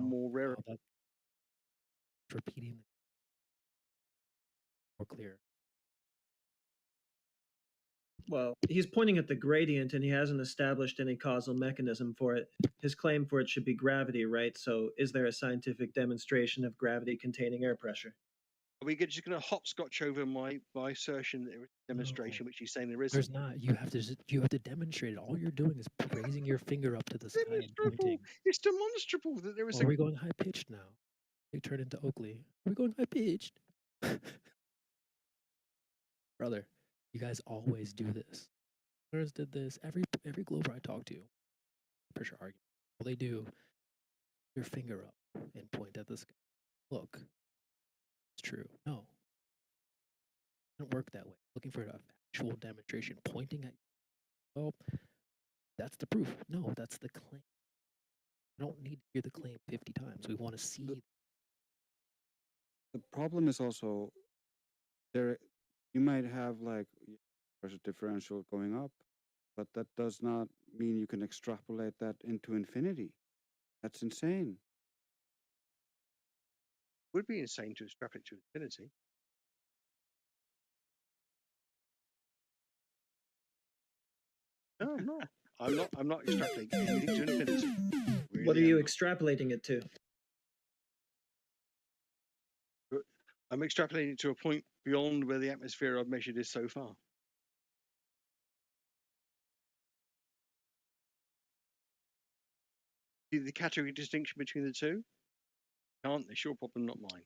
more rare. That's repeating more clear. Well, he's pointing at the gradient and he hasn't established any causal mechanism for it. His claim for it should be gravity, right? So is there a scientific demonstration of gravity containing air pressure? Are we just going to hopscotch over my assertion that there is a demonstration, which he's saying there isn't? There's not. You have to demonstrate it. All you're doing is raising your finger up to the sky and pointing. It's demonstrable that there is. Are we going high pitched now? They turn into Oakley. Are we going high pitched? Brother, you guys always do this. Others did this. Every glober I talk to, pressure argument. All they do, your finger up and point at the sky. Look, it's true. No, it doesn't work that way. Looking for an actual demonstration, pointing at. Well, that's the proof. No, that's the claim. I don't need to hear the claim 50 times. We want to see. The problem is also there. You might have like pressure differential going up, but that does not mean you can extrapolate that into infinity. That's insane. It would be insane to extrapolate to infinity. No, I'm not. I'm not extrapolating anything to infinity. Really, what are you extrapolating it to? I'm extrapolating it to a point beyond where the atmosphere I've measured is so far. See the category distinction between the two? Can't. It's your problem, not mine.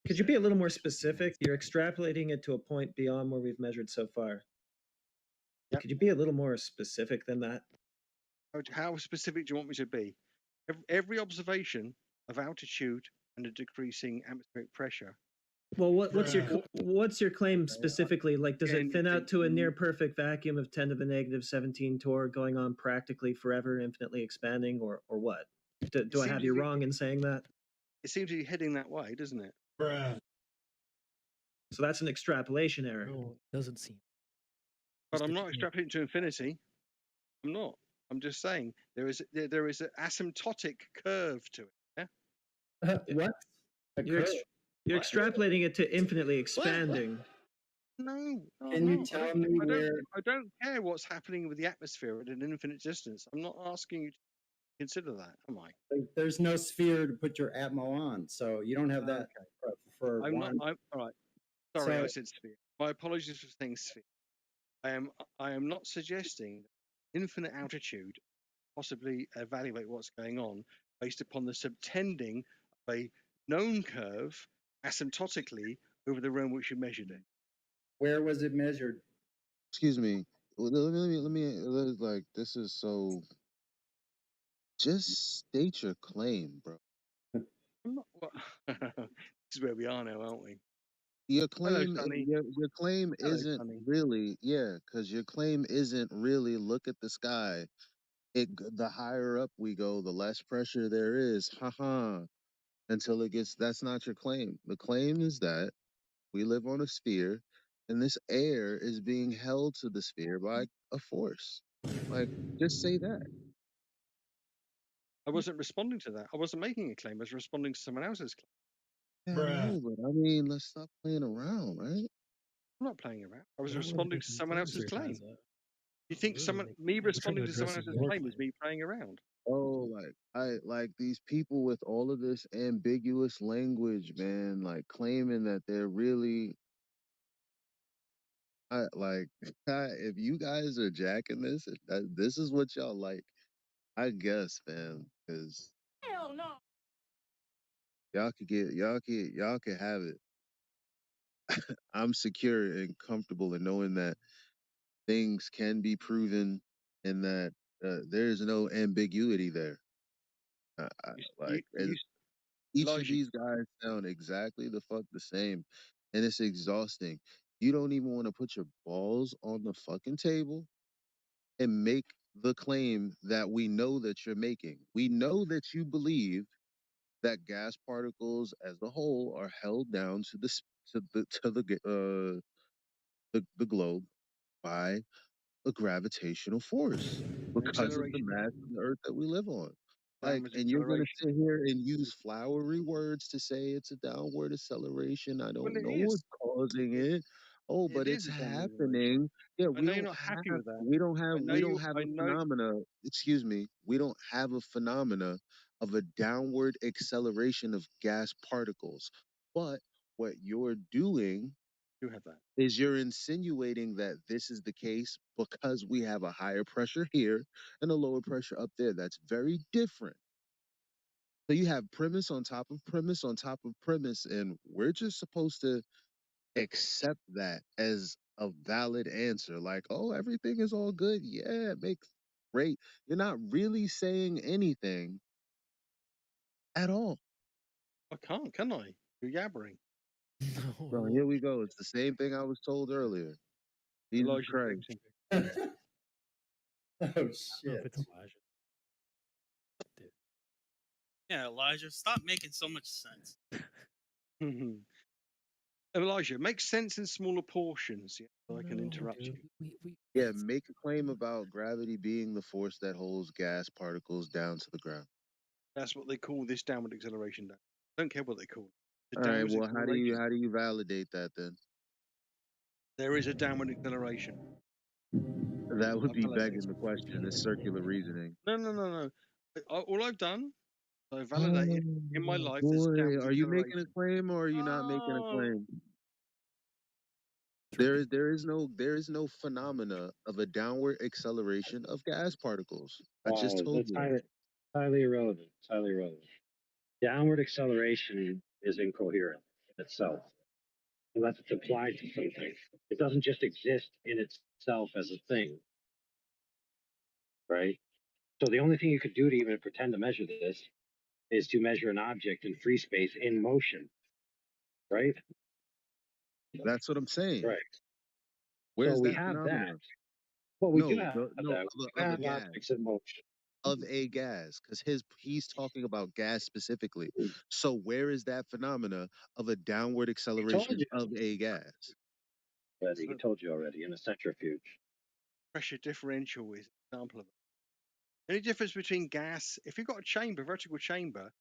Could you be a little more specific? You're extrapolating it to a point beyond where we've measured so far. Yep. Could you be a little more specific than that? How specific do you want me to be? Every observation of altitude and a decreasing atmospheric pressure. Well, what's your claim specifically? Like, does it thin out to a near perfect vacuum of 10 to the negative 17 torr going on practically forever, infinitely expanding, or what? Do I have you wrong in saying that? It seems to be heading that way, doesn't it? Bruh. So that's an extrapolation error. No, it doesn't seem. But I'm not extrapolating to infinity. I'm not. I'm just saying there is an asymptotic curve to it. Yeah? What? You're extrapolating it to infinitely expanding. No. Can you tell me where? I don't care what's happening with the atmosphere at an infinite distance. I'm not asking you to consider that, am I? There's no sphere to put your atmo on, so you don't have that for I'm one. all right. Sorry, I said sphere. My apologies for saying sphere. I am not suggesting infinite altitude possibly evaluate what's going on based upon the subtending of a known curve asymptotically over the realm which you measured it. Where was it measured? Excuse me. Let me like, this is so. Just state your claim, bro. This is where we are now, aren't we? Your claim, your claim isn't really, because your claim isn't really look at the sky. The higher up we go, the less pressure there is. Until it gets. That's not your claim. The claim is that we live on a sphere, and this air is being held to the sphere by a force. Like, just say that. I wasn't responding to that. I wasn't making a claim. I was responding to someone else's claim. Yeah, no, but I mean, let's stop playing around, right? I'm not playing around. I was responding to someone else's claim. You think me responding to someone else's claim is me playing around? Oh, like these people with all of this ambiguous language, man, like claiming that they're really, if you guys are jacking this, this is what y'all like, I guess, man, because hell no. y'all could have it. I'm secure and comfortable in knowing that things can be proven and that there's no ambiguity there. Each of these guys sound exactly the fuck the same, and it's exhausting. You don't even want to put your balls on the fucking table and make the claim that we know that you're making. We know that you believe that gas particles as a whole are held down to the globe by a gravitational force. because of the acceleration. mass of the Earth that we live on. Like, Downward and you're gonna acceleration. sit here and use flowery words to say it's a downward acceleration. I Well, don't it know is. what's causing it. Oh, It but is it's a downward acceleration. happening. Yeah, I know you're not happy with that. we don't have I know we don't you. have I a know. phenomena. Excuse me, we don't have a phenomena of a downward acceleration of gas particles. But what you're doing You have that. is you're insinuating that this is the case because we have a higher pressure here and a lower pressure up there. That's very different. So you have premise on top of premise on top of premise, and we're just supposed to accept that as a valid answer. Like, oh, everything is all good. Yeah, it makes great. You're not really saying anything at all. I can't, can I? You're yabbering. No, So here we go. It's the same thing I was told earlier. Jesus Elijah Christ. Jackson. Oh I don't know shit! if it's Elijah. Dude. Yeah, Elijah, stop making so much sense. Elijah, make sense in smaller portions, yeah, so I can No, interrupt dude. you. Yeah, make a claim about gravity being the force that holds gas particles down to the ground. That's what they call this downward acceleration. Don't care what they call it. The All right. downward Well, acceleration. how do you validate that then? There is a downward acceleration. That would I be validate begging the question. It's circular reasoning. No. All I've done, I validated in my life. There's a Boy, downward are you making a acceleration. claim or are you not making a Oh, claim? There is no phenomena of a downward acceleration of gas particles. I just told That's you that. highly irrelevant. It's highly irrelevant. Downward acceleration is incoherent in itself, unless it's applied to something. It doesn't just exist in itself as a thing, right? So the only thing you could do to even pretend to measure this is to measure an object in free space in motion, right? That's what I'm saying. Right. Where's So we that have phenomena? that. Well, we do No, have no, that. We of a have gas. objects in motion. Of a gas, because he's talking about gas specifically. So where is that phenomena of a downward acceleration of a gas? He told you already in a centrifuge. pressure differential is an example of it. Any difference between gas? If you've got a chamber, vertical chamber,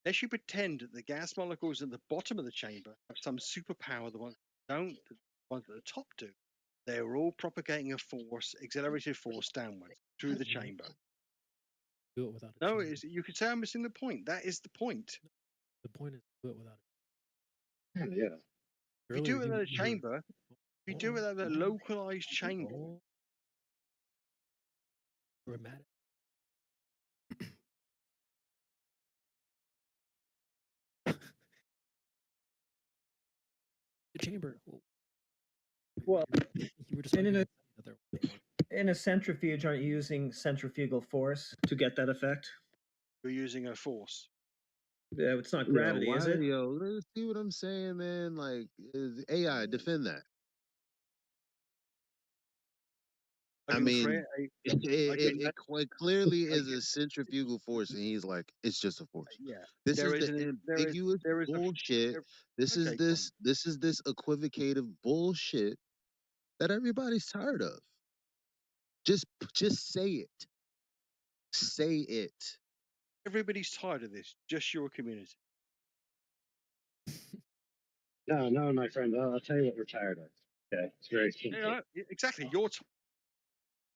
unless you pretend that the gas molecules at the bottom of the chamber have some superpower, the ones that don't, the ones at the top do. They're all propagating a force, accelerated force downwards through the chamber. Do it without a No, chamber. you could say I'm missing the point. That is the point. The point is to do it without a Yeah. If you do it without a chamber, if you do it without a localized chamber, dramatic. The chamber. Well, you were just and in a centrifuge, aren't you using centrifugal force to get that effect? You're using a force. Yeah, it's not gravity, is it? Let's see what I'm saying, man. Like, is AI defend that? I mean, it clearly is a centrifugal force, and he's like, it's just a force. Yeah, this is the ambiguous bullshit. This is this equivocative bullshit that everybody's tired of. Just say it. Say it. Everybody's tired of this. Just your community. No, my friend. I'll tell you what we're tired of. Okay, it's very simple. Yeah, exactly. You're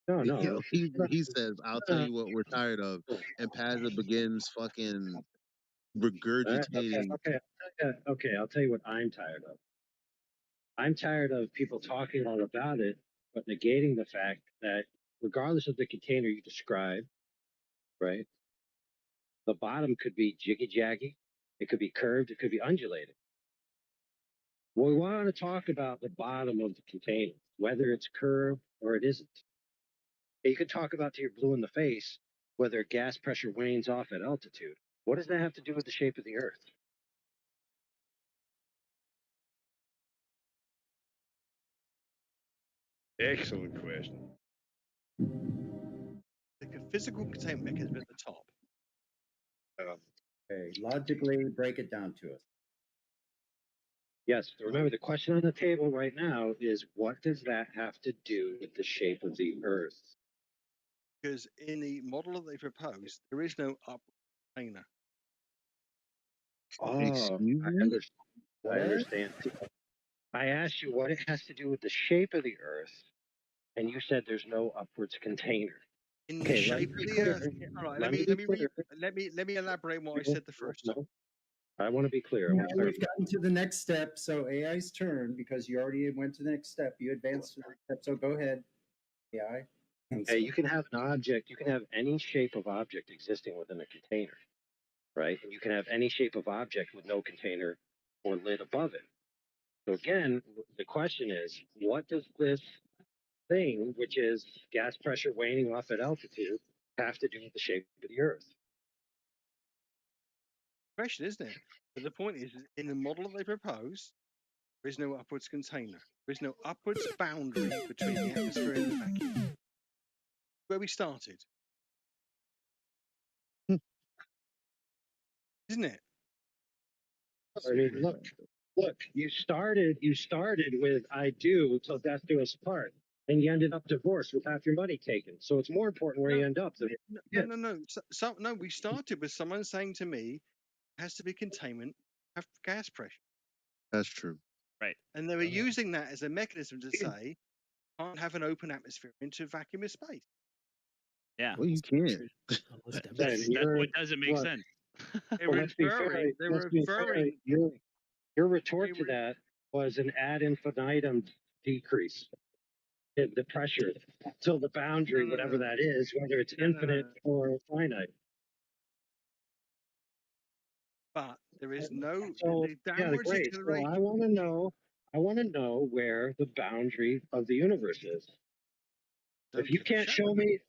No. He says, "I'll tell you what we're tired of," and Pazza begins fucking regurgitating. Okay. I'll tell you what I'm tired of. I'm tired of people talking all about it, but negating the fact that regardless of the container you describe, right, the bottom could be jiggy-jaggy, it could be curved, it could be undulating. Well, we want to talk about the bottom of the container, whether it's curved or it isn't. You could talk about till you're blue in the face whether gas pressure wanes off at altitude. What does that have to do with the shape of the Earth? Excellent question. The physical containment mechanism at the top. Okay, logically break it down to us. Yes, remember the question on the table right now is what does that have to do with the shape of the Earth? Because in the model that they proposed, there is no upward container. Oh, Excuse I me? understand. I What? understand. I asked you what it has to do with the shape of the Earth, and you said there's no upwards container. In the Okay, let me shape be of the clear. Earth. All right, Let let me be clear. me elaborate on what I No, said the first time. no. I want to be clear. I Now want to we've gotten to the next step. So AI's turn, because you already went to the next step. You advanced to the next step. So go ahead, AI. Okay, you can have an object, you can have any shape of object existing within a container, right? And you can have any shape of object with no container or lid above it. So again, the question is, what does this thing, which is gas pressure waning off at altitude, have to do with the shape of the Earth? Question, isn't it? But the point is, in the model that they propose, there is no upwards container. There is no upwards boundary between the atmosphere and the vacuum. Where we started, isn't it? I mean, look, you started with I do till death do us part, and you ended up divorced with half your money taken. So it's more important where you end up than No. No, we started with someone saying to me, it has to be containment, have gas pressure. That's true. Right. And they were using that as a mechanism to say, can't have an open atmosphere into vacuum of space. Yeah. Well, you can't. That's what doesn't make sense. They were inferring. Your retort to that was an ad infinitum decrease in the pressure till the boundary, whatever that is, whether it's infinite or finite. But there is no So, downwards great. acceleration. So I want to know where the boundary of the universe is. If you can't show me,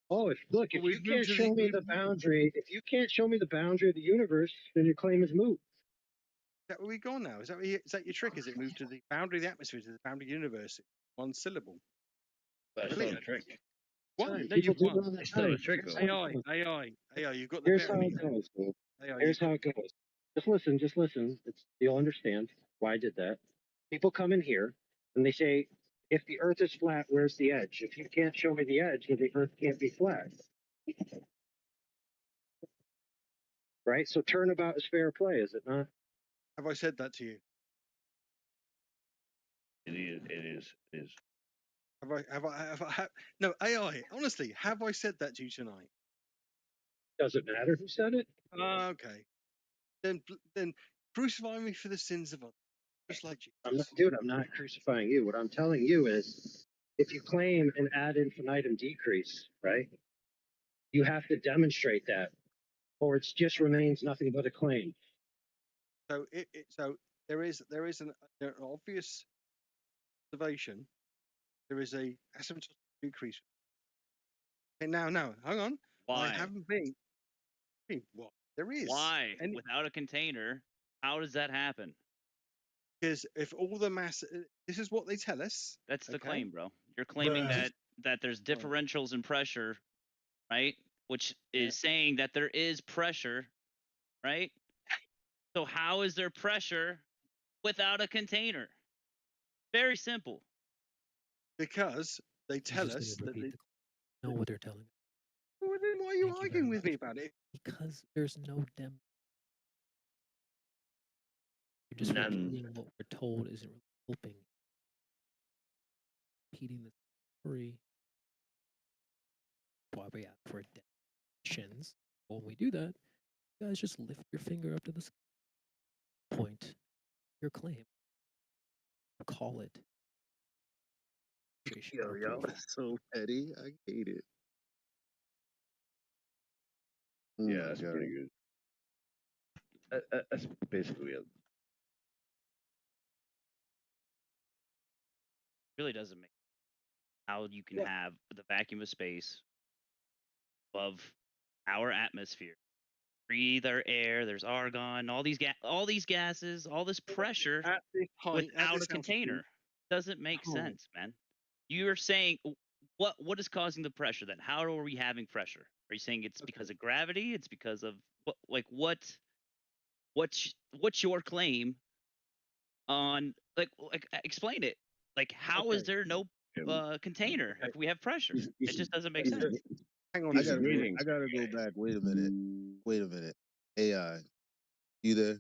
if you can't show me the boundary, if you can't show me the boundary of the universe, then your claim is moot. Is that where we gone now? Is that your trick? Is it moved to the boundary of the atmosphere, to the boundary of the universe? One syllable. That's not a trick. What? No, People you've do won. it all the time. AI, you've got the Here's better how of it me. goes, dude. AI, Here's how it goes. Just listen. You'll understand why I did that. People come in here and they say, if the Earth is flat, where's the edge? If you can't show me the edge, then the Earth can't be flat. Right? So turnabout is fair play, is it not? Have I said that to you? It is. No, AI, honestly, have I said that to you tonight? Does it matter who said it? Okay. Then crucify me for the sins of others, just like Jesus. I'm not crucifying you. What I'm telling you is, if you claim an ad infinitum decrease, right, you have to demonstrate that, or it just remains nothing but a claim. So there is an obvious observation. There is a asymptotic decrease. Okay, now, hang on. Why? I haven't been. What? There is. Why? Without a container, how does that happen? Because if all the mass, this is what they tell us. That's the claim, bro. You're claiming that there's differentials in pressure, right? Which is saying that there is pressure, right? So how is there pressure without a container? Very simple. Because they tell us that they know what they're telling us. Well, then why are you arguing with me about it? Because there's no dem. You're just repeating what we're told isn't really helping. Repeating the story. Why we ask for definitions. When we do that, you guys just lift your finger up to the sky. Point your claim. Call it. Yo, y'all are so petty. I hate it. Yeah, that's pretty good. That's basically it. Really doesn't make how you can have the vacuum of space above our atmosphere. Breathe our air. There's argon. All these gases. All this pressure without a container doesn't make sense, man. You're saying what is causing the pressure then? How are we having pressure? Are you saying it's because of gravity? It's because of what's your claim on explain it? Like how is there no container if we have pressure? It just doesn't make He's- sense. Hang on. I a second. gotta go back. Wait a minute. Wait a minute. AI, you there?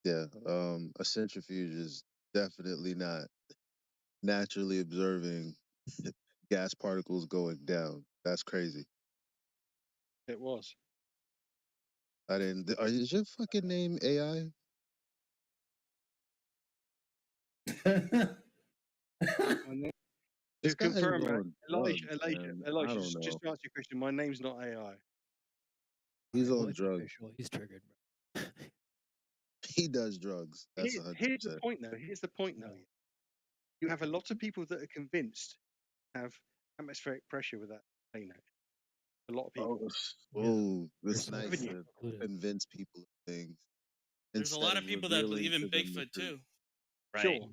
Yeah. A centrifuge is definitely not naturally observing gas particles going down. That's crazy. It was. I didn't. Is your fucking name AI? And then This to guy is confirm that, on drugs, man. I Elijah, don't just know. to answer your question, my name's not AI. He's Well, on it's drugs. official. He's triggered, bro. He does drugs. That's 100%. Here's the point, though. Here's the point, though. You have a lot of people that are convinced have atmospheric pressure with that container. A lot of people. Oh, it's some nice Haven't to you? convince people of things. There's a instead lot of people that revealing believe in to them the Bigfoot truth. too. Right. Sure.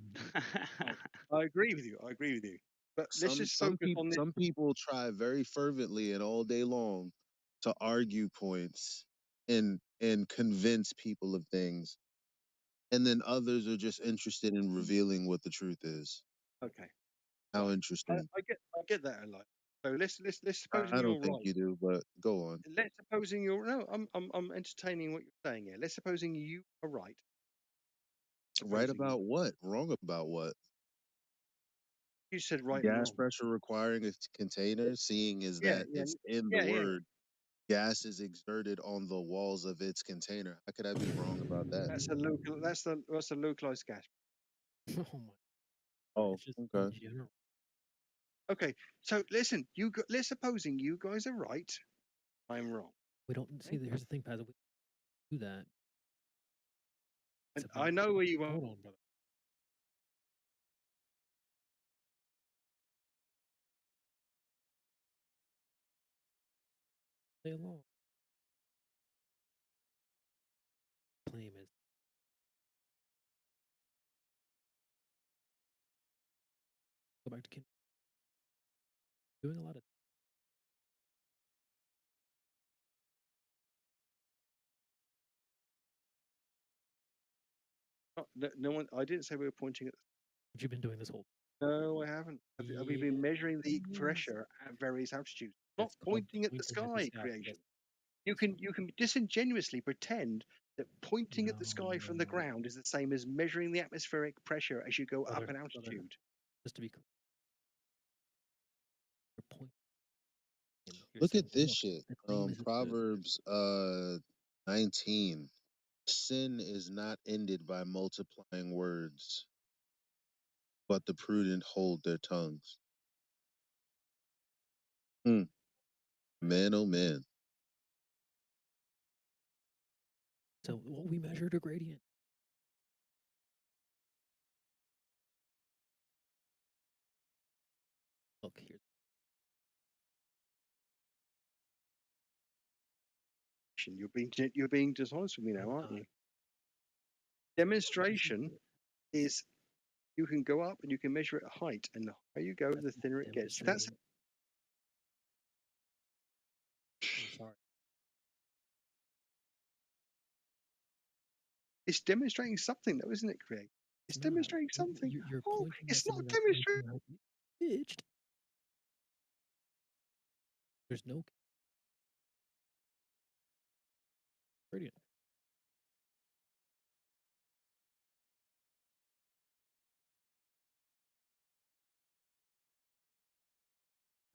I agree with you. I agree with you. But let's just focus on this. Some people try very fervently and all day long to argue points and convince people of things, and then others are just interested in revealing what the truth is. Okay. How I interesting. get that a lot. So let's supposing I you're don't think right. you do, but go on. Let's supposing you're no. I'm entertaining what you're saying here. Let's supposing you are right. Right about what? Wrong about what? You said right and Gas wrong. pressure requiring a container, seeing is Yeah, that yeah, it's in the word. Gas is exerted on the walls of its container. How could I be wrong about that? That's a localized gas. Oh my. Oh, It's just okay. in general. Okay, so listen, let's supposing you guys are right, I'm wrong. We don't see. Here's the thing, Paz. We do that. And I know where you are. Hold on, brother. Stay along. Claim is go back to Kim. Doing a lot of No one. I didn't say we were pointing at. what you've been doing this whole. No, I haven't. We've been measuring the Yes. pressure at various altitudes, not It's called pointing at the sky. Creation. You can disingenuously pretend that pointing at the sky from the ground is the same as measuring the atmospheric pressure as you go up in altitude. Just to be clear. Your point. Look at this shit. Proverbs 19. Sin is not ended by multiplying words, but the prudent hold their tongues. Man, oh man. So well, we measured a gradient. Look here. You're being dishonest with me now, aren't you? Demonstration is you can go up and you can measure it at height, and the higher you go, the thinner it gets. That's I'm sorry. it's demonstrating something, though, isn't it, Craig? It's demonstrating something. You're Oh, pointing it's at not something that's going to demonstrating. help you. Bitched. There's no gradient.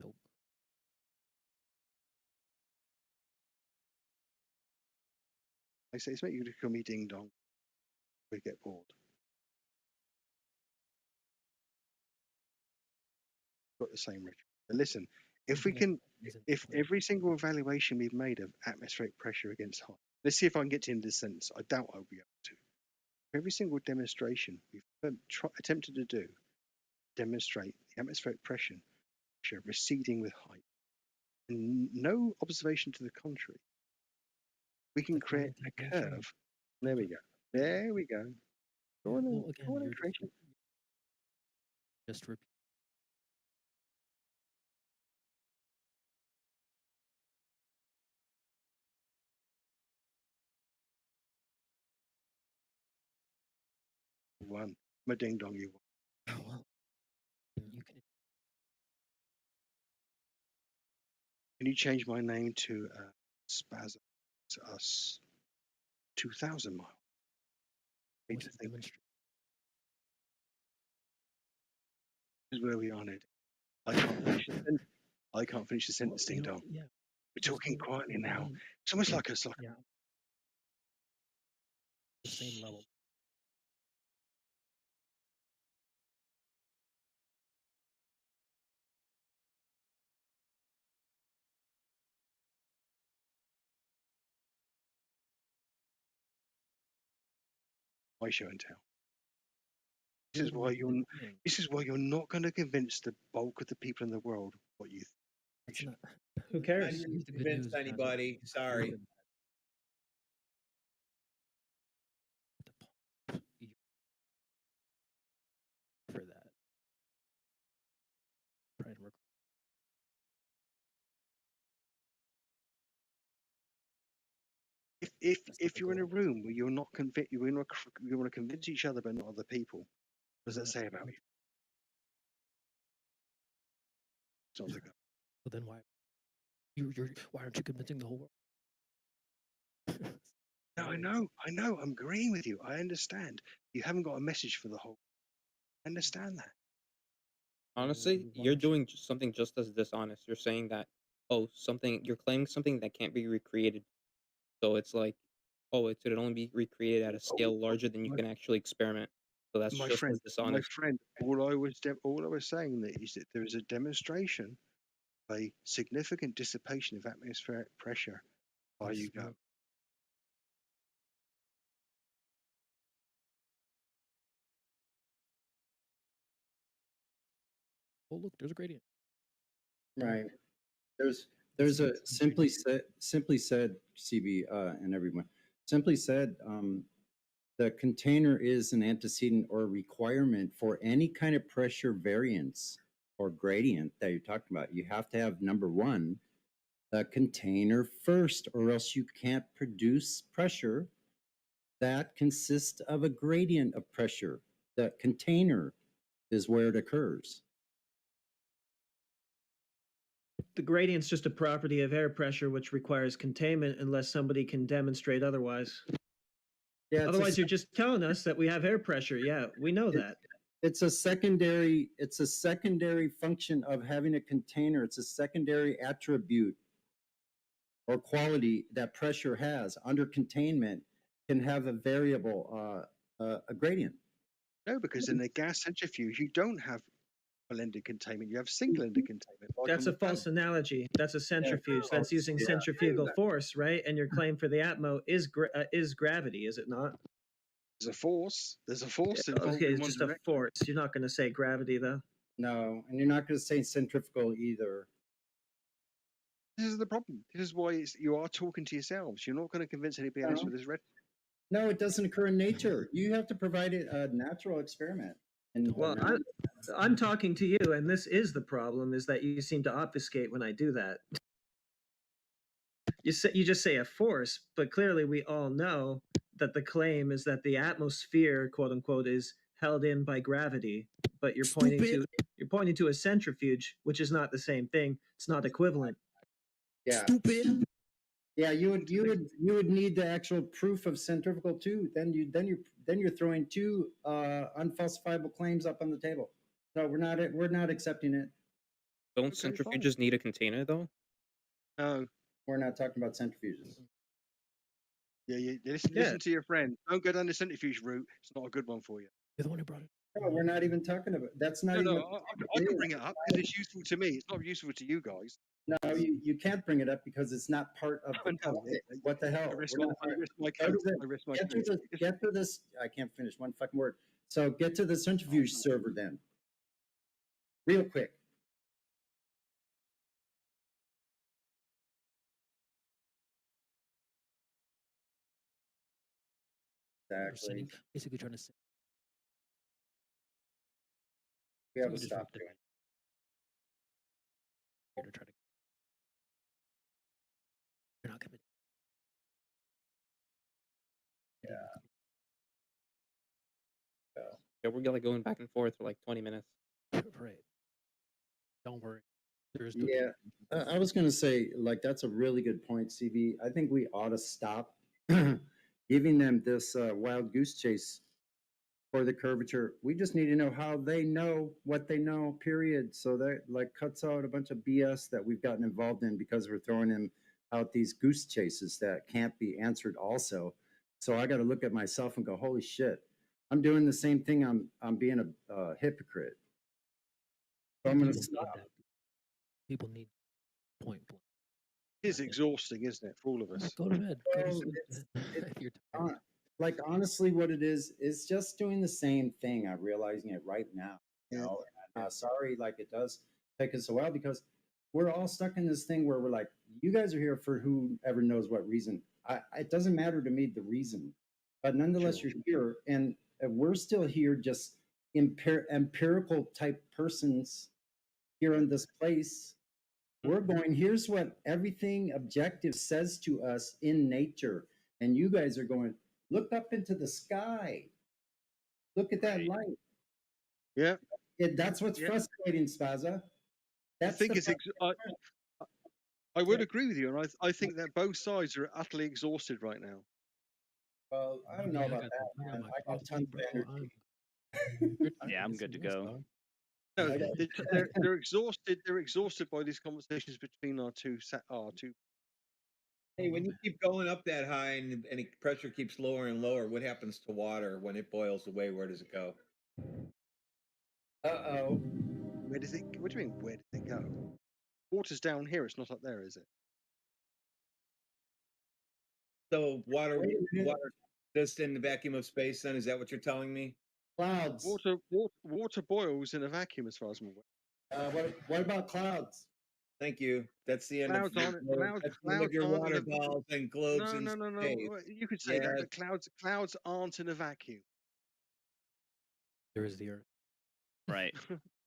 Nope. I say it's make you to call me ding dong. We get bored. Got the same ritual. But listen, if we can, if every single evaluation we've made of atmospheric pressure against height, let's see if I can get to in this sentence. I doubt I'll be able to. Every single demonstration we've attempted to do, demonstrate the atmospheric pressure receding with height, and no observation to the contrary, we can create a curve. There we go. There we go. Go on, Well, again, go on, you're creation. just repeat. I'm a ding dong, you. Oh, well, you can. Can you change my name to Spaz to us 2,000 miles? I need to think. This is where we are, Ned. I can't finish the sentence, ding dong. Yeah. We're talking quietly now. It's almost like us, like the same level. my show and tell. This is why you're not going to convince the bulk of the people in the world what you think. Who cares? Not here to convince anybody. Sorry. For that. Try to work. If you're in a room where you're not convinced, you want to convince each other but not other people, what does that say about you? It's not like that. Well, then why aren't you convincing the whole world? No, I know. I'm agreeing with you. I understand. You haven't got a message for the whole. I understand that. Honestly, you're doing something just as dishonest. You're saying that, you're claiming something that can't be recreated. So it's like, it could only be recreated at a scale larger than you can actually experiment. So that's just as dishonest. My friend, all I was saying is that there is a demonstration of a significant dissipation of atmospheric pressure. There you go. Oh, look, there's a gradient. Right. There's a simply said CB and everyone simply said the container is an antecedent or requirement for any kind of pressure variance or gradient that you're talking about. You have to have number one, the container first, or else you can't produce pressure that consists of a gradient of pressure. The container is where it occurs. The gradient's just a property of air pressure which requires containment unless somebody can demonstrate otherwise. Yeah, otherwise you're just telling us that we have air pressure. Yeah, we know that. It's a secondary function of having a container. It's a secondary attribute or quality that pressure has. Under containment can have a variable, a gradient. No, because in the gas centrifuge, you don't have double-ended containment. You have single-ended containment. That's a false analogy. That's a centrifuge. That's using centrifugal force, right? And your claim for the atmo is gravity, is it not? There's a force. There's a force involved. Okay, it's just a force. You're not going to say gravity, though. No, and you're not going to say centrifugal either. This is the problem. This is why you are talking to yourselves. You're not going to convince anybody else with this red. No, it doesn't occur in nature. You have to provide it a natural experiment. And well, I'm talking to you, and this is the problem: is that you seem to obfuscate when I do that. You just say a force, but clearly we all know that the claim is that the atmosphere, quote unquote, is held in by gravity. But you're pointing to a centrifuge, which is not the same thing. It's not equivalent. Yeah. Stupid. Yeah, you would need the actual proof of centrifugal too. Then you're throwing two unfalsifiable claims up on the table. No, we're not accepting it. Don't centrifuges need a container though? No. We're not talking about centrifuges. Yeah, listen to your friend. Don't go down the centrifuge route. It's not a good one for you. You're the one who brought it. No, we're not even talking about. That's not. I can bring it up because it's useful to me. It's not useful to you guys. No, you can't bring it up because it's not part of the topic. What the hell? Get to this. I can't finish one fucking word. So get to the centrifuge server then. Real quick. Exactly. Basically trying to say. We have to stop doing it. You're not gonna. Yeah. Yeah, we're like going back and forth for like 20 minutes. Right. Don't worry. There's no Yeah, I was going to say, like, that's a really good point, CB. I think we ought to stop giving them this wild goose chase for the curvature. We just need to know how they know what they know, period. So that like cuts out a bunch of BS that we've gotten involved in because we're throwing them out these goose chases that can't be answered also. So I got to look at myself and go, holy shit, I'm doing the same thing. I'm being a hypocrite. So I'm going to stop. People need point blank. It's exhausting, isn't it, for all of us? Go to bed. Go to Well, sleep. If you're tired. Like honestly, what it is just doing the same thing. I'm realizing it right now. You know, and, sorry, like it does take us a while because we're all stuck in this thing where we're like, you guys are here for whoever knows what reason. It doesn't matter to me the reason, but nonetheless, you're here, and we're still here, just empirical type persons here in this place. We're going, here's what everything objective says to us in nature. And you guys are going, look up into the sky. Look at that light. Yeah. That's what's frustrating, Spaza. I think I would agree with you, and I think that both sides are utterly exhausted right now. Well, I don't know about that, man. I got tons of energy. Yeah, I'm good to go. No, they're exhausted. They're exhausted by these conversations between our two. Hey, when you keep going up that high and the pressure keeps lower and lower, what happens to water when it boils away? Where does it go? Uh-oh. Where does it? What do you mean? Where does it go? Water's down here. It's not up there, is it? So water just in the vacuum of space. Then is that what you're telling me? Clouds. Water boils in a vacuum, as far as I'm aware. What about clouds? Thank you. That's the end Clouds of your water balls and globes. No. You could say that, but clouds aren't in a vacuum. There is the Earth. Right.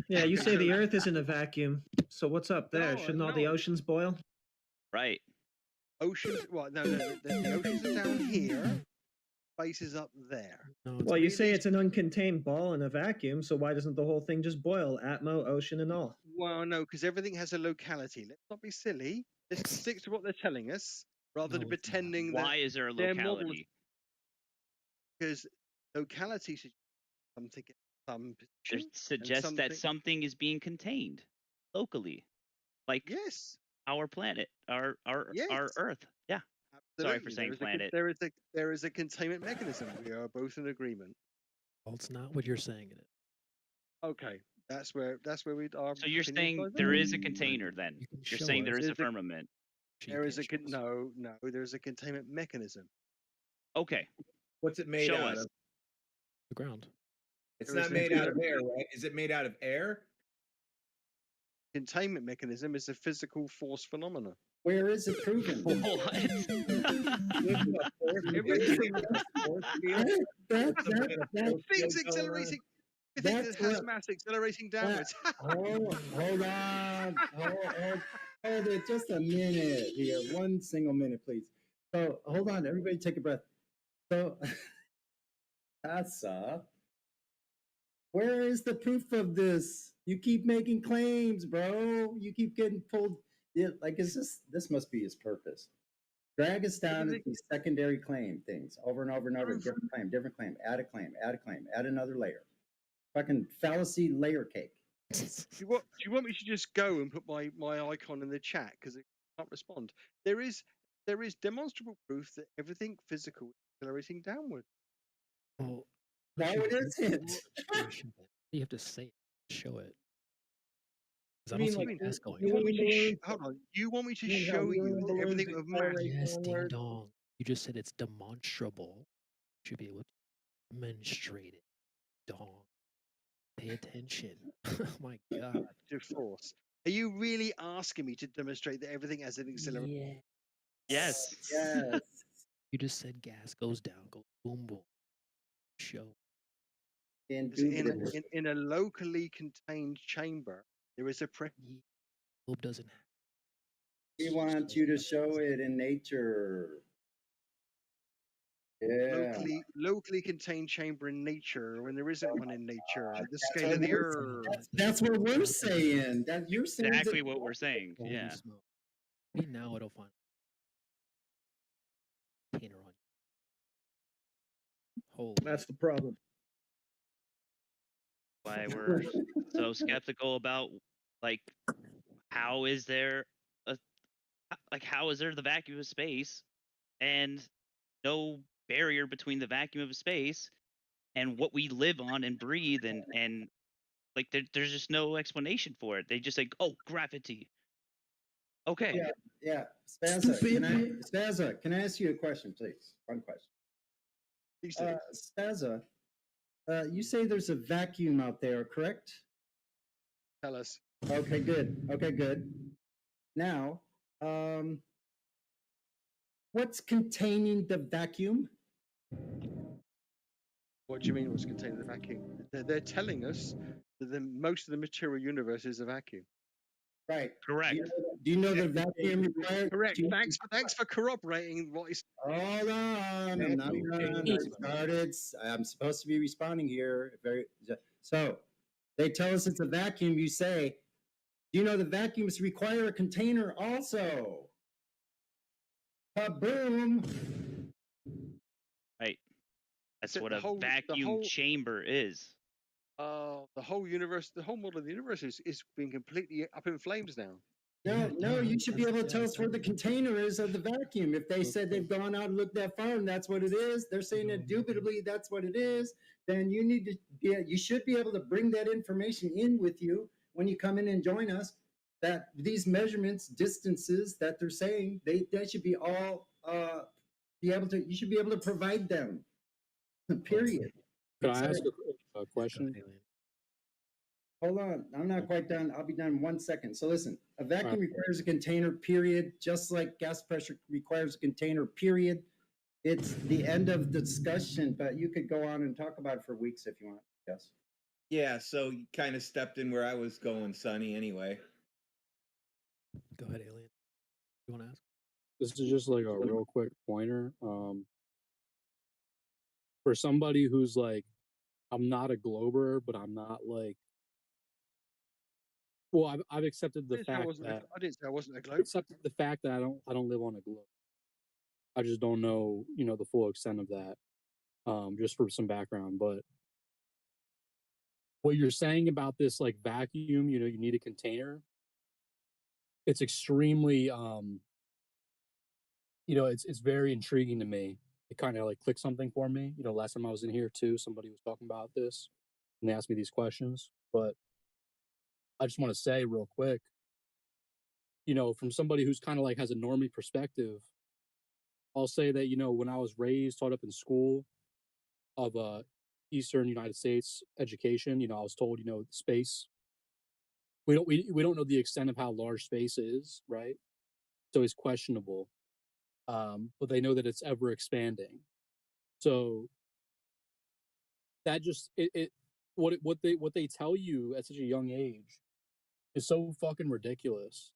Yeah, you say the Earth is in a vacuum. So what's up there? Shouldn't all the oceans boil? Right. Oceans. Well, no. The oceans are down here. Space is up there. Well, you say it's an uncontained ball in a vacuum, so why doesn't the whole thing just boil? Atmo, ocean, and all. Well, no, because everything has a locality. Let's not be silly. Let's stick to what they're telling us, rather than pretending that. Why is there a locality? Because locality suggests something. It suggests that something is being contained locally, like our planet, our Earth. Yeah. Sorry for saying planet. There is a containment mechanism. We are both in agreement. Well, it's not what you're saying it is. Okay, that's where we are. So you're saying there is a container, then? You're saying there is a firmament. There is no. There's a containment mechanism. Okay. What's it made out of? The ground. It's not made out of air, right? Is it made out of air? Containment mechanism is a physical force phenomena. Where is it proven? Things accelerating. You think it has mass accelerating downwards? Hold on. Hold it just a minute here. 1 single minute, please. So hold on, everybody take a breath. So Asa, where is the proof of this? You keep making claims, bro. You keep getting pulled. Yeah, like this must be his purpose. Drag us down to these secondary claim things over and over and over. Different claim, add a claim, add another layer. Fucking fallacy layer cake. Do you want me to just go and put my icon in the chat because it can't respond? There is demonstrable proof that everything physical is accelerating downward. Oh, no, it isn't. You have to say it, show it. I mean, hold on. You want me to show you that everything of mass? Yes, ding dong. You just said it's demonstrable. You should be able to demonstrate it. Dong. Pay attention. Oh my God. To force. Are you really asking me to demonstrate that everything has an acceleration? Yeah. Yes. You just said gas goes down, goes boom boom. Show. In a locally contained chamber, there is a Globe doesn't. We want you to show it in nature. locally contained chamber in nature when there isn't one in nature at the scale of what the we're- Earth. That's what we're saying. That you're saying Exactly what we're saying. Holy Yeah. smoke. Maybe now it'll find container on you. Holy. That's the problem. Why we're so skeptical about like how is there the vacuum of space and no barrier between the vacuum of space and what we live on and breathe and like there's just no explanation for it. They just say, oh, gravity. Okay. Yeah. Spazza, can I ask you a question, please? One question. Spazza, you say there's a vacuum out there, correct? Tell us. Okay, good. Now, what's containing the vacuum? What do you mean what's containing the vacuum? They're telling us that most of the material universe is a vacuum. Right. Correct. Do you know the vacuum required? Correct. Thanks for corroborating what is. Hold on. I'm not done. I started. I'm supposed to be responding here. So they tell us it's a vacuum. You say, do you know the vacuums require a container also? Kaboom. Right. That's So what the a whole- the vacuum whole- chamber is. The whole universe, the whole model of the universe is being completely up in flames now. No, you should be able to tell us where the container is of the vacuum. If they said they've gone out and looked that far and that's what it is, they're saying indubitably that's what it is, then you should be able to bring that information in with you when you come in and join us, that these measurements, distances that they're saying, they should be all you should be able to provide them. Period. Could I ask a question? Hold on, I'm not quite done. I'll be done in 1 second. So listen, a vacuum requires a container, period, just like gas pressure requires a container, period. It's the end of the discussion, but you could go on and talk about it for weeks if you want. Yes. Yeah, so you kind of stepped in where I was going, Sonny, anyway. Go ahead, Alien. You want to ask? This is just like a real quick pointer. For somebody who's like, I'm not a glober, but I'm not like, well, I've accepted the fact that I didn't say I wasn't a I've globe. accepted the fact that I don't live on a globe. I just don't know, the full extent of that. Just for some background, but what you're saying about this like vacuum, you need a container. It's extremely, it's very intriguing to me. It kind of like clicked something for me. Last time I was in here too, somebody was talking about this and they asked me these questions, but I just want to say real quick, from somebody who's kind of like has a normie perspective, I'll say that, when I was raised, taught up in school of Eastern United States education, I was told, space. We don't know the extent of how large space is, right? So it's questionable. But they know that it's ever expanding. So that just what they tell you at such a young age is so fucking ridiculous.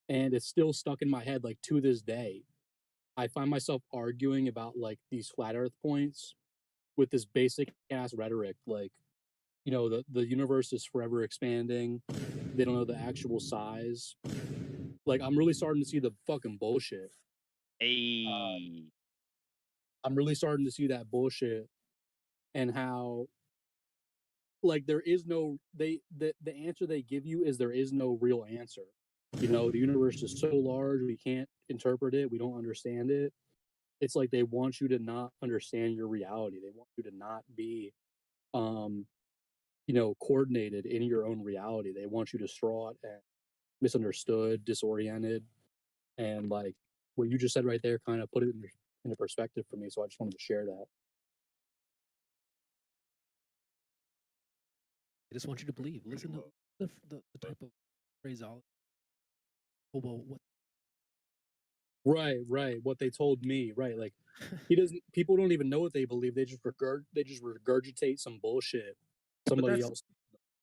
And it's still stuck in my head like to this day. I find myself arguing about like these flat earth points with this basic ass rhetoric like, the universe is forever expanding. They don't know the actual size. Like I'm really starting to see the fucking bullshit. Hey. I'm really starting to see that bullshit and how like there is no the answer they give you is there is no real answer. The universe is so large we can't interpret it, we don't understand it. It's like they want you to not understand your reality. They want you to not be coordinated in your own reality. They want you distraught and misunderstood, disoriented, and like what you just said right there kind of put it into perspective for me. So I just wanted to share that. I just want you to believe. Listen to the type of phraseology. Oh, well, what? Right. What they told me, right? Like people don't even know what they believe. They just regurgitate some bullshit somebody else.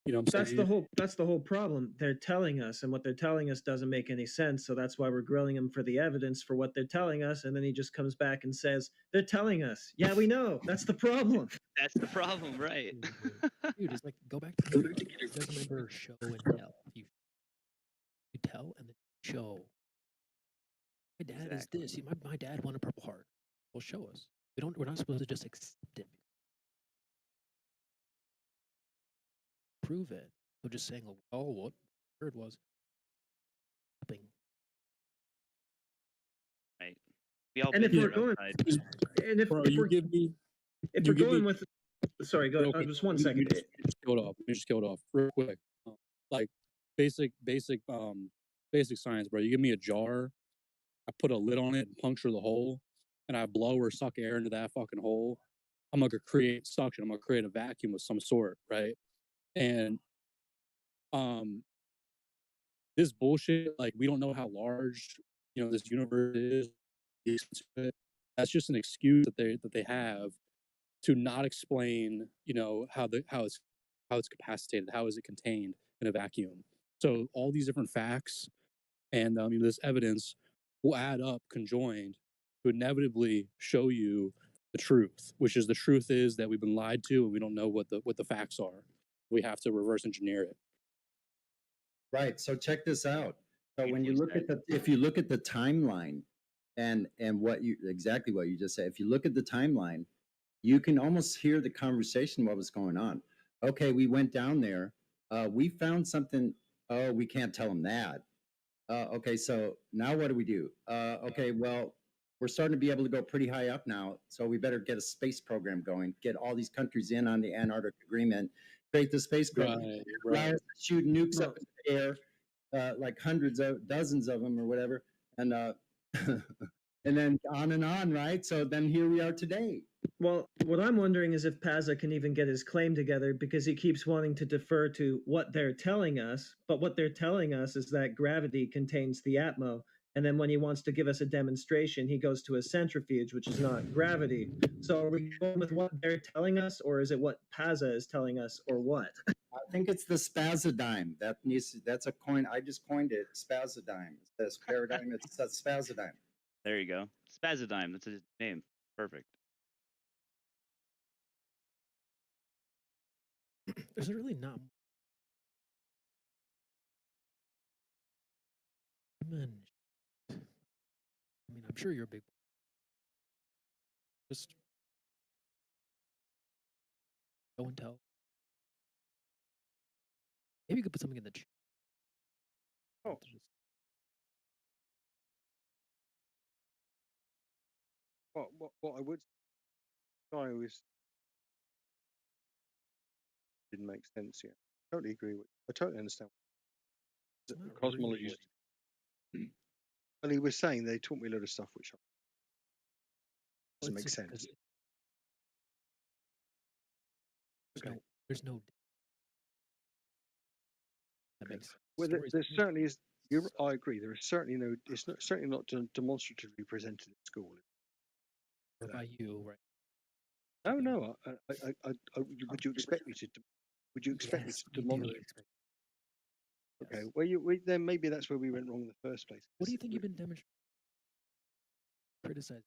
You know what I'm saying? That's the whole problem. They're telling us, and what they're telling us doesn't make any sense. So that's why we're grilling him for the evidence for what they're telling us, and then he just comes back and says, "They're telling us." Yeah, we know. That's the problem. That's the problem, right? Dude, it's like go back to you guys remember show and tell. You tell and then show. My dad is this. My dad won a Purple Heart. Well, show us. We're not supposed to just accept it. Prove it. We're just saying, oh, what word was. Right. We all And if been we're there going, outside. and if, Bro, if you we're give me. if you we're give going me, with, sorry, go okay, just one you second. just killed off. You just killed off real quick. Like basic science, bro. You give me a jar, I put a lid on it and puncture the hole, and I blow or suck air into that fucking hole. I'm gonna create suction. I'm gonna create a vacuum of some sort, right? And this bullshit, like we don't know how large this universe is. That's just an excuse that they have to not explain, how it's capacitated, how is it contained in a vacuum. So all these different facts and this evidence will add up conjoined to inevitably show you the truth, which is the truth is that we've been lied to and we don't know what the facts are. We have to reverse engineer it. Right. So check this out. So when you look at if you look at the timeline and exactly what you just said, if you look at the timeline, you can almost hear the conversation, what was going on. Okay, we went down there. We found something. Oh, we can't tell them that. Okay, so now what do we do? Okay, well, we're starting to be able to go pretty high up now, so we better get a space program going, get all these countries in on the Antarctic Agreement, create the space program, right. shoot nukes up in the air, like dozens of them or whatever, and and then on, right? So then here we are today. Well, what I'm wondering is if Pazza can even get his claim together because he keeps wanting to defer to what they're telling us, but what they're telling us is that gravity contains the atmo. And then when he wants to give us a demonstration, he goes to a centrifuge, which is not gravity. So are we going with what they're telling us, or is it what Pazza is telling us, or what? I think it's the spazodyme. That's a coin. I just coined it. Spazodyme. It says paradigm. It's a spazodyme. There you go. Spazodyme. That's his name. Perfect. There's really not. I mean, I'm sure you're a big. Just go and tell. Maybe you could put something in the chat. Oh. What I would say, I was didn't make sense yet. I totally agree with. I totally understand. Cosmology. Well, he was saying they taught me a lot of stuff which doesn't make sense. There's no. That makes sense. Well, there certainly is. I agree. There is certainly no. It's not, certainly not demonstratively presented at school. Or by you, right? No. Would you expect me to? Would you expect me to demonstrate? Okay. Well, then maybe that's where we went wrong in the first place. What do you think you've been demonstrating? Criticizing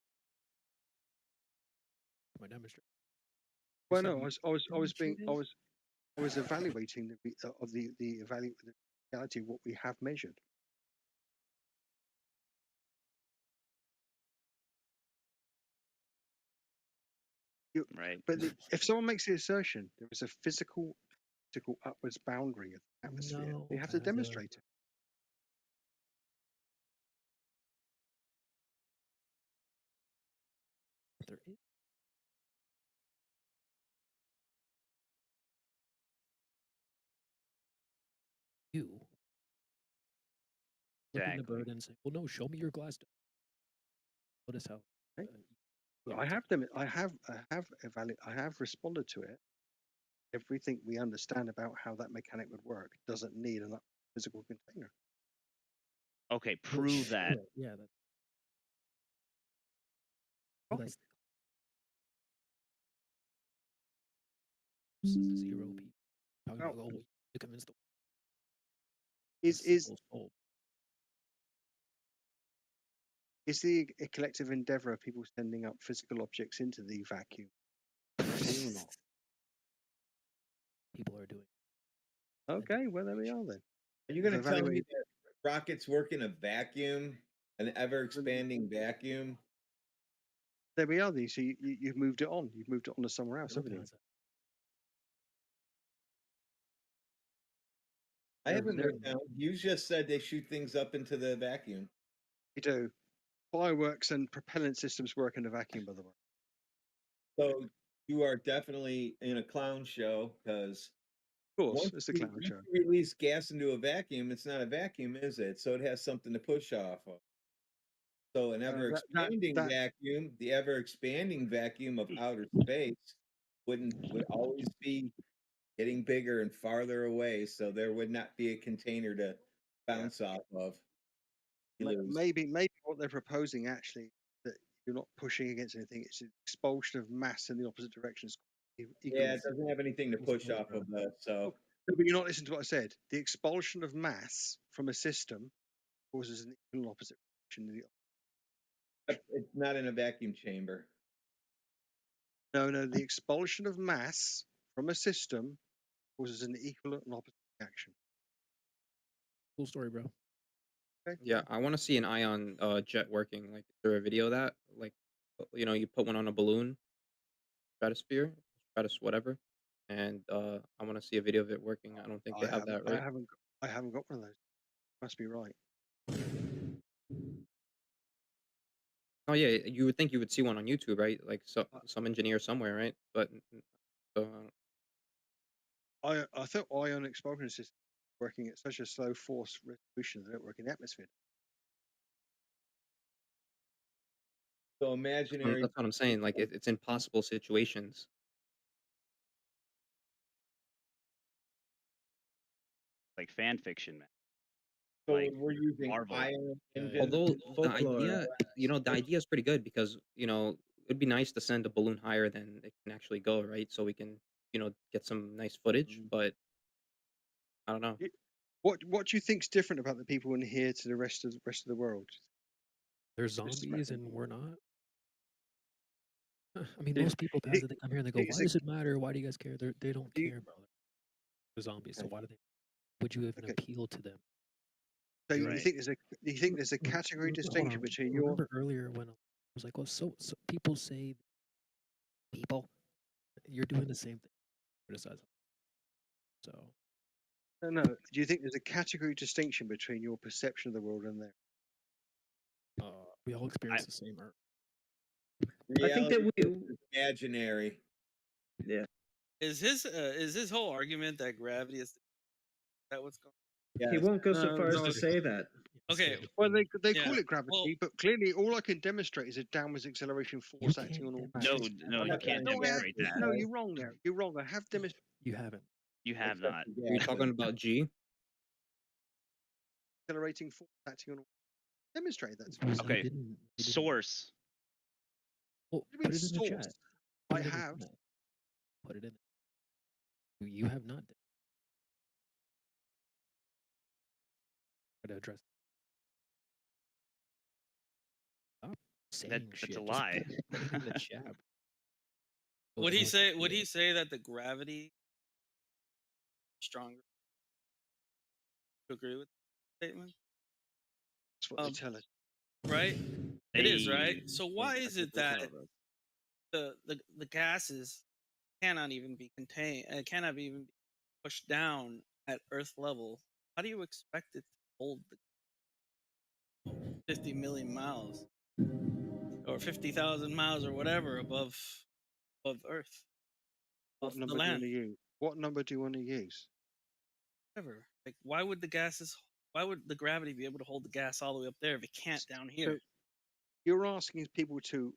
my demonstration. Well, no, I was evaluating the reality of what we have measured. Right. But if someone makes the assertion there is a physical upwards boundary of the atmosphere, you have to demonstrate it. There is. You. Looking the bird and saying, "Well, no, show me your glass." Notice how. I have responded to it. Everything we understand about how that mechanic would work doesn't need a physical container. Okay, prove that. Yeah. That's 0 people. to convince the Is soul. is the a collective endeavor of people sending up physical objects into the vacuum? Or not? People are doing. Okay, well there we are then. Are you going to tell me Evaluate- that rockets work in a vacuum, an ever-expanding vacuum? There we are. Then. So you've moved it on. You've moved it on to somewhere else, haven't you? I haven't There- moved down. You just said they shoot things up into the vacuum. You do. Fireworks and propellant systems work in a vacuum, by the way. So you are definitely in a clown show because Of course, it's a clown show. You release gas into a vacuum, it's not a vacuum, is it? So it has something to push off of. So an ever-expanding vacuum, the ever-expanding vacuum of outer space would always be getting bigger and farther away, so there would not be a container to bounce off of. Maybe what they're proposing actually that you're not pushing against anything. It's an expulsion of mass in the opposite direction. Yeah, it doesn't have anything to push off of that. So, no, but you're not listening to what I said. The expulsion of mass from a system causes an equal and opposite reaction. It's not in a vacuum chamber. No, the expulsion of mass from a system causes an equal and opposite reaction. Cool story, bro. Okay. Yeah, I want to see an ion jet working. Like, is there a video of that? Like, you put one on a balloon, stratosphere, whatever, and I want to see a video of it working. I don't think they have that, right? I haven't got one of those. Must be right. Oh yeah, you would think you would see one on YouTube, right? Like some engineer somewhere, right? But I thought ion expulsion systems working at such a slow force resolution that they don't work in the atmosphere. So imaginary. That's what I'm saying. Like it's impossible situations. Like fan fiction, man. So like we're using Marvel. ion engines. Although the Folklore. idea, the idea is pretty good because it'd be nice to send a balloon higher than it can actually go, right? So we can get some nice footage. But I don't know. What do you think's different about the people in here to the rest of the world? They're zombies and we're not. I mean, most people pass it. They come here and they go, "Why does it matter? Why do you guys care?" They don't care, bro. They're zombies. So why do they? Would you even appeal to them? So you think there's a category distinction between your? Remember earlier when I was like, "Well, so people say, people, you're doing the same thing, criticize them." So. No. Do you think there's a category distinction between your perception of the world and theirs? We all experience the same art. I think that we imaginary. Yeah. Is his whole argument that gravity is that what's going? Yes. He won't go so far as to say that. Okay. Well, they call it gravity, but clearly all I can demonstrate is a downwards acceleration force acting on all matter. No, you can't demonstrate that. No, you're wrong there. You're wrong. I have demonstrated. You haven't. You have not. Are you talking about G? Accelerating force acting on all. Demonstrate that. Okay. Source. Well, What do you put mean it in the source? chat. I have. Put it in. You have not. Try to address. Stop saying shit. That's a lie. Put it in the chat. Would he say that the gravity stronger? To agree with the statement? That's what they tell us. Right? It is, right? So why is it that the gases cannot even be contained, cannot even be pushed down at Earth level? How do you expect it to hold the 50 million miles or 50,000 miles or whatever above Earth? What number do you want to use? What number do you want to use? Whatever. Like, why would the gravity be able to hold the gas all the way up there if it can't down here? So you're asking people to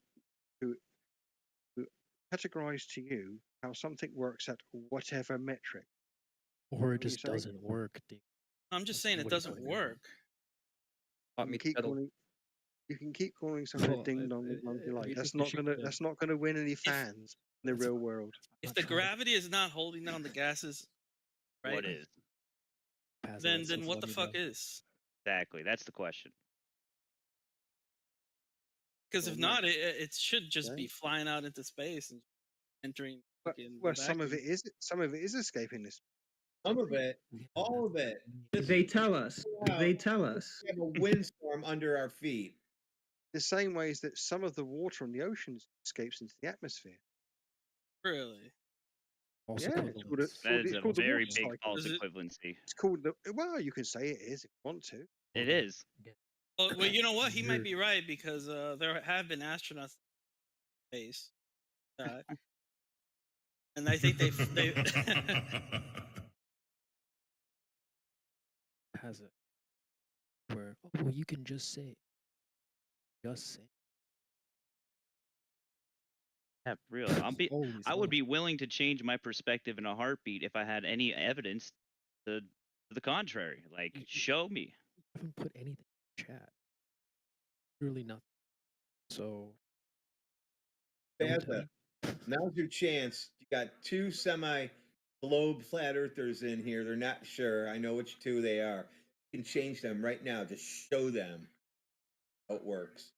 categorize to you how something works at whatever metric. Or it just doesn't work. I'm just saying it doesn't work. You can keep calling something a ding dong if you like. That's not gonna win any fans in the real world. If the gravity is not holding down the gases, right? What is? then what the fuck is? Exactly. That's the question. Because if not, it should just be flying out into space and entering. Well, some of it is escaping this. Some of it, all of it. They tell us. They tell us. We have a windstorm under our feet. The same ways that some of the water on the oceans escapes into the atmosphere. Really? False Yeah, equivalence. That is a called the very water big cycle. false equivalency. It's called the. Well, you can say it is if you want to. It is. Well, you know what? He might be right because there have been astronauts in space, and I think they has it where well you can just say Yeah, real. I would be willing to change my perspective in a heartbeat if I had any evidence to the contrary. Like, show me. I haven't put anything in chat. Really nothing. So Fazza, now's your chance. You got two semi-globe flat earthers in here. They're not sure. I know which two they are. You can change them right now. Just show them how it works.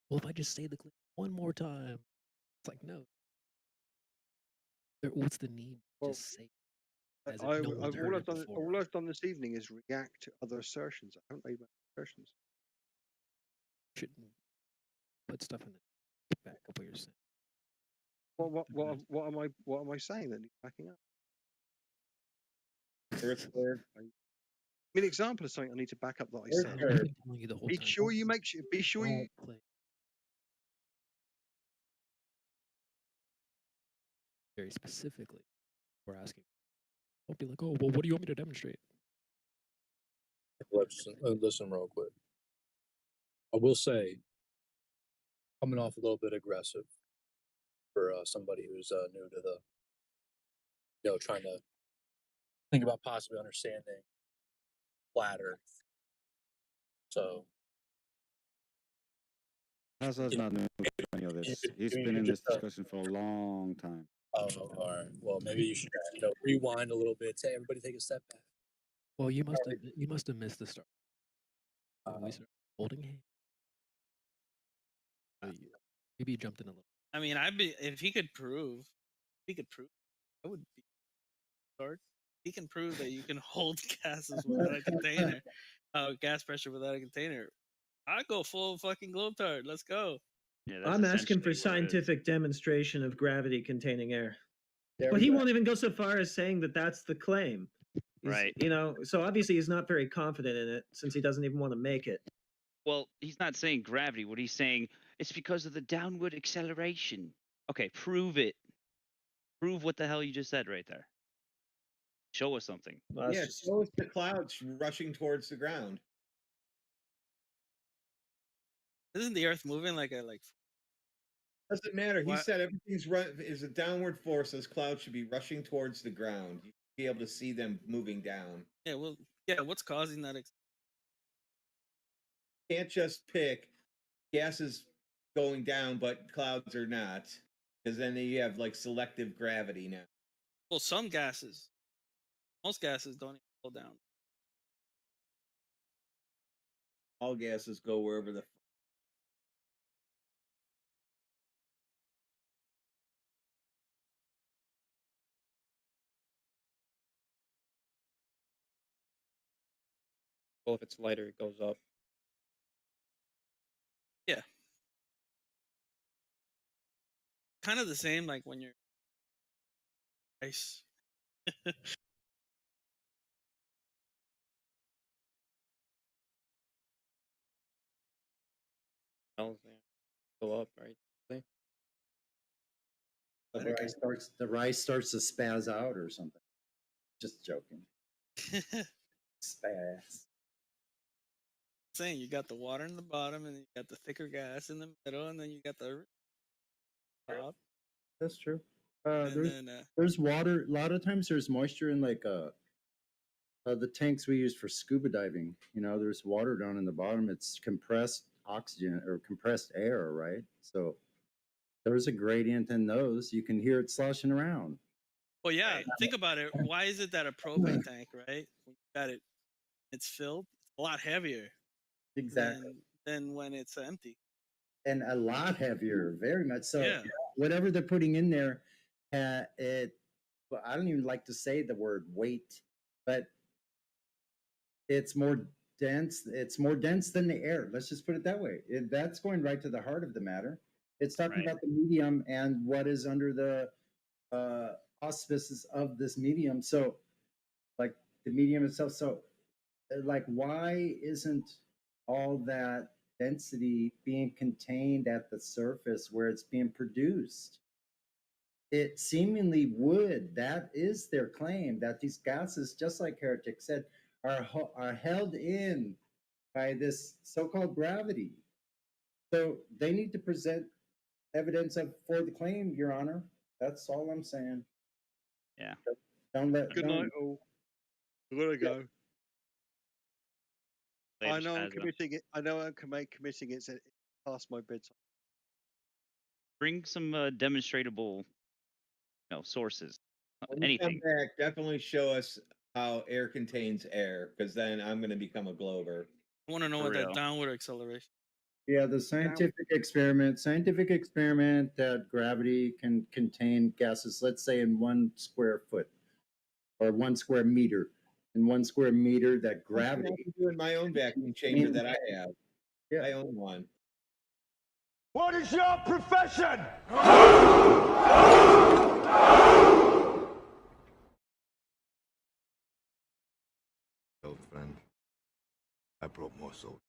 well, if I just say the clip one more time, it's like no. What's the need to say? All I've done this evening is react to other assertions. I haven't made my assertions. Shouldn't put stuff in the back up what you're saying. What am I saying that needs backing up? I mean, example of something I need to back up that I said. You the whole be time. sure you make sure. Be sure you. Very specifically, we're asking. Don't be like, oh, well, what do you want me to demonstrate? Listen real quick. I will say, coming off a little bit aggressive for somebody who's new to the, trying to think about possibly understanding flat Earth. So, Hazard's not new to any of this. He's been in this discussion for a long time. Oh, all right. Well, maybe you should, rewind a little bit. Say, everybody, take a step back. Well, you must have missed the start. We started holding hands. Maybe you jumped in a little. I mean, if he could prove, I would be start. He can prove that you can hold gases without a container, gas pressure without a container. I'd go full fucking globe-tard. Let's go. Yeah, I'm asking for scientific demonstration of gravity containing air. But he won't even go so far as saying that that's the claim. Right. So obviously he's not very confident in it since he doesn't even want to make it. Well, he's not saying gravity. What he's saying, it's because of the downward acceleration. Okay, prove it. Prove what the hell you just said right there. Show us something. Yeah, show us the clouds rushing towards the ground. Isn't the Earth moving like a Doesn't matter. He said everything's is a downward force. Those clouds should be rushing towards the ground. You should be able to see them moving down. Yeah, well, yeah. What's causing that? Can't just pick gases going down, but clouds are not, because then you have like selective gravity now. Well, some gases, most gases don't even go down. All gases go wherever the. Well, if it's lighter, it goes up. Yeah. Kind of the same like when you're ice. Go up, right? The rice starts to spaz out or something. Just joking. Spaz. Saying you got the water in the bottom, and you got the thicker gas in the middle, and then you got the top. That's true. There's water. A lot of times there's moisture in like the tanks we use for scuba diving. There's water down in the bottom. It's compressed oxygen or compressed air, right? So there's a gradient in those. You can hear it sloshing around. Well, yeah. Think about it. Why is it that a propane tank, right? When you got it, it's filled. It's a lot heavier. Exactly. Than when it's empty. And a lot heavier, very much so. Yeah. Whatever they're putting in there, well, I don't even like to say the word weight, but it's more dense. It's more dense than the air. Let's just put it that way. That's going right to the heart of the matter. It's talking about the medium and what is under the auspices of this medium. So, like the medium itself. So, like, why isn't all that density being contained at the surface where it's being produced? It seemingly would. That is their claim, that these gases, just like Heretic said, are held in by this so-called gravity. So they need to present evidence for the claim, Your Honor. That's all I'm saying. Yeah. Don't let. Good night, all. I've got to go. Later, I know I'm Spazza. committing it. I know I'm committing it past my bedtime. Bring some demonstratable, sources. When you Anything. come back, definitely show us how air contains air, because then I'm going to become a glober. I want to know what that downward acceleration. Yeah, the scientific experiment that gravity can contain gases, let's say in 1 square foot or 1 square meter. In 1 square meter, that gravity. I'm doing my own vacuum chamber that I have. Yeah. I own one. What is your profession? Old friend, I brought more soldiers.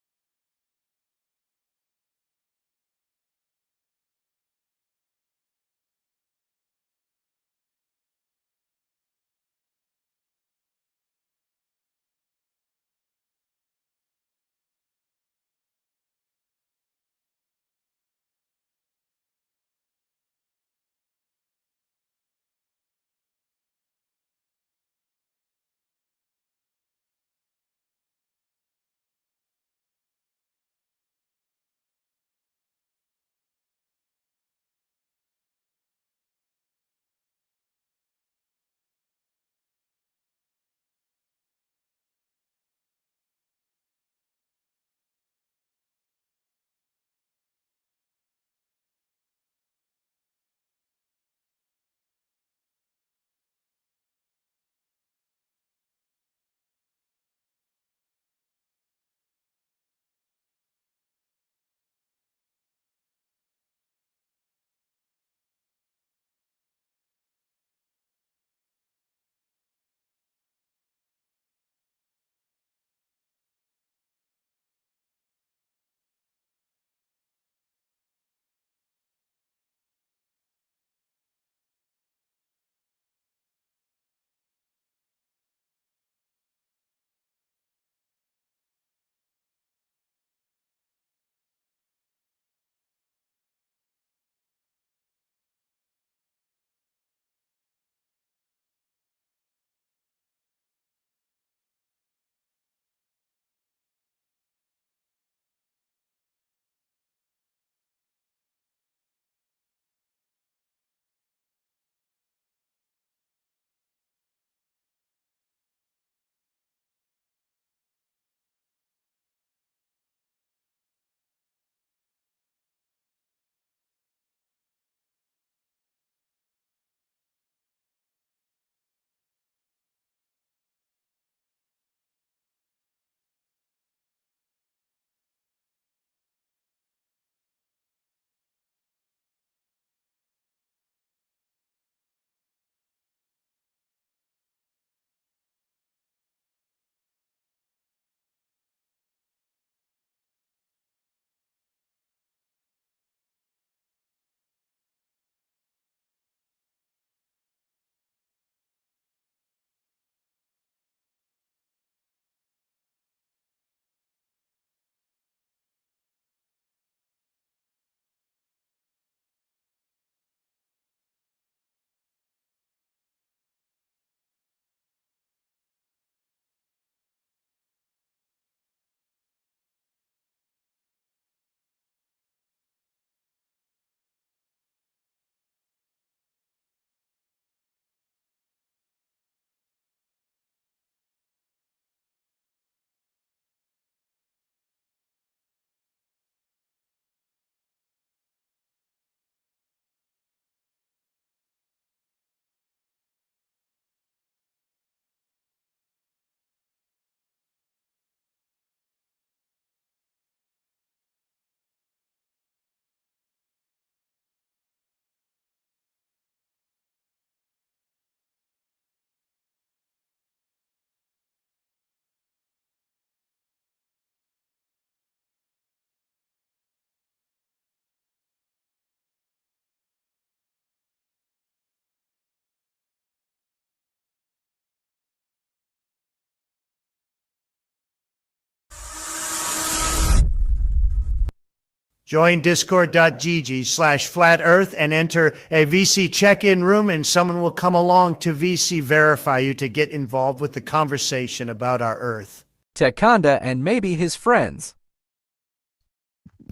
Join discord.gg/flat earth and enter a VC check-in room, and someone will come along to VC verify you to get involved with the conversation about our Earth. Tekanda and maybe his friends.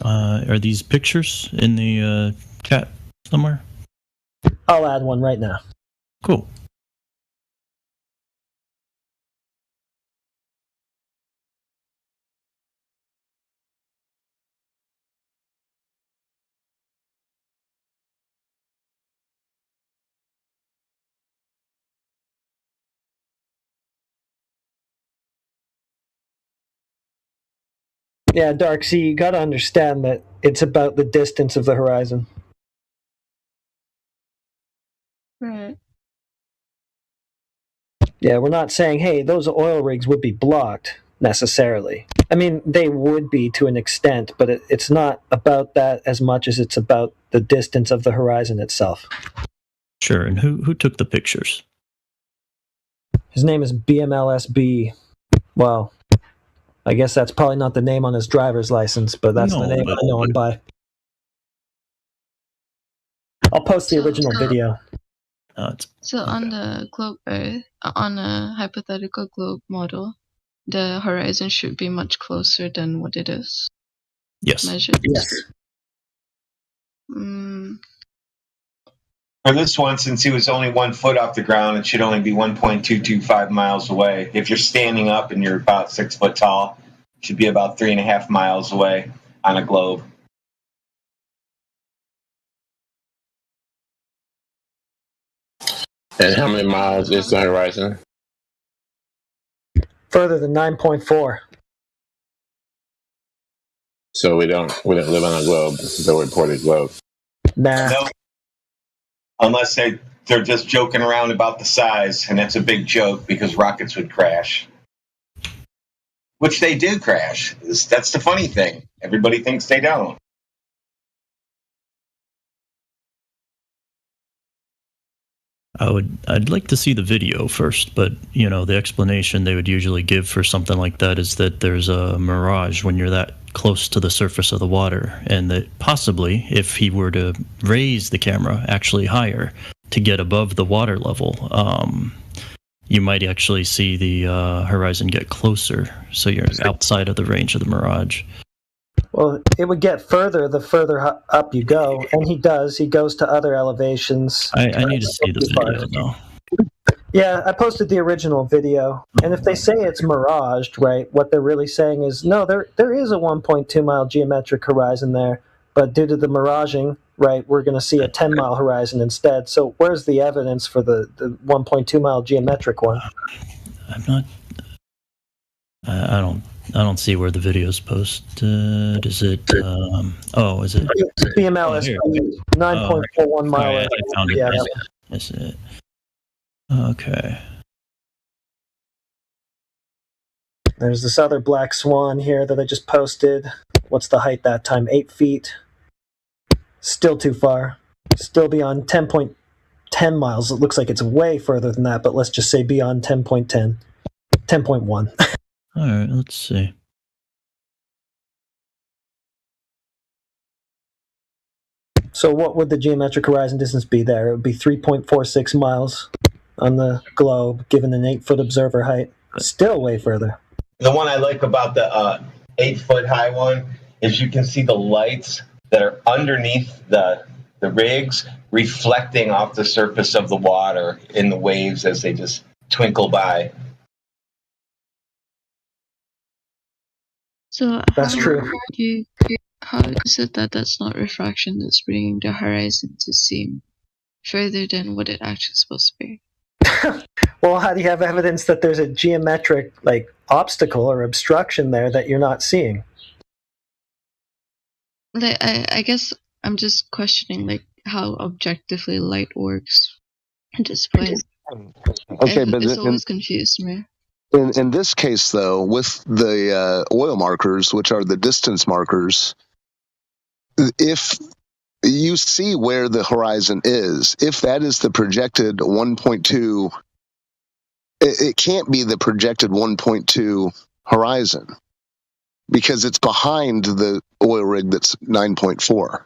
Are these pictures in the chat somewhere? I'll add one right now. Cool. Yeah, Dark, see, you got to understand that it's about the distance of the horizon. Right. Yeah, we're not saying, hey, those oil rigs would be blocked, necessarily. I mean, they would be to an extent, but it's not about that as much as it's about the distance of the horizon itself. Sure, and who took the pictures? His name is BMLSB. Well, I guess that's probably not the name on his driver's license, but that's the name I know him by. I'll post the original video. So on the globe Earth, on a hypothetical globe model, the horizon should be much closer than what it is. Yes. Measured. Yes. For this one, since he was only 1 foot off the ground, it should only be 1.225 miles away. If you're standing up and you're about 6 foot tall, it should be about 3.5 miles away on a globe. And how many miles is the horizon? Further than 9.4. So we don't live on a globe, the reported globe. Nah. No. Unless they're just joking around about the size, and that's a big joke because rockets would crash. Which they do crash. That's the funny thing. Everybody thinks they don't. I'd like to see the video first, but the explanation they would usually give for something like that is that there's a mirage when you're that close to the surface of the water, and that possibly if he were to raise the camera actually higher to get above the water level, you might actually see the horizon get closer, so you're outside of the range of the mirage. Well, it would get further the further up you go, and he does. He goes to other elevations. I need to see the video, though. Yeah, I posted the original video, and if they say it's miraged, right, what they're really saying is, no, there is a 1.2 mile geometric horizon there, but due to the miraging, right, we're going to see a 10 mile horizon instead. So where's the evidence for the 1.2 mile geometric one? I'm not... I don't see where the video's posted. Is it? Is it? BMLS 9.41 mile. I found it. Yeah, That's it. Okay. There's this other black swan here that I just posted. What's the height that time? 8 feet. Still too far. Still beyond 10.10 miles. It looks like it's way further than that, but let's just say beyond 10.10. 10.1. All right, let's see. So what would the geometric horizon distance be there? It would be 3.46 miles on the globe, given an 8-foot observer height. Still way further. The one I like about the 8-foot high one is you can see the lights that are underneath the rigs reflecting off the surface of the water in the waves as they just twinkle by. So that's true. How is it that that's not refraction that's bringing the horizon to seem further than what it actually is supposed to be? Well, how do you have evidence that there's a geometric obstacle or obstruction there that you're not seeing? I guess I'm just questioning how objectively light works at this point. Okay, but it's always confused me. In this case, though, with the oil markers, which are the distance markers, if you see where the horizon is, if that is the projected 1.2, it can't be the projected 1.2 horizon. because it's behind the oil rig that's 9.4.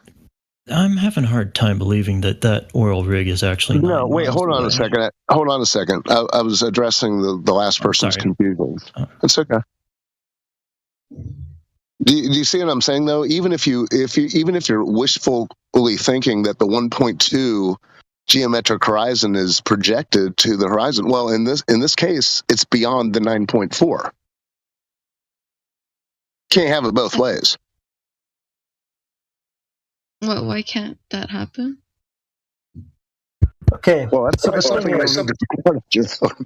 I'm having a hard time believing that that oil rig is actually No, wait, miles hold on away. a second. Hold on a second. I was addressing the last person's confusion. It's okay. Do you see what I'm saying though? Even if you're wishfully thinking that the 1.2 geometric horizon is projected to the horizon, well, in this case, it's beyond the 9.4. Can't have it both ways. Well, why can't that happen? Okay. Well, that's something I need to.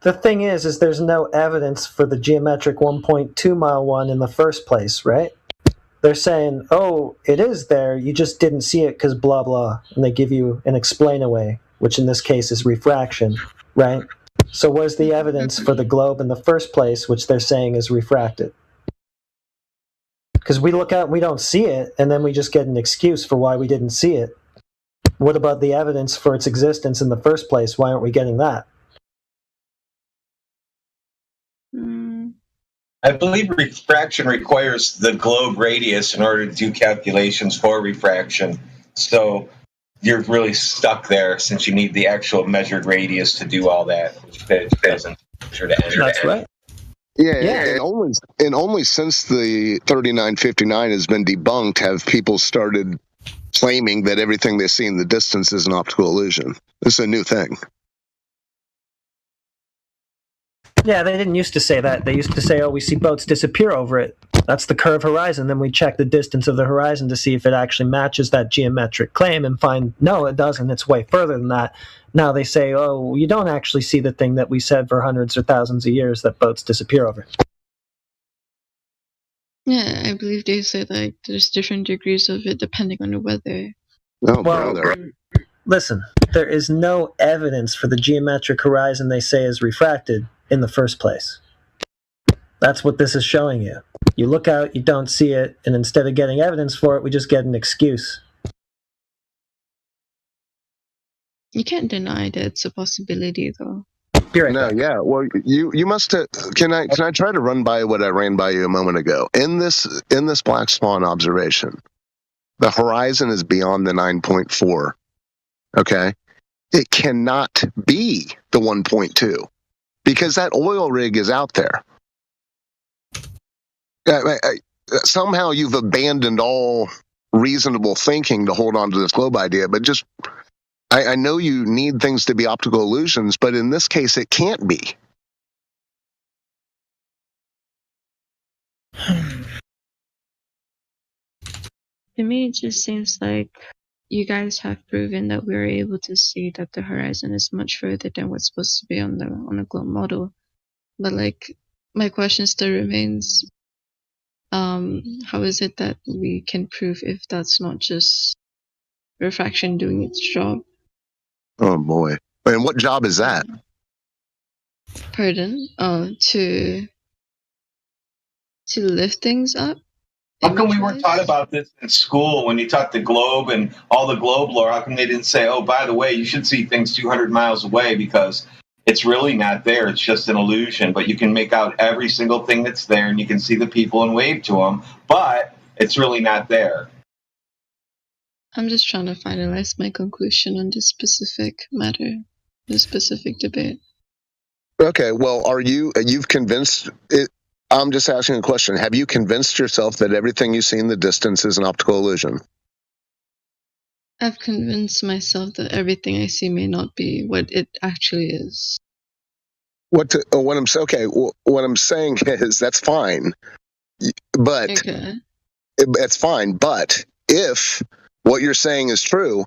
The thing is there's no evidence for the geometric 1.2 mile one in the first place, right? They're saying, oh, it is there, you just didn't see it because blah, blah. And they give you an explain away, which in this case is refraction, right? So where's the evidence for the globe in the first place, which they're saying is refracted? Because we look out and we don't see it, and then we just get an excuse for why we didn't see it. What about the evidence for its existence in the first place? Why aren't we getting that? I believe refraction requires the globe radius in order to do calculations for refraction. So you're really stuck there since you need the actual measured radius to do all that, which doesn't measure to enter. That's right. Yeah, and only since the 3959 has been debunked have people started claiming that everything they see in the distance is an optical illusion. This is a new thing. Yeah, they didn't used to say that. They used to say, oh, we see boats disappear over it. That's the curved horizon. Then we check the distance of the horizon to see if it actually matches that geometric claim and find, no, it doesn't. It's way further than that. Now they say, oh, you don't actually see the thing that we said for hundreds or thousands of years that boats disappear over. Yeah, I believe they say like there's different degrees of it depending on the weather. Oh, well, listen, there is no evidence for the geometric horizon they say is refracted in the first place. That's what this is showing you. You look out, you don't see it, and instead of getting evidence for it, we just get an excuse. You can't deny that it's a possibility, though. Yeah. Well, you must have. Can I try to run by what I ran by you a moment ago? In this black swan observation, the horizon is beyond the 9.4. Okay, it cannot be the 1.2 because that oil rig is out there. Somehow you've abandoned all reasonable thinking to hold on to this globe idea, but just. I know you need things to be optical illusions, but in this case, it can't be. To me, it just seems like you guys have proven that we're able to see that the horizon is much further than what's supposed to be on the globe model. But like, my question still remains: how is it that we can prove if that's not just refraction doing its job? Oh boy! And what job is that? Pardon? Oh, to lift things up. How come we weren't taught about this in school when you taught the globe and all the globe lore? How come they didn't say, oh, by the way, you should see things 200 miles away because it's really not there. It's just an illusion. But you can make out every single thing that's there and you can see the people and wave to them. But it's really not there. I'm just trying to finalize my conclusion on this specific matter, this specific debate. Okay, well, you've convinced it? I'm just asking a question. Have you convinced yourself that everything you see in the distance is an optical illusion? I've convinced myself that everything I see may not be what it actually is. What I'm saying is that's fine, but okay. That's fine. But if what you're saying is true,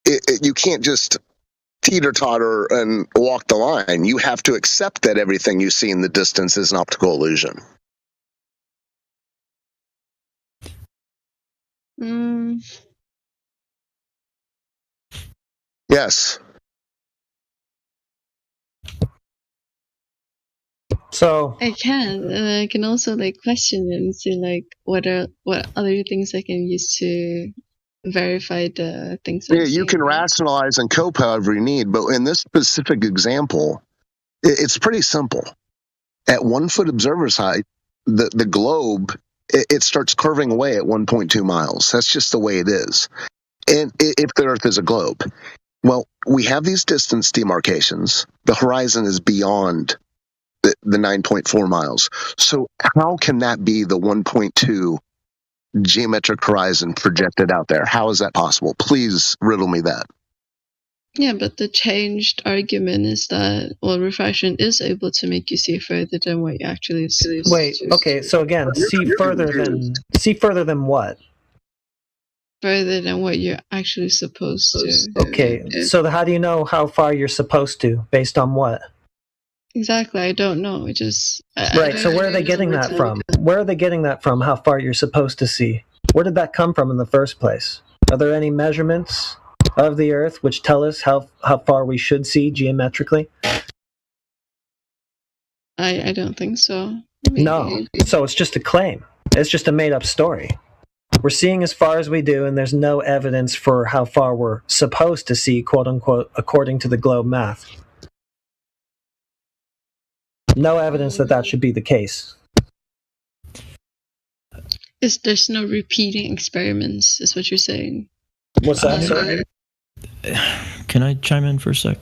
you can't just teeter-totter and walk the line. You have to accept that everything you see in the distance is an optical illusion. Yes. So I can. I can also like question it and see like what other things I can use to verify the things. Yeah, you can rationalize and cope however you need, but in this specific example, it's pretty simple. At 1 foot observer's height, the globe, it starts curving away at 1.2 miles. That's just the way it is. And if the Earth is a globe, well, we have these distance demarcations. The horizon is beyond the 9.4 miles. So how can that be the 1.2 geometric horizon projected out there? How is that possible? Please riddle me that. Yeah, but the changed argument is that, well, refraction is able to make you see further than what you actually see. Wait, okay, so again, see further than what? Further than what you're actually supposed to. Okay, so how do you know how far you're supposed to? Based on what? Exactly, I don't know. It just right. So where are they getting that from? Where are they getting that from? How far you're supposed to see? Where did that come from in the first place? Are there any measurements of the Earth which tell us how far we should see geometrically? I don't think so. Maybe. No. So it's just a claim. It's just a made-up story. We're seeing as far as we do, and there's no evidence for how far we're supposed to see, quote-unquote, according to the globe math. No evidence that should be the case. There's no repeating experiments, is what you're saying. What's that, sorry? Can I chime in for a sec?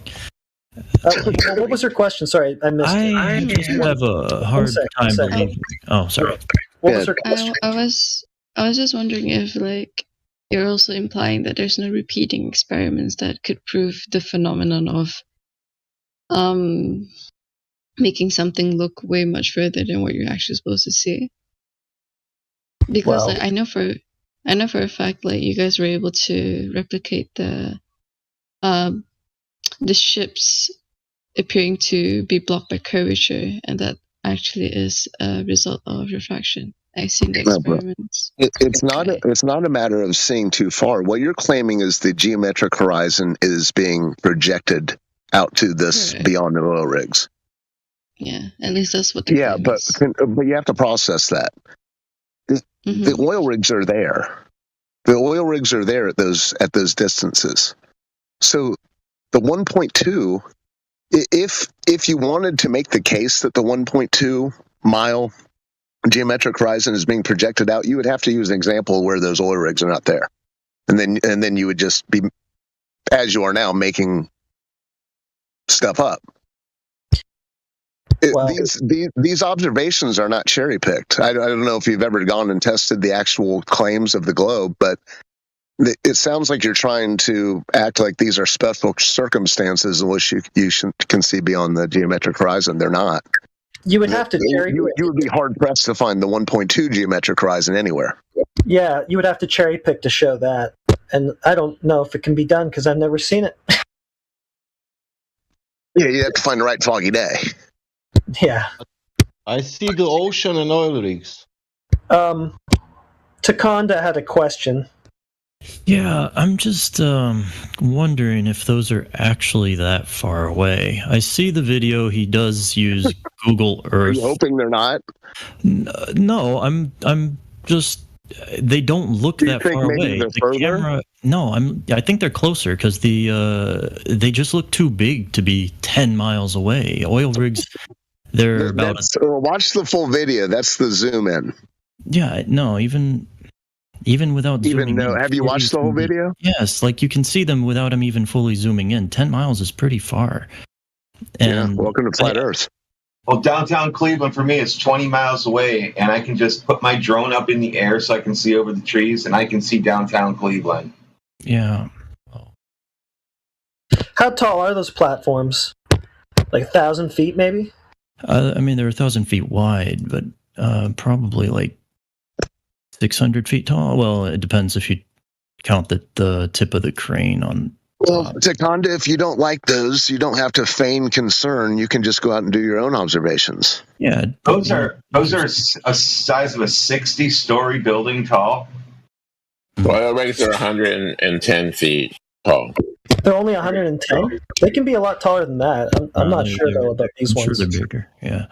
What was your question? Sorry, I missed it. I just have a hard time believing. Oh, sorry. What was your question? I was just wondering if, like, you're also implying that there's no repeating experiments that could prove the phenomenon of making something look way much further than what you're actually supposed to see. Because like, I know for a fact, like, you guys were able to replicate the ships appearing to be blocked by curvature, and that actually is a result of refraction. I've seen the experiments. It's not a matter of seeing too far. What you're claiming is the geometric horizon is being projected out to this beyond the oil rigs. Yeah, at least that's what the but you have to process that. The oil rigs are there. The oil rigs are there at those distances. So the 1.2, if you wanted to make the case that the 1.2 mile geometric horizon is being projected out, you would have to use an example where those oil rigs are not there, and then you would just be, as you are now, making stuff up. These observations are not cherry picked. I don't know if you've ever gone and tested the actual claims of the globe, but it sounds like you're trying to act like these are special circumstances in which you can see beyond the geometric horizon. They're not. You would have to cherry. You would be hard pressed to find the 1.2 geometric horizon anywhere. Yeah, you would have to cherry pick to show that, and I don't know if it can be done because I've never seen it. Yeah, you have to find the right foggy day. Yeah. I see the ocean and oil rigs. Takonda had a question. Yeah, I'm just wondering if those are actually that far away. I see the video. He does use Google Earth. Are you hoping they're not? No, I'm just. They don't look that far away. The camera. No, I think they're closer because they just look too big to be 10 miles away. Oil rigs. They're about. Watch the full video. That's the zoom in. Yeah. No. Even without zooming in. Have you watched the whole video? Yes, like you can see them without them even fully zooming in. 10 miles is pretty far. And welcome to Flat Earth. Well, downtown Cleveland for me is 20 miles away, and I can just put my drone up in the air so I can see over the trees, and I can see downtown Cleveland. Yeah. How tall are those platforms? Like 1,000 feet, maybe? I mean, they're 1,000 feet wide, but probably like 600 feet tall. Well, it depends if you count the tip of the crane on. Well, Takonda, if you don't like those, you don't have to feign concern. You can just go out and do your own observations. Yeah, those are a size of a 60-story building tall. Oil rigs are 110 feet tall. They're only 110. They can be a lot taller than that. I'm not sure though about these ones. Sure, they're bigger. Yeah.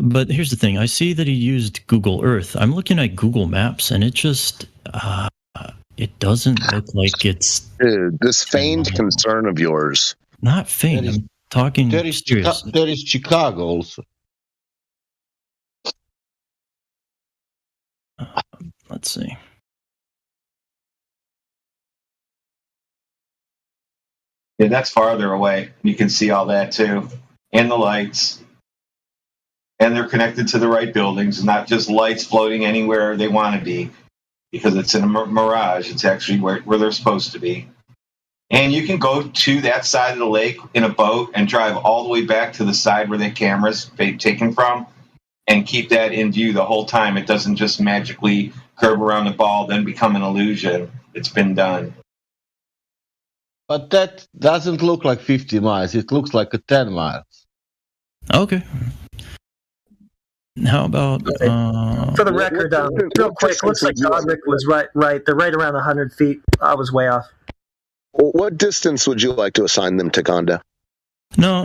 But here's the thing. I see that he used Google Earth. I'm looking at Google Maps, and it just it doesn't look like it's. Dude, this feigned concern of yours. Not feigned. I'm talking there is serious. There is Chicago also. Let's see. Yeah, that's farther away. You can see all that too, and the lights. And they're connected to the right buildings, not just lights floating anywhere they want to be, because it's in a mirage. It's actually where they're supposed to be. And you can go to that side of the lake in a boat and drive all the way back to the side where the camera's taken from and keep that in view the whole time. It doesn't just magically curve around the ball, then become an illusion. It's been done. But that doesn't look like 50 miles. It looks like 10 miles. Okay. How about For the record, real quick, looks like Godric was right. They're right around 100 feet. I was way off. What distance would you like to assign them to Conda? No,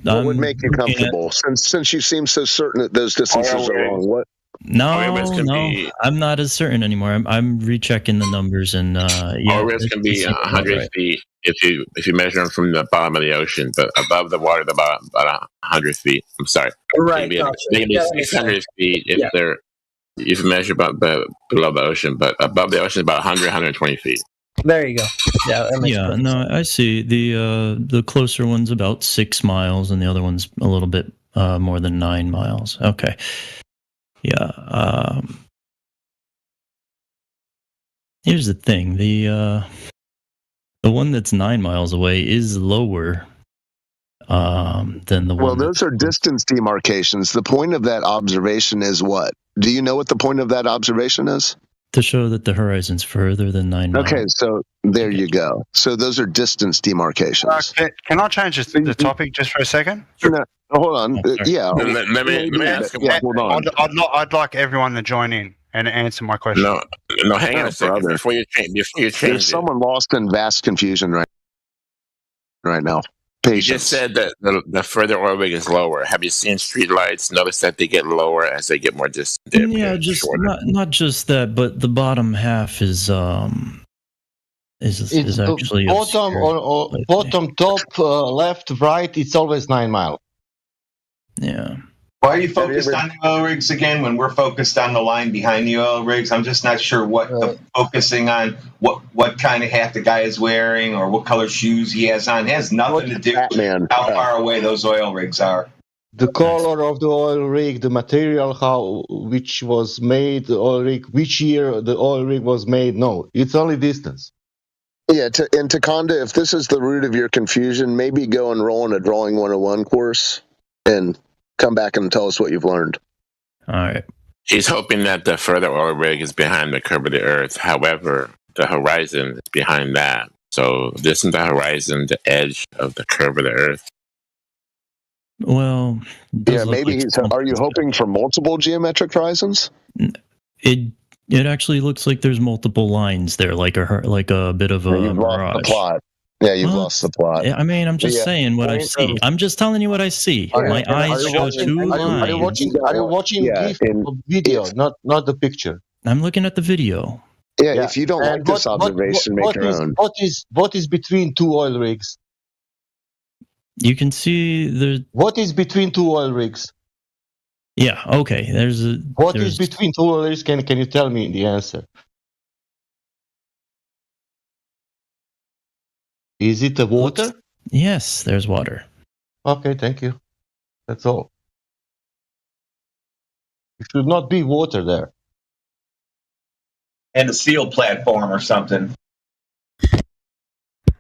what would make you comfortable? Since you seem so certain that those distances are wrong, what? No, I'm not as certain anymore. I'm rechecking the numbers, and All risk can be 100 feet if you measure them from the bottom of the ocean, but above the water, about 100 feet. I'm sorry. Right. They can be 600 feet if you measure about below the ocean, but above the ocean is about 100, 120 feet. There you go. Yeah. That makes no, sense. I see. The closer one's about 6 miles, and the other one's a little bit more than 9 miles. Okay. Yeah. Here's the thing: the one that's 9 miles away is lower than the one. Well, those are distance demarcations. The point of that observation is what? Do you know what the point of that observation is? To show that the horizon's further than 9 miles. Okay, so there you go. So those are distance demarcations. Can I change the topic just for a second? No, hold on. Yeah. Let me ask him. Yeah, hold on. I'd like everyone to join in and answer my question. No, hang on a second. Brother. Before you change There's someone lost in vast confusion right now. Patience. You just said that the further oil rig is lower. Have you seen street lights? Notice that they get lower as they get more distant. Yeah, just not just that, but the bottom half is actually bottom or bottom, top, left, right. It's always 9 miles. Yeah. Why are you focused on the oil rigs again when we're focused on the line behind the oil rigs? I'm just not sure what focusing on what kind of hat the guy is wearing or what color shoes he has on. It has nothing to do with how far away those oil rigs are. The color of the oil rig, the material, which was made, the oil rig, which year the oil rig was made. No, it's only distance. Yeah, and Takonda, if this is the root of your confusion, maybe go enroll in a Drawing 101 course and come back and tell us what you've learned. All right. He's hoping that the further oil rig is behind the curve of the Earth. However, the horizon is behind that. So isn't the horizon the edge of the curve of the Earth? Well, yeah, maybe are you hoping for multiple geometric horizons? It actually looks like there's multiple lines there, like a bit of a you've mirage. Lost the plot. Yeah, you've lost the plot. I mean, I'm just saying what I see. I'm just telling you what I see. My eyes show two lines. Are you watching GIF video, not the picture? I'm looking at the video. Yeah, if you don't like this observation, make your own. What is between two oil rigs? You can see the. What is between two oil rigs? Yeah. Okay. What is between two oil rigs? Can you tell me the answer? Is it the water? Yes, there's water. Okay, thank you. That's all. It should not be water there. And a seal platform or something.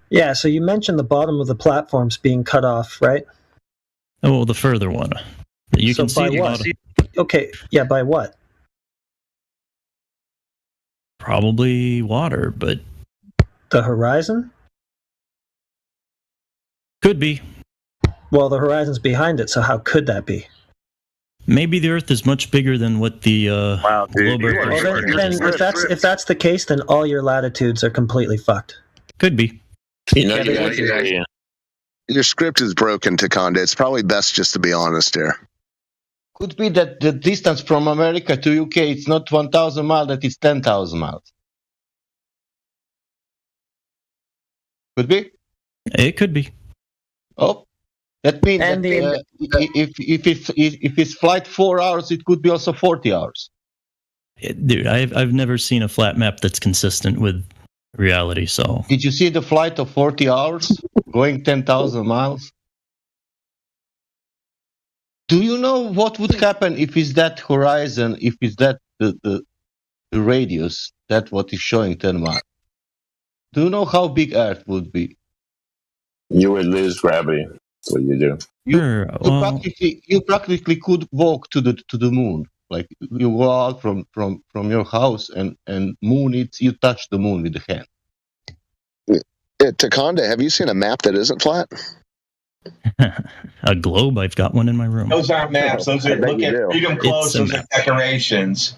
Yeah, so you mentioned the bottom of the platforms being cut off, right? Oh, well, the further one. You can see the bottom. Okay, yeah, by what? Probably water, but... The horizon? Could be. Well, the horizon's behind it, so how could that be? Maybe the Earth is much bigger than what the globe Earth is. Well, then if that's the case, then all your latitudes are completely fucked. Could be. Your script is broken, Takonda. It's probably best just to be honest here. Could be that the distance from America to UK it's not 1,000 miles, that it's 10,000 miles. Could be. It could be. Oh, that means that if it's flight 4 hours, it could be also 40 hours. Dude, I've never seen a flat map that's consistent with reality. So did you see the flight of 40 hours going 10,000 miles? Do you know what would happen if it's that horizon, if it's that the radius, that what is showing 10 miles? Do you know how big Earth would be? You would lose gravity. That's what you do. You practically could walk to the moon. Like you go out from your house and moon, you touch the moon with the hand. Takonda, have you seen a map that isn't flat? A globe? I've got one in my room. Those aren't maps. Those are look at freedom clothes. Those are decorations.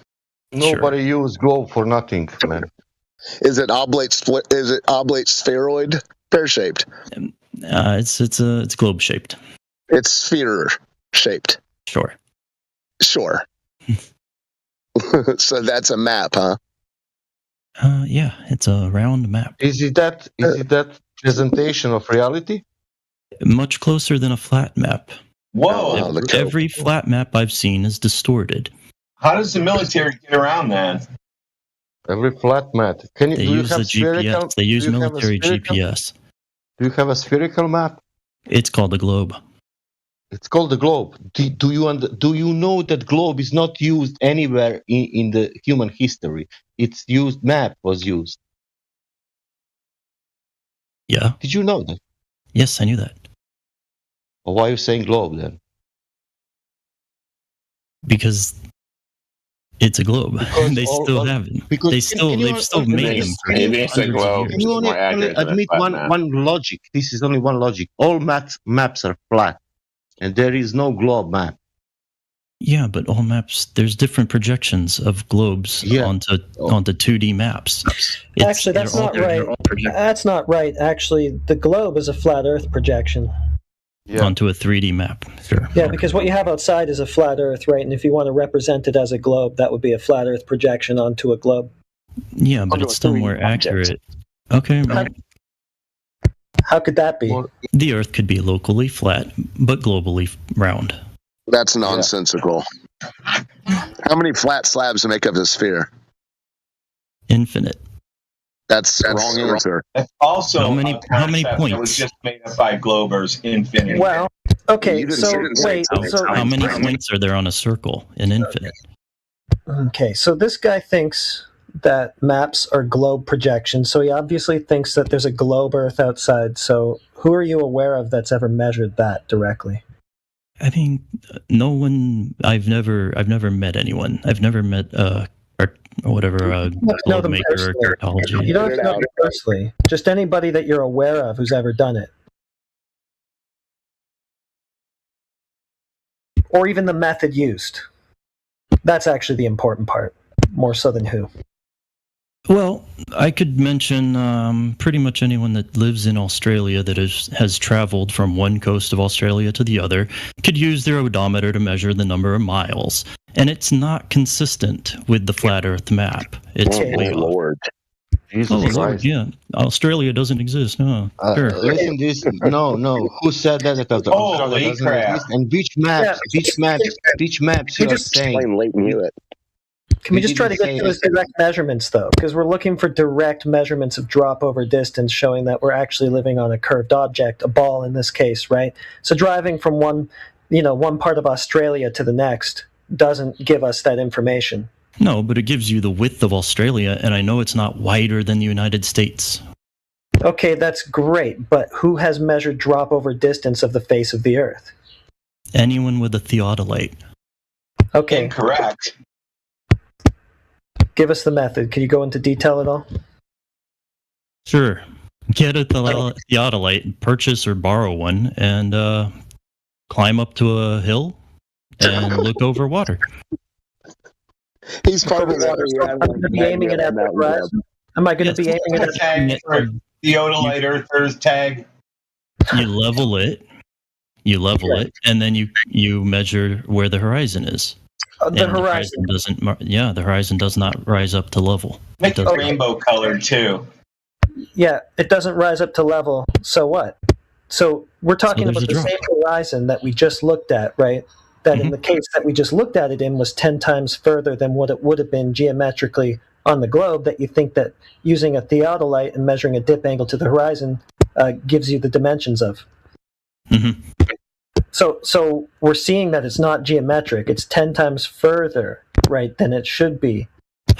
Nobody use globe for nothing, man. Is it oblate split? Is it oblate spheroid? Pear shaped. It's globe shaped. It's sphere shaped. Sure. Sure. So that's a map, huh? Yeah, it's a round map. Is it that presentation of reality? Much closer than a flat map. Whoa! Every flat map I've seen is distorted. How does the military get around that? Every flat map. Do you have the spherical? GPS. They use military GPS. Do you have a spherical map? It's called a globe. It's called the globe. Do you know that globe is not used anywhere in the human history? It's used. Map was used. Yeah. Did you know that? Yes, I knew that. Well, why are you saying globe then? Because it's a globe. They still have it. They've still made them. Maybe it's a globe. Can you only admit one logic? This is only one logic. All maps are flat, and there is no globe map. Yeah, but all maps, there's different projections of globes onto 2D maps. Actually, that's not right. That's not right. Actually, the globe is a flat Earth projection. Yeah. Onto a 3D map. Sure. Yeah, because what you have outside is a flat Earth, right? And if you want to represent it as a globe, that would be a flat Earth projection onto a globe. Yeah, but it's still more accurate. Okay. Well, how could that be? The Earth could be locally flat, but globally round. That's nonsensical. How many flat slabs make up a sphere? Infinite. That's wrong answer. That's also how many points? It was just made up by globers, infinity. Well, okay, so wait. How many points are there on a circle in infinite? Okay, so this guy thinks that maps are globe projections, so he obviously thinks that there's a globe Earth outside. So who are you aware of that's ever measured that directly? I mean, no one. I've never met anyone. I've never met whatever globe maker or cartology. You don't know them personally. Just anybody that you're aware of who's ever done it, or even the method used. That's actually the important part, more so than who. Well, I could mention pretty much anyone that lives in Australia that has traveled from one coast of Australia to the other could use their odometer to measure the number of miles, and it's not consistent with the flat Earth map. It's way off. Lord. Jesus Lord, yeah. Australia doesn't exist. No. Sure. Listen, no. Who said that? Holy crap! And which maps you are saying? Can we just try to get to those direct measurements, though? Because we're looking for direct measurements of drop over distance showing that we're actually living on a curved object, a ball in this case, right? So driving from one part of Australia to the next doesn't give us that information. No, but it gives you the width of Australia, and I know it's not wider than the United States. Okay, that's great, but who has measured drop over distance of the face of the Earth? Anyone with a theodolite. Okay. Incorrect. Give us the method. Can you go into detail at all? Sure. Get a theodolite, purchase or borrow one, and climb up to a hill and look over water. He's part of water. So I'm going to be aiming it at the horizon. Am I going to be aiming it at the Theodolite Earthers tag? You level it, and then you measure where the horizon is. The horizon doesn't. The horizon does not rise up to level. Make it rainbow colored too. Yeah, it doesn't rise up to level. So what? So we're talking about the same horizon that we just looked at, right? that in the case that we just looked at it in was 10 times further than what it would have been geometrically on the globe, that you think that using a theodolite and measuring a dip angle to the horizon gives you the dimensions of. Mm-hmm. So we're seeing that it's not geometric. It's 10 times further, right, than it should be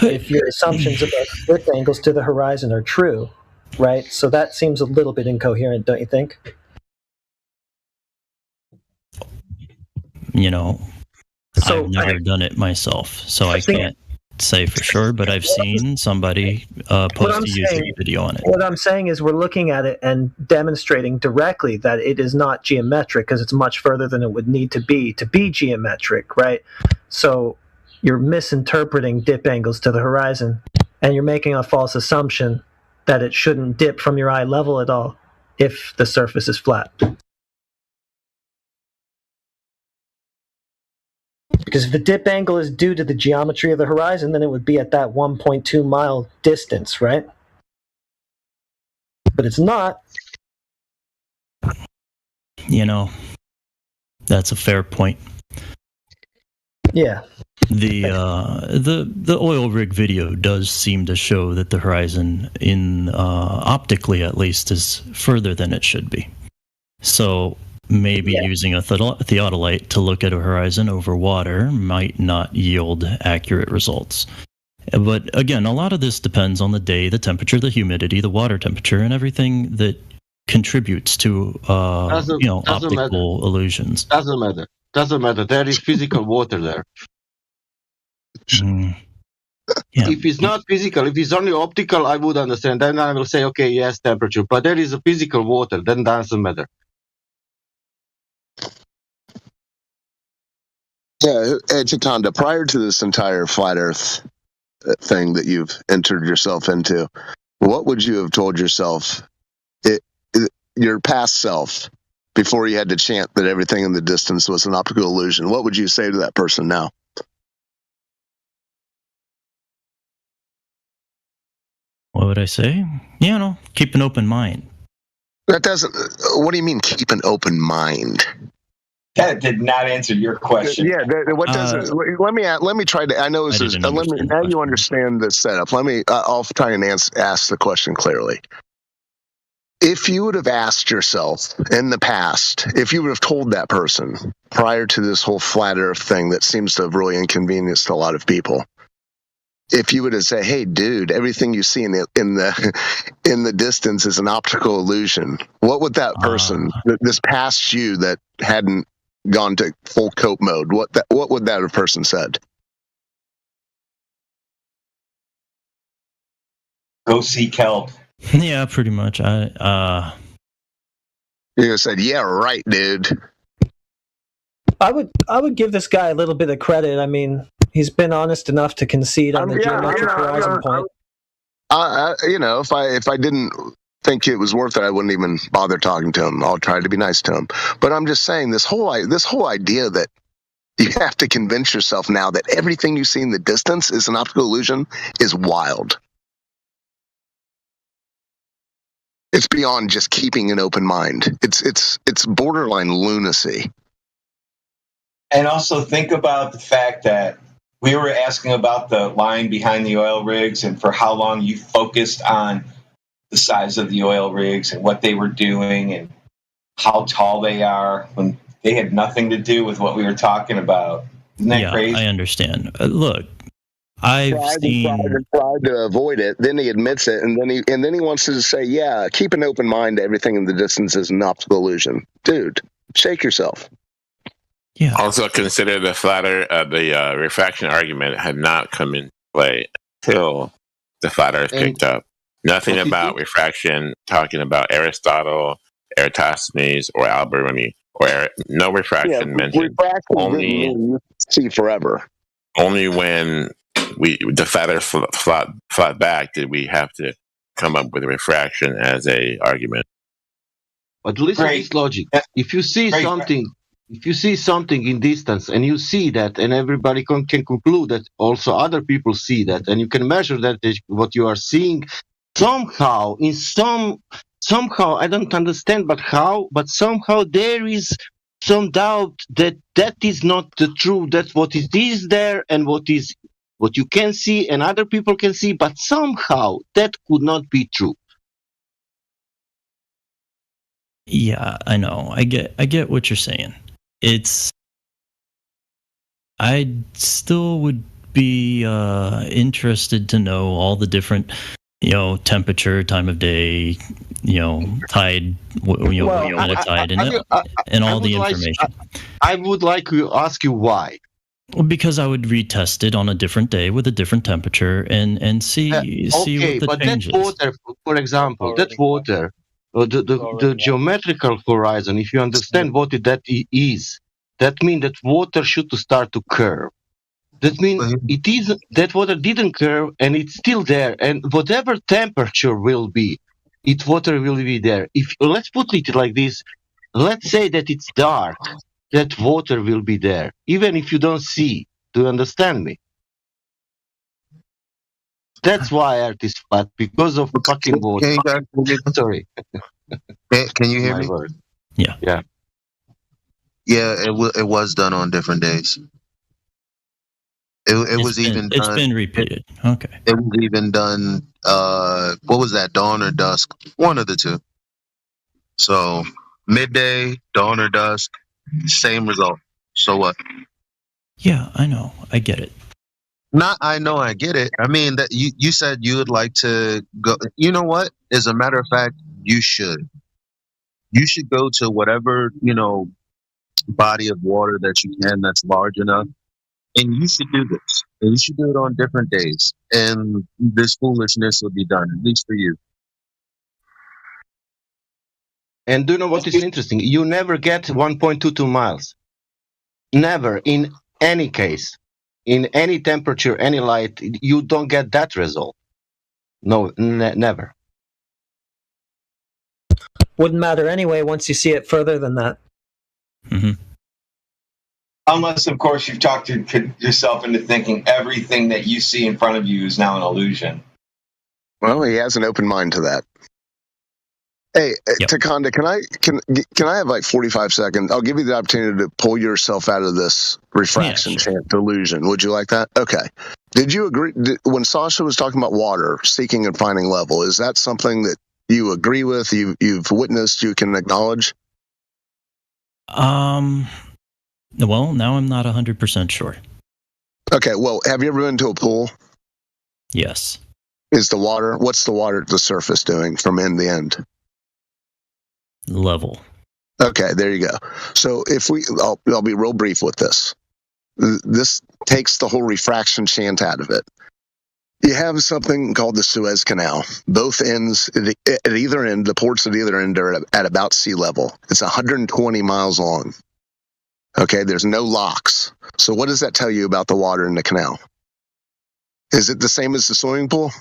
if your assumptions about dip angles to the horizon are true, right? So that seems a little bit incoherent, don't you think? You know, I've never done it myself, so I can't say for sure, but I've seen somebody post a YouTube video on it. What I'm saying is we're looking at it and demonstrating directly that it is not geometric because it's much further than it would need to be geometric, right? So you're misinterpreting dip angles to the horizon, and you're making a false assumption that it shouldn't dip from your eye level at all if the surface is flat. Because if the dip angle is due to the geometry of the horizon, then it would be at that 1.2 mile distance, right? But it's not. You know, that's a fair point. Yeah. The oil rig video does seem to show that the horizon, in optically at least, is further than it should be. So maybe using a theodolite to look at a horizon over water might not yield accurate results. But again, a lot of this depends on the day, the temperature, the humidity, the water temperature, and everything that contributes to optical illusions. Doesn't matter. There is physical water there. If it's not physical, if it's only optical, I would understand. Then I will say, okay, yes, temperature. But there is a physical water. Then doesn't matter. Yeah, Chitanda, prior to this entire flat Earth thing that you've entered yourself into, what would you have told yourself, your past self, before you had to chant that everything in the distance was an optical illusion? What would you say to that person now? What would I say? Keep an open mind. That doesn't. What do you mean, keep an open mind? That did not answer your question. Yeah, what doesn't? Let me try to. I know this is. Now you understand the setup. I'll try and ask the question clearly. If you would have asked yourself in the past, if you would have told that person prior to this whole flat Earth thing that seems to have really inconvenienced a lot of people, if you would have said, "Hey, dude, everything you see in the distance is an optical illusion," what would that person, this past you that hadn't gone to full cope mode, what would that person said? Go seek help. Yeah, pretty much. You said, "Yeah, right, dude." I would give this guy a little bit of credit. I mean, he's been honest enough to concede on the geometric horizon point. If I didn't think it was worth it, I wouldn't even bother talking to him. I'll try to be nice to him. But I'm just saying, this whole idea that you have to convince yourself now that everything you see in the distance is an optical illusion is wild. It's beyond just keeping an open mind. It's borderline lunacy. And also think about the fact that we were asking about the line behind the oil rigs and for how long you focused on the size of the oil rigs and what they were doing and how tall they are when they had nothing to do with what we were talking about. Isn't that crazy? I understand. Look, I've tried to avoid it. Then he admits it, and then he wants to say, "Yeah, keep an open mind to everything in the distance is an optical illusion." Dude, shake yourself. Yeah. Also consider the refraction argument had not come into play until the flat Earth picked up. Nothing about refraction talking about Aristotle, Eratosthenes, or Al-Biruni, or no refraction mentioned. Only see forever. Only when the flat Earth flat back did we have to come up with refraction as a argument. But listen to this logic. If you see something. If you see something in distance and you see that, and everybody can conclude that also other people see that, and you can measure that what you are seeing somehow somehow I don't understand, but somehow there is some doubt that that is not the truth. That what is there and what you can see and other people can see, but somehow that could not be true. Yeah, I know. I get what you're saying. I still would be interested to know all the different, temperature, time of day, tide, at a tide, and all the information. I would like to ask you why. Because I would retest it on a different day with a different temperature and see what the change is. That water, for example, the geometrical horizon, if you understand what that is, that means that water should start to curve. That means that water didn't curve and it's still there, and whatever temperature will be, water will be there. Let's put it like this, let's say that it's dark, that water will be there, even if you don't see. Do you understand me? That's why Earth is flat, because of fucking water. Sorry. Can you hear me? Yeah. Yeah. Yeah, it was done on different days. It's been repeated. Okay. It was even done, what was that, dawn or dusk? One of the two. So, midday, dawn or dusk, same result. So what? Yeah, I know. I get it. I know I get it. I mean, that you said you would like to go. You know what? As a matter of fact, you should. You should go to whatever, body of water that you can that's large enough. And you should do this. And you should do it on different days. And this foolishness will be done, at least for you. And do you know what is interesting? You never get 1.22 miles. Never, in any case. In any temperature, any light, you don't get that result. No, never. Wouldn't matter anyway once you see it further than that. Mm-hmm. Unless, of course, you've talked yourself into thinking everything that you see in front of you is now an illusion. Well, he has an open mind to that. Hey, Takanda, can I have like 45 seconds? I'll give you the opportunity to pull yourself out of this refraction chant delusion. Would you like that? Okay. Did you agree when Sasha was talking about water, seeking and finding level? Is that something that you agree with? You've witnessed? You can acknowledge? Well, now I'm not 100% sure. Okay. Well, have you ever been to a pool? Yes. What's the water at the surface doing from end to end? Level. Okay, there you go. So I'll be real brief with this. This takes the whole refraction chant out of it. You have something called the Suez Canal. Both ends, at either end, the ports at either end are at about sea level. It's 120 miles long. Okay, there's no locks. So what does that tell you about the water in the canal? Is it the same as the swimming pool?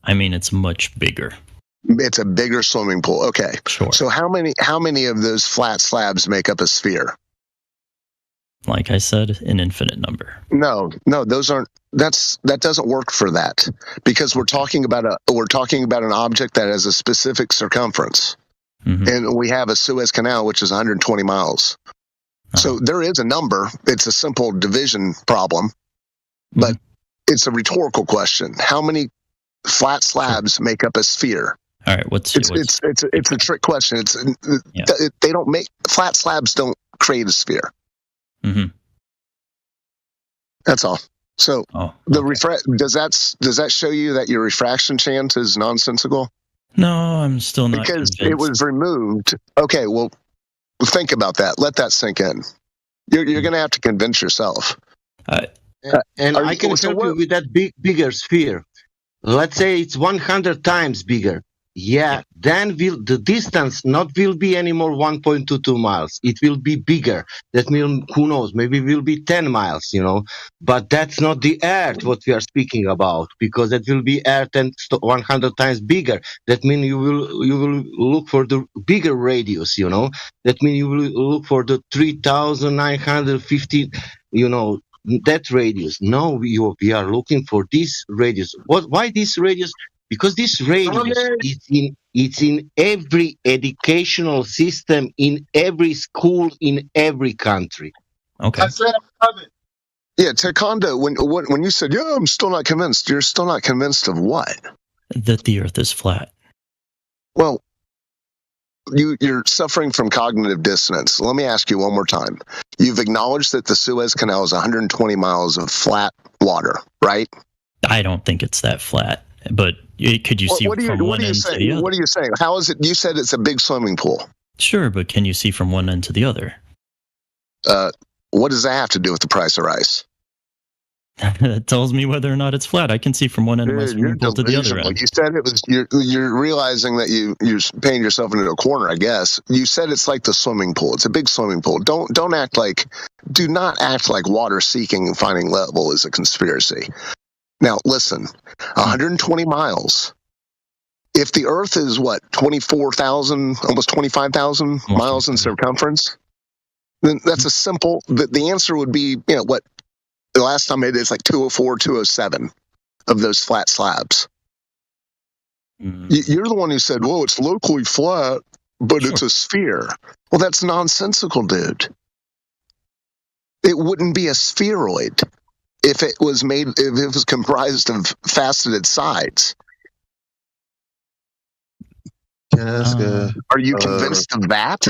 I mean, it's much bigger. It's a bigger swimming pool. Okay. Sure. So how many of those flat slabs make up a sphere? Like I said, an infinite number. No, those aren't. That doesn't work for that, because we're talking about an object that has a specific circumference, and we have a Suez Canal which is 120 miles. So there is a number. It's a simple division problem, but it's a rhetorical question. How many flat slabs make up a sphere? All right, it's a trick question. They don't make flat slabs. Don't create a sphere. Mm-hmm. That's all. So does that show you that your refraction chant is nonsensical? No, I'm still not because convinced. It was removed. Okay, well, think about that. Let that sink in. You're going to have to convince yourself. And I can help you with that bigger sphere. Let's say it's 100 times bigger. Yeah, then the distance not will be anymore 1.22 miles. It will be bigger. That means, who knows, maybe it will be 10 miles, But that's not the Earth what we are speaking about, because that will be Earth and 100 times bigger. That means you will look for the bigger radius, That means you will look for the 3,950, that radius. No, we are looking for this radius. Why this radius? because this radius it's in every educational system, in every school, in every country. Okay. Yeah, Taekwondo, when you said, yeah, I'm still not convinced, you're still not convinced of what? That the Earth is flat. Well, you're suffering from cognitive dissonance. Let me ask you one more time. You've acknowledged that the Suez Canal is 120 miles of flat water, right? I don't think it's that flat, but could you see from one end to the other? What are you saying? How is it? You said it's a big swimming pool. Sure, but can you see from one end to the other? What does that have to do with the price of rice? That tells me whether or not it's flat. I can see from one end of my swimming pool to the other end. You said it was. You're realizing that you're painting yourself into a corner. I guess you said it's like the swimming pool. It's a big swimming pool. Do not act like water seeking and finding level is a conspiracy. Now listen, 120 miles. If the Earth is what 24,000, almost 25,000 miles in circumference, then that's a simple. The answer would be what. The last time I did, it's like 204, 207 of those flat slabs. You're the one who said, well, it's locally flat, but it's a sphere. Well, that's nonsensical, dude. It wouldn't be a spheroid if it was comprised of faceted sides. Can I ask are you convinced of that?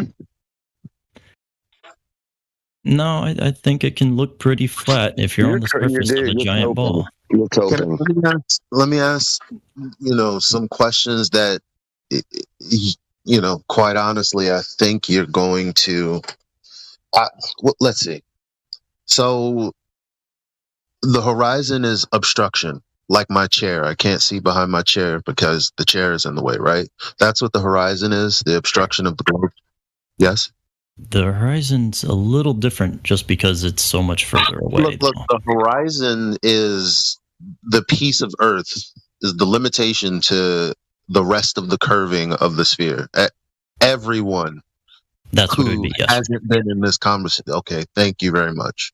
No, I think it can look pretty flat if you're on the surface of a giant ball. Let me ask, some questions that, quite honestly, I think you're going to. Let's see. So, the horizon is obstruction, like my chair. I can't see behind my chair because the chair is in the way, right? That's what the horizon is, the obstruction of the globe. Yes? The horizon's a little different just because it's so much further away. Look, the horizon is the piece of Earth, is the limitation to the rest of the curving of the sphere. Everyone who hasn't been in this conversation. Okay, thank you very much.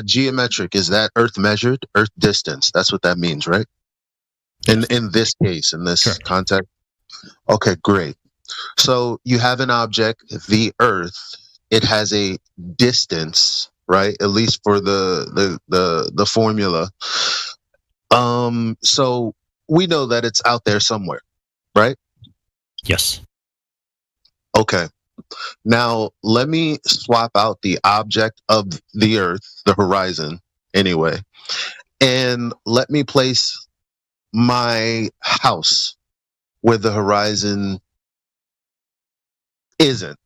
Geometric, is that Earth measured? Earth distance. That's what that means, right? In this case, in this context. Okay, great. So you have an object, the Earth. It has a distance, right? At least for the formula. So we know that it's out there somewhere, right? Yes. Okay. Now let me swap out the object of the Earth, the horizon, anyway, and let me place my house where the horizon isn't.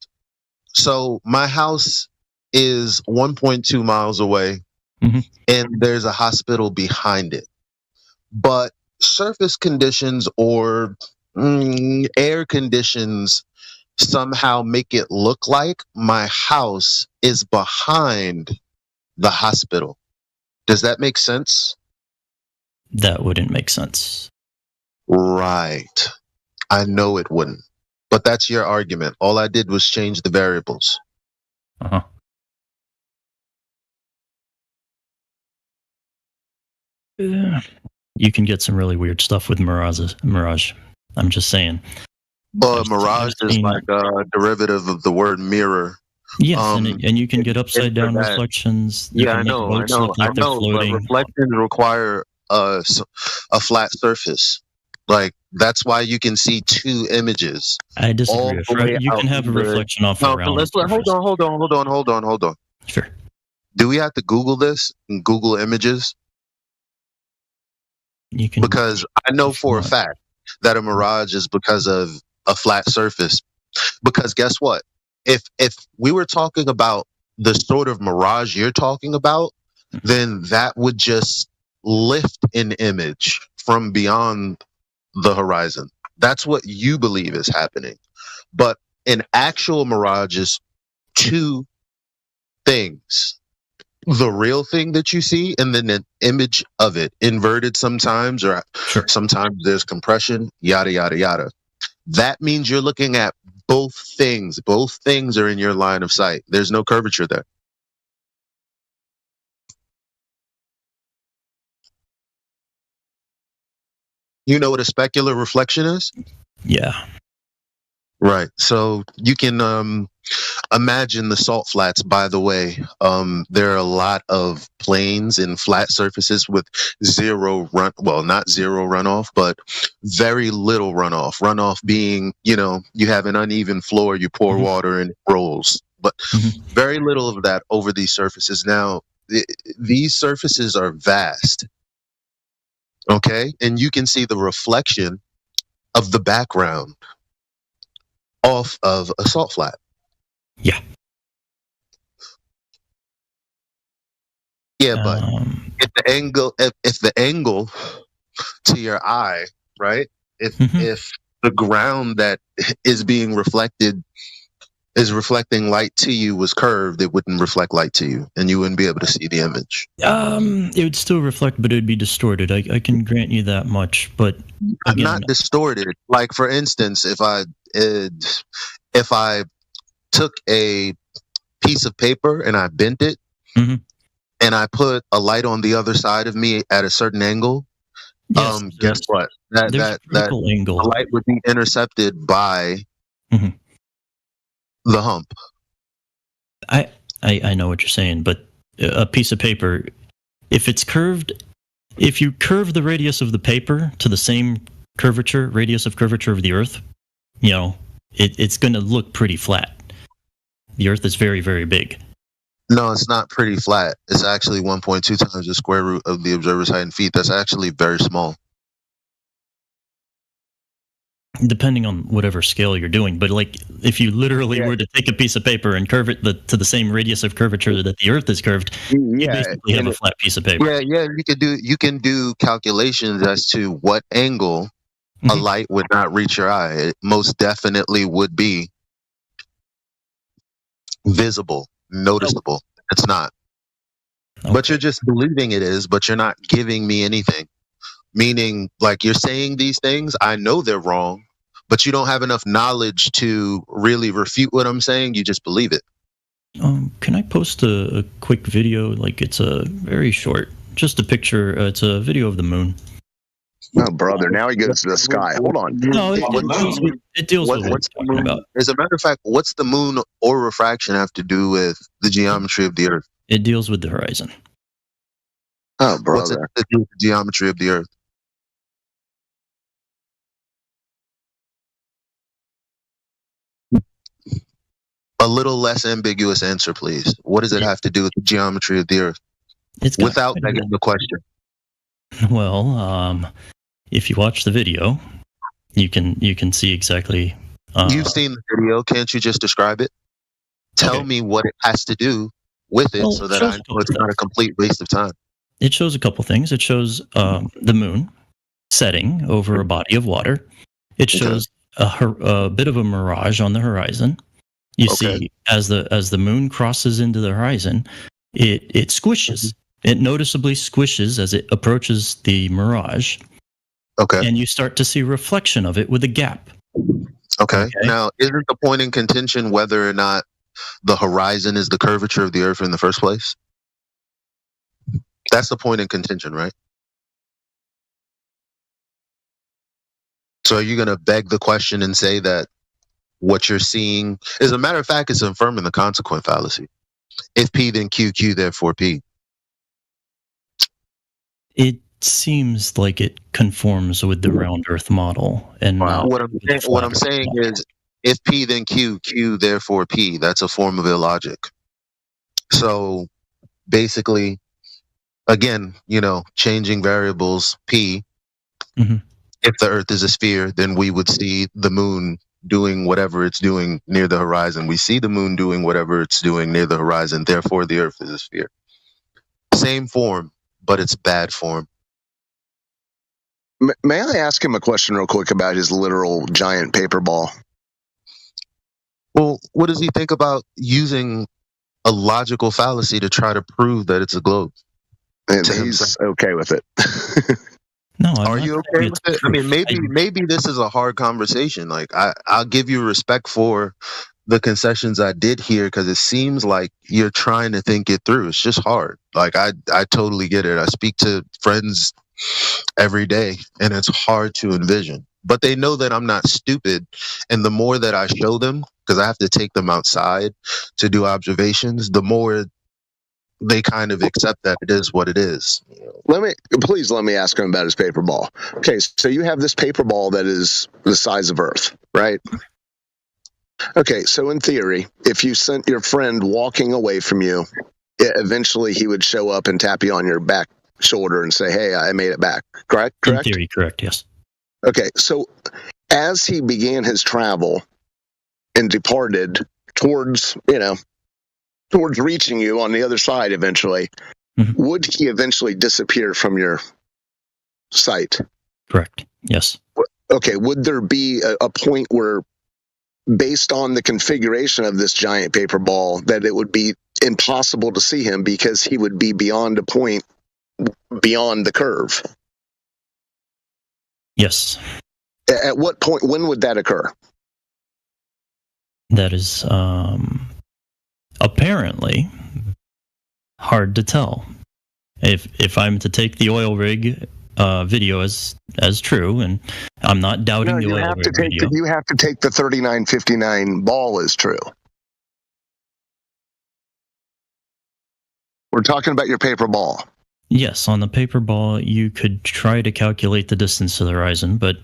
So my house is 1.2 miles away, and there's a hospital behind it. But surface conditions or air conditions somehow make it look like my house is behind the hospital. Does that make sense? That wouldn't make sense. Right. I know it wouldn't. But that's your argument. All I did was change the variables. Uh-huh. Yeah. You can get some really weird stuff with Mirage. I'm just saying. Mirage is like a derivative of the word mirror. Yes, and you can get upside down reflections. You can make boats look like they're floating. But reflections require a flat surface. Like that's why you can see two images. I disagree. You can have a reflection off a round surface. Hold on. Sure. Do we have to Google this and Google images? You can, because I know for a fact that a mirage is because of a flat surface. Because guess what? If we were talking about the sort of mirage you're talking about, then that would just lift an image from beyond the horizon. That's what you believe is happening. But an actual mirage is two things. The real thing that you see and then an image of it, inverted sometimes, or sometimes there's compression, yada, yada, yada. That means you're looking at both things. Both things are in your line of sight. There's no curvature there. You know what a specular reflection is? Yeah. Right. So you can imagine the salt flats, by the way. There are a lot of plains and flat surfaces with not zero runoff, but very little runoff. Runoff being, you have an uneven floor, you pour water and it rolls. But very little of that over these surfaces. Now, these surfaces are vast. Okay? And you can see the reflection of the background off of a salt flat. Yeah. Yeah, but if the angle to your eye, right? If the ground that is being reflected is reflecting light to you was curved, it wouldn't reflect light to you, and you wouldn't be able to see the image. It would still reflect, but it would be distorted. I can grant you that much, but again, not distorted. Like for instance, if I took a piece of paper and I bent it, and I put a light on the other side of me at a certain angle, guess what? That angle. The light would be intercepted by the hump. I know what you're saying, but a piece of paper, if it's curved, if you curve the radius of the paper to the same radius of curvature of the Earth, it's going to look pretty flat. The Earth is very, very big. No, it's not pretty flat. It's actually 1.2 times the square root of the observer's height in feet. That's actually very small. Depending on whatever scale you're doing. But like, if you literally were to take a piece of paper and curve it to the same radius of curvature that the Earth is curved, you basically have a flat piece of paper. Yeah. You can do calculations as to what angle a light would not reach your eye. It most definitely would be visible, noticeable. It's not. Okay. But you're just believing it is, but you're not giving me anything. Meaning, like, you're saying these things, I know they're wrong, but you don't have enough knowledge to really refute what I'm saying. You just believe it. Can I post a quick video? Like, it's a very short, just a picture. It's a video of the moon. Oh, brother, now he goes to the sky. Hold on. No, it deals with what we're talking about. As a matter of fact, what's the moon or refraction have to do with the geometry of the Earth? It deals with the horizon. Oh, brother. What's it have to do with the geometry of the Earth? A little less ambiguous answer, please. What does it have to do with the geometry of the Earth? Without begging the question. Well, if you watch the video, you can see exactly. You've seen the video. Can't you just describe it? Tell me what it has to do with it, so that I know it's not a complete waste of time. It shows a couple things. It shows the moon setting over a body of water. It shows a bit of a mirage on the horizon. You see, as the moon crosses into the horizon, it squishes. It noticeably squishes as it approaches the mirage. Okay. And you start to see reflection of it with a gap. Okay. Now, isn't the point in contention whether or not the horizon is the curvature of the Earth in the first place? That's the point in contention, right? So are you going to beg the question and say that what you're seeing, as a matter of fact, it's affirming the consequent fallacy. If P, then Q, Q, therefore P. It seems like it conforms with the round Earth model. And what I'm saying is, if P, then Q, Q, therefore P. That's a form of illogic. So basically, again, changing variables P. If the Earth is a sphere, then we would see the moon doing whatever it's doing near the horizon. We see the moon doing whatever it's doing near the horizon. Therefore, the Earth is a sphere. Same form, but it's bad form. May I ask him a question real quick about his literal giant paper ball? Well, what does he think about using a logical fallacy to try to prove that it's a globe? And he's okay with it. No, are you okay with it? I mean, maybe this is a hard conversation. Like, I'll give you respect for the concessions I did here, because it seems like you're trying to think it through. It's just hard. Like, I totally get it. I speak to friends every day, and it's hard to envision. But they know that I'm not stupid, and the more that I show them, because I have to take them outside to do observations, the more they kind of accept that it is what it is. Please let me ask him about his paper ball. Okay, so you have this paper ball that is the size of Earth, right? Okay, so in theory, if you sent your friend walking away from you, eventually he would show up and tap you on your back shoulder and say, "Hey, I made it back." Correct? In theory, correct, yes. Okay, so as he began his travel and departed towards, towards reaching you on the other side eventually, would he eventually disappear from your sight? Correct, yes. Okay, would there be a point where, based on the configuration of this giant paper ball, that it would be impossible to see him because he would be beyond a point beyond the curve? Yes. At what point, when would that occur? That is apparently hard to tell. If I'm to take the oil rig video as true, and I'm not doubting the oil rig video. You have to take the 3959 ball as true. We're talking about your paper ball. Yes, on the paper ball, you could try to calculate the distance to the horizon, but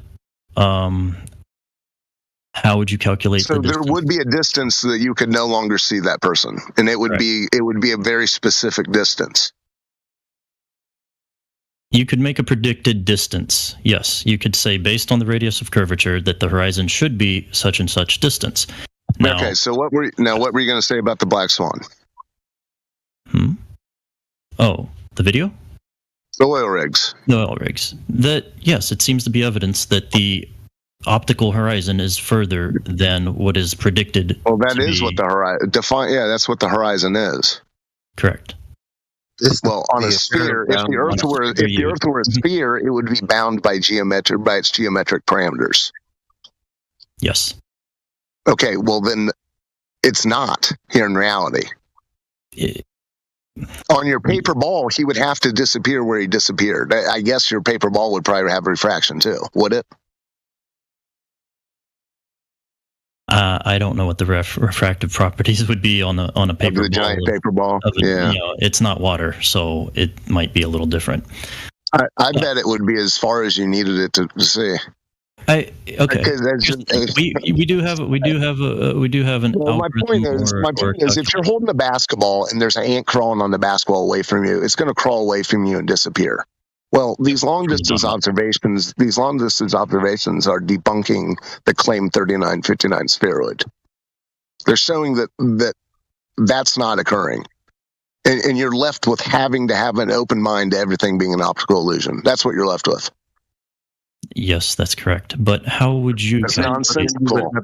how would you calculate the distance? So there would be a distance that you could no longer see that person, and it would be a very specific distance. You could make a predicted distance. Yes, you could say based on the radius of curvature that the horizon should be such and such distance. Now, okay, so what were you going to say about the black swan? Oh, the video? The oil rigs. The oil rigs. Yes, it seems to be evidence that the optical horizon is further than what is predicted. Well, that is what the horizon that's what the horizon is. Correct. Well, on a sphere, if the Earth were a sphere, it would be bound by its geometric parameters. Yes. Okay, well then, it's not here in reality. On your paper ball, he would have to disappear where he disappeared. I guess your paper ball would probably have refraction too, would it? I don't know what the refractive properties would be on a paper ball. Giant paper ball. It's not water, so it might be a little different. I bet it would be as far as you needed it to see. Okay. We do have an. Well, my point is, if you're holding a basketball and there's an ant crawling on the basketball away from you, it's going to crawl away from you and disappear. Well, these long distance observations are debunking the claim 3959 spheroid. They're showing that's not occurring, and you're left with having to have an open mind to everything being an optical illusion. That's what you're left with. Yes, that's correct. But how would you? That's nonsensical.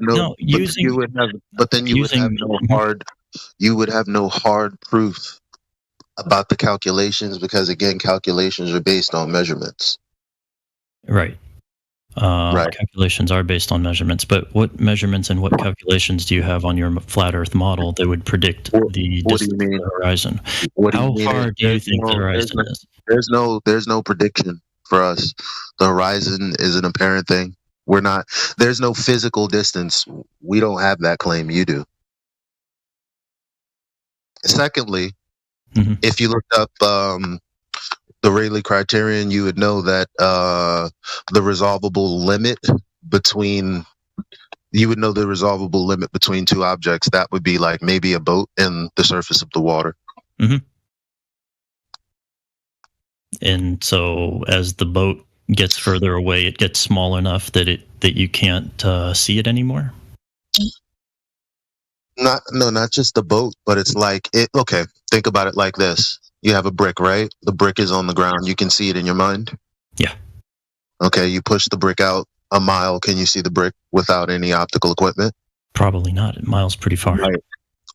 You would have no hard proof about the calculations, because again, calculations are based on measurements. Right. Calculations are based on measurements, but what measurements and what calculations do you have on your flat Earth model that would predict the distance of the horizon? How far do you think the horizon is? There's no prediction for us. The horizon is an apparent thing. There's no physical distance. We don't have that claim. You do. Secondly, if you looked up the Rayleigh criterion, you would know that the resolvable limit between two objects, that would be like maybe a boat and the surface of the water. And so as the boat gets further away, it gets small enough that you can't see it anymore? Not just the boat, but it's like it. Okay, think about it like this: you have a brick, right? The brick is on the ground. You can see it in your mind. Yeah. Okay, you push the brick out a mile. Can you see the brick without any optical equipment? Probably not. A mile's pretty far.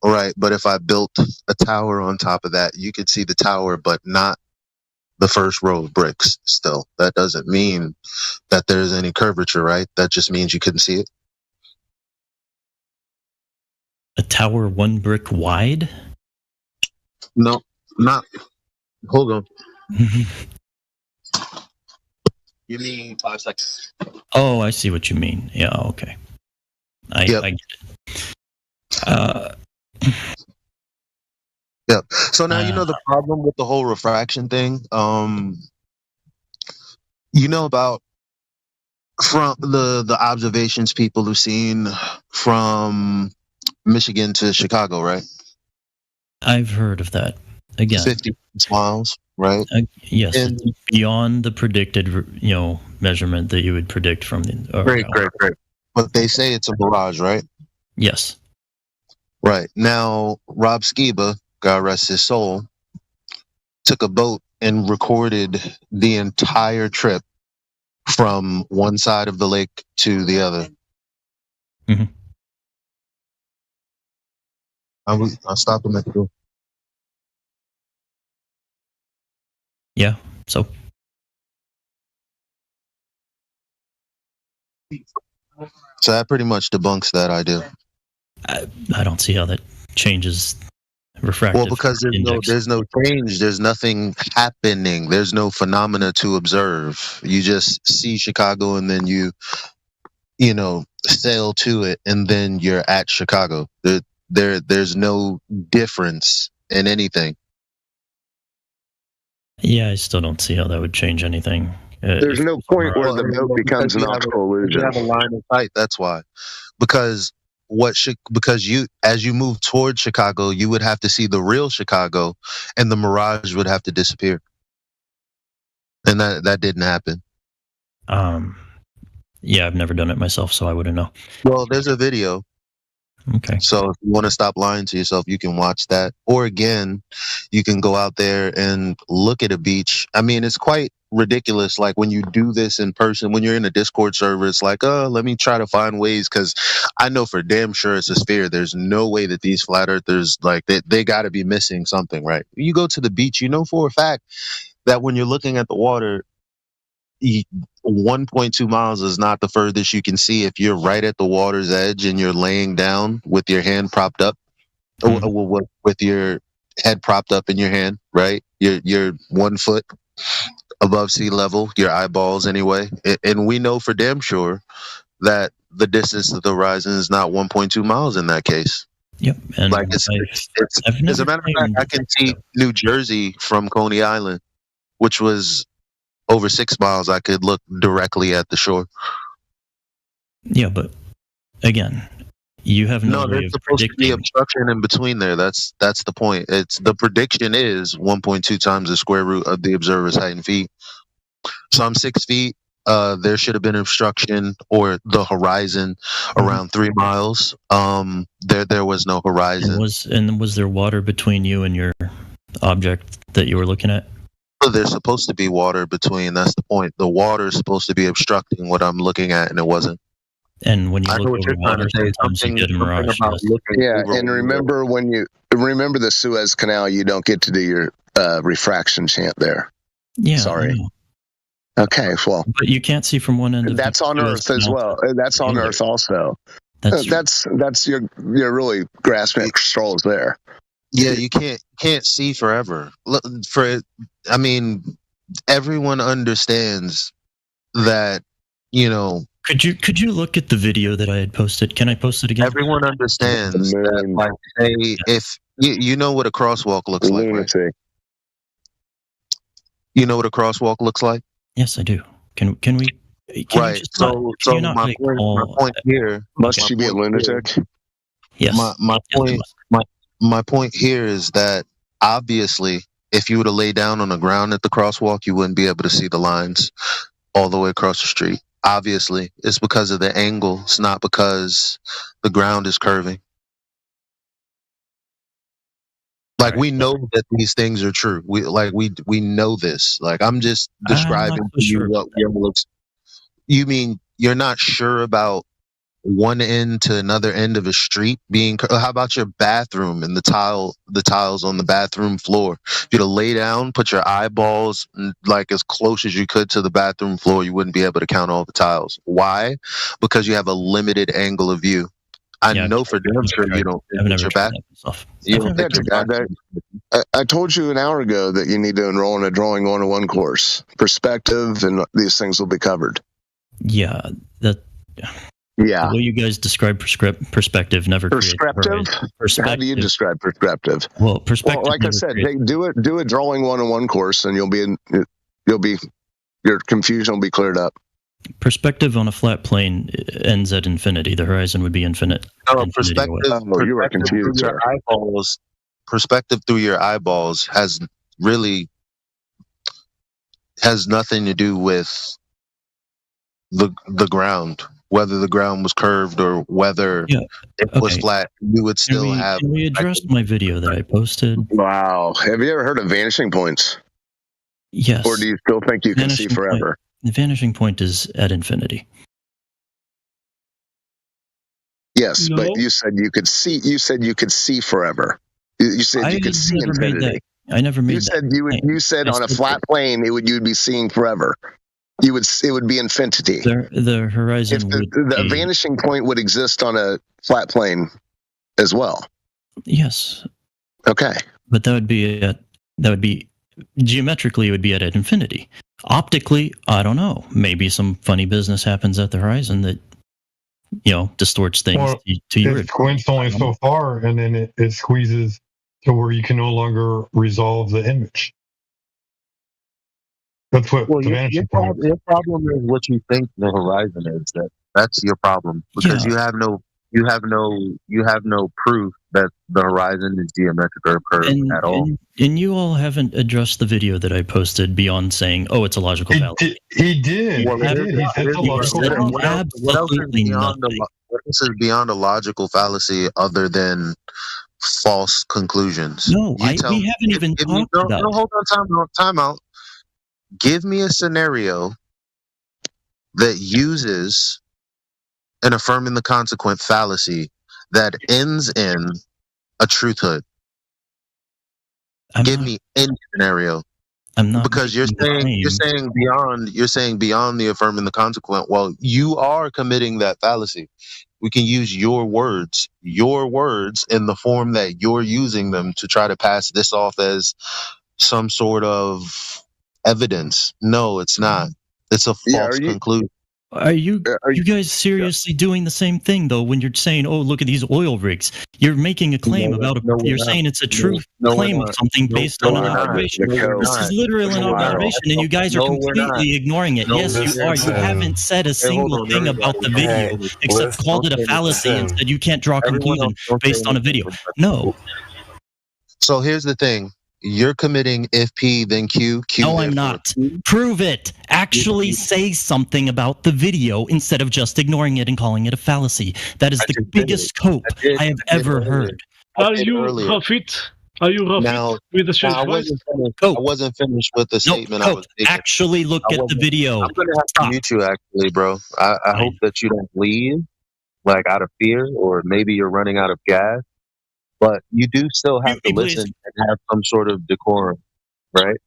Right. But if I built a tower on top of that, you could see the tower, but not the first row of bricks. Still, that doesn't mean that there's any curvature, right? That just means you couldn't see it. A tower 1 brick wide? No, not. Hold on. Give me 5 seconds. Oh, I see what you mean. Yeah, okay. I get it. Yep. So now you know the problem with the whole refraction thing. You know about from the observations people have seen from Michigan to Chicago, right? I've heard of that. Again, 50 miles, right? Yes, And it's beyond the predicted, measurement that you would predict from the. great. But they say it's a mirage, right? Yes. Right. Now, Rob Skiba, God rest his soul, took a boat and recorded the entire trip from one side of the lake to the other. Mm-hmm. I stopped him at the door. Yeah. So. So that pretty much debunks that idea. I don't see how that changes refractive. Well, because there's no change. There's nothing happening. There's no phenomena to observe. You just see Chicago and then you sail to it and then you're at Chicago. There's no difference in anything. Yeah, I still don't see how that would change anything. There's no point where the boat becomes an optical illusion. You have a line of sight. That's why. Because as you move towards Chicago, you would have to see the real Chicago, and the mirage would have to disappear. And that didn't happen. Yeah, I've never done it myself, so I wouldn't know. Well, there's a video. Okay. So if you want to stop lying to yourself, you can watch that. Or again, you can go out there and look at a beach. I mean, it's quite ridiculous. Like when you do this in person, when you're in a Discord server, it's like, oh, let me try to find ways, because I know for damn sure it's a sphere. There's no way that these flat earthers, like, they got to be missing something, right? You go to the beach, you know for a fact that when you're looking at the water, 1.2 miles is not the furthest you can see if you're right at the water's edge and you're laying down with your hand propped up, with your head propped up in your hand, right? You're 1 foot above sea level, your eyeballs anyway. And we know for damn sure that the distance to the horizon is not 1.2 miles in that case. Yep. And like it's as a matter of fact, I can see New Jersey from Coney Island, which was over 6 miles. I could look directly at the shore. Yeah, but again, you have no way there's of supposed to be predicting. obstruction in between there. That's the point. It's the prediction is 1.2 times the square root of the observer's height in feet. So I'm 6 feet. There should have been obstruction or the horizon around 3 miles. There was no horizon. And was there water between you and your object that you were looking at? There's supposed to be water between. That's the point. The water is supposed to be obstructing what I'm looking at, and it wasn't. And when you look over water, sometimes you get a mirage. Yeah, and remember remember the Suez Canal, you don't get to do your refraction chant there. Yeah. Sorry. Okay, well. But you can't see from one end of that's on Earth as well. That's on Earth also. That's you're really grasping at straws there. Yeah, you can't see forever. I mean, everyone understands that, Could you look at the video that I had posted? Can I post it again? Everyone understands that, like, if you know what a crosswalk looks like, right? You know what a crosswalk looks like? Yes, I do. Can we? Right. So my point here. Must she be a lunatic? Yes. My point here is that obviously, if you were to lay down on the ground at the crosswalk, you wouldn't be able to see the lines all the way across the street. Obviously, it's because of the angle. It's not because the ground is curving. Like, we know that these things are true. We know this. Like, I'm just describing to you what looks. You mean you're not sure about one end to another end of a street being? How about your bathroom and the tiles on the bathroom floor? If you to lay down, put your eyeballs like as close as you could to the bathroom floor, you wouldn't be able to count all the tiles. Why? Because you have a limited angle of view. I know for damn sure you don't think that you're back. You don't think you're back. I told you an hour ago that you need to enroll in a drawing 101 course. Perspective and these things will be covered. Yeah, yeah. The way you guys describe perspective never perspective. How do you describe perspective? Well, perspective. Well, like I said, hey, do a drawing 101 course, and your confusion will be cleared up. Perspective on a flat plane ends at infinity. The horizon would be infinite. No, perspective. You are confused, through your eyeballs. Perspective through your eyeballs has nothing to do with the ground. Whether the ground was curved or whether it was flat, you would still have. Can we address my video that I posted? Wow. Have you ever heard of vanishing points? Yes. Or do you still think you can see forever? The vanishing point is at infinity. Yes, but you said you could see. You said you could see forever. You said you could see infinity. I never made that. You said on a flat plane you'd be seeing forever. It would be infinity. The horizon. If the vanishing point would exist on a flat plane as well. Yes. Okay. But that would be geometrically it would be at infinity. Optically, I don't know. Maybe some funny business happens at the horizon that distorts things to your. It squints only so far, and then it squeezes to where you can no longer resolve the image. That's what the vanishing point is. Your problem is what you think the horizon is. That's your problem because you have no proof that the horizon is geometric or curved at all. And you all haven't addressed the video that I posted beyond saying, "Oh, it's a logical fallacy." He did. What else is beyond a logical fallacy other than false conclusions? No, we haven't even talked about. No, hold on, time out. Give me a scenario that uses an affirming the consequent fallacy that ends in a truthhood. Give me any scenario. I'm not, because you're saying beyond the affirming the consequent. Well, you are committing that fallacy. We can use your words in the form that you're using them to try to pass this off as some sort of evidence. No, it's not. It's a false conclusion. Are you guys seriously doing the same thing though? When you're saying, "Oh, look at these oil rigs," you're making a claim about you're saying it's a true claim of something based on an observation. This is literally an observation, and you guys are completely ignoring it. Yes, you are. You haven't said a single thing about the video except called it a fallacy and said you can't draw conclusions based on a video. No. So here's the thing. You're committing if P, then Q. No, I'm not. Prove it. Actually say something about the video instead of just ignoring it and calling it a fallacy. That is the biggest cope I have ever heard. Are you Rafit? With the I wasn't finished with the statement. I was making. Actually look at the video. I'm going to have to mute you, actually, bro. I hope that you don't leave, like, out of fear, or maybe you're running out of gas. But you do still have to listen and have some sort of decorum, right?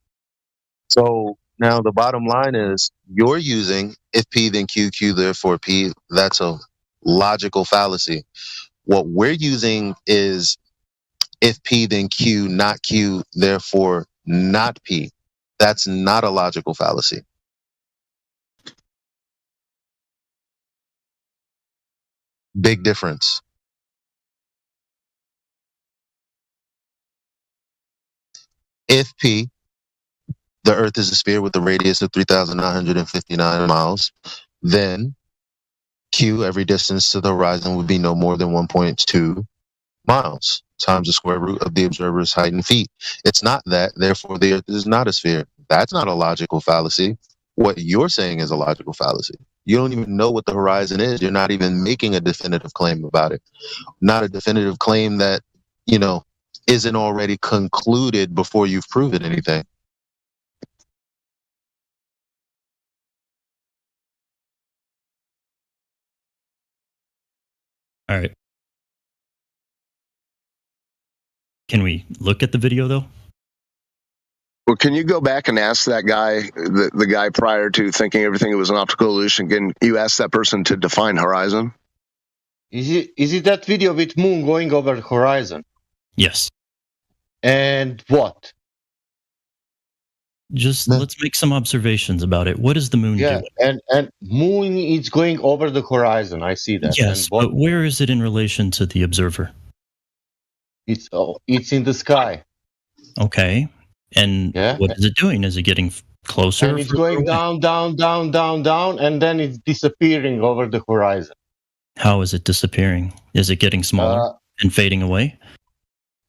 So now the bottom line is you're using if P, then Q, Q, therefore P. That's a logical fallacy. What we're using is if P, then Q, not Q, therefore not P. That's not a logical fallacy. Big difference. If P, the Earth is a sphere with a radius of 3,959 miles, then Q, every distance to the horizon, would be no more than 1.2 miles times the square root of the observer's height in feet. It's not that, therefore the Earth is not a sphere. That's not a logical fallacy. What you're saying is a logical fallacy. You don't even know what the horizon is. You're not even making a definitive claim about it. Not a definitive claim that, isn't already concluded before you've proven anything. All right. Can we look at the video though? Well, can you go back and ask that guy, the guy prior to thinking everything was an optical illusion, can you ask that person to define horizon? Is it that video with moon going over the horizon? Yes. And what? Just let's make some observations about it. What is the moon doing? and moon is going over the horizon. I see that. Yes, and what, but where is it in relation to the observer? It's in the sky. Okay. And what is it doing? Is it getting closer? And it's going down, down, and then it's disappearing over the horizon. How is it disappearing? Is it getting smaller and fading away?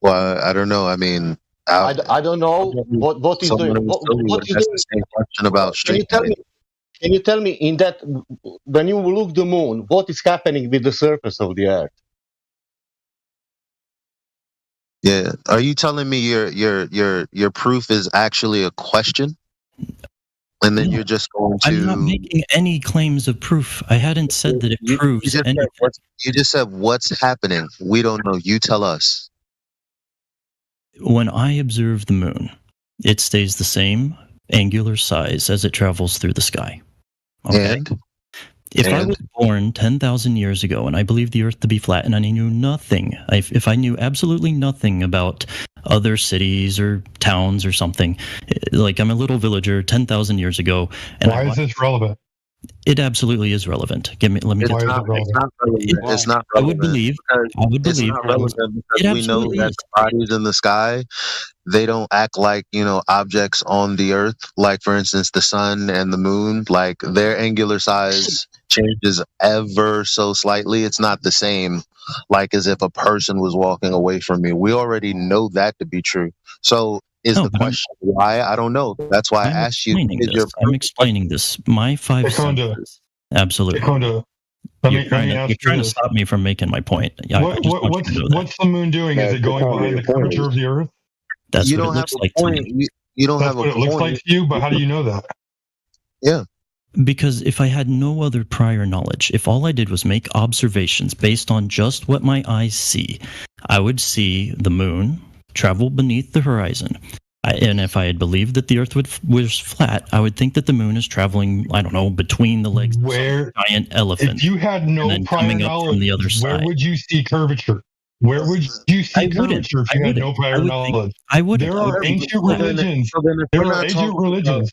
Well, I don't know. I mean, I don't know what is doing. What is the same question about Can you tell me in that when you look the moon, what is happening with the surface of the Earth? Yeah, are you telling me your proof is actually a question, and then you're just going to? I'm not making any claims of proof. I hadn't said that it proves anything. You just said what's happening. We don't know. You tell us. When I observe the moon, it stays the same angular size as it travels through the sky. Okay. If I was born 10,000 years ago and I believed the Earth to be flat and I knew nothing, if I knew absolutely nothing about other cities or towns or something, like I'm a little villager 10,000 years ago. And why is this relevant? It absolutely is relevant. Let me get It's not relevant. It's not relevant. I would believe. It's not relevant because we know that bodies in the sky, they don't act like, objects on the Earth. Like, for instance, the sun and the moon, like their angular size changes ever so slightly. It's not the same, like as if a person was walking away from me. We already know that to be true. So is the question why? I don't know. That's why I asked you. I'm explaining this. My five senses. Absolutely. You're trying to stop me from making my point. What's the moon doing? Is it going behind the curvature of the Earth? That's what it looks like to me. You don't That's have what a it looks point. like to you, but how do you know that? Yeah. Because if I had no other prior knowledge, if all I did was make observations based on just what my eyes see, I would see the moon travel beneath the horizon. And if I had believed that the Earth was flat, I would think that the moon is traveling, I don't know, between the legs of some giant elephant. If you had no prior knowledge, from the other where side. would you see curvature? Where would you see curvature if you had no prior knowledge? There are ancient religions. There are ancient religions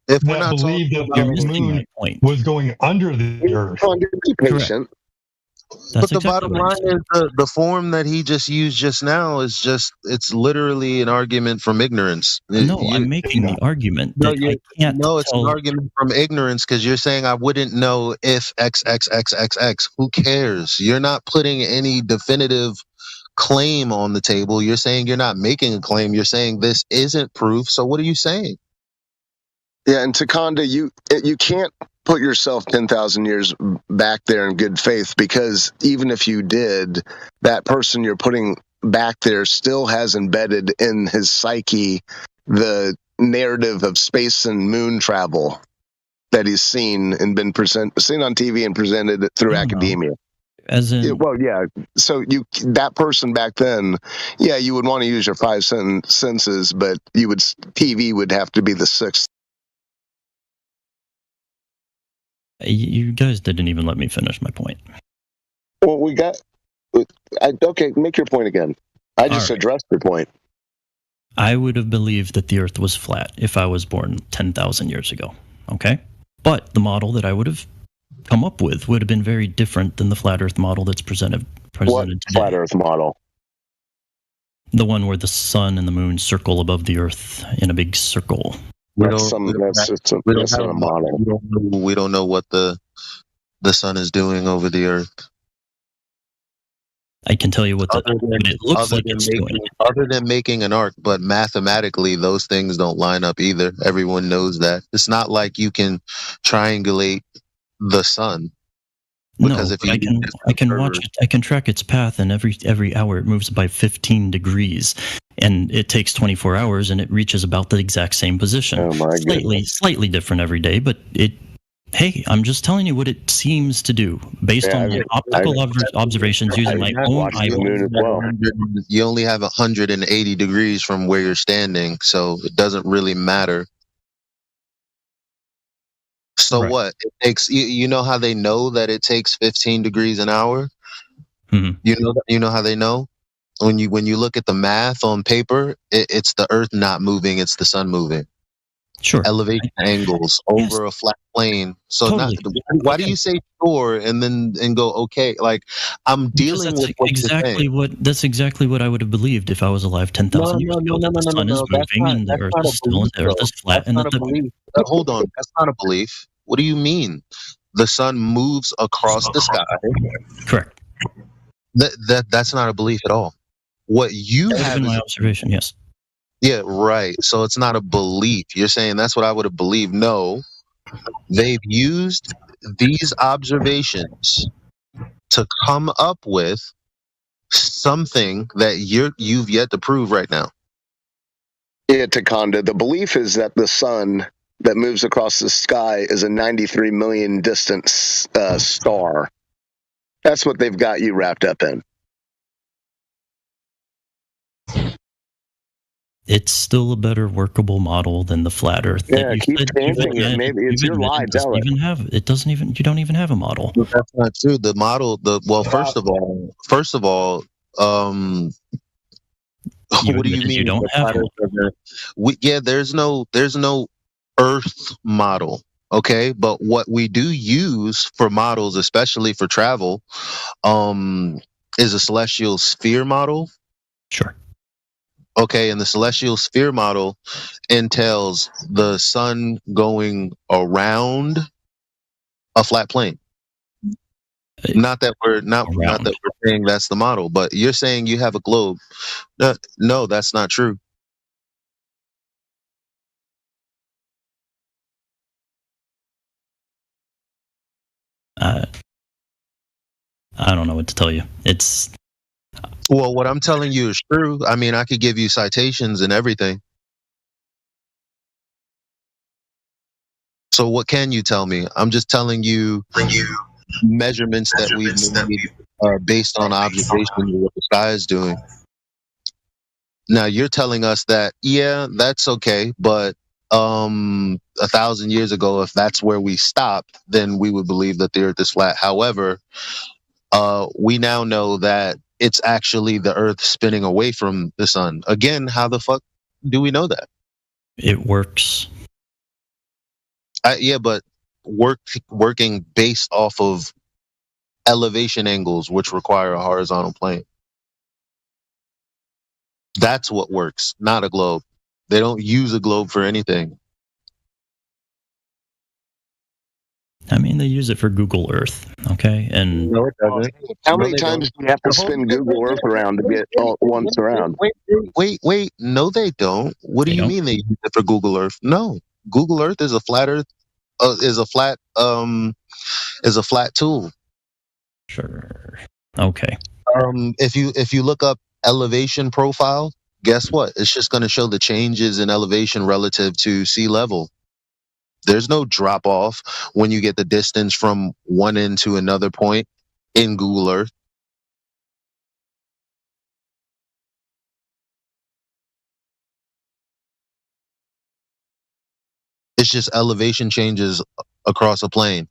that believe that the moon was going under the Earth. Be patient. But the bottom line is the form that he just used just now is it's literally an argument from ignorance. No, I'm making the argument that I can't No, it's an argument from ignorance because you're saying I wouldn't know if XXXXX. Who cares? You're not putting any definitive claim on the table. You're saying you're not making a claim. You're saying this isn't proof. So what are you saying? Yeah, and Takanda, you can't put yourself 10,000 years back there in good faith, because even if you did, that person you're putting back there still has embedded in his psyche the narrative of space and moon travel that he's seen and been seen on TV and presented through academia. As in, so that person back then, you would want to use your five senses, but TV would have to be the sixth. You guys didn't even let me finish my point. Well, okay, make your point again. I just addressed your point. I would have believed that the Earth was flat if I was born 10,000 years ago. Okay? But the model that I would have come up with would have been very different than the flat Earth model that's presented What today. flat Earth model? The one where the sun and the moon circle above the Earth in a big circle. We don't know what the sun is doing over the Earth. I can tell you what it looks like it's doing. Other than making an arc, but mathematically, those things don't line up either. Everyone knows that. It's not like you can triangulate the sun. Because if I can watch it. I can track its path, and every hour it moves by 15 degrees, and it takes 24 hours, and it reaches about the exact same position. Oh my goodness. Slightly different every day, but hey, I'm just telling you what it seems to do based on my optical observations using my own eyeballs. You only have 180 degrees from where you're standing, so it doesn't really matter. So what? It takes. You know how they know that it takes 15 degrees an hour. Mm-hmm. You know how they know when you look at the math on paper, it's the Earth not moving, it's the sun moving. Sure. Elevation angles over a flat plane. So Totally. why do you say sure and go okay? Like I'm dealing with what exactly you're saying. that's exactly what I would have believed if I was alive 10,000 years ago. The sun is moving and the Earth is still, and the Earth is flat, and That's not a belief. Hold on, that's not a belief. What do you mean? The sun moves across the sky. Correct. That's not a belief at all. What you That would have have been is my observation. Yes. Yeah, right. So it's not a belief. You're saying that's what I would have believed. No, they've used these observations to come up with something that you've yet to prove right now. Yeah, Takanda, the belief is that the sun that moves across the sky is a 93 million distance star. That's what they've got you wrapped up in. It's still a better workable model than the flat Earth. Yeah, keep changing it. Maybe it's your lie. Tell it. You don't even have a model. That's not true. The model. First of all, what do you mean? You don't have a model? There's no Earth model. Okay, but what we do use for models, especially for travel, is a celestial sphere model. Sure. Okay, and the celestial sphere model entails the sun going around a flat plane. Not that we're saying that's the model, but you're saying you have a globe. No, that's not true. I don't know what to tell you. Well, what I'm telling you is true. I mean, I could give you citations and everything. So what can you tell me? I'm just telling you measurements that we've made based on observation of what the sky is doing. Now you're telling us that, yeah, that's okay, but 1,000 years ago, if that's where we stopped, then we would believe that the Earth is flat. However, we now know that it's actually the Earth spinning away from the sun. Again, how the fuck do we know that? It works. Yeah, but working based off of elevation angles, which require a horizontal plane. That's what works, not a globe. They don't use a globe for anything. I mean, they use it for Google Earth, okay? And no, it doesn't. How many times do you have to spin Google Earth around to get once around? Wait. No, they don't. What do you mean they use it for Google Earth? No, Google Earth is a flat Earth. Is a flat tool. Sure. Okay. If you look up elevation profile, guess what? It's just going to show the changes in elevation relative to sea level. There's no drop off when you get the distance from one end to another point in Google Earth. It's just elevation changes across a plane.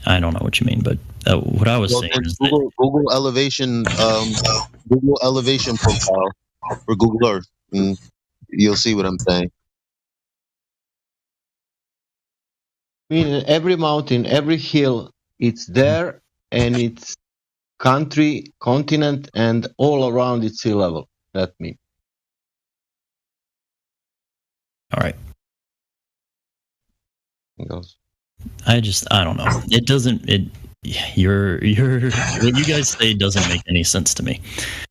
I don't know what you mean, but what I was saying is Google elevation profile for Google Earth. And you'll see what I'm saying. I mean, every mountain, every hill, it's there, and it's country, continent, and all around it's sea level. That means. All right. I don't know. It doesn't. What you guys say doesn't make any sense to me.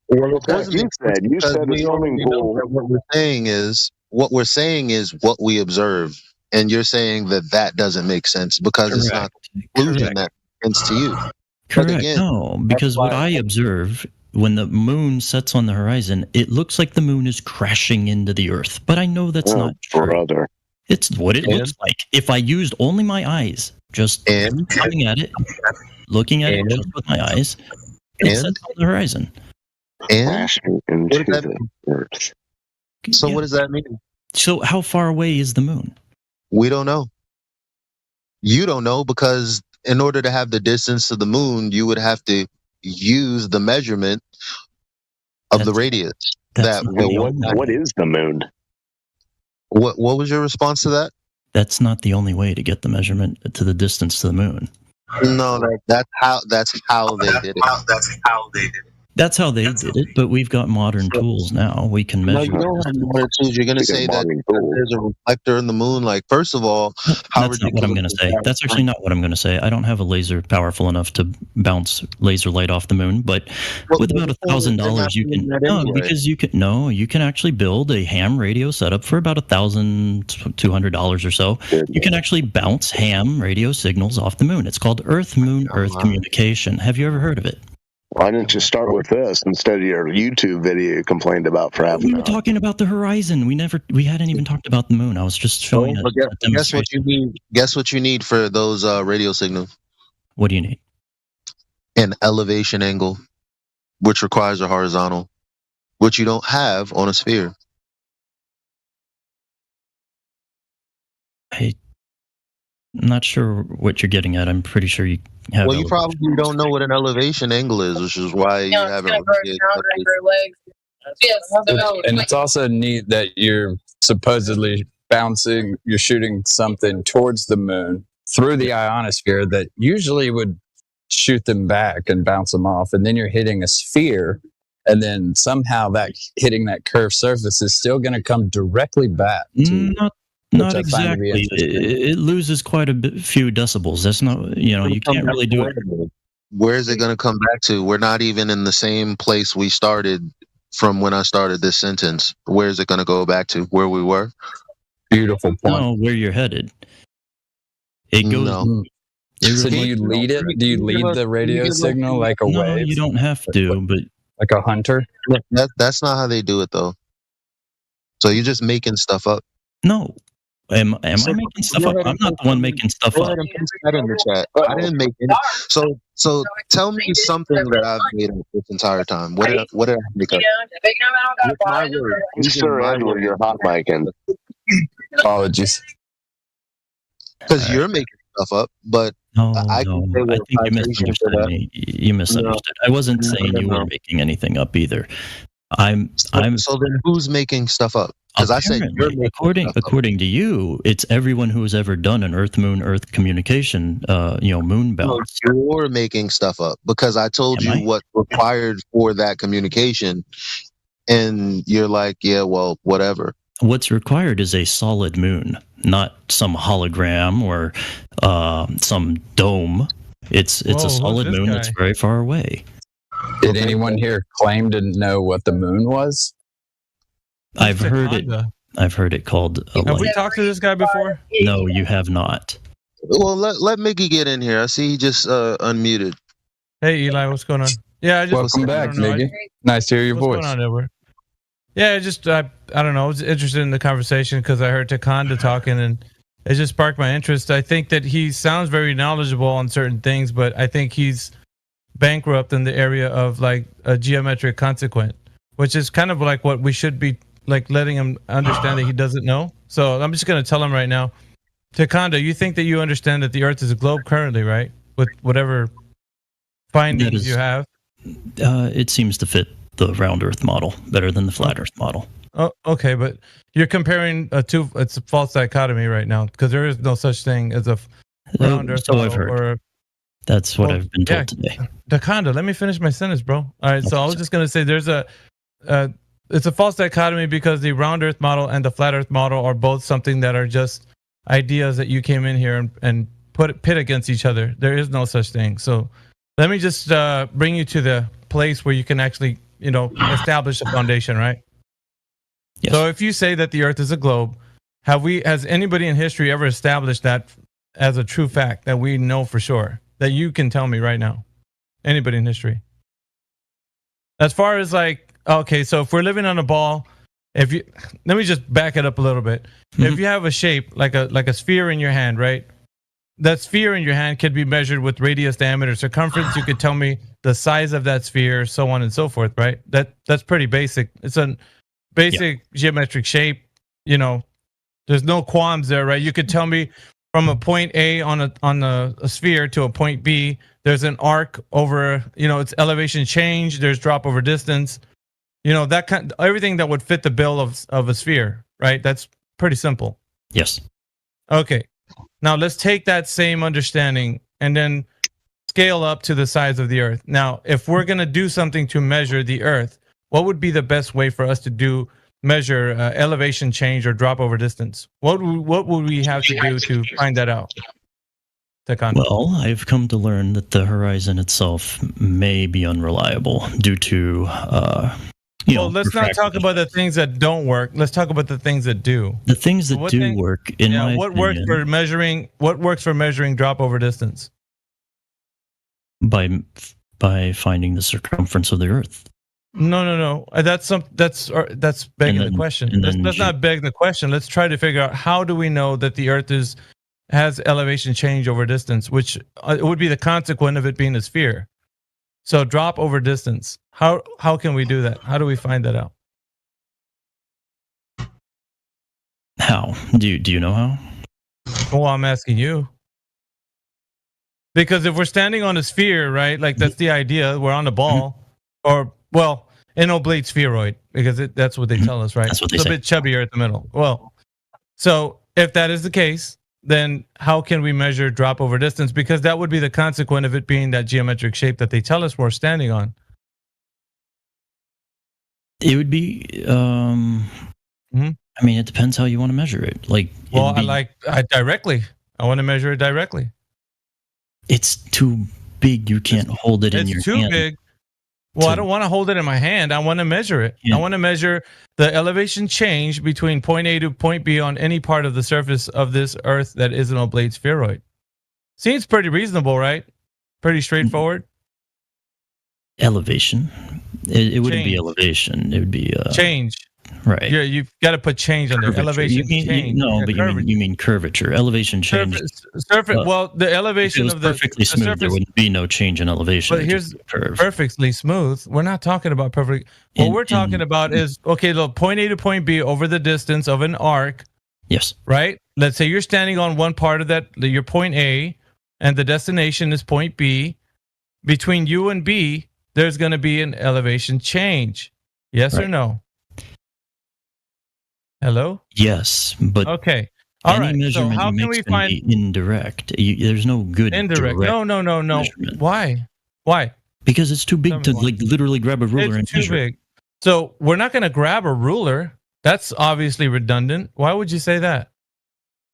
Well, that's what you said the swimming pool. What we're saying is what we observe, and you're saying that doesn't make sense because it's not the conclusion that makes sense to you. Correct. Again, no, because what I observe when the moon sets on the horizon, it looks like the moon is crashing into the Earth, but I know that's not true. Brother. It's what it looks like. If I used only my eyes, just looking at it just with my eyes, it sets on the horizon. And what does that mean? So what does that mean? So how far away is the moon? We don't know. You don't know because in order to have the distance to the moon, you would have to use the measurement of the radius. What is the moon? What was your response to that? That's not the only way to get the measurement to the distance to the moon. No, that's how they did it. That's how they did it, but we've got modern tools now. We can measure. No, you don't have modern tools. You're going to say that there's a reflector in the moon. Like, first of all, that's not what I'm going to say. That's actually not what I'm going to say. I don't have a laser powerful enough to bounce laser light off the moon, but with about $1,000, you can. No, because you can actually build a ham radio setup for about $1,200 or so. You can actually bounce ham radio signals off the moon. It's called Earth-Moon-Earth communication. Have you ever heard of it? Why didn't you start with this instead of your YouTube video you complained about for half an hour? We were hour? talking about the horizon. We hadn't even talked about the moon. I was just showing a guess what you need. Guess what you need for those radio signals. What do you need? An elevation angle, which requires a horizontal, which you don't have on a sphere. I'm not sure what you're getting at. I'm pretty sure you have. Well, you probably don't know what an elevation angle is, which is why you haven't. And it's also neat that you're supposedly you're shooting something towards the moon through the ionosphere that usually would shoot them back and bounce them off. And then you're hitting a sphere, and then somehow that hitting that curved surface is still going to come directly back to Not exactly. It loses quite a few decibels. That's not, you can't really do it. Where is it going to come back to? We're not even in the same place we started from when I started this sentence. Where is it going to go back to? Where we were? Beautiful point. No, where you're headed. It goes. No. So do you lead it? Do you lead the radio signal like a wave? No, you don't have to, but like a hunter. That's not how they do it, though. So you're just making stuff up. No. Am I making stuff up? I'm not the one making stuff up. I didn't make any. So tell me something that I've made up this entire time. What did I make up? With my word. Sir Edward, you're hot micing. Apologies. Because you're making stuff up, but I think you misunderstood me. You misunderstood. I wasn't saying you were making anything up either. So then who's making stuff up? Because I said according to you, it's everyone who has ever done an Earth-Moon-Earth communication, moon bounce. No, you're making stuff up because I told you what's required for that communication, and you're like, yeah, well, whatever. What's required is a solid moon, not some hologram or some dome. It's a solid moon that's very far away. Did anyone here claim to know what the moon was? I've heard it called. Have we talked to this guy before? No, you have not. Well, let Mickey get in here. I see he just unmuted. Hey, Eli, what's going on? Yeah, welcome back, Mickey. Nice to hear your voice. What's going on, Edward? Yeah, I don't know. I was interested in the conversation because I heard Takanda talking, and it just sparked my interest. I think that he sounds very knowledgeable on certain things, but I think he's bankrupt in the area of like a geometric consequent, which is kind of like what we should be like letting him understand that he doesn't know. So I'm just going to tell him right now, Takanda, you think that you understand that the Earth is a globe currently, right? With whatever findings you have. It seems to fit the round Earth model better than the flat Earth model. Oh, okay, but you're comparing it's a false dichotomy right now because there is no such thing as a round Earth model. I've heard. That's what I've been told today. Takanda, let me finish my sentence, bro. All right, so I was just going to say there's it's a false dichotomy because the round Earth model and the flat Earth model are both something that are just ideas that you came in here and pit against each other. There is no such thing. So let me just bring you to the place where you can actually, establish a foundation, right? Yes. So if you say that the Earth is a globe, has anybody in history ever established that as a true fact that we know for sure that you can tell me right now? Anybody in history? As far as like, okay, so if we're living on a ball, let me just back it up a little bit. Mm-hmm. If you have a shape like a sphere in your hand, right? That sphere in your hand could be measured with radius, diameter, circumference. You could tell me the size of that sphere, so on and so forth, right? That's pretty basic. It's a basic geometric shape, There's no qualms there, right? You could tell me from a point A on a sphere to a point B, there's an arc over, it's elevation change, there's drop over distance, that everything that would fit the bill of a sphere, right? That's pretty simple. Yes. Okay. Now let's take that same understanding and then scale up to the size of the Earth. Now, if we're going to do something to measure the Earth, what would be the best way for us to measure elevation change or drop over distance? What would we have to do to find that out? Well, I've come to learn that the horizon itself may be unreliable due to, let's not talk about the things that don't work. Let's talk about the things that do. The things that work, in my what opinion, works for measuring drop over distance? By finding the circumference of the Earth. No. That's begging the question. Let's not beg the question. Let's try to figure out, how do we know that the Earth has elevation change over distance, which it would be the consequence of it being a sphere. So drop over distance. How can we do that? How do we find that out? How? Do you know how? Well, I'm asking you. Because if we're standing on a sphere, right? Like, that's the idea. We're on a ball, or an oblate spheroid, because that's what they tell us, right? That's what they it's say. A bit chubbier at the middle. Well, so if that is the case, then how can we measure drop over distance? Because that would be the consequence of it being that geometric shape that they tell us we're standing on. It would be. I mean, it depends how you want to measure it. Directly. I want to measure it directly. It's too big. You can't hold it in your hand. It's too big. Well, I don't want to hold it in my hand. I want to measure it. Yeah. I want to measure the elevation change between point A to point B on any part of the surface of this Earth that is an oblate spheroid. Seems pretty reasonable, right? Pretty straightforward. Elevation. It wouldn't be elevation. It would be change. Right. You've got to put change on there. Curvature. Elevation change. You mean curvature. Elevation change. The elevation of the perfectly smooth. Surface, there wouldn't be no change in elevation. But here's perfectly smooth. We're not talking about perfect. What we're talking about is, the point A to point B over the distance of an arc. Yes. Right? Let's say you're standing on one part of that, your point A, and the destination is point B. Between you and B, there's going to be an elevation change. Yes or no? Hello? Yes, but okay. All right. So how can we find indirect? There's no good indirect. No. Measurement. Why? Because it's too big to literally grab a ruler and measure. Big. So we're not going to grab a ruler. That's obviously redundant. Why would you say that?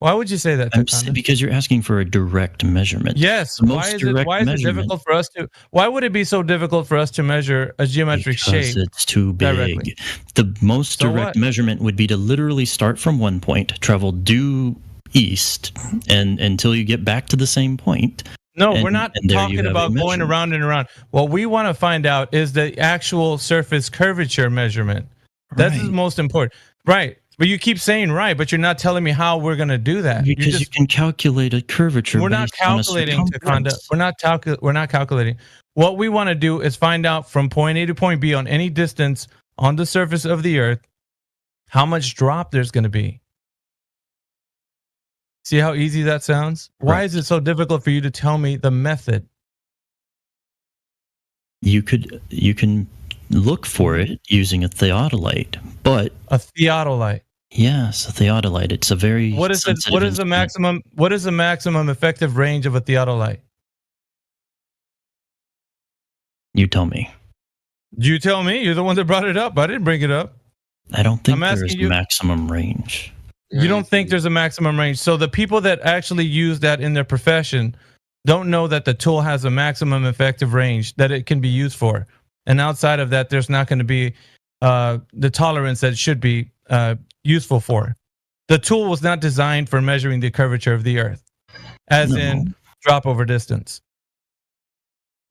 Why would you say that? Because you're asking for a direct measurement. Yes. Why is it difficult for us to? Why would it be so difficult for us to measure a geometric shape? Because it's too big. Directly? The most direct measurement would be to literally start from one point, travel due east, and until you get back to the same point. No, we're not talking about going around and around. What we want to find out is the actual surface curvature measurement. That's the most important. Right. But you keep saying right, but you're not telling me how we're going to do that. Because you can calculate a curvature. We're not calculating to conduct. We're not calculating. What we want to do is find out from point A to point B on any distance on the surface of the Earth how much drop there's going to be. See how easy that sounds? Why is it so difficult for you to tell me the method? You can look for it using a theodolite, but a theodolite. Yes, a theodolite. It's a very what is the maximum effective range of a theodolite? You tell me. You tell me. You're the one that brought it up. I didn't bring it up. I don't think there is maximum range. You don't think there's a maximum range. So the people that actually use that in their profession don't know that the tool has a maximum effective range that it can be used for. And outside of that, there's not going to be the tolerance that it should be useful for. The tool was not designed for measuring the curvature of the Earth, as in drop over distance.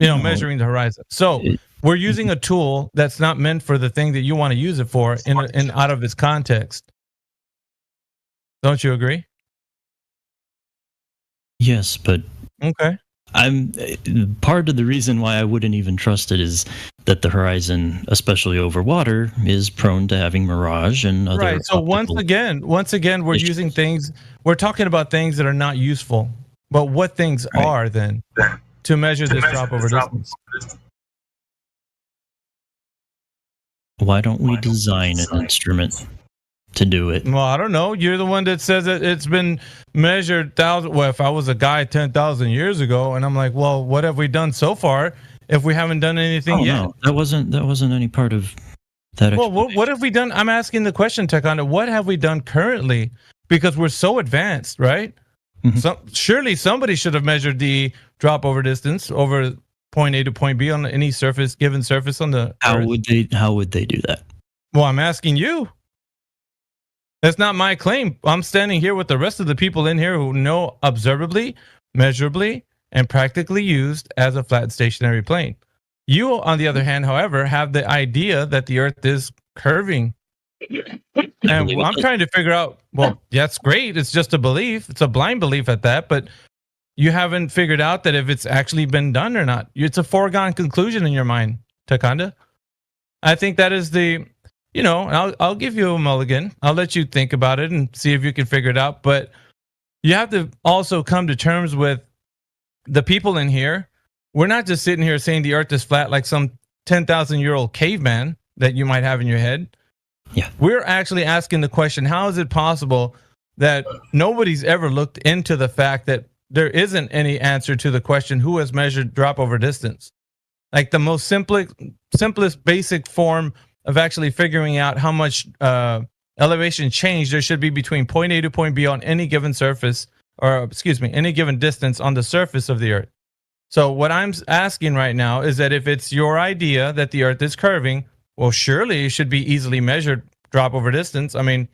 Measuring the horizon. So we're using a tool that's not meant for the thing that you want to use it for in out of its context. Don't you agree? Yes, but okay. I'm part of the reason why I wouldn't even trust it is that the horizon, especially over water, is prone to having mirage and other. Right. So once again, we're using things. We're talking about things that are not useful. But what things are then to measure this drop over distance? Why don't we design an instrument to do it? Well, I don't know. You're the one that says that it's been measured thousand. Well, if I was a guy 10,000 years ago, and I'm like, well, what have we done so far? If we haven't done anything yet, no, that wasn't any part of that. Well, what have we done? I'm asking the question, Takanda. What have we done currently? Because we're so advanced, right? Mm-hmm. Surely somebody should have measured the drop over distance over point A to point B on any surface, given surface on the How Earth. would they do that? Well, I'm asking you. That's not my claim. I'm standing here with the rest of the people in here who know observably, measurably, and practically used as a flat stationary plane. You, on the other hand, however, have the idea that the Earth is curving. And I'm trying to figure out, well, that's great. It's just a belief. It's a blind belief at that, but you haven't figured out that if it's actually been done or not. It's a foregone conclusion in your mind, Takanda. I think that is the, I'll give you a mulligan. I'll let you think about it and see if you can figure it out. But you have to also come to terms with the people in here. We're not just sitting here saying the Earth is flat like some 10,000-year-old caveman that you might have in your head. Yeah. We're actually asking the question, how is it possible that nobody's ever looked into the fact that there isn't any answer to the question, who has measured drop over distance? Like the most simplest basic form of actually figuring out how much elevation change there should be between point A to point B on any given surface, or any given distance on the surface of the Earth. So what I'm asking right now is that if it's your idea that the Earth is curving, well, surely it should be easily measured drop over distance. I mean,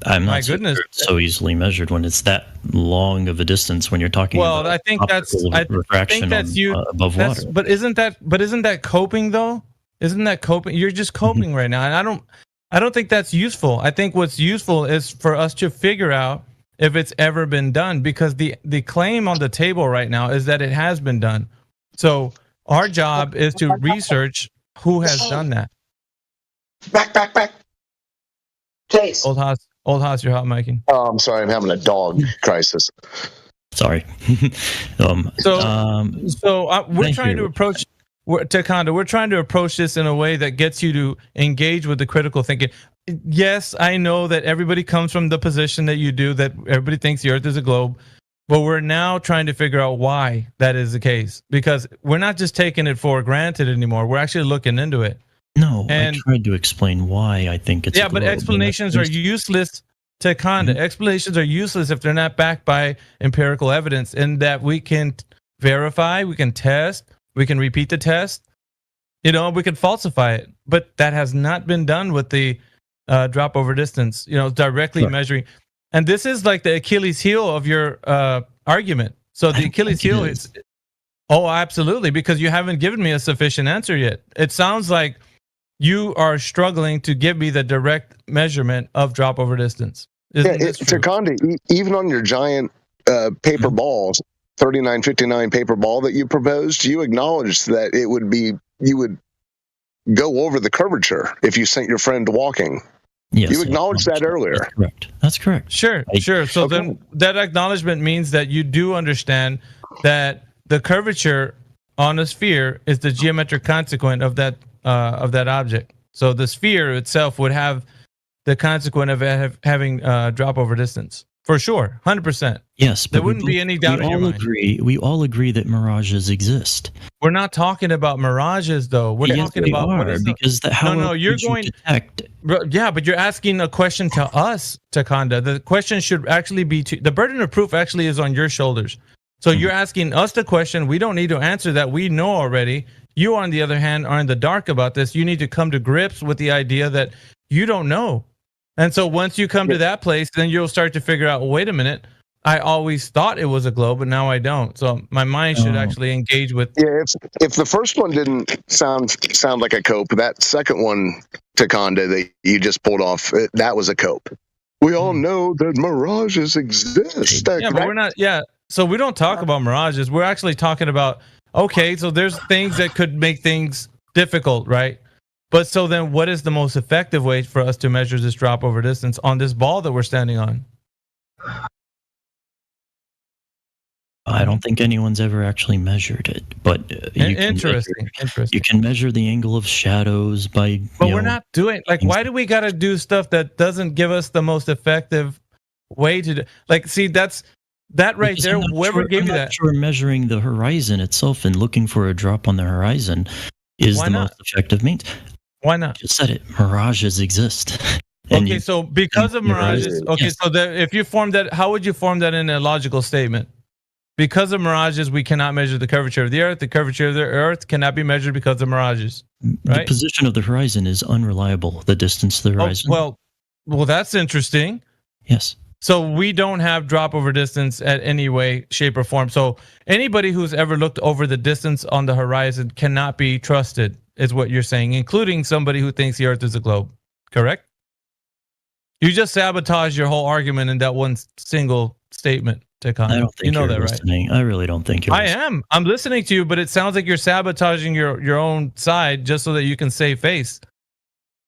I'm not my goodness, so easily measured when it's that long of a distance when you're talking about. Well, I think that's refraction above water. But isn't that coping though? Isn't that coping? You're just coping right now, and I don't think that's useful. I think what's useful is for us to figure out if it's ever been done, because the claim on the table right now is that it has been done. So our job is to research who has done that. Back. Chase. Old Haas, you're hot micing. Oh, I'm sorry. I'm having a dog crisis. Sorry. We're trying to approach Takanda. We're trying to approach this in a way that gets you to engage with the critical thinking. Yes, I know that everybody comes from the position that you do, that everybody thinks the Earth is a globe, but we're now trying to figure out why that is the case, because we're not just taking it for granted anymore. We're actually looking into it. No, I tried to explain why I think it's a globe. But explanations are useless, Takanda. Mm-hmm. Explanations are useless if they're not backed by empirical evidence, and that we can verify, we can test, we can repeat the test, we can falsify it. But that has not been done with the drop over distance, directly measuring. And this is like the Achilles heel of your argument. So the Achilles heel is, oh, absolutely, because you haven't given me a sufficient answer yet. It sounds like you are struggling to give me the direct measurement of drop over distance. Takanda, even on your giant paper balls, 3959 paper ball that you proposed, you acknowledged that you would go over the curvature if you sent your friend walking. Yes, you acknowledged that earlier. That's correct. Sure. So then that acknowledgement means that you do understand that the curvature on a sphere is the geometric consequent of that object. So the sphere itself would have the consequent of having drop over distance. For sure, 100%. Yes, but there wouldn't be any doubt in your mind. We all agree that mirages exist. We're not talking about mirages, though. We're talking about what is you're going. Detect? Yeah, but you're asking a question to us, Takanda. The question should actually be the burden of proof actually is on your shoulders. So you're asking us the question. We don't need to answer that. We know already. You, on the other hand, are in the dark about this. You need to come to grips with the idea that you don't know. And so once you come to that place, then you'll start to figure out, wait a minute, I always thought it was a globe, but now I don't. So my mind should actually engage with. Yeah, if the first one didn't sound like a cope, that second one, Takanda, that you just pulled off, that was a cope. We all know that mirages exist. Yeah, but we're not. Yeah, So we don't talk about mirages. We're actually talking about, okay, so there's things that could make things difficult, right? But so then what is the most effective way for us to measure this drop over distance on this ball that we're standing on? I don't think anyone's ever actually measured it, but Interesting. You can measure the angle of shadows by. But we're not doing why do we got to do stuff that doesn't give us the most effective way to do? Like, see, that right Because there. Whoever gave you I'm that? not sure measuring the horizon itself and looking for a drop on the horizon is Why the not? most effective means. Why not? Just said it. Mirages exist. Okay, so because of mirages, okay, yes. so if you form that, how would you form that in a logical statement? Because of mirages, we cannot measure the curvature of the Earth. The curvature of the Earth cannot be measured because of mirages. Right? The position of the horizon is unreliable. The distance to the horizon. Well, that's interesting. Yes. So we don't have drop over distance at any way, shape, or form. So anybody who's ever looked over the distance on the horizon cannot be trusted, is what you're saying, including somebody who thinks the Earth is a globe. Correct? You just sabotage your whole argument in that one single statement, Tekon. I don't think you know you're that, listening. right? I really don't think you're I listening. am. I'm listening to you, but it sounds like you're sabotaging your own side just so that you can save face.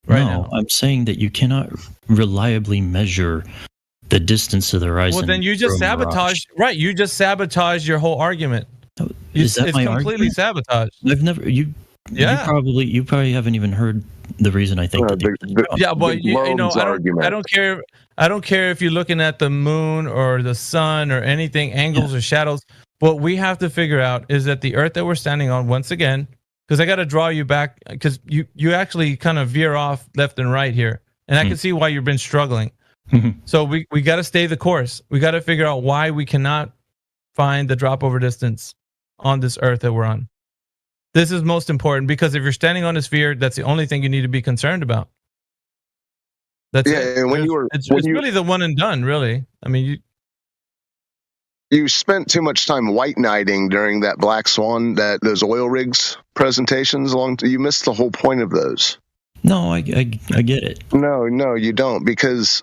Right no, now. I'm saying that you cannot reliably measure the distance to the horizon. Well, then you just through a mirage. sabotage. Right, you just sabotage your whole argument. Is that it's my completely argument? sabotage. I've never you. Yeah. You probably haven't even heard the reason I think that. Yeah, but you know, I don't care. I don't care if you're looking at the moon or the sun or anything, angles or shadows. What we have to figure out is that the Earth that we're standing on, once again, because I got to draw you back, because you actually kind of veer off left and right here, and I can see why you've been struggling. So we got to stay the course. We got to figure out why we cannot find the drop over distance on this Earth that we're on. This is most important, because if you're standing on a sphere, that's the only thing you need to be concerned about. That's it. And when It's really the one and done, really. I mean, you spent too much time white knighting during that Black Swan, those oil rigs presentations. You missed the whole point of those. No, I get it. No, you don't, because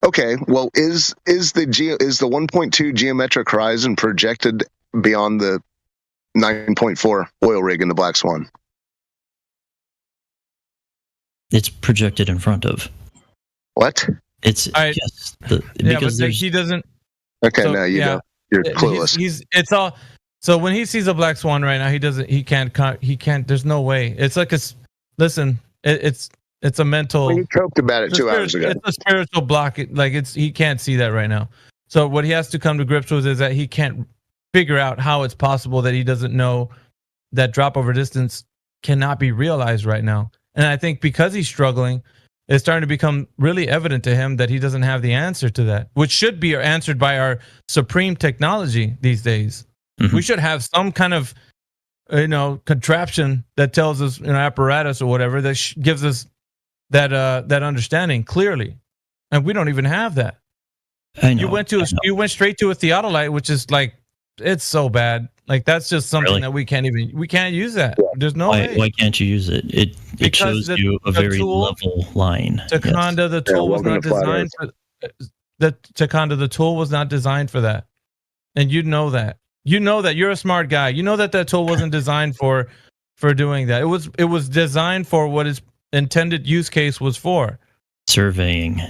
okay, well, is the 1.2 geometric horizon projected beyond the 9.4 oil rig in the Black Swan? It's projected in front of. What? It's yes. Because but he doesn't. Okay, so, no, you don't. You're clueless. It's all. So when he sees a black swan right now, he doesn't. He can't. There's no way. It's like listen. It's a mental. Well, you joked about it 2 hours ago. It's a spiritual block. He can't see that right now. So what he has to come to grips with is that he can't figure out how it's possible that he doesn't know that drop over distance cannot be realized right now. And I think because he's struggling, it's starting to become really evident to him that he doesn't have the answer to that, which should be answered by our supreme technology these days. Mm-hmm. We should have some kind of, contraption that tells us, apparatus or whatever that gives us that understanding clearly, and we don't even have that. I know. You went straight to a Theodolite, which is like, it's so bad. Like, that's just something that we can't use that. There's no way. Why can't you use it? It shows you a very level line. Takonda, the tool was not designed for the tool was not designed for that. And you know that. You're a smart guy. You know that tool wasn't designed for doing that. It was designed for what its intended use case was for. Surveying.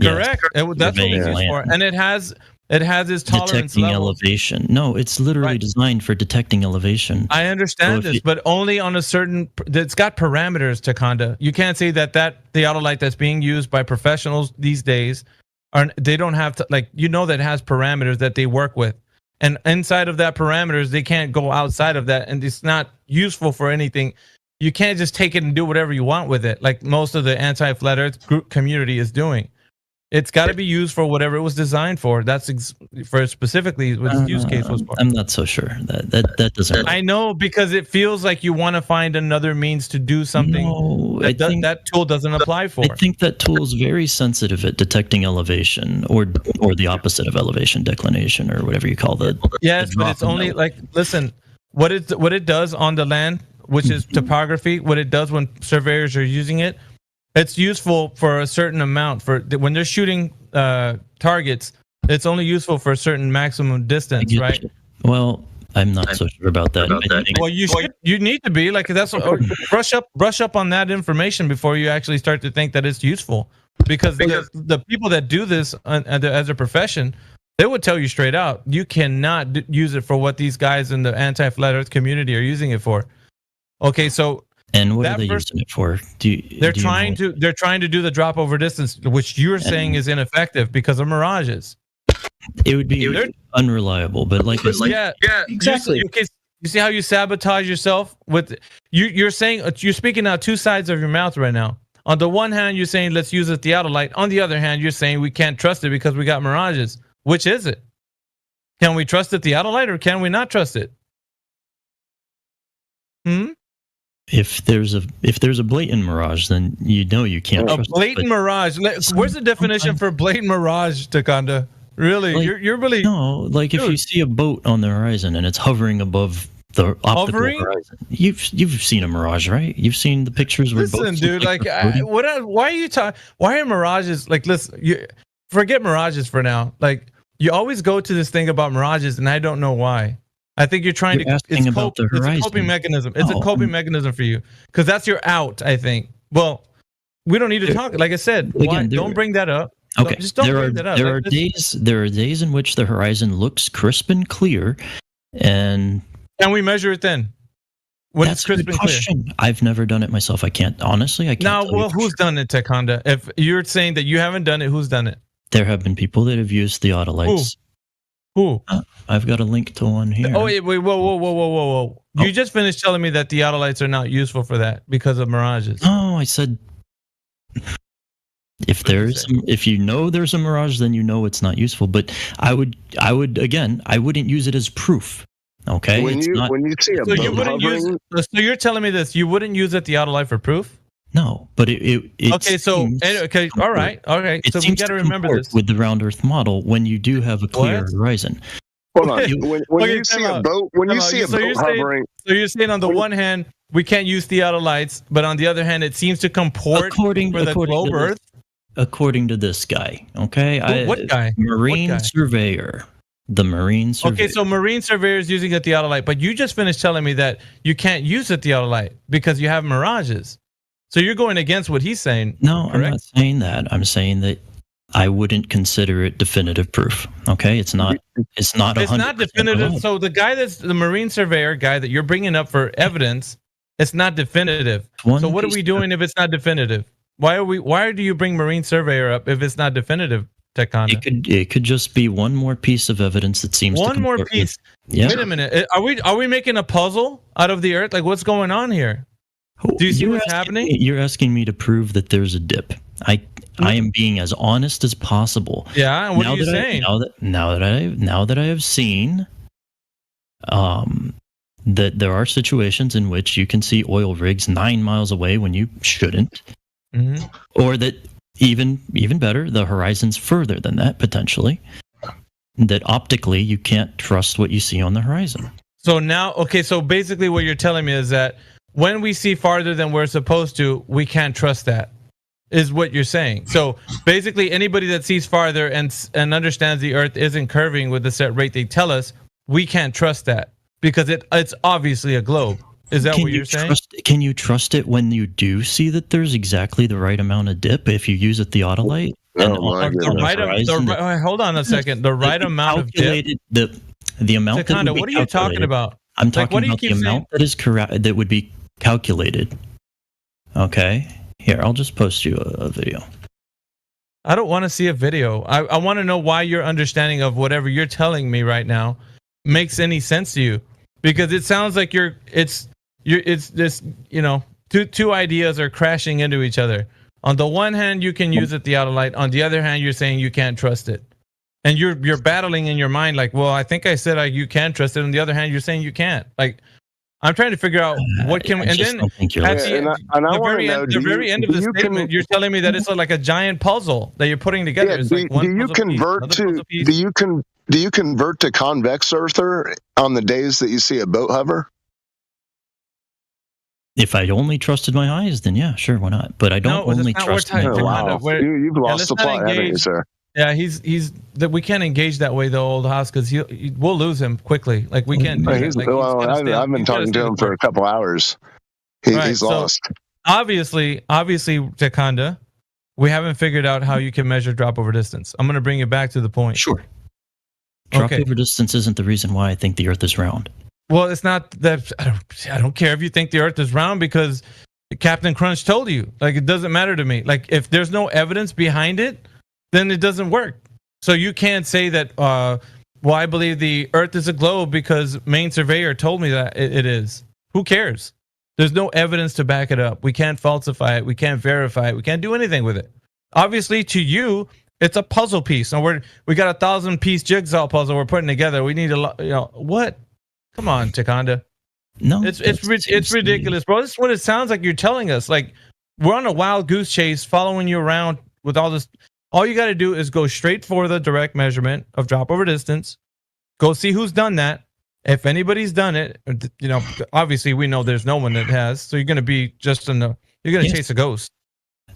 Correct. That's what it's used for. And it has its tolerance detecting levels. elevation. No, it's literally designed for detecting elevation. I understand this, but only on a certain. It's got parameters, Takonda. You can't say that Theodolite that's being used by professionals these days they don't have to, that it has parameters that they work with, and inside of that parameters they can't go outside of that, and it's not useful for anything. You can't just take it and do whatever you want with it, like most of the anti-flat Earth group community is doing. It's got to be used for whatever it was designed for. That's for specifically what its use case was for. I'm not so sure that doesn't. I know, because it feels like you want to find another means to do something that tool doesn't apply for. I think that tool is very sensitive at detecting elevation, or the opposite of elevation, declination, or whatever you call it. Yes, but it's only listen, what it does on the land, which is topography. What it does when surveyors are using it. It's useful for a certain amount. For when they're shooting targets, It's only useful for a certain maximum distance, right? Well, I'm not so sure about that. Well, you need to be like that's brush up on that information before you actually start to think that it's useful. Because the people that do this as a profession, they would tell you straight out, you cannot use it for what these guys in the anti-flat Earth community are using it for. Okay, so and what are they using it for? They're trying to do the drop over distance, which you're saying is ineffective because of mirages. It would be unreliable, but like yeah, exactly. You see how you sabotage yourself with you're saying you're speaking out two sides of your mouth right now. On the one hand, you're saying let's use a theodolite. On the other hand, you're saying we can't trust it because we got mirages. Which is it? Can we trust the theodolite or can we not trust it? If there's a blatant mirage, then you know you can't trust it. A blatant mirage. Where's the definition for blatant mirage, Takanda? Really? Like, you're really if you see a boat on the horizon and it's hovering above the optical horizon, you've seen a mirage, right? You've seen the pictures where boats. Dude, why are you talking? Why are mirages like? Listen, forget mirages for now. Like you always go to this thing about mirages, and I don't know why. I think you're trying it's a coping mechanism. It's a coping mechanism for you because that's your out. I think. Well, we don't need to talk. Like I said, don't bring that up. Okay, just don't bring that up. There are days in which the horizon looks crisp and clear, and can we measure it then? When that's a good question. I've never done it myself. I can't honestly. Now, who's done it, Takanda? If you're saying that you haven't done it, who's done it? There have been people that have used theodolites. Who? I've got a link to one here. Oh, wait, whoa. You just finished telling me that theodolites are not useful for that because of mirages. No, I said if you know there's a mirage, then you know it's not useful. But I would again, I wouldn't use it as proof. Okay. When you see a boat hovering, so you're telling me this, you wouldn't use a theodolite for proof? No, but it okay. So all right. So we got to remember this with the round Earth model when you do have a clear horizon. Hold on. When you see a boat, hovering, so you're saying on the one hand we can't use theodolites, but on the other hand it seems to comport for the globe Earth. According to this guy, okay? What guy? Marine surveyor. The marine surveyor. Okay, so marine surveyor is using a theodolite, but you just finished telling me that you can't use a theodolite because you have mirages. So you're going against what he's saying. No, correct? I'm not saying that. I'm saying that I wouldn't consider it definitive proof. Okay, it's not. It's not definitive. So the guy that's the marine surveyor guy that you're bringing up for evidence, it's not definitive. So what are we doing if it's not definitive? Why do you bring marine surveyor up if it's not definitive, Takanda? It could just be one more piece of evidence that seems one more piece. Yeah. Wait a minute. Are we making a puzzle out of the Earth? Like what's going on here? Do you see what's happening? You're asking me to prove that there's a dip. I am being as honest as possible. Yeah. What are you saying? Now that I have seen, that there are situations in which you can see oil rigs 9 miles away when you shouldn't. Mm-hmm. Or that even better, the horizon's further than that potentially. That optically you can't trust what you see on the horizon. So now, so basically what you're telling me is that when we see farther than we're supposed to, we can't trust that, is what you're saying. So basically anybody that sees farther and understands the Earth isn't curving with the set rate they tell us, we can't trust that because it's obviously a globe. Is that what you're saying? Can you trust it when you do see that there's exactly the right amount of dip if you use a theodolite? Hold on a second. The right amount of dip. The amount. Takanda, what are you talking about? I'm talking about the amount that is correct that would be calculated. Okay. Here, I'll just post you a video. I don't want to see a video. I want to know why your understanding of whatever you're telling me right now makes any sense to you, because it sounds like it's this, two ideas are crashing into each other. On the one hand, you can use a theodolite. On the other hand, you're saying you can't trust it, and you're battling in your mind like, well, I think I said you can trust it. On the other hand, you're saying you can't. Like, I'm trying to figure out what can. And then at the very end of the statement, you're telling me that it's like a giant puzzle that you're putting together. Do you convert to convex earther on the days that you see a boat hover? If I only trusted my eyes, then yeah, sure, why not? But I don't only trust my eyes. Wow. You've lost the plot, haven't you, sir? Yeah, he's that we can't engage that way, though, old house, because we'll lose him quickly. Like we can't. Do that. Like, I've been talking to him for a couple hours. He's lost. Obviously, Takanda, we haven't figured out how you can measure drop over distance. I'm going to bring you back to the point. Sure. Drop over distance isn't the reason why I think the Earth is round. Well, it's not that. I don't care if you think the Earth is round because Captain Crunch told you. Like, it doesn't matter to me. Like, if there's no evidence behind it, then it doesn't work. So you can't say that, well, I believe the Earth is a globe because main surveyor told me that it is. Who cares? There's no evidence to back it up. We can't falsify it. We can't verify it. We can't do anything with it. Obviously, to you, it's a puzzle piece. And we got 1,000-piece jigsaw puzzle we're putting together. We need a lot, what? Come on, Takanda. No, it's ridiculous, bro. This is what it sounds like you're telling us. Like, we're on a wild goose chase following you around with all this. All you got to do is go straight for the direct measurement of drop over distance. Go see who's done that. If anybody's done it, obviously we know there's no one that has. So you're going to be you're going to chase a ghost.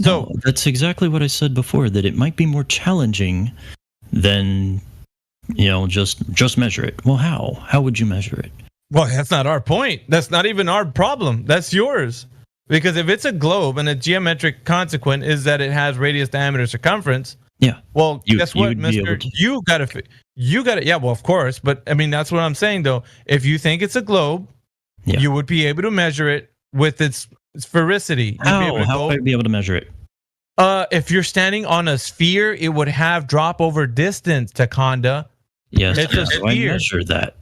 So that's exactly what I said before, that it might be more challenging than, just measure it. Well, how? How would you measure it? Well, that's not our point. That's not even our problem. That's yours. Because if it's a globe and a geometric consequent is that it has radius, diameter, circumference. Yeah. Well, guess what, Mister? You got to. Yeah. Well, of course. But I mean, that's what I'm saying, though. If you think it's a globe, you would be able to measure it with its sphericity. How would I be able to measure it? If you're standing on a sphere, it would have drop over distance, Takanda. Yes. It's a sphere. I measure that.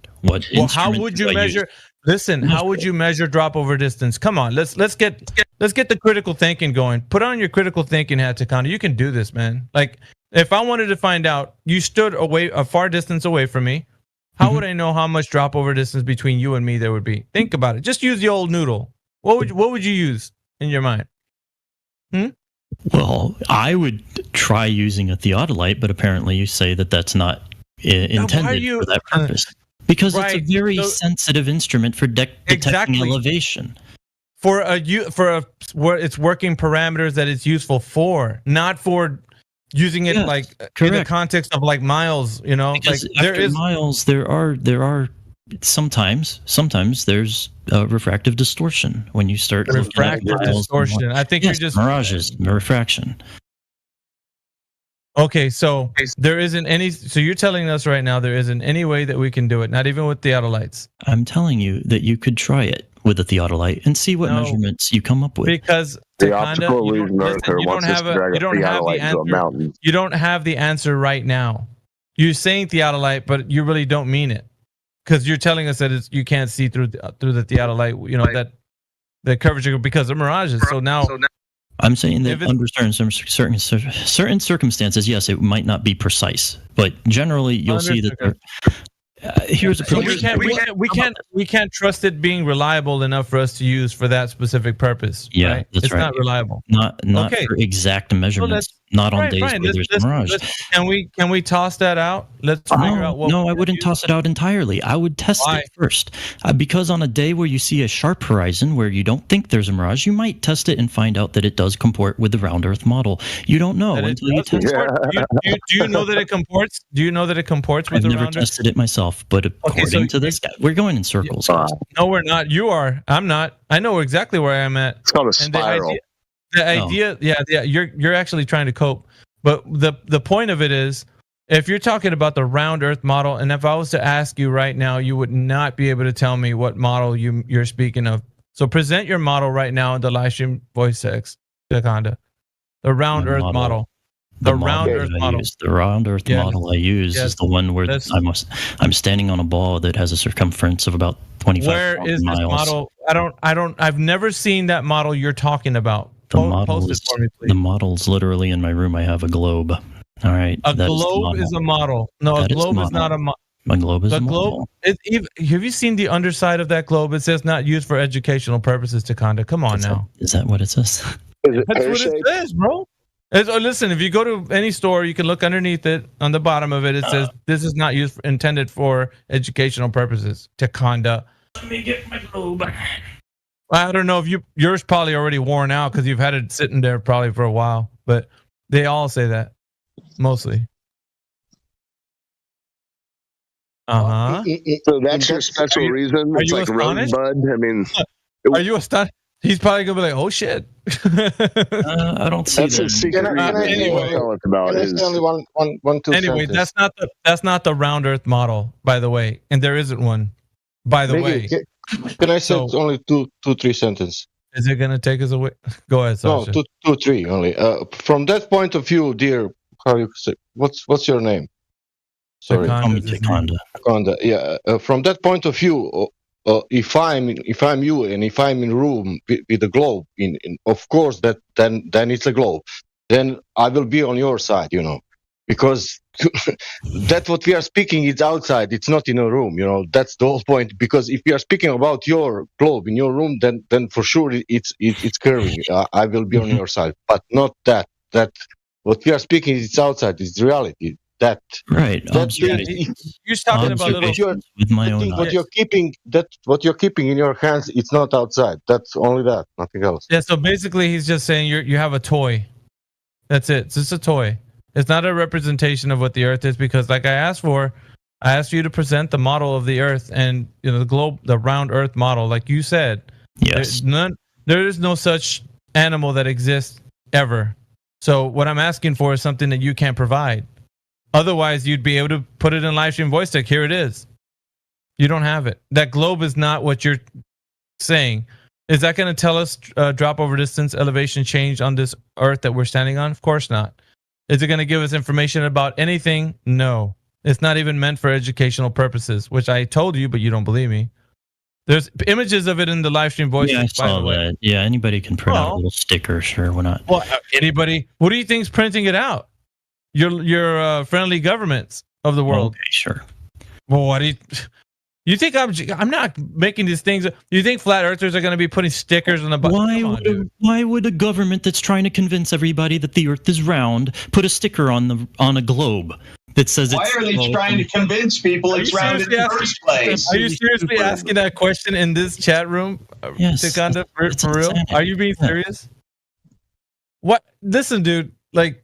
How would you measure? Listen, how would you measure drop over distance? Come on, let's get the critical thinking going. Put on your critical thinking hat, Takanda. You can do this, man. Like, if I wanted to find out, you stood a far distance away from me. How would I know how much drop over distance between you and me there would be? Think about it. Just use the old noodle. What would you use in your mind? Well, I would try using a theodolite, but apparently you say that that's not intended for that purpose. Because it's a very sensitive instrument for detecting elevation. For its working parameters that it's useful for, not for using it in the context of like miles. Because after miles, there are sometimes there's refractive distortion when you start refractive distortion. I think you're just mirages, refraction. Okay, so there isn't any. So you're telling us right now there isn't any way that we can do it, not even with theodolites. I'm telling you that you could try it with a theodolite and see what measurements you come up with. Because the optical illusion Earther wants us to drag a theodolite into a mountain. You don't have the answer right now. You're saying theodolite, but you really don't mean it, because you're telling us that you can't see through the theodolite. That the curvature because of mirages. So now. I'm saying that under certain circumstances, yes, it might not be precise, but generally you'll see that here's a problem. We can't trust it being reliable enough for us to use for that specific purpose. Yeah, right? That's it's right. not reliable. Not for exact measurements. Not on days where there's mirage. Can we toss that out? Let's figure out what. No, I wouldn't toss it out entirely. I would test it first, because on a day where you see a sharp horizon where you don't think there's a mirage, you might test it and find out that it does comport with the round Earth model. You don't know until you test it. Do you know that it comports? Do you know that it comports with the round Earth? I've never tested it myself, but according to this guy, we're going in circles. No, we're not. You are. I'm not. I know exactly where I'm at. It's called a spiral. The idea, you're actually trying to cope, but the point of it is, if you're talking about the round Earth model, and if I was to ask you right now, you would not be able to tell me what model you're speaking of. So present your model right now in the live stream voice text, Takanda. The round Earth model. The round Earth model. The round Earth model I use is the one where I'm standing on a ball that has a circumference of about 25 miles. Where is this model? I've never seen that model you're talking about. The model's literally in my room. I have a globe. All right. A globe is a model. No, a globe is not a model. My globe is a model. Have you seen the underside of that globe? It says not used for educational purposes, Takanda. Come on now. Is that what it says? That's what it says, bro. Listen, if you go to any store, you can look underneath it. On the bottom of it, it says this is not intended for educational purposes, Takanda. Let me get my globe. I don't know if yours probably already worn out because you've had it sitting there probably for a while, but they all say that, mostly. Uh-huh. So that's your special reason? It's like Rosebud? I mean... Are you astonished? He's probably going to be like, oh, shit. I don't see that's that. a secret reason you won't tell us about. Anyway, that's not the round Earth model, by the way. And there isn't one, by the way. Can I say only two, three sentences? Is it going to take us away? Go ahead, Sasha. No, two, three only. From that point of view, dear, how you say, what's your name? Sorry, Takonda. Yeah. From that point of view, if I'm you and if I'm in room with a globe, of course that then it's a globe. Then I will be on your side, because that's what we are speaking. It's outside. It's not in a room. That's the whole point. Because if we are speaking about your globe in your room, then for sure it's curving. I will be on your side, but not that. That what we are speaking is it's outside. It's reality. That right. That's you're talking about with my own what you're keeping. What you're keeping in your hands. It's not outside. That's only that. Nothing else. Yeah. So basically, he's just saying you have a toy. That's it. It's just a toy. It's not a representation of what the Earth is, because like I asked you to present the model of the Earth and the globe, the round Earth model, like you said. Yes. There is no such animal that exists ever. So what I'm asking for is something that you can't provide. Otherwise, you'd be able to put it in live stream voice deck. Here it is. You don't have it. That globe is not what you're saying. Is that going to tell us drop over distance, elevation change on this Earth that we're standing on? Of course not. Is it going to give us information about anything? No. It's not even meant for educational purposes, which I told you, but you don't believe me. There's images of it in the live stream voice. Yeah, I saw that. Yeah, anybody can print out a little sticker. Sure, why not? Well, anybody. What do you think's printing it out? Your friendly governments of the world. Okay, sure. Well, what do you think? I'm not making these things. You think flat earthers are going to be putting stickers on the button? Why would a government that's trying to convince everybody that the Earth is round put a sticker on a globe that says? Why are they trying to convince people it's round in the first place? Are you seriously asking that question in this chat room? Yes. Takanda, for real? Are you being serious? What? Listen, dude. Like.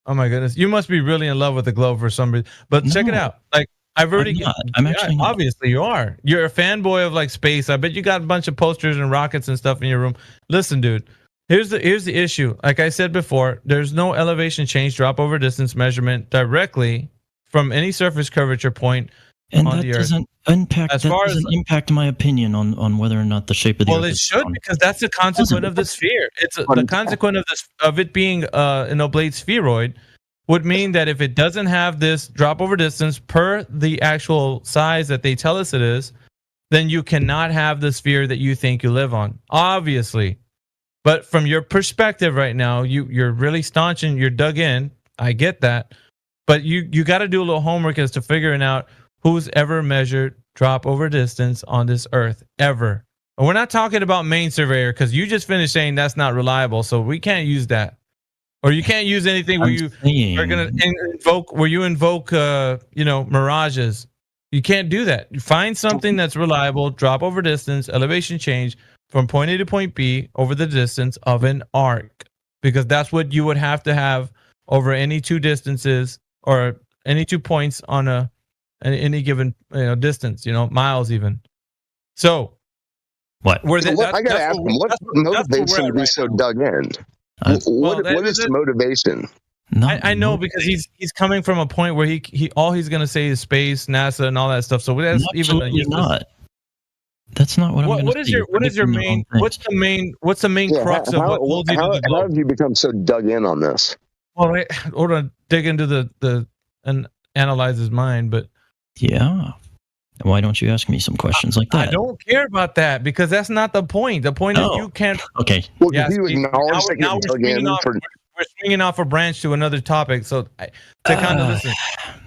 Oh my goodness! You must be really in love with the globe for some reason. But check it out. Like I've already. I'm actually not. Obviously, you are. You're a fanboy of like space. I bet you got a bunch of posters and rockets and stuff in your room. Listen, dude. Here's the issue. Like I said before, there's no elevation change, drop over distance measurement directly from any surface curvature point and on that the Earth. Doesn't impact my opinion on whether or not the shape of the Earth. Well, it should, because that's the consequence of the sphere. It's the consequence of it being an oblate spheroid would mean that if it doesn't have this drop over distance per the actual size that they tell us it is, then you cannot have the sphere that you think you live on. Obviously. But from your perspective right now, you're really staunch and you're dug in. I get that. But you got to do a little homework as to figuring out who's ever measured drop over distance on this Earth, ever. And we're not talking about main surveyor, because you just finished saying that's not reliable, so we can't use that. Or you can't use anything where you are going to invoke, mirages. You can't do that. You find something that's reliable, drop over distance, elevation change from point A to point B over the distance of an arc, because that's what you would have to have over any two distances or any 2 points on any given distance, miles even. So what? I gotta ask him, what motivates him to be so dug in? What is the motivation? I know, because he's coming from a point where he all he's gonna say is space, NASA, and all that stuff. So that's absolutely not. That's not what I'm going to say. What's the main crux of what holds you to the globe? How have you become so dug in on this? Well, hold on, dig into the and analyze his mind, but. Yeah. Why don't you ask me some questions like that? I don't care about that, because that's not the point. The point is you can't. Okay. Well, you acknowledge that you're dug in we're swinging off a branch to another topic. So to kind of listen,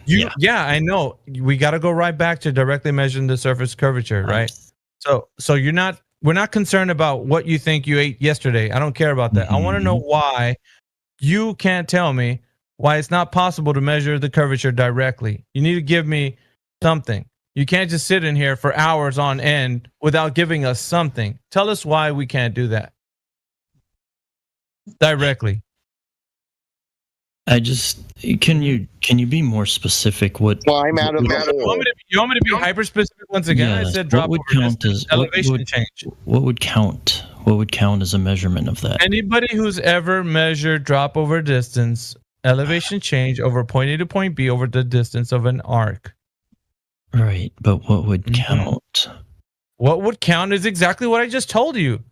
yeah, I know we got to go right back to directly measuring the surface curvature, right? So we're not concerned about what you think you ate yesterday. I don't care about that. I want to know why you can't tell me why it's not possible to measure the curvature directly. You need to give me something. You can't just sit in here for hours on end without giving us something. Tell us why we can't do that directly. Can you be more specific? What climb out of the hole? You want me to be hyper specific once again? Yes, I said drop over distance, elevation change. What would count? What would count as a measurement of that? Anybody who's ever measured drop over distance, elevation change over point A to point B over the distance of an arc. Right, but what would count? What would count is exactly what I just told you.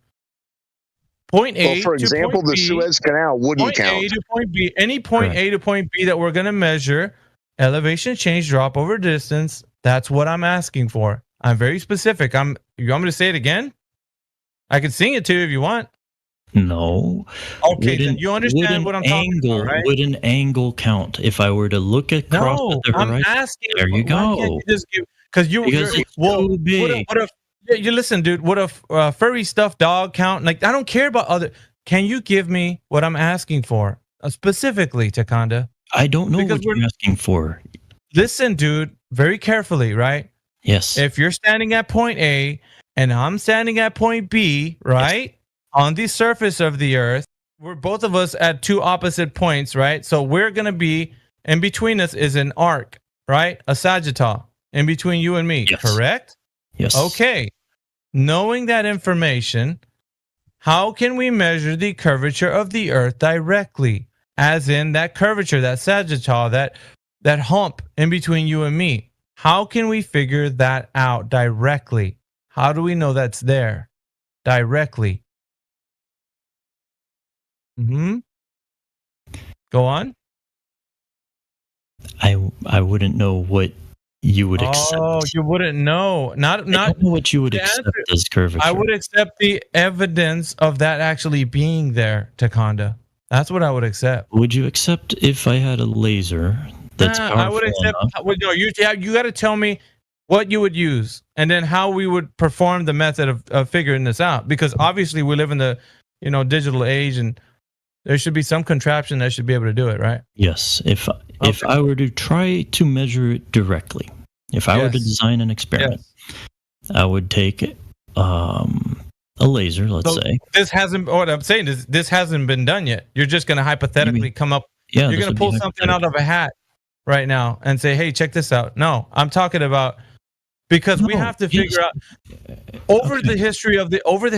Point A for example, to point the B, Suez Canal wouldn't point count. A to point B, any point A to point B that we're going to measure, elevation change, drop over distance. That's what I'm asking for. I'm very specific. You want me to say it again? I can sing it to you if you want. No. Okay, then you understand what I'm talking about, right? Would an angle count if I were to look across at the horizon? I'm asking. There you go. Because it's too big. You listen, dude. Would a furry stuffed dog count? Like, I don't care about other. Can you give me what I'm asking for specifically, Takanda? I don't know what you're asking for. Listen, dude, very carefully, right? Yes. If you're standing at point A and I'm standing at point B, right, yes, on the surface of the Earth, we're both of us at two opposite points, right? So we're gonna be in between us is an arc, right? A sagittal in between you and me, correct? Yes. Okay. Knowing that information, how can we measure the curvature of the Earth directly? As in that curvature, that sagittal, that hump in between you and me. How can we figure that out directly? How do we know that's there directly? Go on. I wouldn't know what you would accept. Oh, you wouldn't know. Not. I don't know what you would accept as curvature. I would accept the evidence of that actually being there, Takanda. That's what I would accept. Would you accept if I had a laser that's powerful I would accept. Well, no, you got to tell me what you would use, and then how we would perform the method of figuring this out. Because obviously we live in the digital age, and there should be some contraption that should be able to do it, right? Yes. If I were to try to measure it directly, if I were to design an experiment, I would take a laser, let's say. This hasn't. What I'm saying is, this hasn't been done yet. You're just going to hypothetically come up. Yeah, you're going to pull something out of a hat right now and say, "Hey, check this out." No, I'm talking about because we have to figure out over the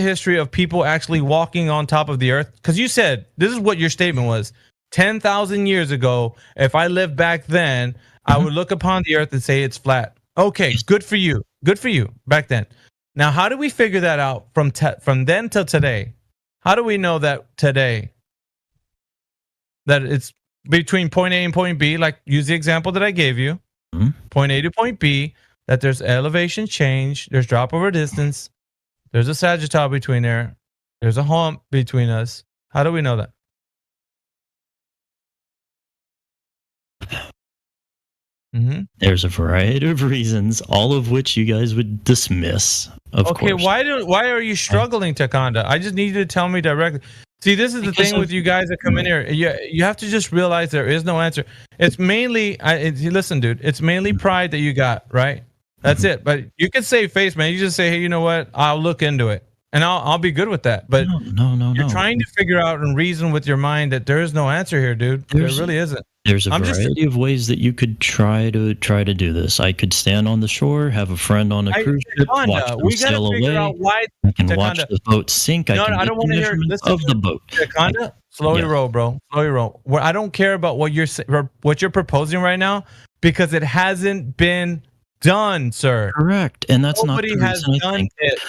history of people actually walking on top of the Earth. Because you said this is what your statement was: 10,000 years ago, if I lived back then, I would look upon the Earth and say it's flat. Okay, good for you. Good for you back then. Now, how do we figure that out from then till today? How do we know that today that it's between point A and point B? Like, use the example that I gave you, point A to point B. That there's elevation change, there's drop over distance, there's a sagittal between there, there's a hump between us. How do we know that? There's a variety of reasons, all of which you guys would dismiss. Of course. Why are you struggling, Takanda? I just need you to tell me directly. See, this is the thing with you guys that come in here. You have to just realize there is no answer. It's mainly, listen, dude. It's mainly pride that you got, right? That's it. But you can save face, man. You just say, hey, you know what? I'll look into it, and I'll be good with that. But no. You're trying to figure out and reason with your mind that there is no answer here, dude. There really isn't. There's a variety of ways that you could try to do this. I could stand on the shore, have a friend on a cruise ship, watch them sail away. I can watch the boat sink. I don't want to hear of the boat. Takanda, slowly roll, bro. Slowly roll. I don't care about what you're proposing right now because it hasn't been done, sir. Correct, and that's nobody has done it.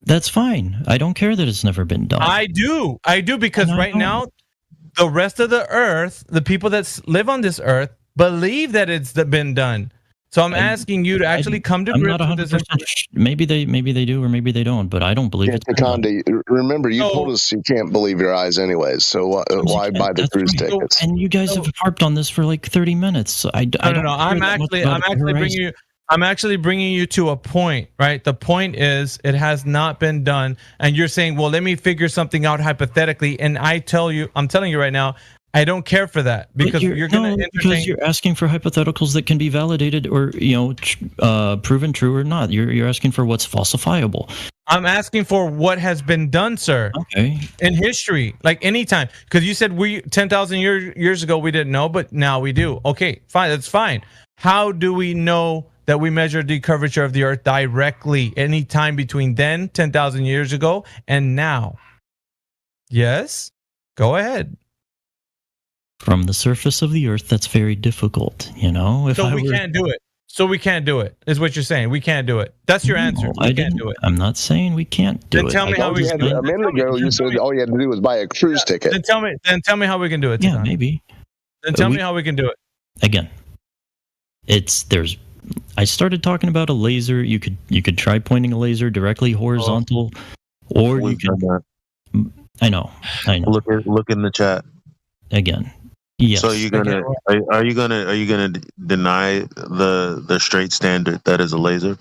That's fine. I don't care that it's never been done. I do because right now, the rest of the Earth, the people that live on this Earth, believe that it's been done. So I'm asking you to actually come to grips with this. Maybe they do, or maybe they don't, but I don't believe it. Takanda, remember, you told us you can't believe your eyes anyways, so why buy the cruise tickets? And you guys have harped on this for like 30 minutes. I don't know. I'm actually bringing you to a point, right? The point is it has not been done. And you're saying, well, let me figure something out hypothetically. And I'm telling you right now, I don't care for that because because you're asking for hypotheticals that can be validated or proven true or not. You're asking for what's falsifiable. I'm asking for what has been done, sir. Okay. In history, like anytime, because you said 10,000 years ago we didn't know, but now we do. Okay, fine, that's fine. How do we know that we measured the curvature of the Earth directly any time between then, 10,000 years ago, and now? Yes, go ahead. From the surface of the Earth, that's very difficult, So we can't do it. So we can't do it, is what you're saying. We can't do it. That's your answer. We can't do it. I'm not saying we can't do it. Tell me how we can do it. A minute ago, you said all you had to do was buy a cruise ticket. Then tell me how we can do it. Yeah, maybe. Then tell me how we can do it. Again, I started talking about a laser. You could try pointing a laser directly horizontal, or you can. I know. Look in the chat. Again. Yes. So are you gonna deny the straight standard that is a laser?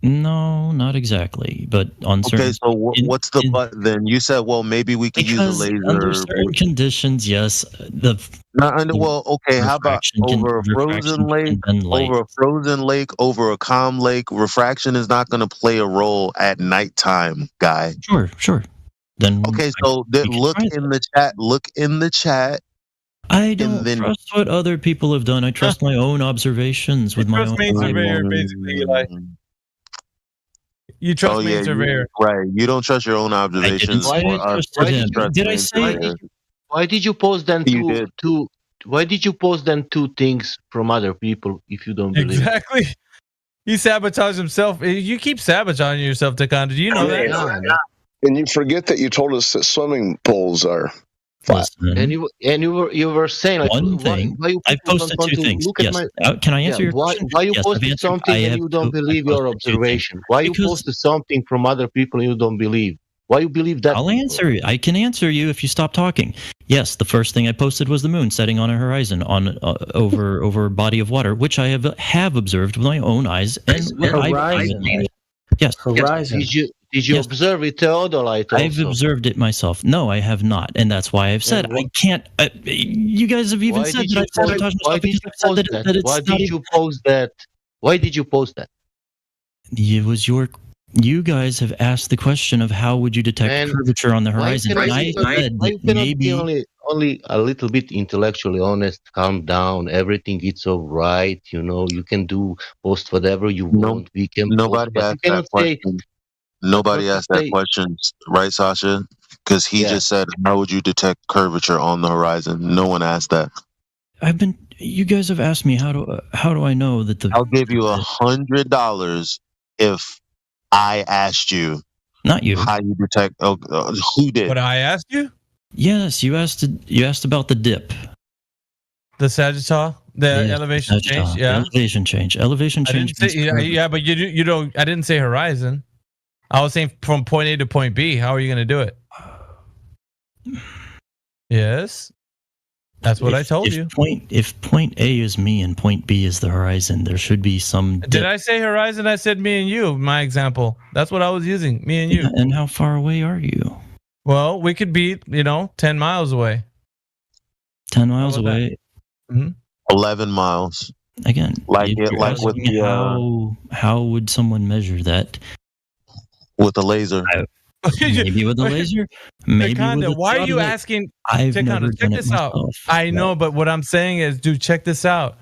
No, not exactly. But on certain. Okay, so what's the but then? You said, well, maybe we could use a laser under certain conditions. Yes, how about over a frozen lake? Over a frozen lake, over a calm lake, refraction is not going to play a role at nighttime, guy. Sure. Then okay, so look in the chat. Look in the chat. I don't trust what other people have done. I trust my own observations with my own. Main surveyor, basically, like. You trust main surveyor, right? You don't trust your own observations. Why did you post then two? Why did you post then two things from other people if you don't believe? Exactly. He sabotaged himself. You keep sabotaging yourself, Takanda. Do you know that? And you forget that you told us that swimming pools are flat. And you were saying like one thing. Why I posted two things. Yes. Can I answer your question? Why you posted something and you don't believe your observation? Why you posted something from other people and you don't believe? Why you believe that? I'll answer you. I can answer you if you stop talking. Yes, the first thing I posted was the moon setting on a horizon on over a body of water, which I have observed with my own eyes. And horizon. Yes. Horizon. Did you observe it, Theodolite? I've observed it myself. No, I have not, and that's why I've said I can't. You guys have even said that I sabotaged myself because I've said that it's Why did you post that? Why did you post that? It was you guys have asked the question of how would you detect curvature on the horizon, and I said maybe only a little bit intellectually honest. Calm down. Everything it's all right. You can post whatever you want. We can. Nobody asked that question. Nobody asked that question, right, Sasha? Because he just said, "How would you detect curvature on the horizon?" No one asked that. You guys have asked me how do I know that the? I'll give you $100 if I asked you. Not you. How you detect? Who did? What I asked you? Yes, you asked about the dip. The Sagittarius, elevation change. Yeah, elevation change. Elevation change. But you don't. I didn't say horizon. I was saying from point A to point B. How are you going to do it? Yes. That's what I told you. If point A is me and point B is the horizon, there should be some dip. Did I say horizon? I said me and you, my example. That's what I was using, me and you. And how far away are you? Well, we could be, 10 miles away. 10 miles away? Mm-hmm. 11 miles. Again, with how would someone measure that? With a laser. Maybe with a laser. Maybe with a why are you asking? I've never check this out. I know, but what I'm saying is, dude, check this out.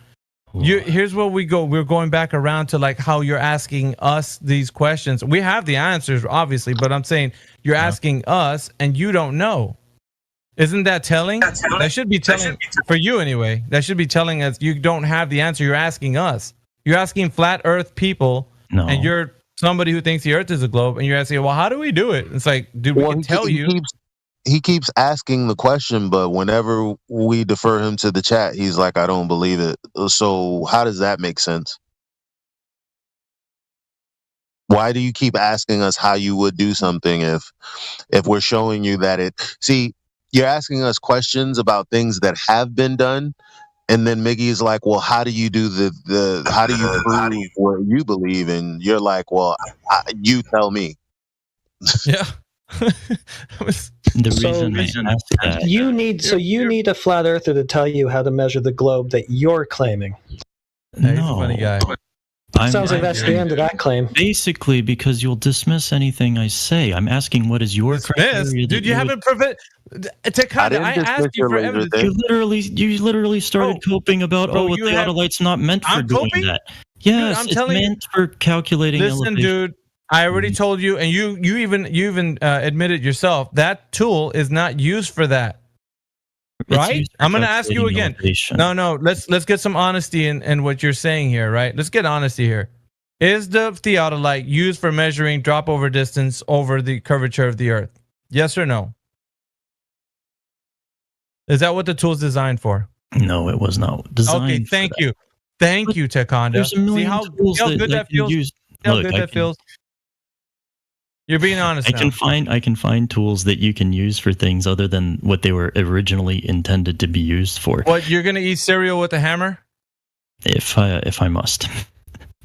Here's where we go. We're going back around to like how you're asking us these questions. We have the answers, obviously, but I'm saying you're asking us and you don't know. Isn't that telling? That should be telling for you anyway. That should be telling us you don't have the answer. You're asking us. You're asking flat Earth people, and you're somebody who thinks the Earth is a globe, and you're asking, well, how do we do it? It's like, dude, we can tell you. He keeps asking the question, but whenever we defer him to the chat, he's like, I don't believe it. So how does that make sense? Why do you keep asking us how you would do something if we're showing you that you're asking us questions about things that have been done, and then Miggy is like, well, how do you do how do you prove what you believe? And you're like, well, you tell me. Yeah. The reason I asked that, you need a flat earther to tell you how to measure the globe that you're claiming. He's a funny guy. Sounds like that's the end of that claim. Basically, because you'll dismiss anything I say. I'm asking what is your criteria? Dude, you haven't prevented. Takada, I asked you for evidence. You literally started coping about bro, a theodolite's not meant for doing that. Yes, I'm it's telling meant for calculating. Listen, elevation. dude, I already told you, and you even admitted yourself that tool is not used for that. Right? I'm going to ask you again. No, let's get some honesty in what you're saying here, right? Let's get honesty here. Is the theodolite used for measuring drop over distance over the curvature of the Earth? Yes or no? Is that what the tool is designed for? No, it was not designed. Okay, thank you. Thank you, Tekonda. There's a million tools see how good that feels? See how good that feels? You're being honest. I can find tools that you can use for things other than what they were originally intended to be used for. What, you're gonna eat cereal with a hammer? If I must.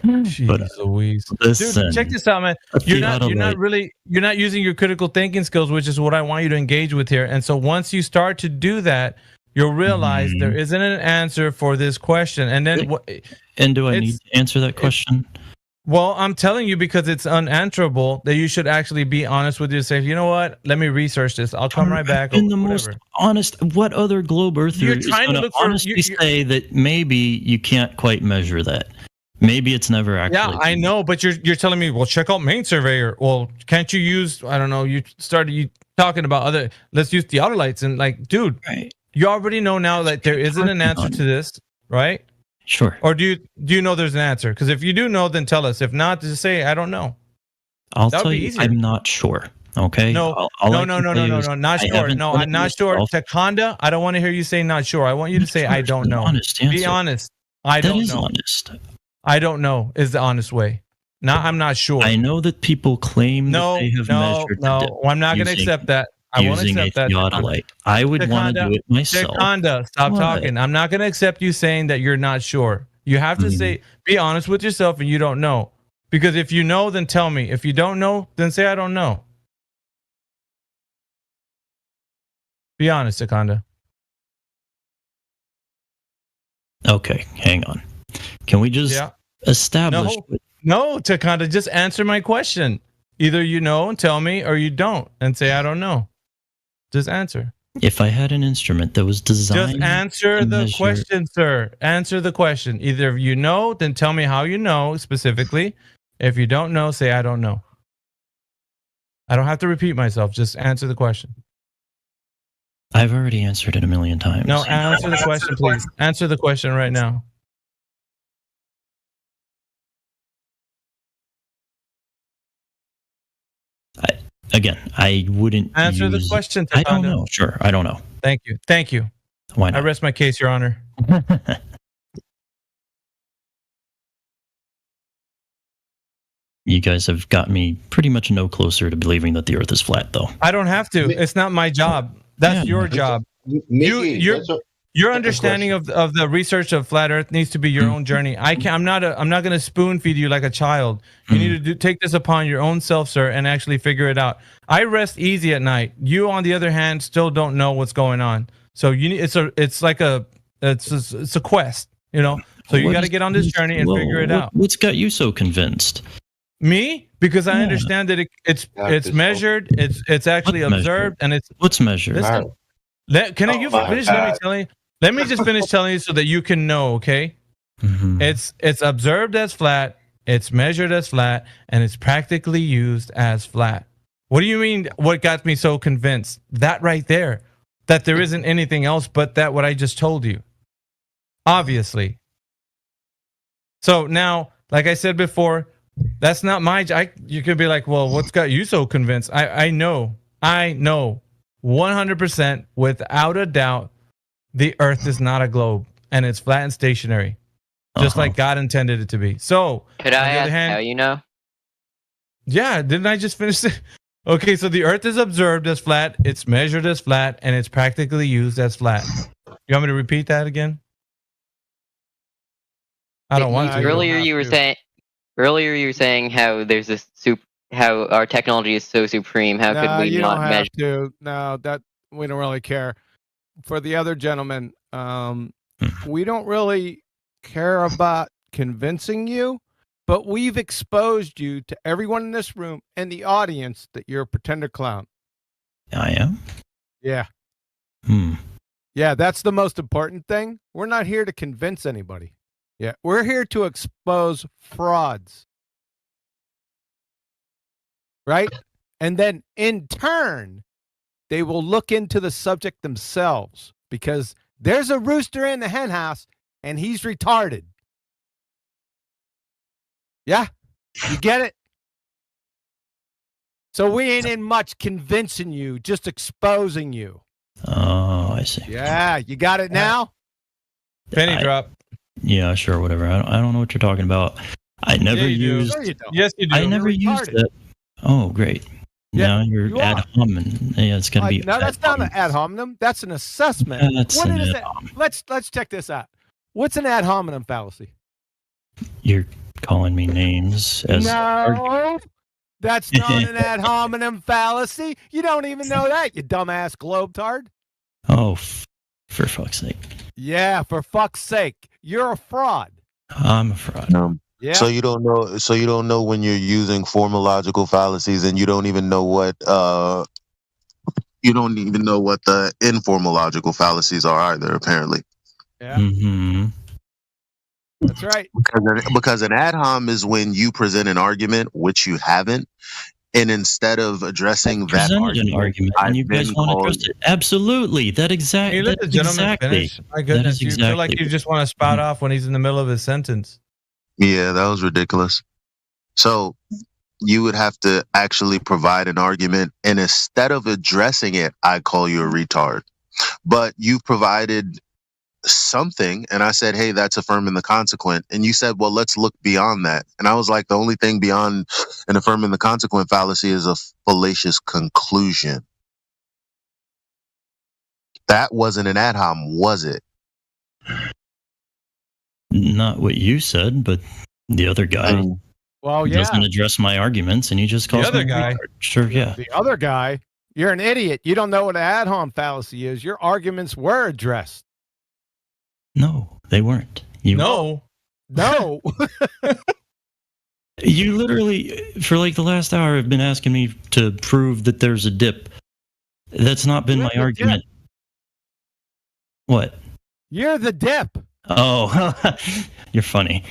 Jeez Louise. Listen, dude, check this out, man. You're not using your critical thinking skills, which is what I want you to engage with here. And so once you start to do that, you'll realize there isn't an answer for this question. And then and do I need to answer that question? Well, I'm telling you because it's unanswerable that you should actually be honest with yourself. You know what? Let me research this. I'll come right back. In the most honest, what other globe earther is going to honestly say that maybe you can't quite measure that? Maybe it's never actually. Yeah, I know, but you're telling me, well, check out Main Surveyor. Well, can't you use? I don't know. You talking about other. Let's use theodolites and like, dude, you already know now that there isn't an answer to this, right? Sure. Or do you know there's an answer? Because if you do know, then tell us. If not, just say I don't know. I'll tell you, I'm not sure. Okay. No, no, not sure. No, I'm not sure. Tekonda, I don't want to hear you say not sure. I want you to say I don't know. Be honest. I don't know. Honest. I don't know is the honest way. Now I'm not sure. I know that people claim that they have measured. No, I'm not going to accept that. I won't accept that. Theodolite. I would want to do it myself. Tekonda, stop talking. I'm not going to accept you saying that you're not sure. You have to say, be honest with yourself, and you don't know. Because if you know, then tell me. If you don't know, then say I don't know. Be honest, Tekonda. Okay, hang on. Can we just establish? No, Tekonda, just answer my question. Either you know and tell me, or you don't and say I don't know. Just answer. If I had an instrument that was designed, just answer the question, sir. Answer the question. Either if you know, then tell me how you know specifically. If you don't know, say I don't know. I don't have to repeat myself. Just answer the question. I've already answered it a million times. No, answer the question, please. Answer the question right now. I wouldn't answer the question. I don't know. Sure, I don't know. Thank you. Thank you. Why not? I rest my case, Your Honor. You guys have got me pretty much no closer to believing that the Earth is flat, though. I don't have to. It's not my job. That's your job. Your understanding of the research of flat Earth needs to be your own journey. I'm not going to spoon feed you like a child. You need to take this upon your own self, sir, and actually figure it out. I rest easy at night. You, on the other hand, still don't know what's going on. So you need it's a quest, you know. So you got to get on this journey and figure it out. What's got you so convinced? Me? Because I understand that it's measured, it's actually observed, and it's what's measured. Listen, can I finish? Let me just finish telling you so that you can know, okay? It's observed as flat, it's measured as flat, and it's practically used as flat. What do you mean what got me so convinced? That right there. That there isn't anything else but that what I just told you. Obviously. So now, like I said before, that's not my job. You could be like, well, what's got you so convinced? I know 100% without a doubt the Earth is not a globe and it's flat and stationary, just like God intended it to be. So, could I ask how you know? Yeah, didn't I just finish it? Okay, so the Earth is observed as flat, it's measured as flat, and it's practically used as flat. You want me to repeat that again? I don't want to. Earlier you were saying how there's this how our technology is so supreme. How could we you not don't have measure? to. No, that we don't really care. For the other gentleman, we don't really care about convincing you, but we've exposed you to everyone in this room and the audience that you're a pretender clown. I am? Yeah. Hmm. Yeah, that's the most important thing. We're not here to convince anybody. Yeah, we're here to expose frauds. Right? And then in turn, they will look into the subject themselves because there's a rooster in the hen house and he's retarded. Yeah, you get it? So we ain't in much convincing you, just exposing you. Oh, I see. Yeah, you got it now? Penny drop. Yeah, sure, whatever. I don't know what you're talking about. I never used. No, you don't. Yes, you do. I never used it. Oh, great. Yeah, now you're you ad hominem. Yeah, it's gonna be. No, that's not an ad hominem. That's an assessment. That's What an is ad it? hominem. Let's check this out. What's an ad hominem fallacy? You're calling me names as No, that's not an ad hominem fallacy. You don't even know that, you dumbass globetard. Oh, for fuck's sake! Yeah, for fuck's sake, you're a fraud. I'm a fraud. Yeah. So you don't know. So you don't know when you're using formological fallacies, and you don't even know what. You don't even know what the informological fallacies are either. Apparently. Yeah. Mm-hmm. That's right. Because an ad hom is when you present an argument which you haven't, and instead of addressing that argument, and you guys want to address it. Absolutely, that exactly. Can you let the gentleman finish? My goodness, you feel like you just want to spout off when he's in the middle of his sentence. Yeah, that was ridiculous. So you would have to actually provide an argument, and instead of addressing it, I call you a retard. But you provided something, and I said, hey, that's affirming the consequent. And you said, well, let's look beyond that. And I was like, the only thing beyond an affirming the consequent fallacy is a fallacious conclusion. That wasn't an ad hom, was it? Not what you said, but the other guy Well, yeah. doesn't address my arguments, and he just calls The other me a guy. retard. Sure, yeah. The other guy, you're an idiot. You don't know what an ad hom fallacy is. Your arguments were addressed. No, they weren't. No. You literally, for like the last hour, have been asking me to prove that there's a dip. That's not been my argument. What? You're the dip. Oh, you're funny.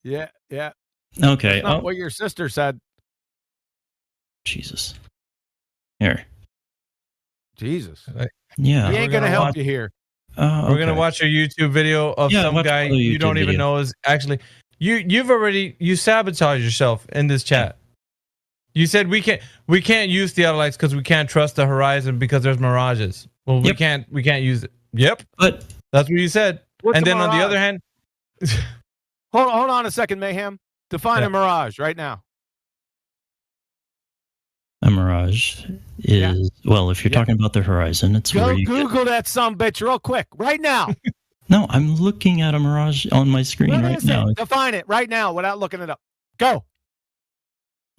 Yeah. Okay. That's not what your sister said. Jesus. Here. Jesus. Yeah. He ain't going to help you here. We're gonna watch a YouTube video of some guy you don't even know is actually you sabotage yourself in this chat. You said we can't use Theodolites because we can't trust the horizon because there's mirages. Well, we can't use it. Yep. But that's what you said. What's and a then on the mirage? other hand, hold on a second, Mayhem. Define a mirage right now. A mirage is, well, if you're talking about the horizon, it's Go where you Google that sumbitch real quick, right now. No, I'm looking at a mirage on my screen What right is now. it? Define it right now without looking it up. Go.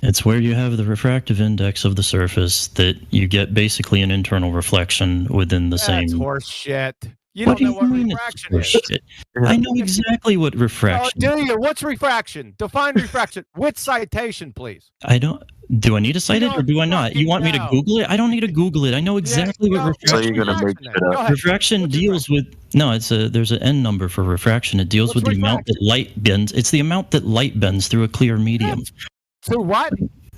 It's where you have the refractive index of the surface that you get basically an internal reflection within the same. That's horse shit. You What don't know do you what mean refraction it's is. horseshit? I know exactly what Oh, refraction. do you? What's refraction? Define refraction with citation, please. I don't. Do I need to cite it or do I not? You want me to know. Google it? I don't need to Google it. I know exactly what refraction. So you're gonna make it up. Refraction deals with there's an N number for refraction. It deals with the amount that light bends. It's the amount that light bends through a clear medium. So what?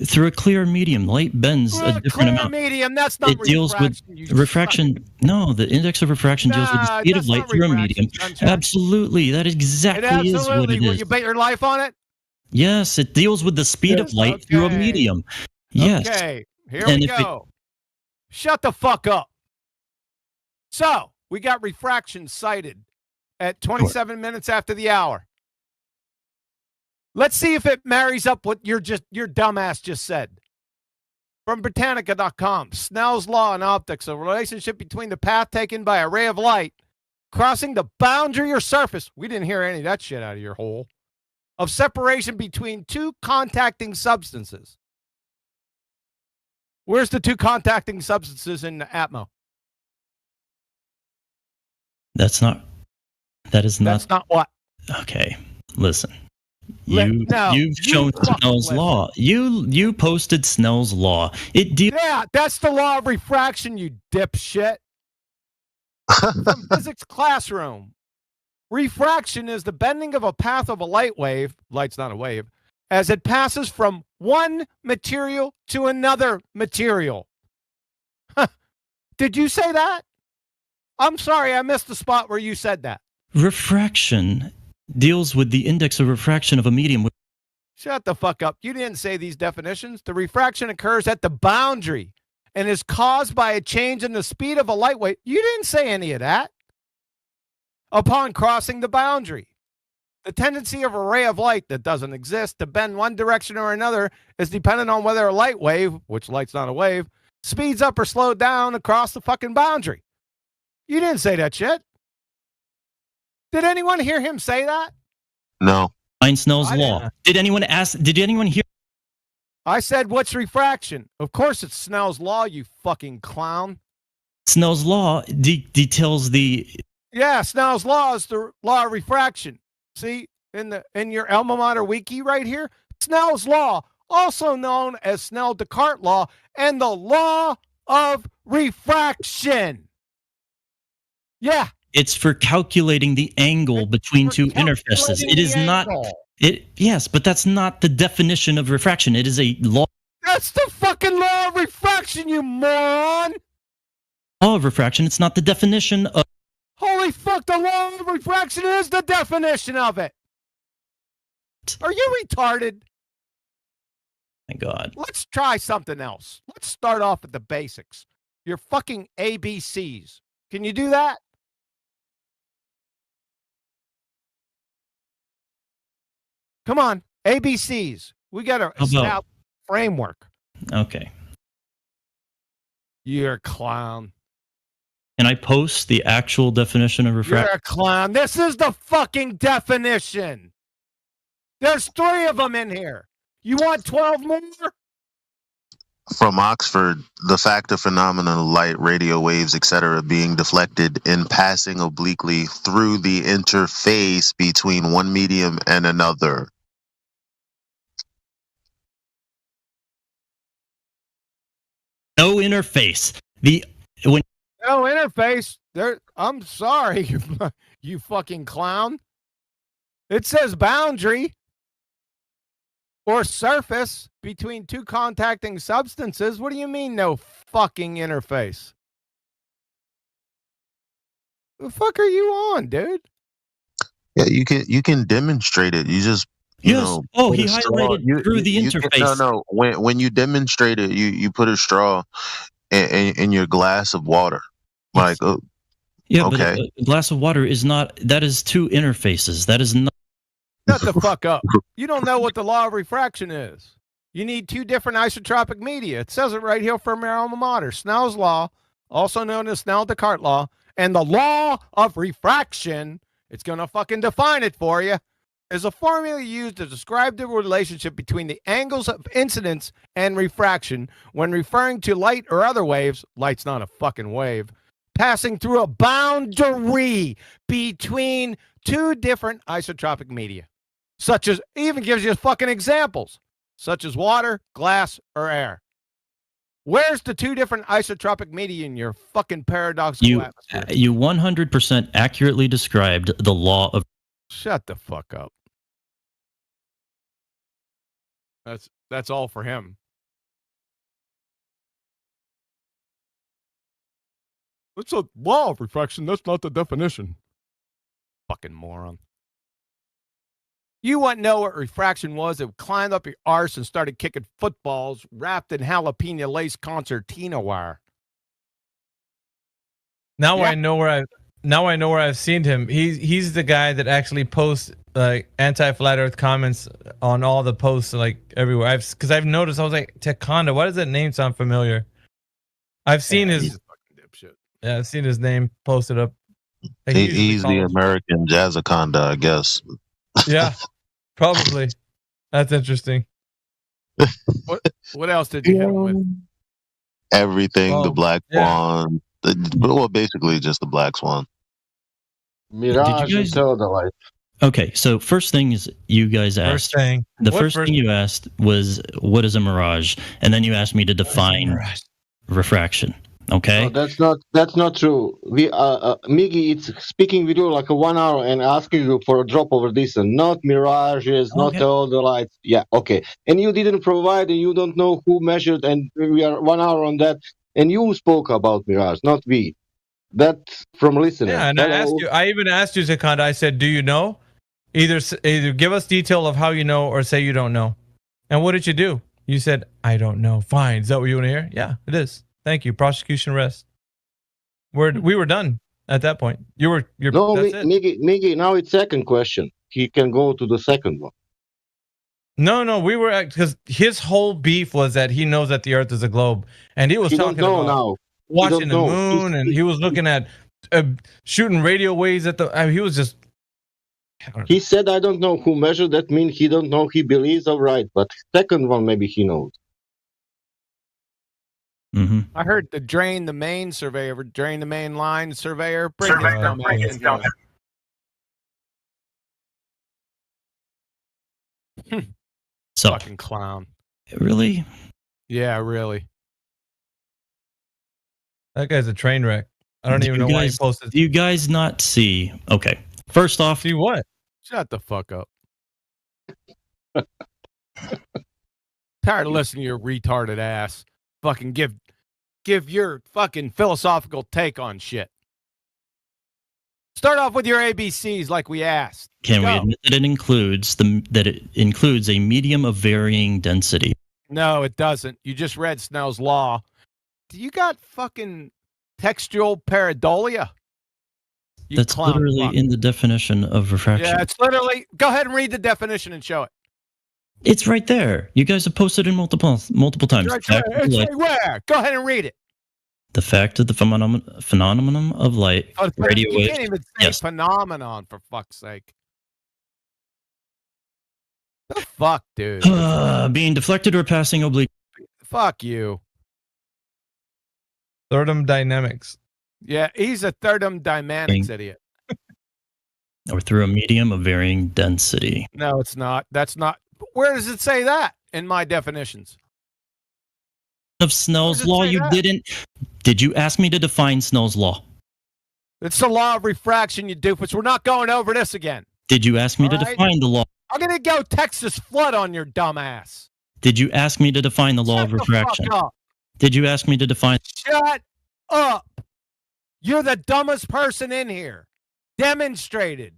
Through a clear medium, light bends a different amount. Medium. That's not It deals with refraction. No, the index of refraction deals with the speed of light through a medium. Absolutely, that exactly is what it Will is. you bet your life on it? Yes, it deals with the speed of light through a medium. Yes. Okay, here And we if go. Shut the fuck up. So, we got refraction cited at 27 minutes after the hour. Let's see if it marries up what your dumbass just said. From Britannica.com, Snell's law in optics, a relationship between the path taken by a ray of light crossing the boundary or surface. We didn't hear any of that shit out of your hole. Of separation between two contacting substances. Where's the two contacting substances in the Atmo? That's not what? Okay, listen. You've shown Snell's law. You posted Snell's law. Yeah, that's the law of refraction, you dipshit. From physics classroom. Refraction is the bending of a path of a light wave, light's not a wave, as it passes from one material to another material. Did you say that? I'm sorry, I missed the spot where you said that. Refraction deals with the index of refraction of a medium. Shut the fuck up. You didn't say these definitions. The refraction occurs at the boundary and is caused by a change in the speed of a light wave. You didn't say any of that. Upon crossing the boundary. The tendency of a ray of light that doesn't exist to bend one direction or another is dependent on whether a light wave, which light's not a wave, speeds up or slows down across the fucking boundary. You didn't say that shit. Did anyone hear him say that? No. Snell's law. Did anyone hear? I said, what's refraction? Of course it's Snell's law, you fucking clown. Snell's law details the... Yeah, Snell's law is the law of refraction. See, in your alma mater wiki right here, Snell's law, also known as Snell-Descartes law, and the law of refraction. Yeah. It's for calculating the angle between two interfaces. It is not. Yes, but that's not the definition of refraction. It is a law. That's the fucking law of refraction, you moron. Law of refraction. It's not the definition of. Holy fuck! The law of refraction is the definition of it. Are you retarded? My God. Let's try something else. Let's start off at the basics. Your fucking ABCs. Can you do that? Come on, ABCs. We got to establish a framework. Okay. You're a clown. Can I post the actual definition of refraction? You're a clown. This is the fucking definition. There's 3 of them in here. You want 12 more? From Oxford, the fact of phenomenal light, radio waves, etc., being deflected in passing obliquely through the interface between one medium and another. No interface. No interface. I'm sorry, you fucking clown. It says boundary or surface between two contacting substances. What do you mean no fucking interface? The fuck are you on, dude? Yeah, you can demonstrate it. You just he highlighted through the interface. No. When you demonstrate it, you put a straw in your glass of water. Like, yeah, okay. But a glass of water is not. That is two interfaces. That is not. Shut the fuck up. You don't know what the law of refraction is. You need 2 different isotropic media. It says it right here from your alma mater. Snell's law, also known as Snell-Descartes law, and the law of refraction, it's going to fucking define it for you, is a formula used to describe the relationship between the angles of incidence and refraction when referring to light or other waves, light's not a fucking wave, passing through a boundary between 2 different isotropic media. Such as, even gives you fucking examples, such as water, glass, or air. Where's the 2 different isotropic media in your fucking paradoxical atmosphere? You 100% accurately described the law of... Shut the fuck up. That's all for him. It's a law of refraction. That's not the definition. Fucking moron. You wouldn't know what refraction was. It climbed up your arse and started kicking footballs wrapped in jalapeno lace concertina wire. Now I know where I've seen him. He's the guy that actually posts like anti-flat Earth comments on all the posts like everywhere. Because I've noticed. I was like, Tekonda. Why does that name sound familiar? I've seen his. He's a fucking dipshit. Yeah, I've seen his name posted up. Like, he's the American Jazzaconda, I guess. Yeah, probably. That's interesting. What else did you hit him with? everything, the black swan. Well, basically just the black swan. Mirage and Theodolites. Okay, so first thing is you guys asked. The first thing you asked was, what is a mirage? And then you asked me to define refraction. Okay? No, that's not true. We Miggy, it's speaking with you like a 1 hour and asking you for a drop over distance, not mirages, not Theodolites. Yeah, okay. And you didn't provide, and you don't know who measured, and we are 1 hour on that, and you spoke about mirage, not we. That's from listener. Yeah, and I even asked you, Zakanda, I said, do you know? Either give us detail of how you know or say you don't know. And what did you do? You said, I don't know. Fine. Is that what you want to hear? Yeah, it is. Thank you. Prosecution rests. We were done at that point. No, Miggy, now it's second question. He can go to the second one. No, we were because his whole beef was that he knows that the Earth is a globe, and he was talking about watching the moon, and he was looking at shooting radio waves at the. He was just. He said, "I don't know who measured." That means he don't know. He believes, all right, but second one maybe he knows. Mm-hmm. I heard the drain the main surveyor, drain the main line surveyor. Bring it down. So, fucking clown. Really? Yeah, really. That guy's a train wreck. I don't even know why he posted. Do you guys not see? Okay. First off, see what? Shut the fuck up. Tired of listening to your retarded ass. Fucking give your fucking philosophical take on shit. Start off with your ABCs like we asked. Can we admit that it includes a medium of varying density? No, it doesn't. You just read Snell's law. Do you got fucking textual pareidolia? That's literally in the definition of refraction. Yeah, it's literally. Go ahead and read the definition and show it. It's right there. You guys have posted it multiple times. Where? Go ahead and read it. The fact of the phenomenon of light, radio you waves. Can't even say phenomenon, for fuck's sake. The fuck, dude? Being deflected or passing oblique. Fuck you. Thermodynamics. Yeah, he's a thermodynamics idiot. Or through a medium of varying density. No, it's not. That's not. Where does it say that in my definitions? Of Snell's law, you didn't. Did you ask me to define Snell's law? It's the law of refraction, you doofus. We're not going over this again. Did you ask me to define the law? I'm gonna go Texas flood on your dumb ass. Did you ask me to define the law of refraction? Did you ask me to define? Shut up. You're the dumbest person in here. Demonstrated.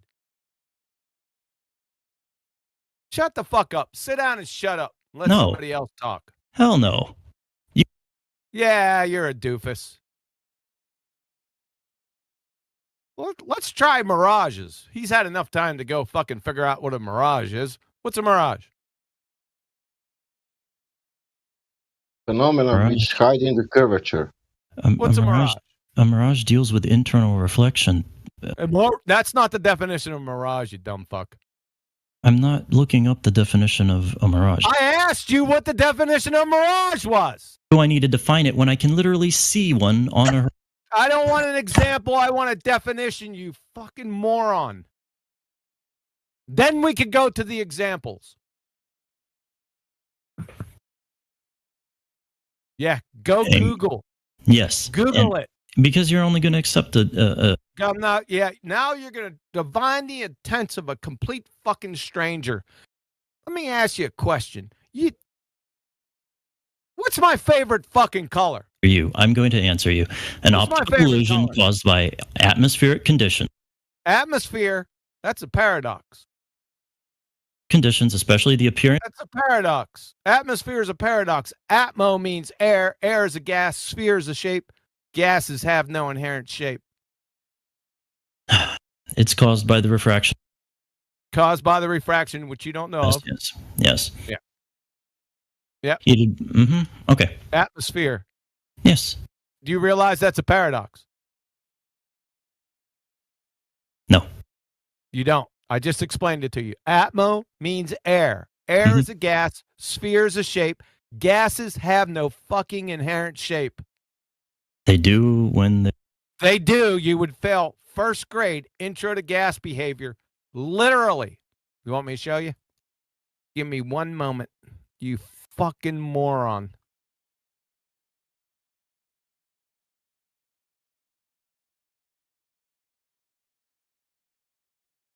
Shut the fuck up. Sit down and shut up. Let somebody else talk. Hell no. Yeah, you're a doofus. Well, let's try mirages. He's had enough time to go fucking figure out what a mirage is. What's a mirage? Phenomenon which hide in the curvature. What's a mirage? A mirage deals with internal reflection. That's not the definition of mirage, you dumb fuck. I'm not looking up the definition of a mirage. I asked you what the definition of mirage was. Do I need to define it when I can literally see one on a... I don't want an example. I want a definition, you fucking moron. Then we could go to the examples. Yeah, go Google. Yes. Google it. Because you're only going to accept I'm not. Yeah, now you're going to divine the intents of a complete fucking stranger. Let me ask you a question. What's my favorite fucking color? I'm going to answer you. An optical illusion caused by atmospheric conditions. Atmosphere, that's a paradox. Conditions, especially the appearance. That's a paradox. Atmosphere is a paradox. Atmo means air. Air is a gas. Sphere is a shape. Gases have no inherent shape. It's caused by the refraction. Caused by the refraction, which you don't know of. Yes. Yeah. Yeah. Okay. Atmosphere. Yes. Do you realize that's a paradox? No. You don't. I just explained it to you. Atmo means air. Air is a gas. Sphere is a shape. Gases have no fucking inherent shape. They do when they do. You would fail first grade intro to gas behavior. Literally. You want me to show you? Give me one moment. You fucking moron.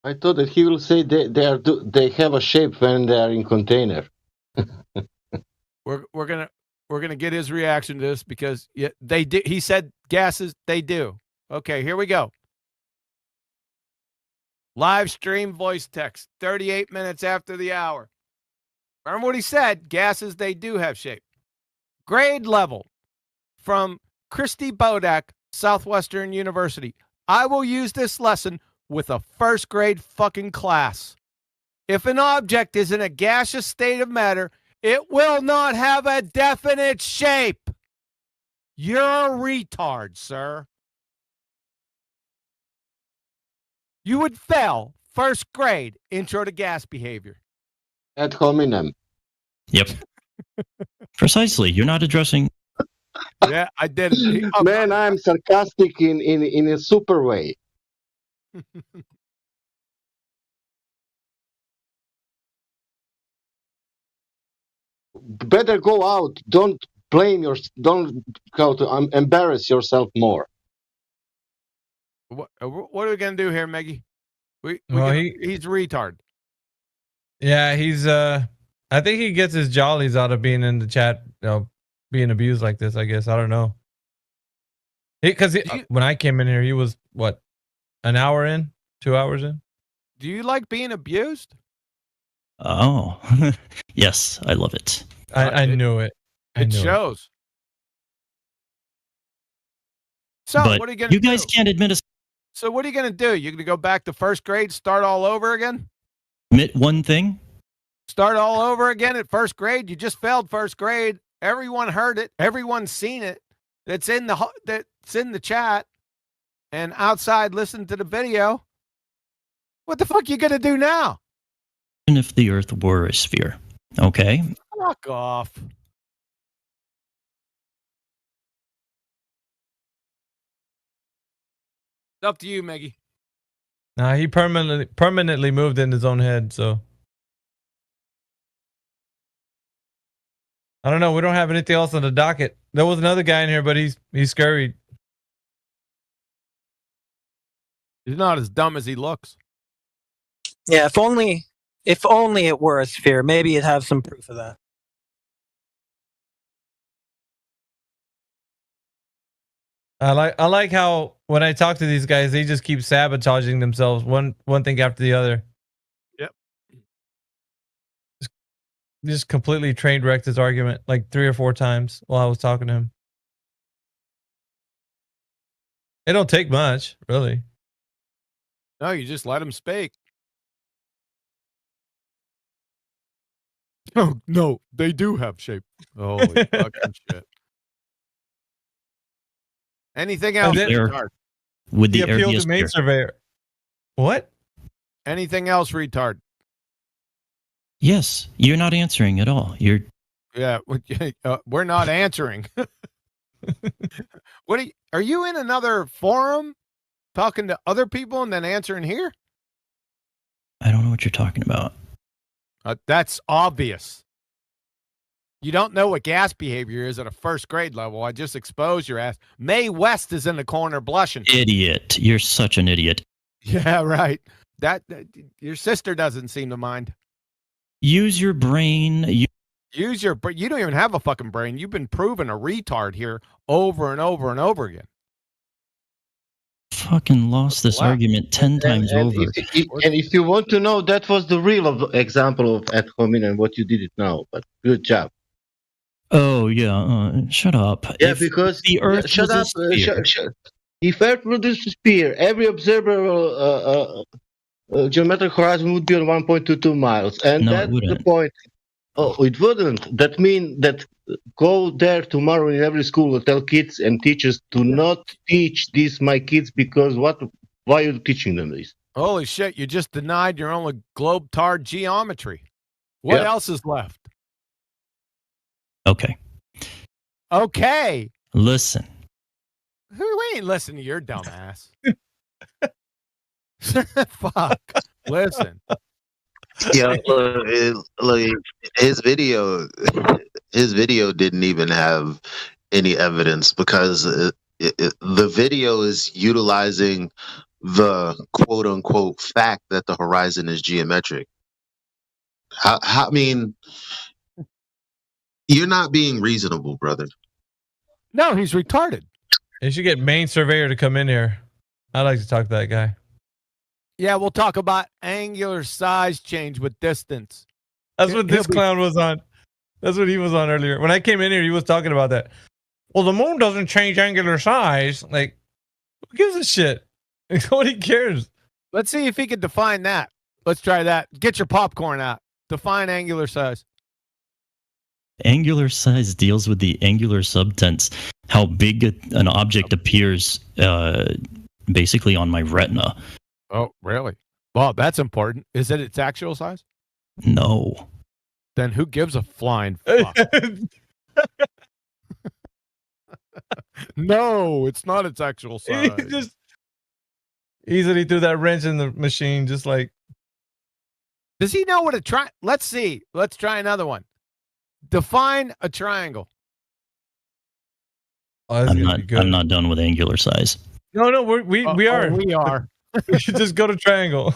I thought that he will say they have a shape when they are in container. We're gonna get his reaction to this because they do. He said gases, they do. Okay, here we go. Live stream voice text, 38 minutes after the hour. Remember what he said? Gases, they do have shape. Grade level from Christy Bodak, Southwestern University. I will use this lesson with a first grade fucking class. If an object is in a gaseous state of matter, it will not have a definite shape. You're a retard, sir. You would fail first grade intro to gas behavior. Ad hominem. Yep. Precisely. You're not addressing. Yeah, I did it. Man, I'm sarcastic in a super way. Better go out. Don't don't go to embarrass yourself more. What are we gonna do here, Meggie? He's a retard. Yeah, he's I think he gets his jollies out of being in the chat, being abused like this, I guess. I don't know. Because when I came in here, he was what, an hour in, 2 hours in? Do you like being abused? Oh, yes, I love it. I knew it. It shows. So But what are you gonna you guys can't admit So what are you gonna do? You're gonna go back to first grade, start all over again? admit one thing? Start all over again at first grade? You just failed first grade. Everyone heard it. Everyone's seen it. That's in the chat and outside. Listen to the video. What the fuck you gonna do now? Even if the Earth were a sphere, okay? Fuck off. It's up to you, Meggie. Nah, he permanently moved in his own head, so I don't know. We don't have anything else on the docket. There was another guy in here, but he's scurried. He's not as dumb as he looks. Yeah, if only it were a sphere, maybe you'd have some proof of that. I like how when I talk to these guys, they just keep sabotaging themselves one thing after the other. Yep. Just completely train wrecked his argument like 3 or 4 times while I was talking to him. It don't take much, really. No, you just let him speak. Oh, no, they do have shape. Holy fucking shit. Anything else? Retard? With the appeal to main surveyor. What? Anything else, retard? Yes, you're not answering at all. Yeah, we're not answering. Are you in another forum talking to other people and then answering here? I don't know what you're talking about. That's obvious. You don't know what gas behavior is at a first grade level. I just exposed your ass. Mae West is in the corner blushing. Idiot. You're such an idiot. Yeah, right. That your sister doesn't seem to mind. Use your brain. You don't even have a fucking brain. You've been proven a retard here over and over and over again. Fucking lost this argument 10 times over. And if you want to know, that was the real example of ad hominem, what you did it now. But good job. Oh yeah, shut up. Yeah, because the Earth shut was up. a sphere. If Earth were a sphere, every observable geometric horizon would be on 1.22 miles, and No, it that's the wouldn't. point. Oh, it wouldn't. That means that go there tomorrow in every school and tell kids and teachers to not teach this my kids because why are you teaching them this? Holy shit, you just denied your own globe-tard geometry. What else is left? Okay. Okay. Listen. We ain't listening to your dumb ass. Fuck. Listen. Yeah, look, his video didn't even have any evidence because the video is utilizing the quote unquote fact that the horizon is geometric. I mean, you're not being reasonable, brother. No, he's retarded. You should get main surveyor to come in here. I'd like to talk to that guy. Yeah, we'll talk about angular size change with distance. That's what this clown was on. That's what he was on earlier. When I came in here, he was talking about that. Well, the moon doesn't change angular size. Like, who gives a shit? Nobody cares. Let's see if he can define that. Let's try that. Get your popcorn out. Define angular size. Angular size deals with the angular subtense, how big an object appears basically on my retina. Oh, really? Well, that's important. Is it its actual size? No. Then who gives a flying fuck? No, it's not its actual size. He just easily threw that wrench in the machine, just like. Does he know what a Let's see. Let's try another one. Define a triangle. Oh, I'm not done with angular size. No, we are. We are. We should just go to triangle.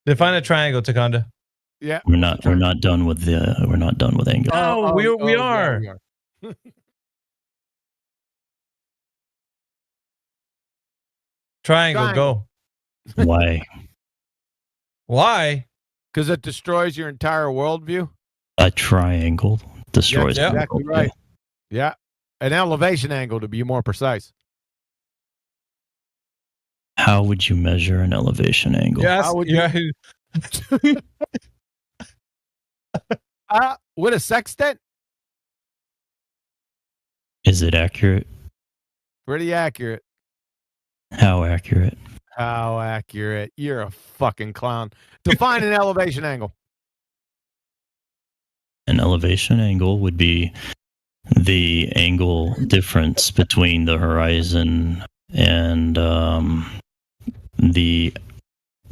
Define a triangle, Takanda. Yeah. We're not done with angular. Oh, we are. Yeah, we are. Triangle, go. Why? Why? Because it destroys your entire worldview. A triangle destroys. Yeah, exactly right. Yeah, an elevation angle to be more precise. How would you measure an elevation angle? Yes, with a sextant? Is it accurate? Pretty accurate. How accurate? How accurate? You're a fucking clown. Define an elevation angle. An elevation angle would be the angle difference between the horizon and the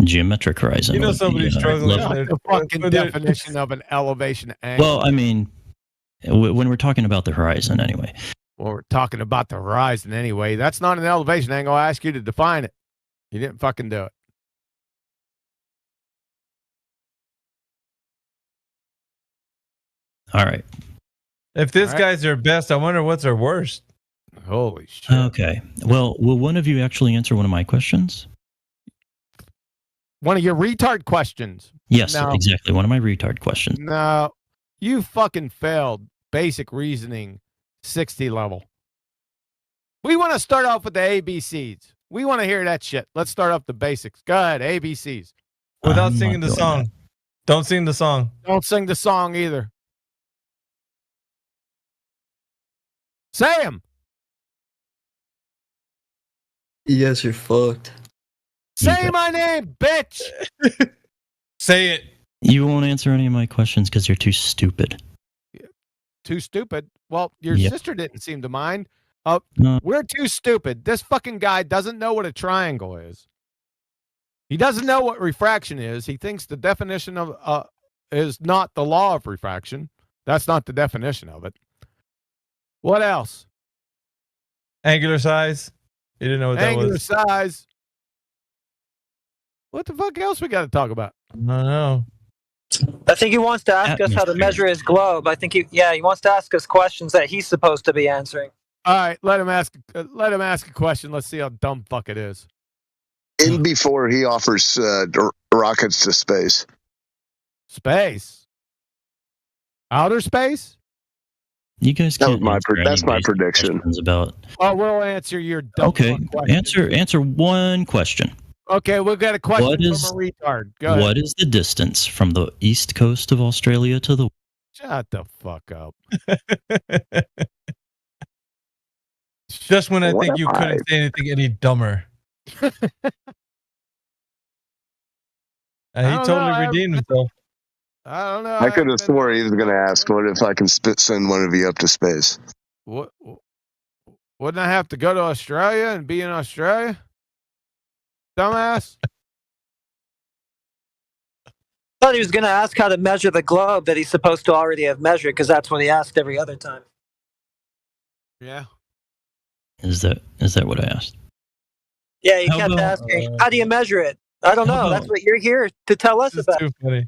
geometric horizon. You know somebody's struggling. The fucking definition of an elevation angle. Well, I mean, when we're talking about the horizon anyway. Well, we're talking about the horizon anyway. That's not an elevation angle. I asked you to define it. You didn't fucking do it. All right. If this guy's their best, I wonder what's their worst. Holy shit. Okay. Well, will one of you actually answer one of my questions? One of your retard questions. Yes, exactly. One of my retard questions. No, you fucking failed basic reasoning 60 level. We want to start off with the ABCs. We want to hear that shit. Let's start off the basics. Go ahead, ABCs. Without singing the song. Don't sing the song. Don't sing the song either. Say them. Yes, you're fucked. Say my name, bitch. Say it. You won't answer any of my questions because you're too stupid. Too stupid? Well, your sister didn't seem to mind. No. We're too stupid. This fucking guy doesn't know what a triangle is. He doesn't know what refraction is. He thinks the definition of is not the law of refraction. That's not the definition of it. What else? Angular size. You didn't know what that was. Angular size. What the fuck else we got to talk about? I don't know. I think he wants to ask us how to measure his globe. I think he wants to ask us questions that he's supposed to be answering. All right, let him ask a question. Let's see how dumb fuck it is. In before he offers rockets to space. Space? Outer space? You guys can't that's my prediction. About. Oh, we'll answer your dumb Okay, question. answer one question. Okay, we've got a question from a retard. Go ahead. What is the distance from the east coast of Australia to the... Shut the fuck up. Just when I think you couldn't say anything any dumber. He totally redeemed himself. I don't know. I could have swore he was going to ask, what if I can send one of you up to space? What? Wouldn't I have to go to Australia and be in Australia? Dumbass. I thought he was going to ask how to measure the globe that he's supposed to already have measured, because that's what he asked every other time. Yeah. Is that what I asked? Yeah, he kept asking, how do you measure it? I don't know. That's what you're here to tell us about. Too funny.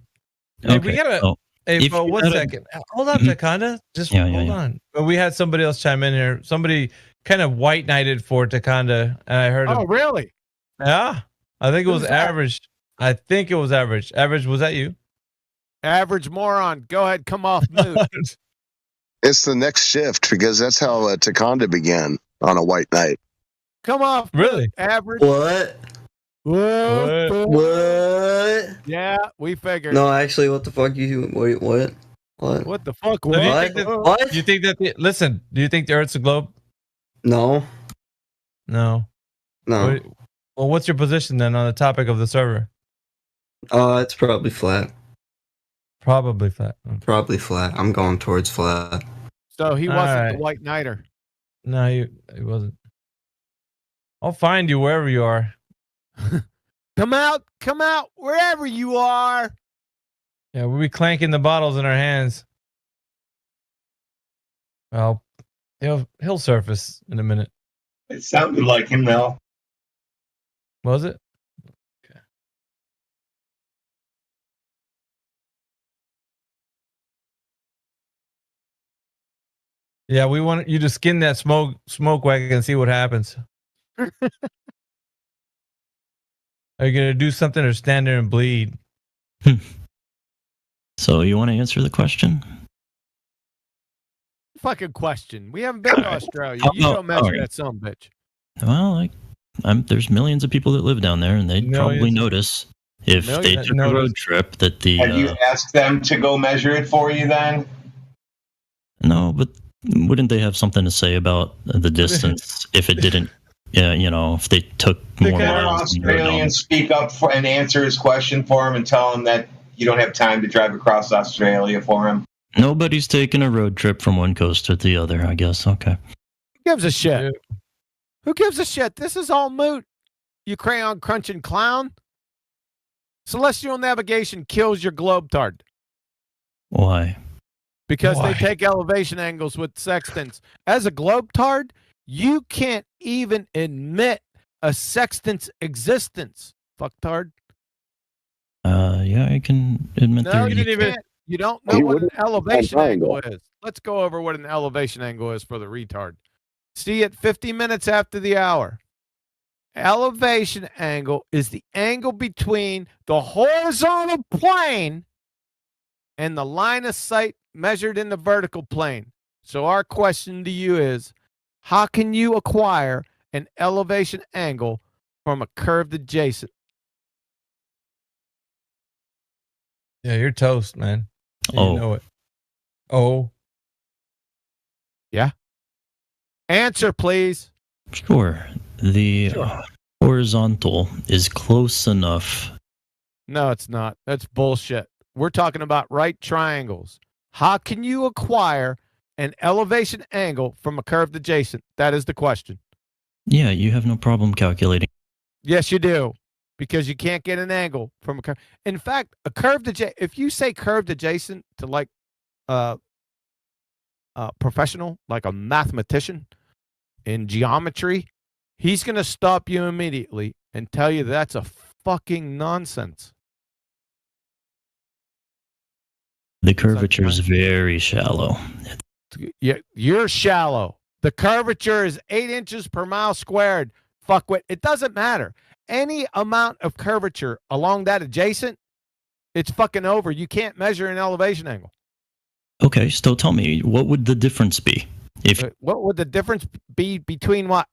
Hey, we gotta. Hey, Bo, 1 second. Hold on, Takanda. Just hold on. But we had somebody else chime in here. Somebody kind of white knighted for Takanda, and I heard. Oh, really? Yeah, I think it was average. I think it was average. Average, was that you? Average moron. Go ahead, come off mute. It's the next shift because that's how Takanda began on a white knight. Come off. Really? Average. What? What? Yeah, we figured. No, actually, what the fuck? Wait, what? What the fuck? So What? Do you think that? Listen, do you think the Earth's a globe? No. No. Well, what's your position then on the topic of the server? It's probably flat. Probably flat. Probably flat. I'm going towards flat. So he wasn't the white knighter. No, he wasn't. I'll find you wherever you are. Come out, wherever you are. Yeah, we'll be clanking the bottles in our hands. Well, he'll surface in a minute. It sounded like him now. Was it? Okay. Yeah, we want you to skin that smoke wagon and see what happens. Are you gonna do something or stand there and bleed? So you want to answer the question? Fucking question. We haven't been to Australia. You don't measure that son of a bitch. Well, there's millions of people that live down there, and they'd probably notice if they took a road trip that the. Have you asked them to go measure it for you then? No, but wouldn't they have something to say about the distance if it didn't? Yeah, if they took more miles. Australians speak up and answer his question for him and tell him that you don't have time to drive across Australia for him. Nobody's taking a road trip from one coast to the other, I guess. Okay. Who gives a shit? Who gives a shit? This is all moot. You crayon crunching clown. Celestial navigation kills your globetard. Why? Because they take elevation angles with sextants. As a globetard, you can't even admit a sextant's existence. Fucktard. Yeah, I can admit no, you don't know what an elevation angle is. Let's go over what an elevation angle is for the retard. See it 50 minutes after the hour. Elevation angle is the angle between the horizontal plane and the line of sight measured in the vertical plane. So our question to you is, how can you acquire an elevation angle from a curved adjacent? Yeah, you're toast, man. You know it. Yeah. Answer, please. Sure. The horizontal is close enough. No, it's not. That's bullshit. We're talking about right triangles. How can you acquire an elevation angle from a curved adjacent? That is the question. Yeah, you have no problem calculating. Yes, you do. Because you can't get an angle from a curve. In fact, a curved adjacent, if you say curved adjacent to like professional, like a mathematician in geometry, he's going to stop you immediately and tell you that's a fucking nonsense. The curvature is very shallow. Yeah, you're shallow. The curvature is 8 inches per mile squared. Fuckwit. It doesn't matter. Any amount of curvature along that adjacent, it's fucking over. You can't measure an elevation angle. Okay, so tell me, what would the difference be? What would the difference be between what?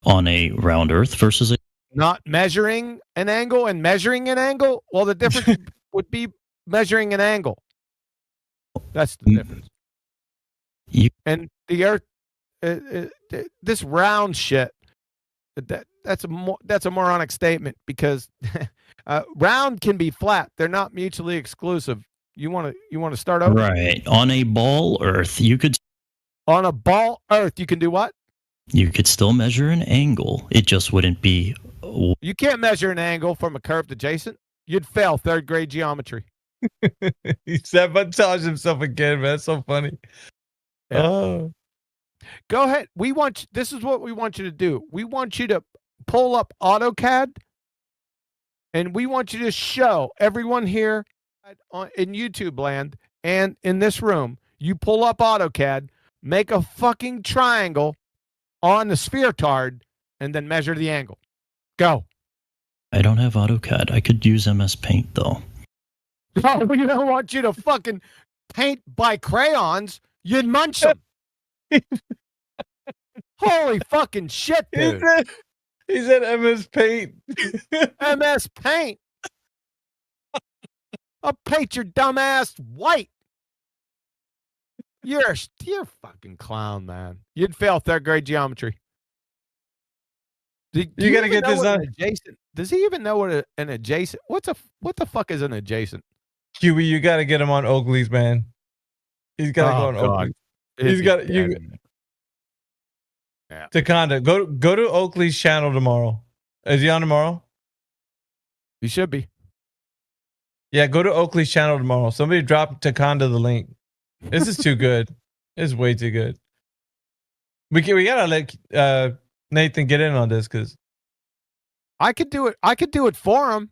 On a round Earth versus a... Not measuring an angle and measuring an angle? Well, the difference would be measuring an angle. That's the difference. And the Earth, this round shit, that's a moronic statement because Round can be flat. They're not mutually exclusive. You want to start over? Right. On a ball Earth, you could do what? You could still measure an angle. It just wouldn't be. You can't measure an angle from a curved adjacent. You'd fail third grade geometry. He sabotaged himself again, man. That's so funny. Yeah. Oh. Go ahead. This is what we want you to do. We want you to pull up AutoCAD, and we want you to show everyone here in YouTube land and in this room. You pull up AutoCAD, make a fucking triangle on the spheritard, and then measure the angle. Go. I don't have AutoCAD. I could use MS Paint though. No, we don't want you to fucking paint by crayons. You'd munch them. Holy fucking shit, dude. He said MS Paint. MS Paint. I'll paint your dumb ass white. You're a fucking clown, man. You'd fail third grade geometry. You got to get this on. Adjacent. Does he even know what an adjacent? What the fuck is an adjacent? Huey, you got to get him on Oakley's, man. He's got to go on Oakley. He's got you. Yeah. Takanda, go to Oakley's channel tomorrow. Is he on tomorrow? He should be. Yeah, go to Oakley's channel tomorrow. Somebody drop Takanda the link. This is too good. It's way too good. We gotta let Nathan get in on this because I could do it. I could do it for him.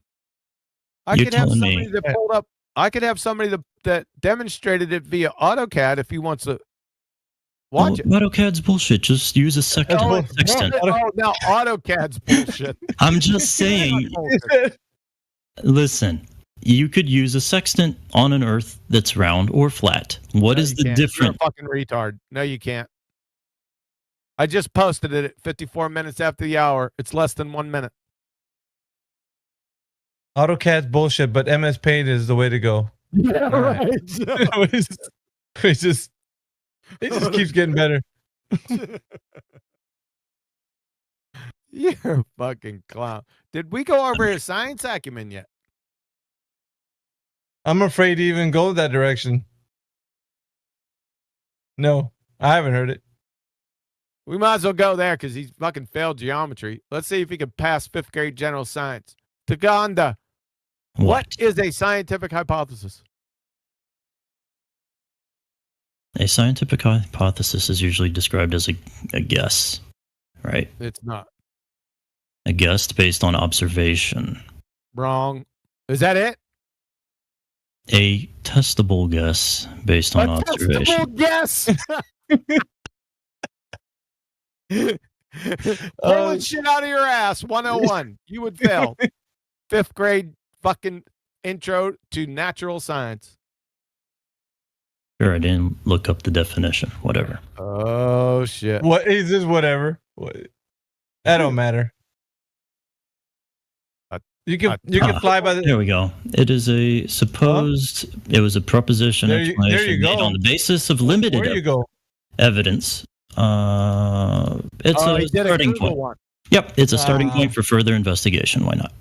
I could have somebody that pulled up. I could have somebody that demonstrated it via AutoCAD if he wants to watch it. AutoCAD's bullshit. Just use a sextant. Oh, now AutoCAD's bullshit. I'm just saying. Listen, you could use a sextant on an Earth that's round or flat. What is the difference? You're a fucking retard. No, you can't. I just posted it at 54 minutes after the hour. It's less than 1 minute. AutoCAD's bullshit, but MS Paint is the way to go. Yeah, right. It just keeps getting better. You're a fucking clown. Did we go over his science acumen yet? I'm afraid to even go that direction. No, I haven't heard it. We might as well go there because he's fucking failed geometry. Let's see if he can pass 5th grade general science. Taganda, what is a scientific hypothesis? A scientific hypothesis is usually described as a guess, right? It's not. A guess based on observation. Wrong. Is that it? A testable guess based on observation. Testable guess. Pulling shit out of your ass. 101. You would fail. 5th grade fucking intro to natural science. Sure, I didn't look up the definition. Whatever. Oh shit. What is this? Whatever. That don't matter. You can fly by the. There we go. It is a supposed. It was a proposition explanation made on the basis of limited evidence. It's a starting point. One. Yep, it's a starting point for further investigation. Why not?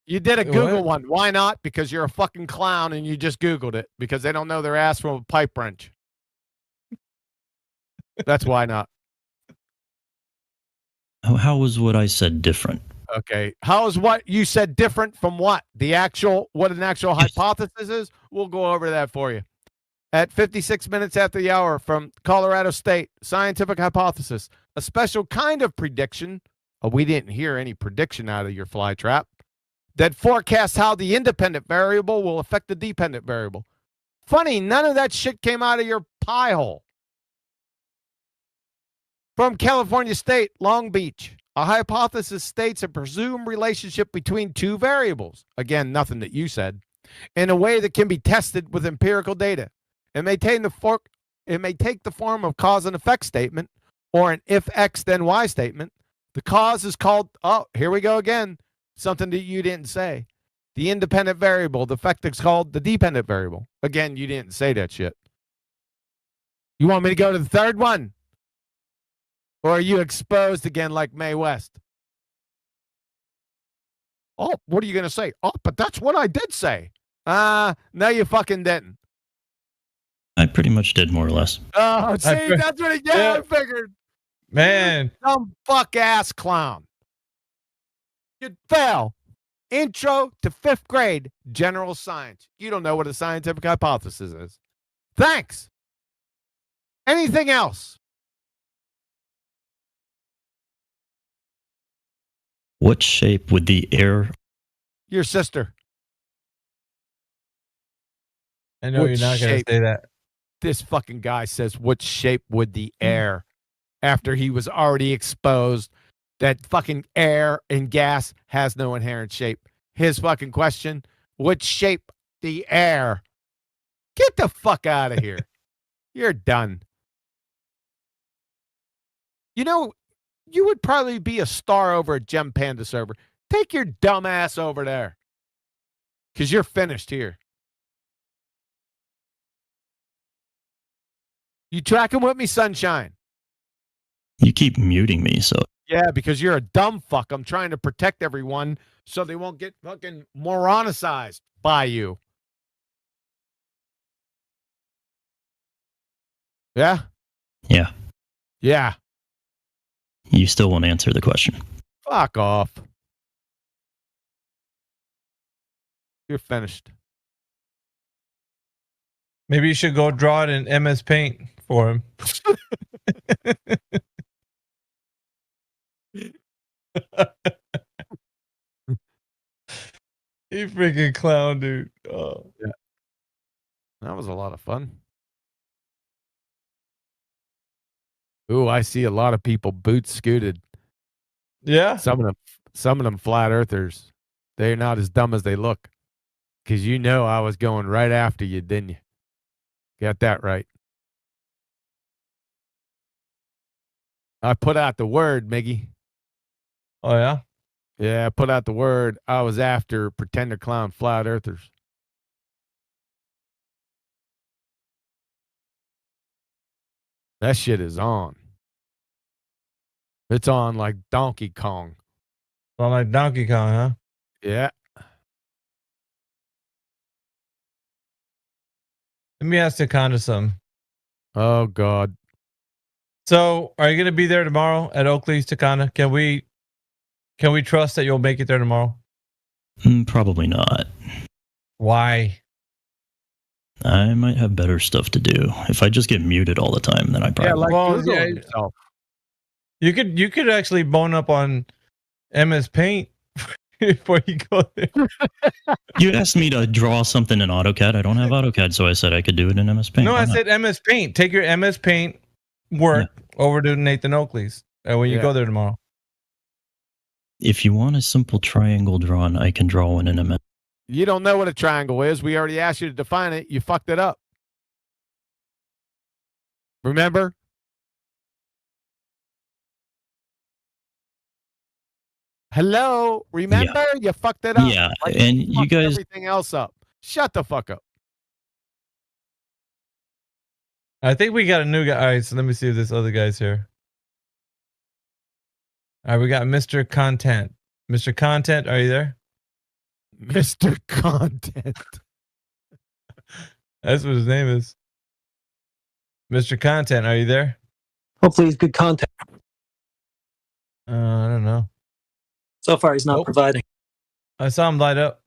You did a Google one. Why not? Because you're a fucking clown and you just Googled it because they don't know their ass from a pipe wrench. That's why not. How was what I said different? Okay. How is what you said different from what? What an actual hypothesis is? We'll go over that for you. At 56 minutes after the hour from Colorado State, scientific hypothesis, a special kind of prediction. We didn't hear any prediction out of your fly trap. That forecasts how the independent variable will affect the dependent variable. Funny, none of that shit came out of your pie hole. From California State, Long Beach, a hypothesis states a presumed relationship between two variables. Again, nothing that you said. In a way that can be tested with empirical data. It may take the form of cause and effect statement or an if X then Y statement. The cause is called, here we go again. Something that you didn't say. The independent variable. The effect is called the dependent variable. Again, you didn't say that shit. You want me to go to the third one? Or are you exposed again like Mae West? Oh, what are you going to say? Oh, but that's what I did say. No, you fucking didn't. I pretty much did, more or less. Oh, see, that's what I figured. Man. Dumb fuck ass clown. You fail. Intro to 5th grade general science. You don't know what a scientific hypothesis is. Thanks. Anything else? What shape would the air... Your sister. I know you're not going to say that. This fucking guy says, what shape would the air, after he was already exposed that fucking air and gas has no inherent shape. His fucking question, what shape the air? Get the fuck out of here. You're done. You know, you would probably be a star over at Gem Panda server. Take your dumb ass over there. Because you're finished here. You tracking with me, Sunshine? You keep muting me, so... Yeah, because you're a dumb fuck. I'm trying to protect everyone so they won't get fucking moronicized by you. Yeah? Yeah. Yeah. You still won't answer the question. Fuck off. You're finished. Maybe you should go draw it in MS Paint for him. You freaking clown, dude. Oh. Yeah. That was a lot of fun. Ooh, I see a lot of people boot scooted. Yeah. Some of them flat earthers. They're not as dumb as they look. Because you know I was going right after you, didn't you? Got that right. I put out the word, Miggy. Oh, yeah? Yeah, I put out the word. I was after pretender clown flat earthers. That shit is on. It's on like Donkey Kong. On like Donkey Kong, huh? Yeah. Let me ask Takanda something. Oh, God. So, are you going to be there tomorrow at Oakley's, Takanda? Can we trust that you'll make it there tomorrow? Probably not. Why? I might have better stuff to do. If I just get muted all the time, then I probably... yourself. You could actually bone up on MS Paint before you go there. You asked me to draw something in AutoCAD. I don't have AutoCAD, so I said I could do it in MS Paint. No, I said MS Paint. Take your MS Paint work over to Nathan Oakley's when you go there tomorrow. If you want a simple triangle drawn, I can draw one in MS. You don't know what a triangle is. We already asked you to define it. You fucked it up. Remember? Hello? Remember? You fucked it up. Yeah, Like and you you fucked guys... everything else up. Shut the fuck up. I think we got a new guy. All right, so let me see if this other guy's here. All right, we got Mr. Content. Mr. Content, are you there? Mr. Content. That's what his name is. Mr. Content, are you there? Hopefully he's good content. I don't know. So far he's not providing. I saw him light up.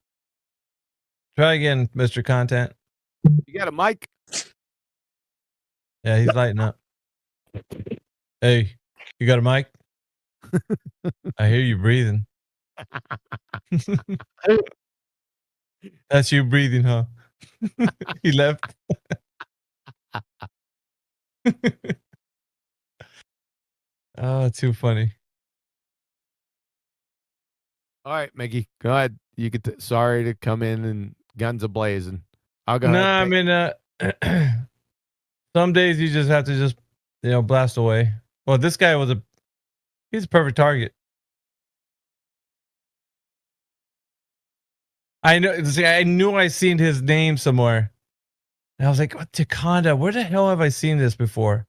Try again, Mr. Content. You got a mic? Yeah, he's lighting up. Hey, you got a mic? I hear you breathing. That's you breathing, huh? He left. Oh, too funny. All right, Mickey, go ahead. You could. Sorry to come in and guns a blazing. I'll go. No, ahead I mean, some days you just have to blast away. Well, this guy he's a perfect target. I know. See, I knew I seen his name somewhere. And I was like, what, Takanda? Where the hell have I seen this before?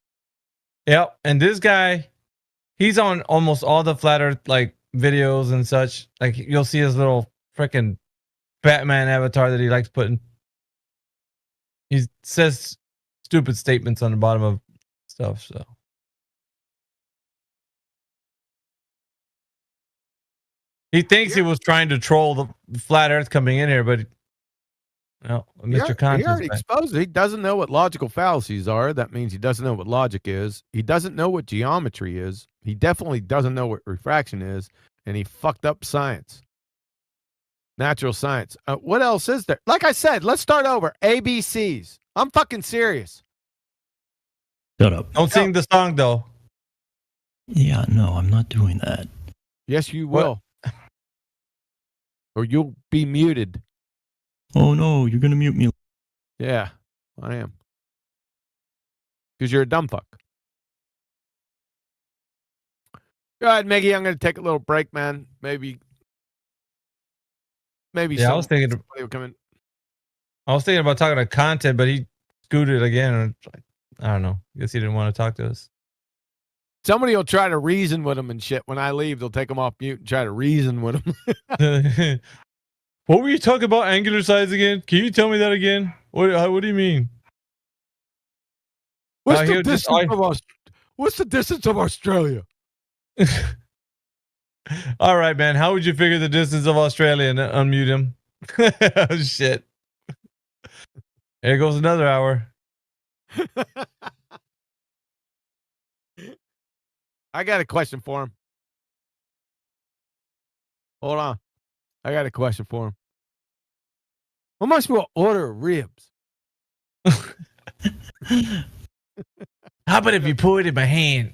Yep. And this guy, he's on almost all the flat earth like videos and such. Like you'll see his little freaking Batman avatar that he likes putting. He says stupid statements on the bottom of stuff. So he thinks he was trying to troll the flat Earth coming in here, but no, Mr. He already exposed it. He doesn't know what logical fallacies are. That means he doesn't know what logic is. He doesn't know what geometry is. He definitely doesn't know what refraction is, and he fucked up science. Natural science. What else is there? Like I said, let's start over. ABCs. I'm fucking serious. Shut up. Don't sing the song, though. Yeah, no, I'm not doing that. Yes, you will. Or you'll be muted. Oh, no, you're going to mute me. Yeah, I am. Because you're a dumb fuck. Go ahead, Miggy. I'm going to take a little break, man. Maybe. Yeah, I was thinking. Will come in. I was thinking about talking to content, but he scooted again. And I don't know. I guess he didn't want to talk to us. Somebody will try to reason with him and shit. When I leave, they'll take him off mute and try to reason with him. What were you talking about angular size again? Can you tell me that again? What do you mean? What's the distance of Australia? All right, man. How would you figure the distance of Australia and unmute him? Oh, shit. Here goes another hour. I got a question for him. Hold on. I got a question for him. How much will order ribs? How about if you pour it in my hand?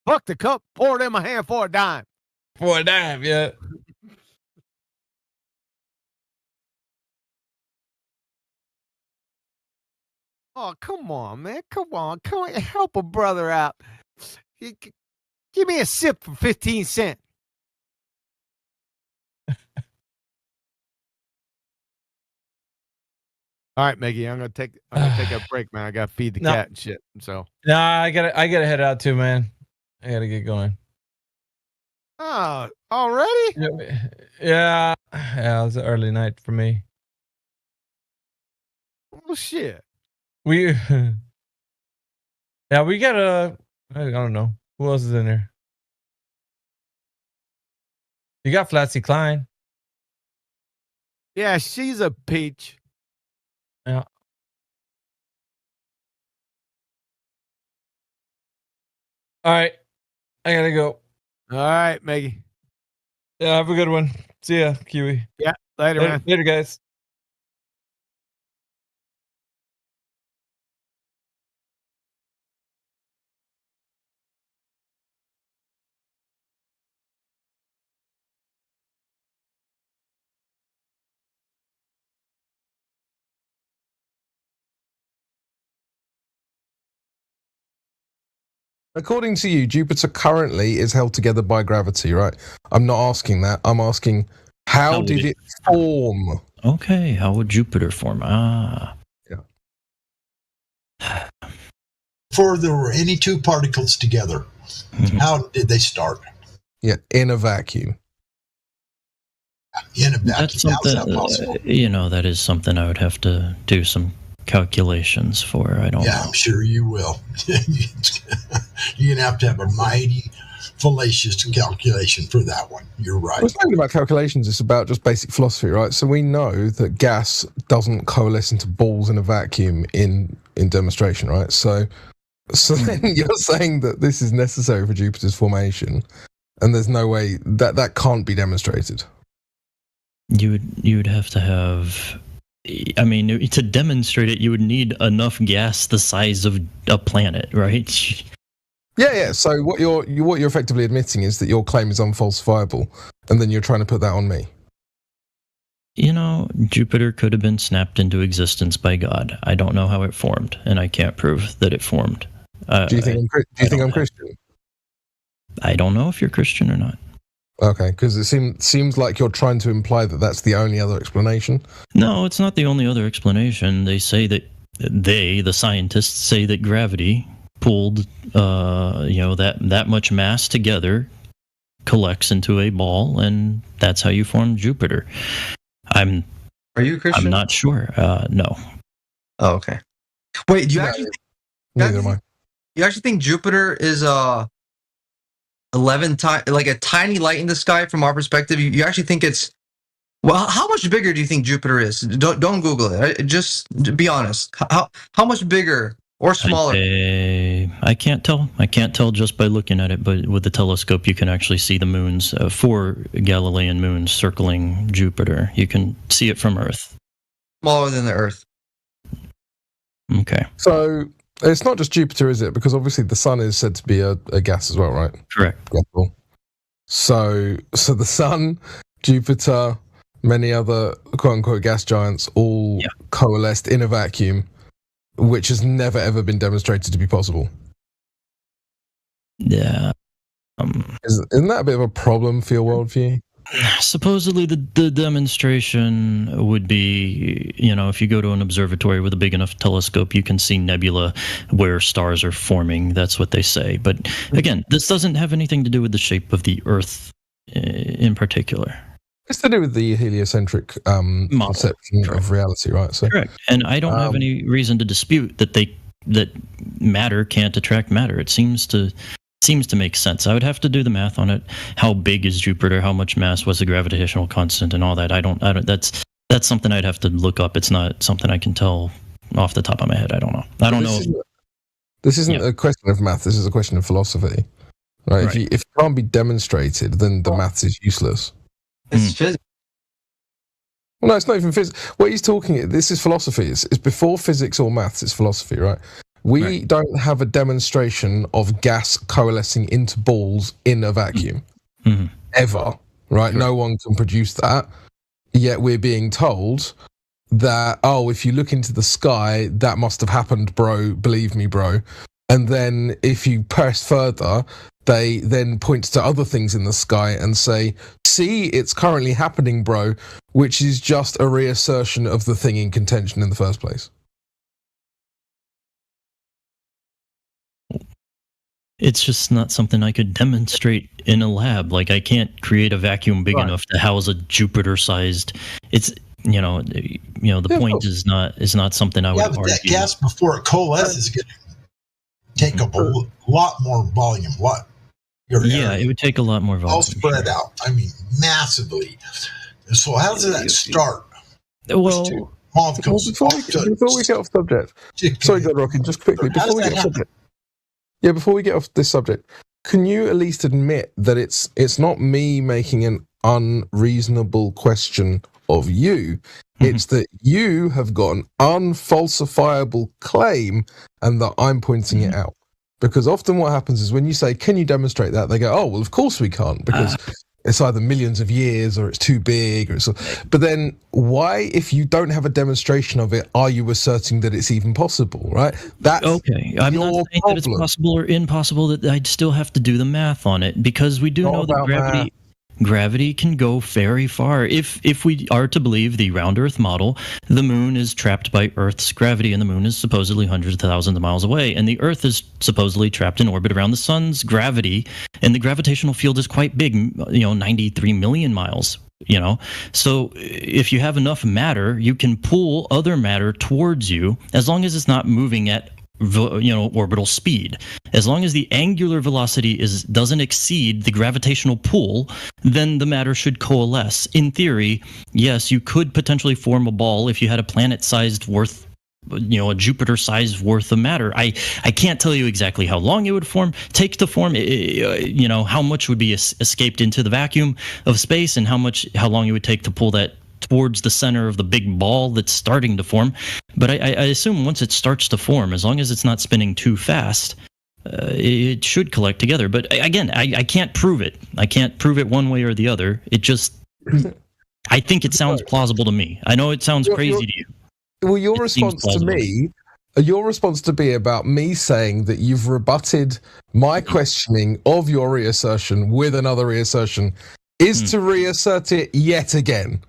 Fuck the cup, pour it in my hand for a dime. For a dime, yeah. Oh, come on, man. Come on. Help a brother out. Give me a sip for 15 cents. All right, Maggie, I'm gonna take a break, man. I gotta feed the cat and shit. So I gotta head out too, man. I gotta get going. Oh, already? Yeah, it was an early night for me. Oh shit. We got I don't know. Who else is in there? You got Flatsy Klein. Yeah, she's a peach. Yeah. All right. I gotta go. All right, Maggie. Yeah, have a good one. See ya, Kiwi. Yeah, later, man. Later, guys. According to you, Jupiter currently is held together by gravity, right? I'm not asking that. I'm asking how did it form? Okay, how would Jupiter form? Ah. Yeah. Before there were any two particles together, how did they start? Yeah, in a vacuum. In a vacuum. That's something, How's that possible? that is something I would have to do some calculations for. I don't know. I'm sure you will. You're going to have a mighty fallacious calculation for that one. You're right. Well, it's not about calculations. It's about just basic philosophy, right? So we know that gas doesn't coalesce into balls in a vacuum in demonstration, right? So then you're saying that this is necessary for Jupiter's formation, and there's no way that can't be demonstrated. You would have to have. I mean, to demonstrate it, you would need enough gas the size of a planet, right? Yeah. So what you're effectively admitting is that your claim is unfalsifiable, and then you're trying to put that on me. Jupiter could have been snapped into existence by God. I don't know how it formed, and I can't prove that it formed. Do you think I'm Christian? I don't know if you're Christian or not. Okay, because it seems like you're trying to imply that that's the only other explanation. No, it's not the only other explanation. They say that the scientists say that gravity pulled, that much mass together collects into a ball, and that's how you form Jupiter. Are you a Christian? I'm not sure. No. Oh, okay. Wait, do you actually? You actually think Jupiter is 11 times like a tiny light in the sky from our perspective? You actually think it's how much bigger do you think Jupiter is? Don't Google it. Just be honest. How much bigger or smaller? I can't tell. I can't tell just by looking at it, but with the telescope, you can actually see the moons, 4 Galilean moons circling Jupiter. You can see it from Earth. Smaller than the Earth. Okay. So it's not just Jupiter, is it? Because obviously the sun is said to be a gas as well, right? Correct. So the sun, Jupiter, many other quote-unquote gas giants all coalesced in a vacuum, which has never ever been demonstrated to be possible. Yeah. Isn't that a bit of a problem for your worldview? Supposedly the demonstration would be, if you go to an observatory with a big enough telescope, you can see nebula where stars are forming. That's what they say. But again, this doesn't have anything to do with the shape of the Earth in particular. It's to do with the heliocentric conception of reality, right? So correct. And I don't have any reason to dispute that matter can't attract matter. It seems to make sense. I would have to do the math on it. How big is Jupiter? How much mass was the gravitational constant and all that? I don't. That's something I'd have to look up. It's not something I can tell off the top of my head. I don't know. I don't know. This isn't a question of math. This is a question of philosophy, right? If it can't be demonstrated, then the maths is useless. It's physics. Well, no, it's not even physics. What he's talking. This is philosophy. It's before physics or maths. It's philosophy, right? We don't have a demonstration of gas coalescing into balls in a vacuum ever, right? No one can produce that. Yet we're being told that, if you look into the sky, that must have happened, bro. Believe me, bro. And then if you press further, they then point to other things in the sky and say, see, it's currently happening, bro, which is just a reassertion of the thing in contention in the first place. It's just not something I could demonstrate in a lab. Like I can't create a vacuum big enough to house a Jupiter-sized. It's the point is not something I would argue. That gas before it coalesces is going to take up a lot more volume. It would take a lot more volume. All spread out. I mean, massively. So how does that start? Well, before we get off subject, sorry, God Rockin, just quickly before we get off subject. Yeah, before we get off this subject, can you at least admit that it's not me making an unreasonable question of you? It's that you have got an unfalsifiable claim and that I'm pointing it out. Because often what happens is when you say, can you demonstrate that? They go, oh, well, of course we can't, because it's either millions of years or it's too big. But then why, if you don't have a demonstration of it, are you asserting that it's even possible, right? That's okay. I'm not saying that it's possible or impossible, that I'd still have to do the math on it, because we do know that gravity can go very far. If we are to believe the round Earth model, the moon is trapped by Earth's gravity, and the moon is supposedly hundreds of thousands of miles away, and the Earth is supposedly trapped in orbit around the sun's gravity, and the gravitational field is quite big, 93 million miles. So if you have enough matter, you can pull other matter towards you, as long as it's not moving at orbital speed. As long as the angular velocity doesn't exceed the gravitational pull, then the matter should coalesce. In theory, yes, you could potentially form a ball if you had a planet-sized worth, a Jupiter-sized worth of matter. I can't tell you exactly how long it would take to form, how much would be escaped into the vacuum of space, and how long it would take to pull that towards the center of the big ball that's starting to form. But I assume once it starts to form, as long as it's not spinning too fast, it should collect together. But again, I can't prove it. I can't prove it one way or the other. It just, I think it sounds plausible to me. I know it sounds crazy to you. Well, your response to be about me saying that you've rebutted my questioning of your reassertion with another reassertion is to reassert it yet again.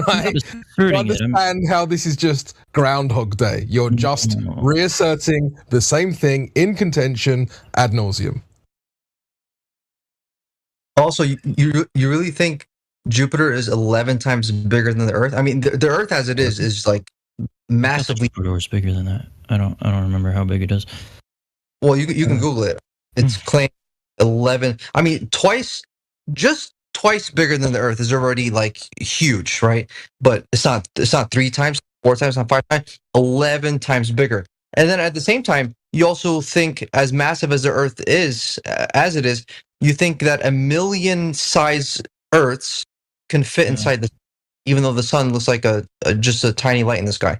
Right? You understand how this is just Groundhog Day. You're just reasserting the same thing in contention ad nauseum. Also, you really think Jupiter is 11 times bigger than the Earth? I mean, the Earth as it is like massively. Jupiter is bigger than that. I don't remember how big it is. Well, you can Google it. It's claimed 11. I mean, just twice bigger than the Earth is already like huge, right? But it's not 3 times, 4 times, not 5 times, 11 times bigger. And then at the same time, you also think, as massive as the Earth is, as it is, you think that 1,000,000 size Earths can fit inside the, even though the sun looks like just a tiny light in the sky.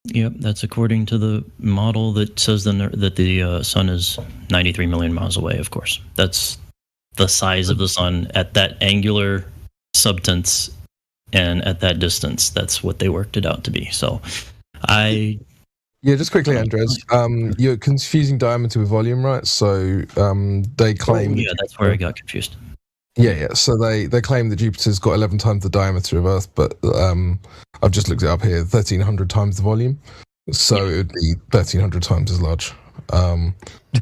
Yep, that's according to the model that says that the sun is 93 million miles away. Of course, that's the size of the sun at that angular substance and at that distance. That's what they worked it out to be. So, Yeah, just quickly, Andres. You're confusing diameter with volume, right? So they claim. Yeah, that's where I got confused. Yeah. So they claim that Jupiter's got 11 times the diameter of Earth, but I've just looked it up here, 1,300 times the volume. So it would be 1,300 times as large. But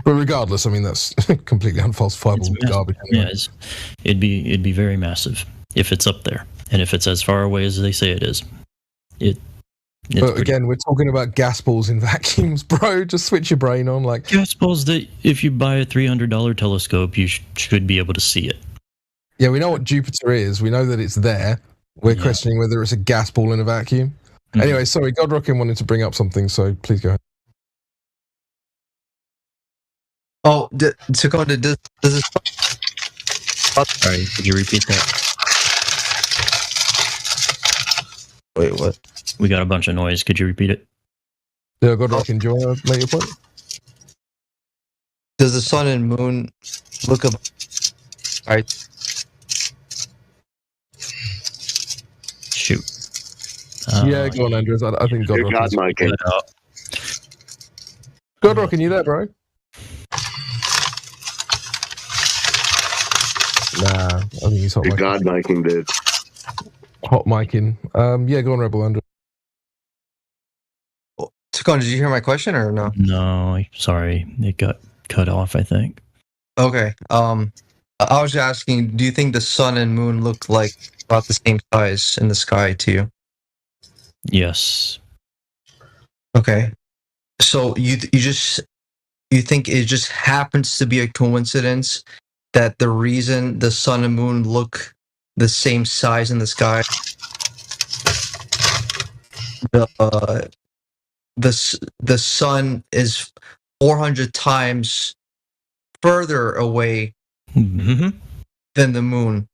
regardless, I mean, that's completely unfalsifiable garbage. Anyway. Yeah, it'd be very massive if it's up there, and if it's as far away as they say it is. But again, we're talking about gas balls in vacuums, bro. Just switch your brain on, like gas balls that if you buy a $300 telescope, you should be able to see it. Yeah, we know what Jupiter is. We know that it's there. We're questioning whether it's a gas ball in a vacuum. Mm-hmm. Anyway, sorry, Godrockin wanted to bring up something, so please go ahead. Oh, Seconda, does this... Sorry, could you repeat that? Wait, what? We got a bunch of noise. Could you repeat it? Yeah, Godrockin, do you want to make your point? Does the sun and moon look up? All right. Shoot. Yeah, go on, Andrews. I think Godrockin. Godrockin, you there, bro? Nah, I think he's hot. God miking, dude. Hot micing. Yeah, go on, Rebel Andrew. Seconda, did you hear my question or no? No, sorry, it got cut off, I think. Okay. I was asking, do you think the sun and moon look like about the same size in the sky to you? Yes. Okay. So you think it just happens to be a coincidence that the reason the sun and moon look the same size in the sky, the sun is 400 times further away than the moon,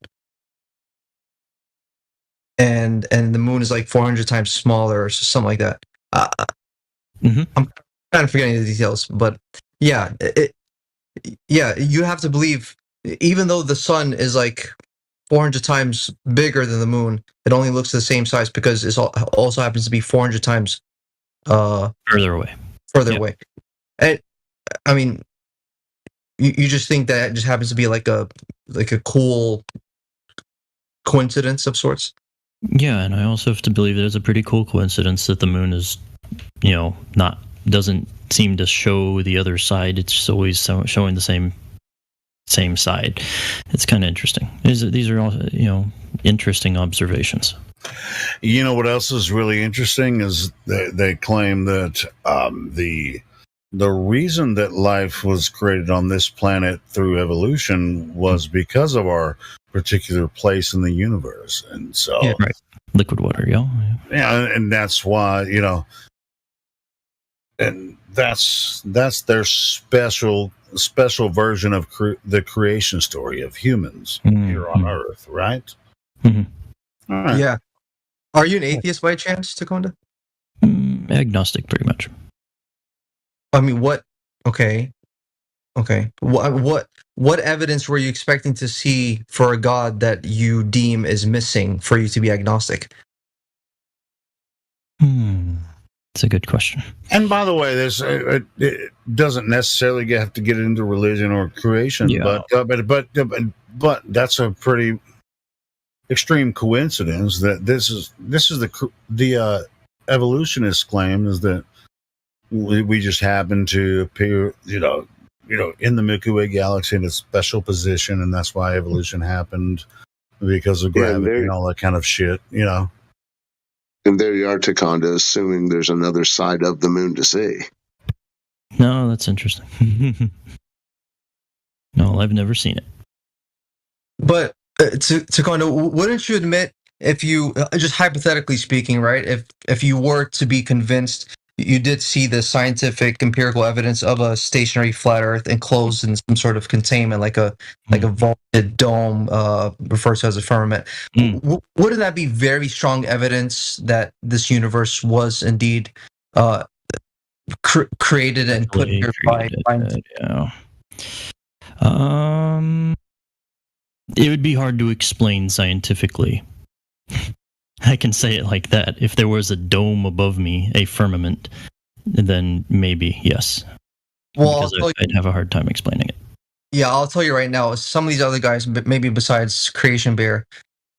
and the moon is like 400 times smaller or something like that. I'm kind of forgetting the details, but yeah, you have to believe, even though the sun is like 400 times bigger than the moon, it only looks the same size because it also happens to be 400 times further away. Away. And I mean, you just think that it just happens to be like a cool coincidence of sorts. Yeah, and I also have to believe that it's a pretty cool coincidence that the moon is, doesn't seem to show the other side. It's always showing the same side. It's kind of interesting. These are all, interesting observations. You know what else is really interesting is they claim that the reason that life was created on this planet through evolution was because of our particular place in the universe, and so right, liquid water, yeah, and that's why and that's their special version of the creation story of humans here on Earth, right? Mm-hmm. All right. Yeah. Are you an atheist by chance, Seconda? Agnostic, pretty much. I mean, what? Okay. What evidence were you expecting to see for a god that you deem is missing for you to be agnostic? That's a good question. And by the way, this it doesn't necessarily have to get into religion or creation, but that's a pretty extreme coincidence that this is the evolutionist claim is that we just happen to appear, in the Milky Way galaxy in a special position, and that's why evolution happened because of gravity and all that kind of shit. And there you are, Takanda, assuming there's another side of the moon to see. No, that's interesting. No, I've never seen it. But Takanda, wouldn't you admit, if you just hypothetically speaking, right? If you were to be convinced you did see the scientific empirical evidence of a stationary flat Earth enclosed in some sort of containment, like a vaulted dome, referred to as a firmament, wouldn't that be very strong evidence that this universe was indeed created and put here by? Yeah. It would be hard to explain scientifically. I can say it like that. If there was a dome above me, a firmament, then maybe, yes. Well, because I'd have a hard time explaining it. Yeah, I'll tell you right now, some of these other guys, maybe besides Creation Bear,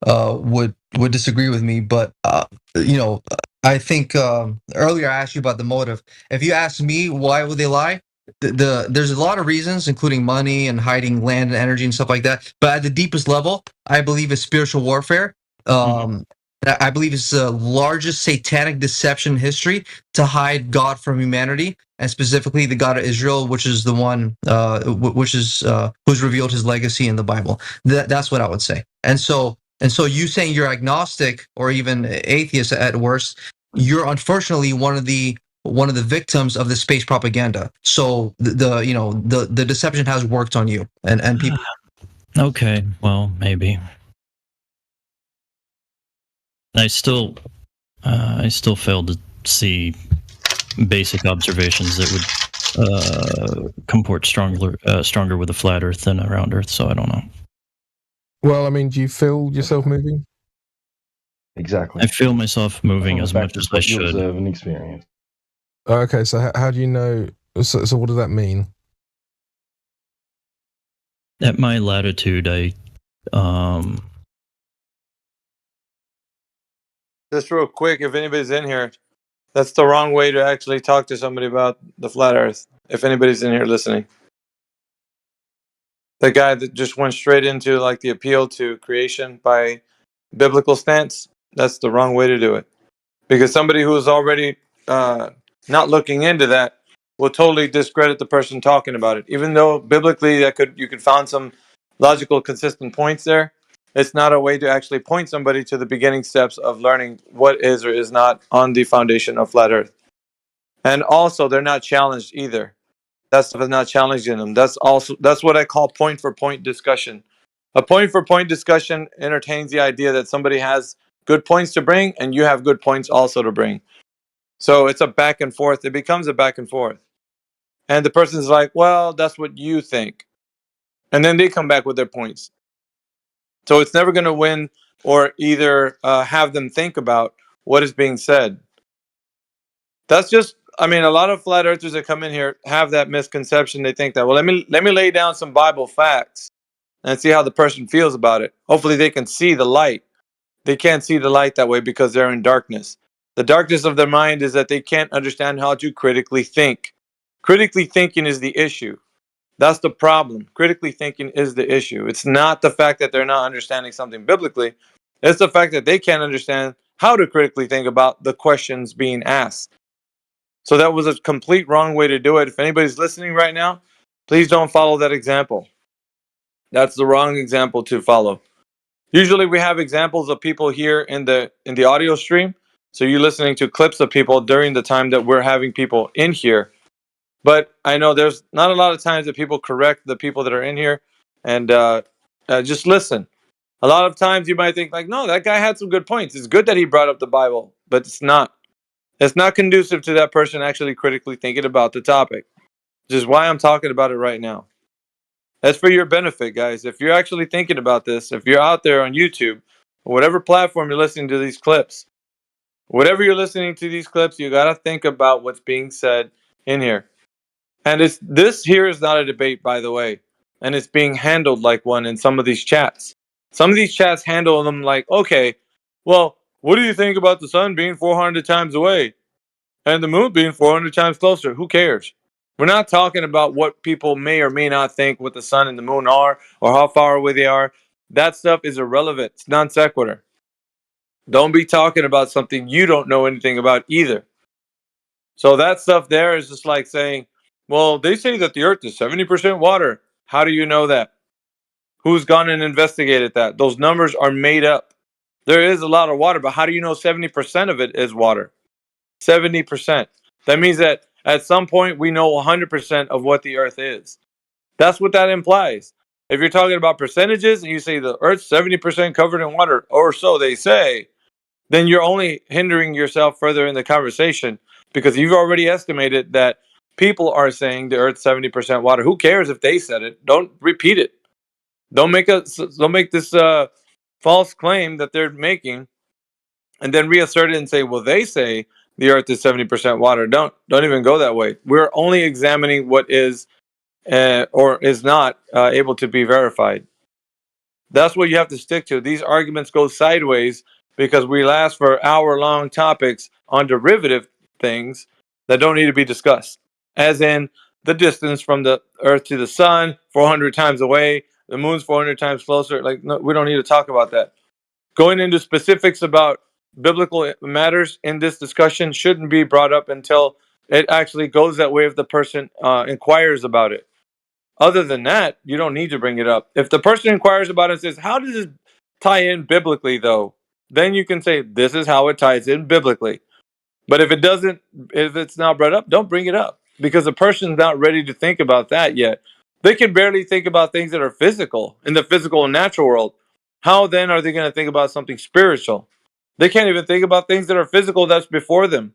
would disagree with me. But I think earlier I asked you about the motive. If you ask me why would they lie, there's a lot of reasons, including money and hiding land and energy and stuff like that. But at the deepest level, I believe it's spiritual warfare. I believe it's the largest satanic deception in history to hide God from humanity, and specifically the God of Israel, which is the one who's revealed his legacy in the Bible. That's what I would say. And so you saying you're agnostic or even atheist at worst, you're unfortunately one of the victims of the space propaganda. So the deception has worked on you and people. Okay, well, maybe. I still fail to see basic observations that would comport stronger with a flat Earth than a round Earth. So I don't know. Well, I mean, do you feel yourself moving? Exactly. I feel myself moving as much as I should. Observe and experience. Okay, so how do you know? So what does that mean? At my latitude, Just real quick, if anybody's in here, that's the wrong way to actually talk to somebody about the flat Earth. If anybody's in here listening, the guy that just went straight into like the appeal to creation by biblical stance, that's the wrong way to do it. Because somebody who is already not looking into that will totally discredit the person talking about it. Even though biblically you could find some logical, consistent points there, it's not a way to actually point somebody to the beginning steps of learning what is or is not on the foundation of flat Earth. And also, they're not challenged either. That stuff is not challenging them. That's what I call point for point discussion. A point for point discussion entertains the idea that somebody has good points to bring and you have good points also to bring. So it's a back and forth. It becomes a back and forth. And the person's like, well, that's what you think. And then they come back with their points. So it's never going to win or either have them think about what is being said. That's just, a lot of flat earthers that come in here have that misconception. They think that, well, let me lay down some Bible facts and see how the person feels about it. Hopefully they can see the light. They can't see the light that way because they're in darkness. The darkness of their mind is that they can't understand how to critically think. Critically thinking is the issue. That's the problem. Critically thinking is the issue. It's not the fact that they're not understanding something biblically. It's the fact that they can't understand how to critically think about the questions being asked. So that was a complete wrong way to do it. If anybody's listening right now, please don't follow that example. That's the wrong example to follow. Usually we have examples of people here in the audio stream. So you're listening to clips of people during the time that we're having people in here. But I know there's not a lot of times that people correct the people that are in here and just listen. A lot of times you might think like, no, that guy had some good points. It's good that he brought up the Bible, but it's not. It's not conducive to that person actually critically thinking about the topic, which is why I'm talking about it right now. That's for your benefit, guys. If you're actually thinking about this, if you're out there on YouTube, or whatever platform you're listening to these clips, whatever you're listening to these clips, you got to think about what's being said in here. And this here is not a debate, by the way, and it's being handled like one in some of these chats. Some of these chats handle them like, okay, well, what do you think about the sun being 400 times away and the moon being 400 times closer? Who cares? We're not talking about what people may or may not think what the sun and the moon are or how far away they are. That stuff is irrelevant. It's non sequitur. Don't be talking about something you don't know anything about either. So that stuff there is just like saying, well, they say that the earth is 70% water. How do you know that? Who's gone and investigated that? Those numbers are made up. There is a lot of water, but how do you know 70% of it is water? 70%. That means that at some point we know 100% of what the earth is. That's what that implies. If you're talking about percentages and you say the earth's 70% covered in water, or so they say, then you're only hindering yourself further in the conversation because you've already estimated that people are saying the earth's 70% water. Who cares if they said it? Don't repeat it. Don't make this false claim that they're making and then reassert it and say, well, they say the earth is 70% water. Don't even go that way. We're only examining what is or is not able to be verified. That's what you have to stick to. These arguments go sideways because we last for hour-long topics on derivative things that don't need to be discussed. As in the distance from the Earth to the Sun, 400 times away, the Moon's 400 times closer. Like, no, we don't need to talk about that. Going into specifics about biblical matters in this discussion shouldn't be brought up until it actually goes that way if the person inquires about it. Other than that, you don't need to bring it up. If the person inquires about it and says, how does this tie in biblically, though? Then you can say, this is how it ties in biblically. But if it's not brought up, don't bring it up. Because the person's not ready to think about that yet. They can barely think about things that are physical, in the physical and natural world. How then are they going to think about something spiritual? They can't even think about things that are physical that's before them,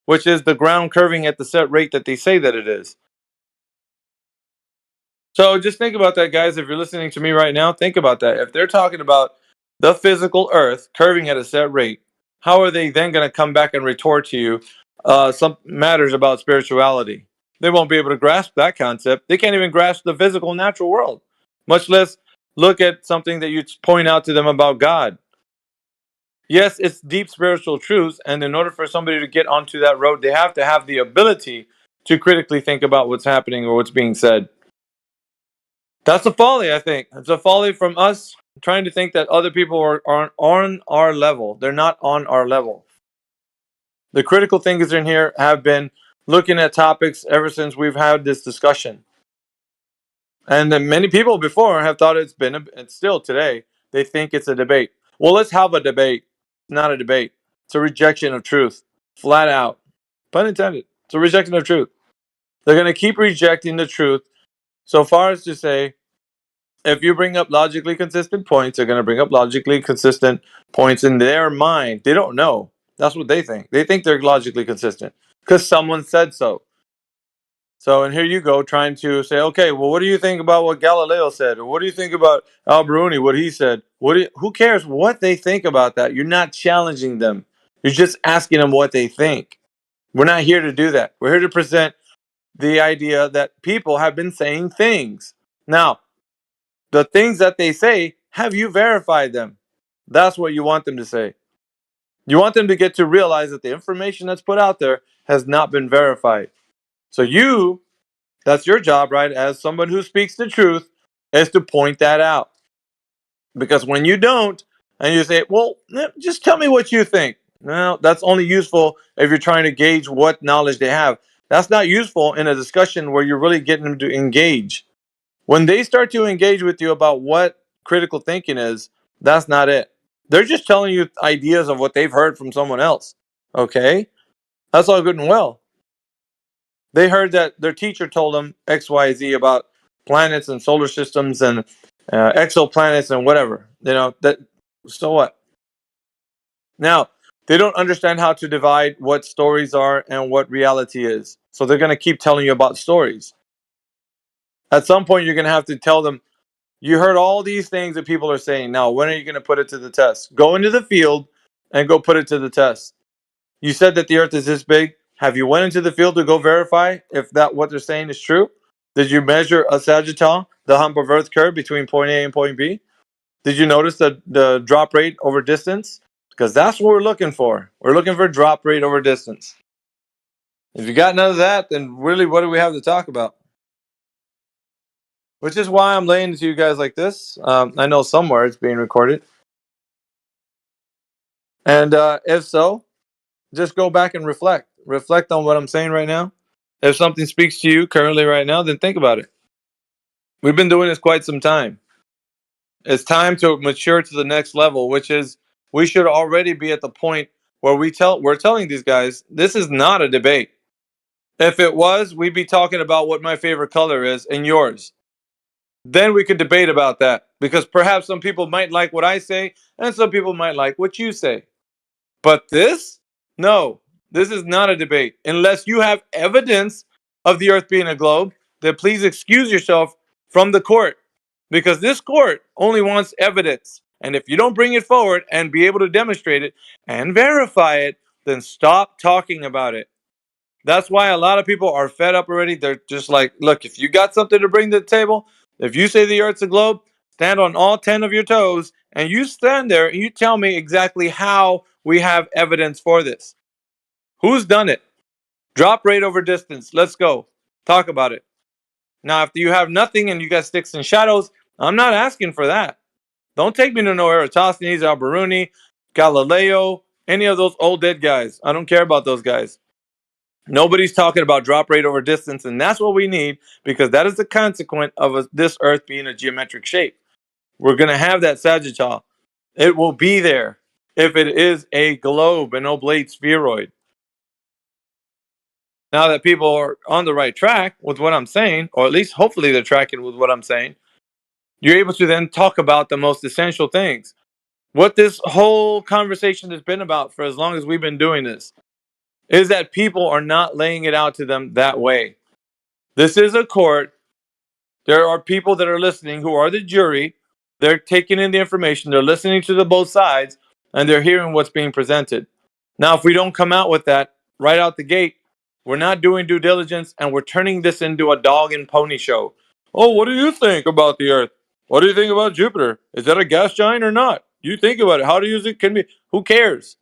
which is the ground curving at the set rate that they say that it is. So just think about that, guys. If you're listening to me right now, think about that. If they're talking about the physical Earth curving at a set rate, how are they then going to come back and retort to you some matters about spirituality? They won't be able to grasp that concept. They can't even grasp the physical natural world, much less look at something that you point out to them about God. Yes, it's deep spiritual truths, and in order for somebody to get onto that road, they have to have the ability to critically think about what's happening or what's being said. That's a folly, I think. It's a folly from us trying to think that other people are on our level. They're not on our level. The critical thinkers in here have been looking at topics ever since we've had this discussion. And then many people before have thought it's still today, they think it's a debate. Well, let's have a debate. It's not a debate. It's a rejection of truth. Flat out. Pun intended. It's a rejection of truth. They're going to keep rejecting the truth so far as to say, if you bring up logically consistent points, they're going to bring up logically consistent points in their mind. They don't know. That's what they think. They think they're logically consistent because someone said so. So, and here you go trying to say, okay, well, what do you think about what Galileo said? Or what do you think about Alberuni, what he said? Who cares what they think about that? You're not challenging them. You're just asking them what they think. We're not here to do that. We're here to present the idea that people have been saying things. Now, the things that they say, have you verified them? That's what you want them to say. You want them to get to realize that the information that's put out there has not been verified. So that's your job, right? As someone who speaks the truth, is to point that out. Because when you don't, and you say, well, just tell me what you think. Well, that's only useful if you're trying to gauge what knowledge they have. That's not useful in a discussion where you're really getting them to engage. When they start to engage with you about what critical thinking is, that's not it. They're just telling you ideas of what they've heard from someone else. Okay? That's all good and well. They heard that their teacher told them X, Y, Z about planets and solar systems and exoplanets and whatever. So what? Now, they don't understand how to divide what stories are and what reality is. So they're going to keep telling you about stories. At some point, you're going to have to tell them, you heard all these things that people are saying. Now, when are you going to put it to the test? Go into the field and go put it to the test. You said that the earth is this big. Have you went into the field to go verify if that what they're saying is true? Did you measure a sagittal, the hump of earth curve between point A and point B? Did you notice the drop rate over distance? Because that's what we're looking for. We're looking for drop rate over distance. If you got none of that, then really, what do we have to talk about? Which is why I'm laying it to you guys like this. I know somewhere it's being recorded. And if so, just go back and reflect. Reflect on what I'm saying right now. If something speaks to you currently right now, then think about it. We've been doing this quite some time. It's time to mature to the next level, which is we should already be at the point where we're telling these guys this is not a debate. If it was, we'd be talking about what my favorite color is and yours. Then we could debate about that, because perhaps some people might like what I say and some people might like what you say. But this? No, this is not a debate. Unless you have evidence of the earth being a globe, then please excuse yourself from the court, because this court only wants evidence. And if you don't bring it forward and be able to demonstrate it and verify it, then stop talking about it. That's why a lot of people are fed up already. They're just like, look, if you got something to bring to the table, if you say the earth's a globe, stand on all 10 of your toes and you stand there and you tell me exactly how we have evidence for this. Who's done it? Drop rate over distance. Let's go. Talk about it. Now, if you have nothing and you got sticks and shadows, I'm not asking for that. Don't take me to no Eratosthenes, Alberuni, Galileo, any of those old dead guys. I don't care about those guys. Nobody's talking about drop rate over distance, and that's what we need, because that is the consequence of this Earth being a geometric shape. We're going to have that sagittal. It will be there if it is a globe, an oblate spheroid. Now that people are on the right track with what I'm saying, or at least hopefully they're tracking with what I'm saying, you're able to then talk about the most essential things. What this whole conversation has been about for as long as we've been doing this is that people are not laying it out to them that way. This is a court. There are people that are listening who are the jury. They're taking in the information. They're listening to the both sides, and they're hearing what's being presented. Now, if we don't come out with that right out the gate, we're not doing due diligence, and we're turning this into a dog and pony show. Oh, what do you think about the Earth? What do you think about Jupiter? Is that a gas giant or not? You think about it. How to use it can be. Who cares?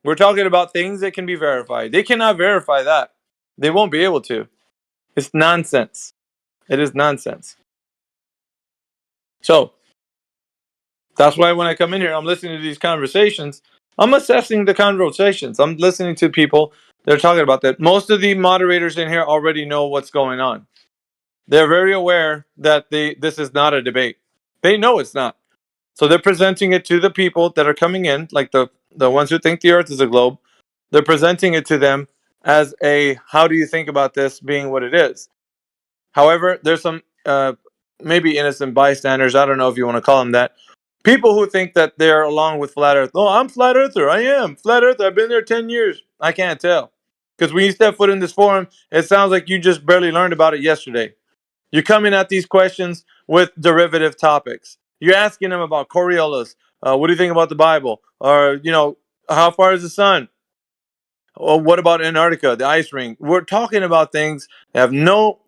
We're talking about things that can be verified. They cannot verify that. They won't be able to. It's nonsense. It is nonsense. So that's why when I come in here, I'm listening to these conversations. I'm assessing the conversations. I'm listening to people that are talking about that. Most of the moderators in here already know what's going on. They're very aware that this is not a debate. They know it's not. So they're presenting it to the people that are coming in, like the ones who think the Earth is a globe. They're presenting it to them as a, how do you think about this being what it is? However, there's some maybe innocent bystanders. I don't know if you want to call them that. People who think that they're along with flat Earth. Oh, I'm flat earther. I am flat earther. I've been there 10 years. I can't tell. Because when you step foot in this forum, it sounds like you just barely learned about it yesterday. You're coming at these questions with derivative topics. You're asking them about Coriolis. What do you think about the Bible? Or, how far is the sun? Or what about Antarctica, the ice ring? We're talking about things that have no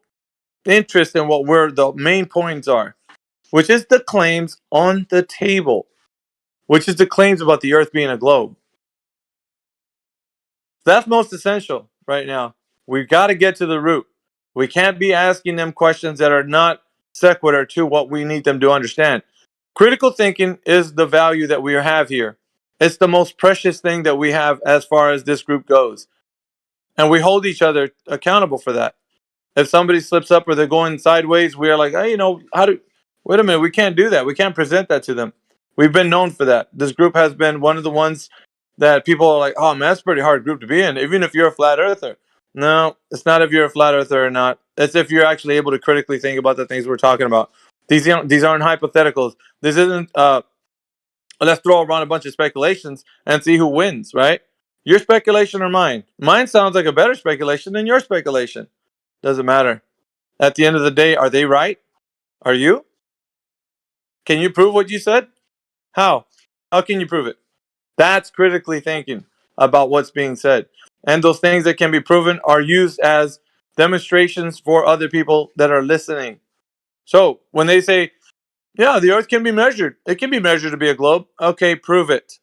interest in what the main points are, which is the claims on the table, which is the claims about the Earth being a globe. That's most essential right now. We've got to get to the root. We can't be asking them questions that are not sequitur to what we need them to understand. Critical thinking is the value that we have here. It's the most precious thing that we have as far as this group goes. And we hold each other accountable for that. If somebody slips up or they're going sideways, we are like, hey, wait a minute, we can't do that. We can't present that to them. We've been known for that. This group has been one of the ones that people are like, oh man, that's a pretty hard group to be in, even if you're a flat earther. No, it's not if you're a flat earther or not. It's if you're actually able to critically think about the things we're talking about. These aren't hypotheticals. This isn't, let's throw around a bunch of speculations and see who wins, right? Your speculation or mine? Mine sounds like a better speculation than your speculation. Doesn't matter. At the end of the day, are they right? Are you? Can you prove what you said? How? How can you prove it? That's critically thinking about what's being said. And those things that can be proven are used as demonstrations for other people that are listening. So when they say, yeah, the Earth can be measured. It can be measured to be a globe. Okay, prove it.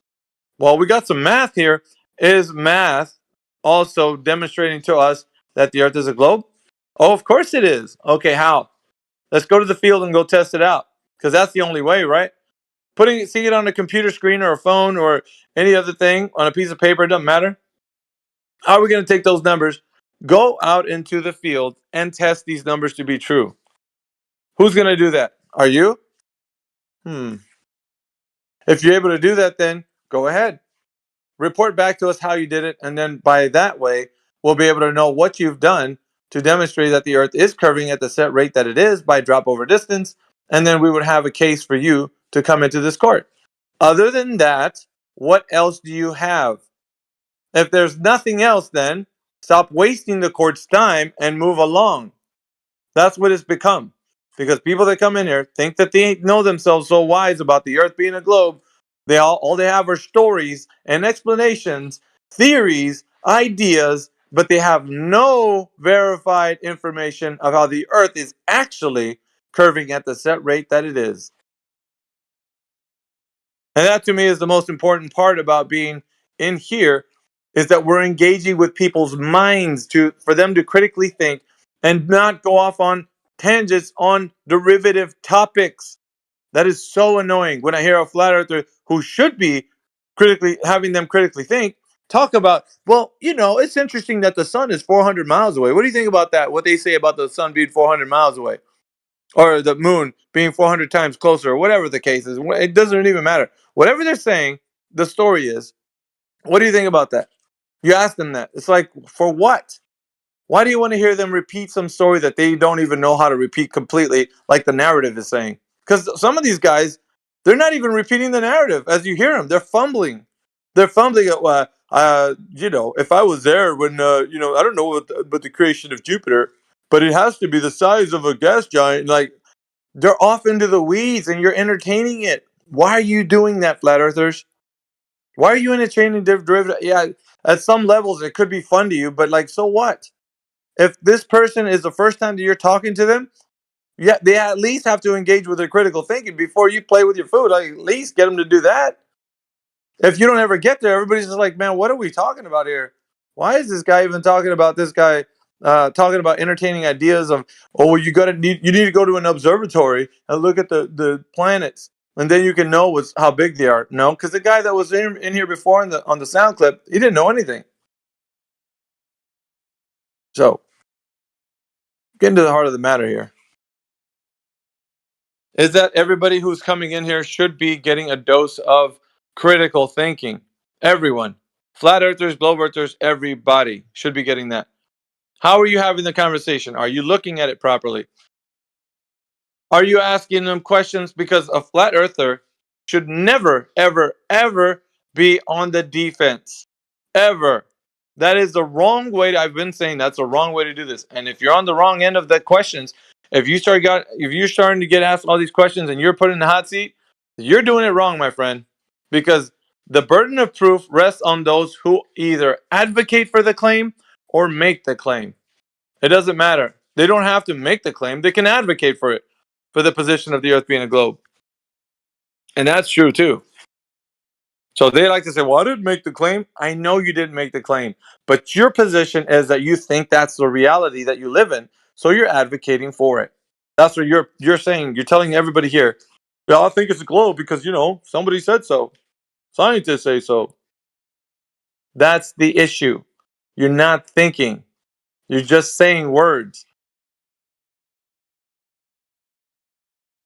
Well, we got some math here. Is math also demonstrating to us that the Earth is a globe? Oh, of course it is. Okay, how? Let's go to the field and go test it out, because that's the only way, right? Seeing it on a computer screen or a phone or any other thing on a piece of paper, it doesn't matter. How are we going to take those numbers, go out into the field, and test these numbers to be true? Who's going to do that? Are you? If you're able to do that, then go ahead. Report back to us how you did it, and then by that way, we'll be able to know what you've done to demonstrate that the Earth is curving at the set rate that it is by drop over distance, and then we would have a case for you to come into this court. Other than that, what else do you have? If there's nothing else, then stop wasting the court's time and move along. That's what it's become. Because people that come in here think that they know themselves so wise about the Earth being a globe. All they have are stories and explanations, theories, ideas, but they have no verified information of how the Earth is actually curving at the set rate that it is. And that to me is the most important part about being in here, is that we're engaging with people's minds for them to critically think and not go off on tangents on derivative topics. That is so annoying when I hear a flat earther who should be having them critically think talk about, well, it's interesting that the sun is 400 miles away. What do you think about that? What they say about the sun being 400 miles away, or the moon being 400 times closer, or whatever the case is. It doesn't even matter. Whatever they're saying, the story is, what do you think about that? You ask them that. It's like, for what? Why do you want to hear them repeat some story that they don't even know how to repeat completely, like the narrative is saying? Because some of these guys, they're not even repeating the narrative. As you hear them, they're fumbling. They're fumbling at, if I was there when, I don't know about the creation of Jupiter, but it has to be the size of a gas giant. Like, they're off into the weeds and you're entertaining it. Why are you doing that, flat earthers? Why are you entertaining derivative? Yeah, at some levels, it could be fun to you, but like, so what? If this person is the first time that you're talking to them, yeah, they at least have to engage with their critical thinking before you play with your food. Like, at least get them to do that. If you don't ever get there, everybody's just like, man, what are we talking about here? Why is this guy even talking about this guy talking about entertaining ideas of, oh, well, you need to go to an observatory and look at the planets, and then you can know how big they are. No, because the guy that was in here before on the sound clip, he didn't know anything. So, getting to the heart of the matter here is that everybody who's coming in here should be getting a dose of critical thinking. Everyone. Flat earthers, globe earthers, everybody should be getting that. How are you having the conversation? Are you looking at it properly? Are you asking them questions? Because a flat earther should never, ever, ever be on the defense. Ever. That is the wrong way. I've been saying that's the wrong way to do this. And if you're on the wrong end of the questions, if you're starting to get asked all these questions and you're put in the hot seat, you're doing it wrong, my friend. Because the burden of proof rests on those who either advocate for the claim or make the claim. It doesn't matter. They don't have to make the claim. They can advocate for it, for the position of the Earth being a globe. And that's true too. So they like to say, well, I didn't make the claim. I know you didn't make the claim. But your position is that you think that's the reality that you live in. So you're advocating for it. That's what you're saying. You're telling everybody here, yeah, I think it's a globe because, somebody said so. Scientists say so. That's the issue. You're not thinking. You're just saying words.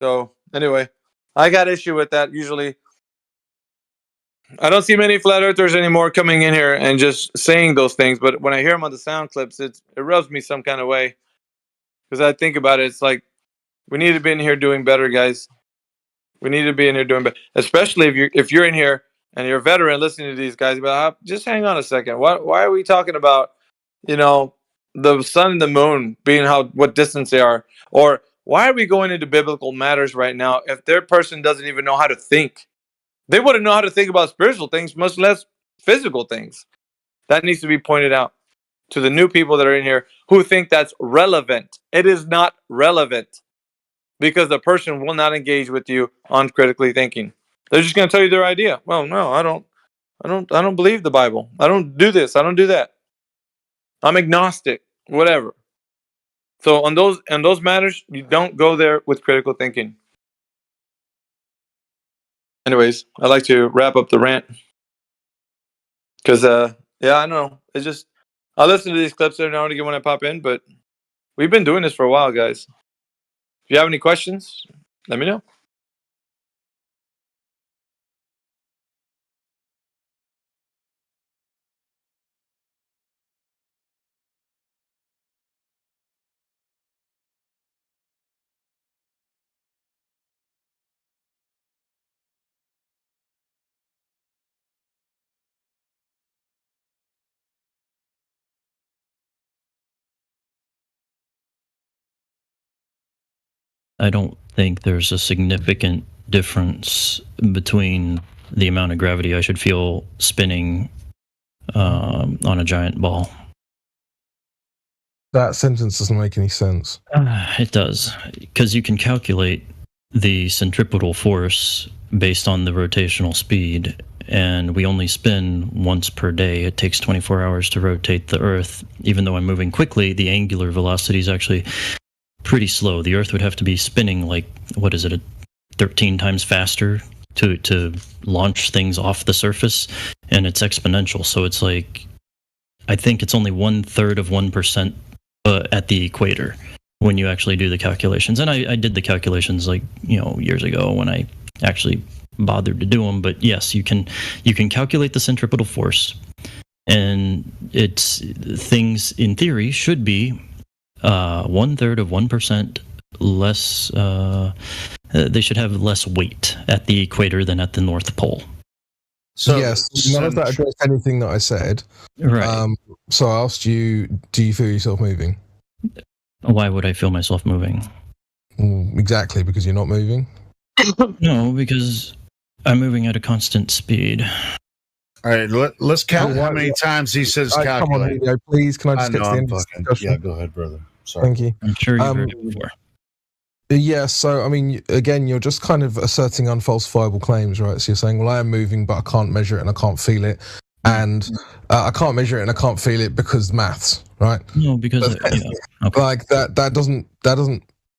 So anyway, I got issue with that usually. I don't see many flat earthers anymore coming in here and just saying those things, but when I hear them on the sound clips, it rubs me some kind of way. Because I think about it, it's like, we need to be in here doing better, guys. We need to be in here doing better, especially if you're in here and you're a veteran listening to these guys. But just hang on a second. Why are we talking about, the sun and the moon being what distance they are, or why are we going into biblical matters right now if their person doesn't even know how to think? They wouldn't know how to think about spiritual things, much less physical things. That needs to be pointed out to the new people that are in here who think that's relevant. It is not relevant because the person will not engage with you on critically thinking. They're just going to tell you their idea. Well, no, I don't believe the Bible. I don't do this. I don't do that. I'm agnostic, whatever. So on those matters, you don't go there with critical thinking. Anyways, I'd like to wrap up the rant because yeah, I don't know. It's just I listen to these clips every now and again when I pop in, but we've been doing this for a while, guys. If you have any questions, let me know. I don't think there's a significant difference between the amount of gravity I should feel spinning on a giant ball. That sentence doesn't make any sense. It does, because you can calculate the centripetal force based on the rotational speed, and we only spin once per day. It takes 24 hours to rotate the Earth. Even though I'm moving quickly, the angular velocity is actually pretty slow. The Earth would have to be spinning like, 13 times faster to launch things off the surface, and it's exponential. So it's like, I think it's only 1/3 of 1% at the equator when you actually do the calculations. And I did the calculations years ago when I actually bothered to do them. But yes, you can calculate the centripetal force, and it's things in theory should be 1/3 of 1% less. They should have less weight at the equator than at the North Pole. So yes, none of that addressed anything that I said. Right. So I asked you, do you feel yourself moving? Why would I feel myself moving? Exactly, because you're not moving? No, because I'm moving at a constant speed. All right, let's count how many times he says calculate. Come on, Julio, please. Can I just get to the end of this discussion? Yeah, go ahead, brother. Sorry. Thank you. I'm sure you've heard it before. Yeah, so, I mean, again, you're just kind of asserting unfalsifiable claims, right? So you're saying, well, I am moving, but I can't measure it and I can't feel it. And I can't measure it and I can't feel it because maths, right? No, because like that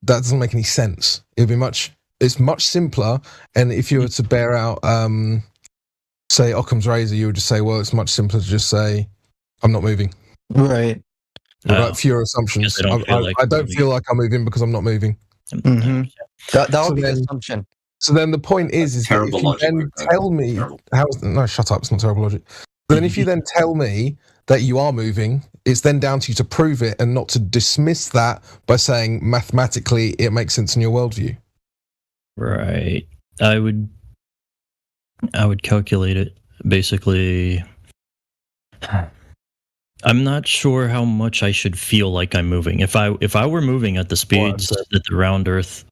doesn't make any sense. It's much simpler. And if you were to bear out, say Occam's razor, you would just say, well, it's much simpler to just say, I'm not moving. Right. Without fewer assumptions. I don't feel like I'm moving because I'm not moving. Mm-hmm. That would be the assumption. So then the point is that if you then tell me no, shut up, it's not terrible logic. Then if you then tell me that you are moving, it's then down to you to prove it and not to dismiss that by saying mathematically it makes sense in your worldview. Right. I would calculate it basically. I'm not sure how much I should feel like I'm moving. If I were moving at the speeds that the round Earth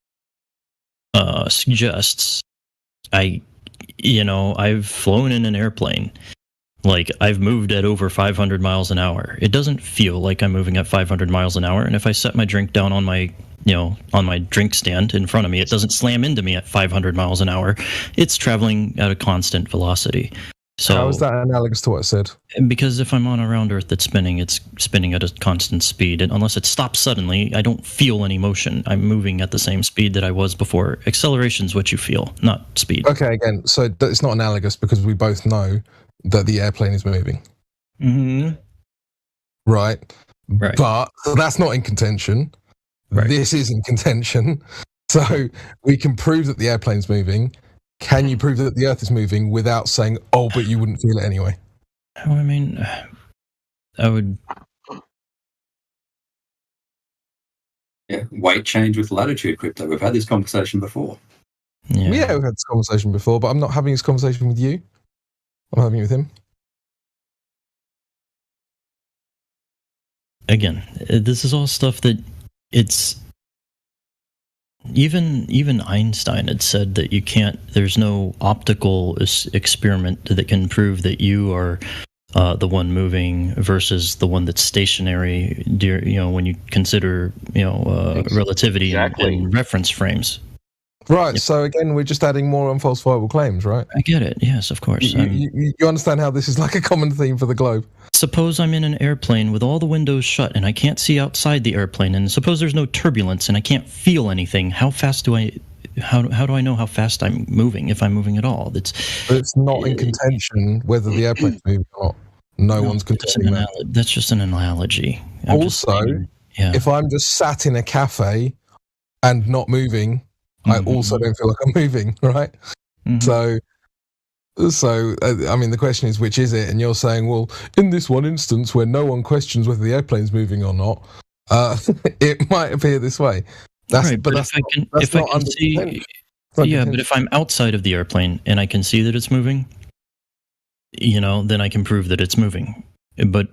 suggests, I've flown in an airplane. Like, I've moved at over 500 miles an hour. It doesn't feel like I'm moving at 500 miles an hour. And if I set my drink down on my drink stand in front of me, it doesn't slam into me at 500 miles an hour. It's traveling at a constant velocity. So, how is that analogous to what I said? Because if I'm on a round Earth that's spinning, it's spinning at a constant speed. And unless it stops suddenly, I don't feel any motion. I'm moving at the same speed that I was before. Acceleration is what you feel, not speed. Okay, again, so it's not analogous because we both know that the airplane is moving. Mm-hmm. Right. But so that's not in contention. Right. This is in contention. So we can prove that the airplane's moving. Can you prove that the Earth is moving without saying, oh, but you wouldn't feel it anyway? I mean, I would... Yeah, weight change with latitude crypto. We've had this conversation before. Yeah, we've had this conversation before, but I'm not having this conversation with you. I'm having it with him. Again, this is all stuff that it's... Even Einstein had said that there's no optical experiment that can prove that you are the one moving versus the one that's stationary, when you consider, relativity and reference frames. Right. So again, we're just adding more unfalsifiable claims, right? I get it. Yes, of course. You understand how this is like a common theme for the globe? Suppose I'm in an airplane with all the windows shut and I can't see outside the airplane, and suppose there's no turbulence and I can't feel anything. How fast do I? How do I know how fast I'm moving, if I'm moving at all? It's not in contention whether the airplane's moving or not. No one's contending that. That's just an analogy. If I'm just sat in a cafe and not moving, I also don't feel like I'm moving, right? So I mean, the question is, which is it? And you're saying, well, in this one instance where no one questions whether the airplane's moving or not, it might appear this way. Right, but if I can see, but if I'm outside of the airplane and I can see that it's moving, then I can prove that it's moving. But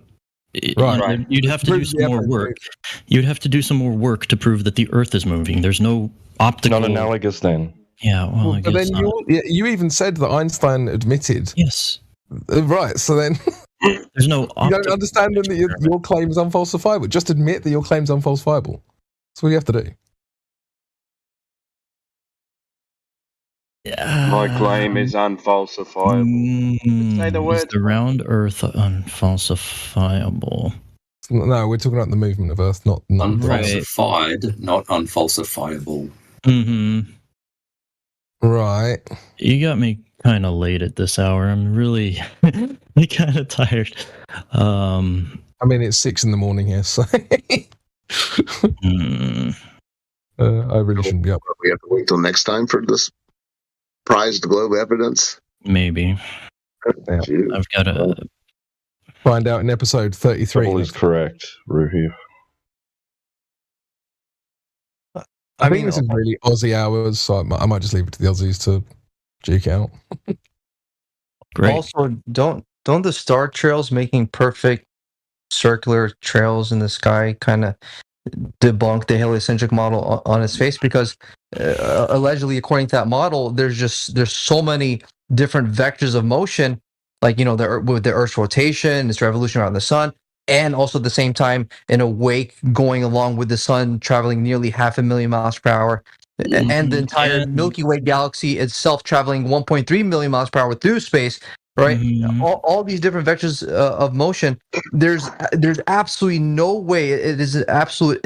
you'd have to do some more work. You'd have to do some more work to prove that the Earth is moving. There's no optical. Not analogous then. Yeah, well, I guess but then you even said that Einstein admitted. Yes. Right. So then. There's no. You don't understand that your claim is unfalsifiable. Just admit that your claim is unfalsifiable. That's what you have to do. My claim is unfalsifiable. Say the word. Is the round Earth unfalsifiable? No, we're talking about the movement of Earth, not unfalsified, not unfalsifiable. Mm-hmm. Right. You got me kind of late at this hour. I'm really kind of tired. I mean, it's 6 a.m. here, so I really shouldn't be up. We have to wait till next time for this prized globe evidence. Maybe. Yeah. I've got to find out in episode 33. All is correct, Ruhi. I think this is really Aussie hours, so I might just leave it to the Aussies to duke out. Great. Also, don't the star trails making perfect circular trails in the sky kind of debunk the heliocentric model on its face? Because allegedly, according to that model, there's so many different vectors of motion, like with the Earth's rotation, its revolution around the sun, and also at the same time in a wake going along with the sun, traveling nearly 500,000 miles per hour, and the entire Milky Way galaxy itself traveling 1.3 million miles per hour through space. Right, all these different vectors of motion. There's absolutely no way. It is an absolute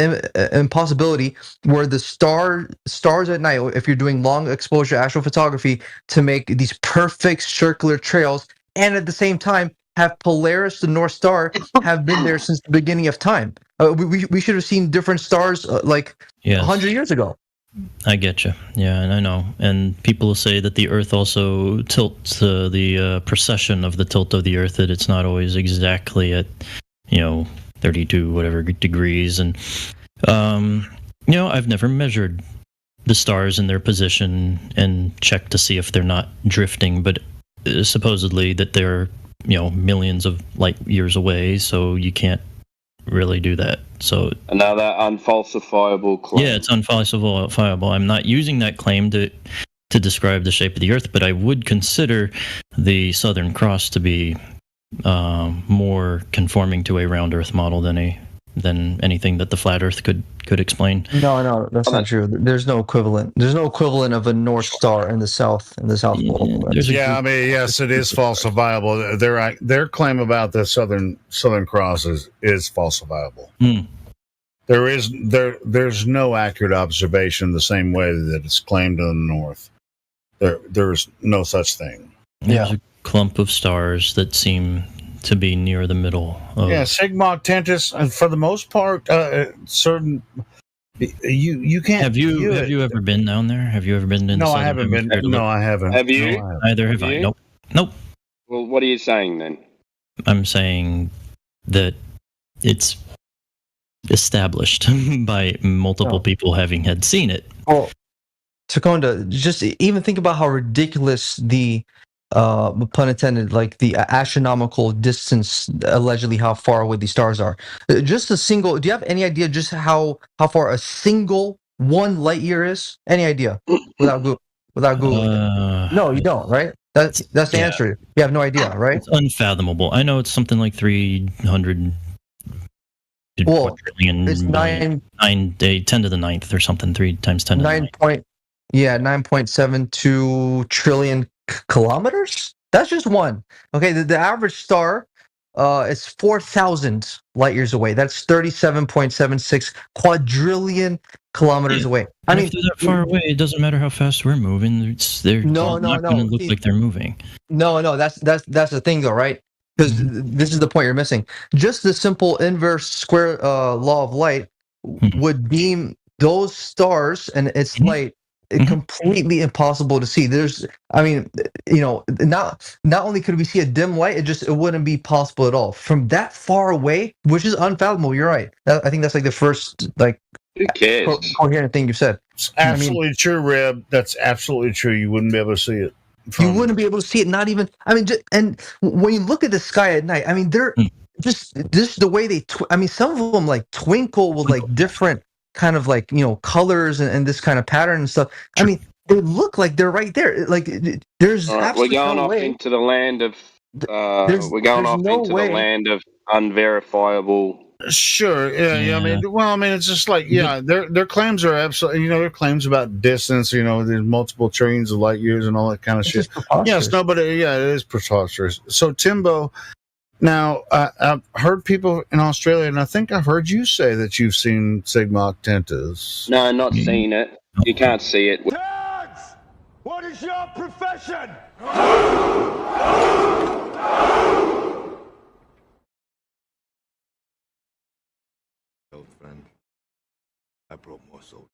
impossibility where the stars at night, if you're doing long exposure astrophotography, to make these perfect circular trails, and at the same time have Polaris, the North Star, have been there since the beginning of time. We should have seen different stars 100 years ago. I get you. Yeah, and I know. And people will say that the Earth also tilts the precession of the tilt of the Earth, that it's not always exactly at 32 whatever degrees. And I've never measured the stars in their position and checked to see if they're not drifting, but supposedly that they're millions of light years away, so you can't really do that. So another unfalsifiable claim. Yeah, it's unfalsifiable. I'm not using that claim to describe the shape of the Earth, but I would consider the Southern Cross to be more conforming to a round Earth model than anything that the flat Earth could explain. No, that's not true. There's no equivalent. There's no equivalent of a North Star in the South Pole. I mean, yes, it is falsifiable. Their claim about the Southern Cross is falsifiable. There's no accurate observation the same way that it's claimed in the North. There's no such thing. There's a clump of stars that seem to be near the middle. Sigma Octantis, and for the most part, certain. You can't. Have you ever been down there? Have you ever been in? No, I haven't been. No, I haven't. Have you? No, Neither have I. Nope. Well, what are you saying then? I'm saying that it's established by multiple people having had seen it. Well, Takonda, just even think about how ridiculous the pun intended, like the astronomical distance, allegedly how far away these stars are. Just a single. Do you have any idea just how far a single 1 light year is? Any idea? Without Googling. No, you don't. Right. That's the answer. You have no idea, right? It's unfathomable. I know it's something like 300. Well, it's 10 to the 9th or something. 3 times 10 to the 9th. Yeah, 9.72 trillion kilometers. That's just one. Okay, the average star is 4,000 light years away. That's 37.76 quadrillion kilometers away. I And mean, if they're that far away, it doesn't matter how fast we're moving. They're no, not going to look See, like they're moving. no. That's the thing, though, right? Because this is the point you're missing. Just the simple inverse square law of light would deem those stars and its light completely impossible to see. I mean, not only could we see a dim light, it wouldn't be possible at all from that far away, which is unfathomable. You're right. I think that's like the first Who cares? coherent thing you said. It's absolutely true, Reb. That's absolutely true. You wouldn't be able to see it. You wouldn't be able to see it. Not even. I mean, and when you look at the sky at night, I mean, they're just the way they. I mean, some of them like twinkle with like different kind of like colors and this kind of pattern and stuff. I mean, they look like they're right there. Like there's All right, we're absolutely going no off way. into the land of. We're going off no into way. the land of unverifiable. Sure. Yeah. I mean, it's just like, their claims are absolutely, their claims about distance, there's multiple trillions of light years and all that kind of shit. Yes, it is preposterous. So, Timbo, now, I've heard people in Australia, and I think I've heard you say that you've seen Sigma Octentas. No, not seen it. You can't see it. What is your profession? Old friend, I brought more soldiers.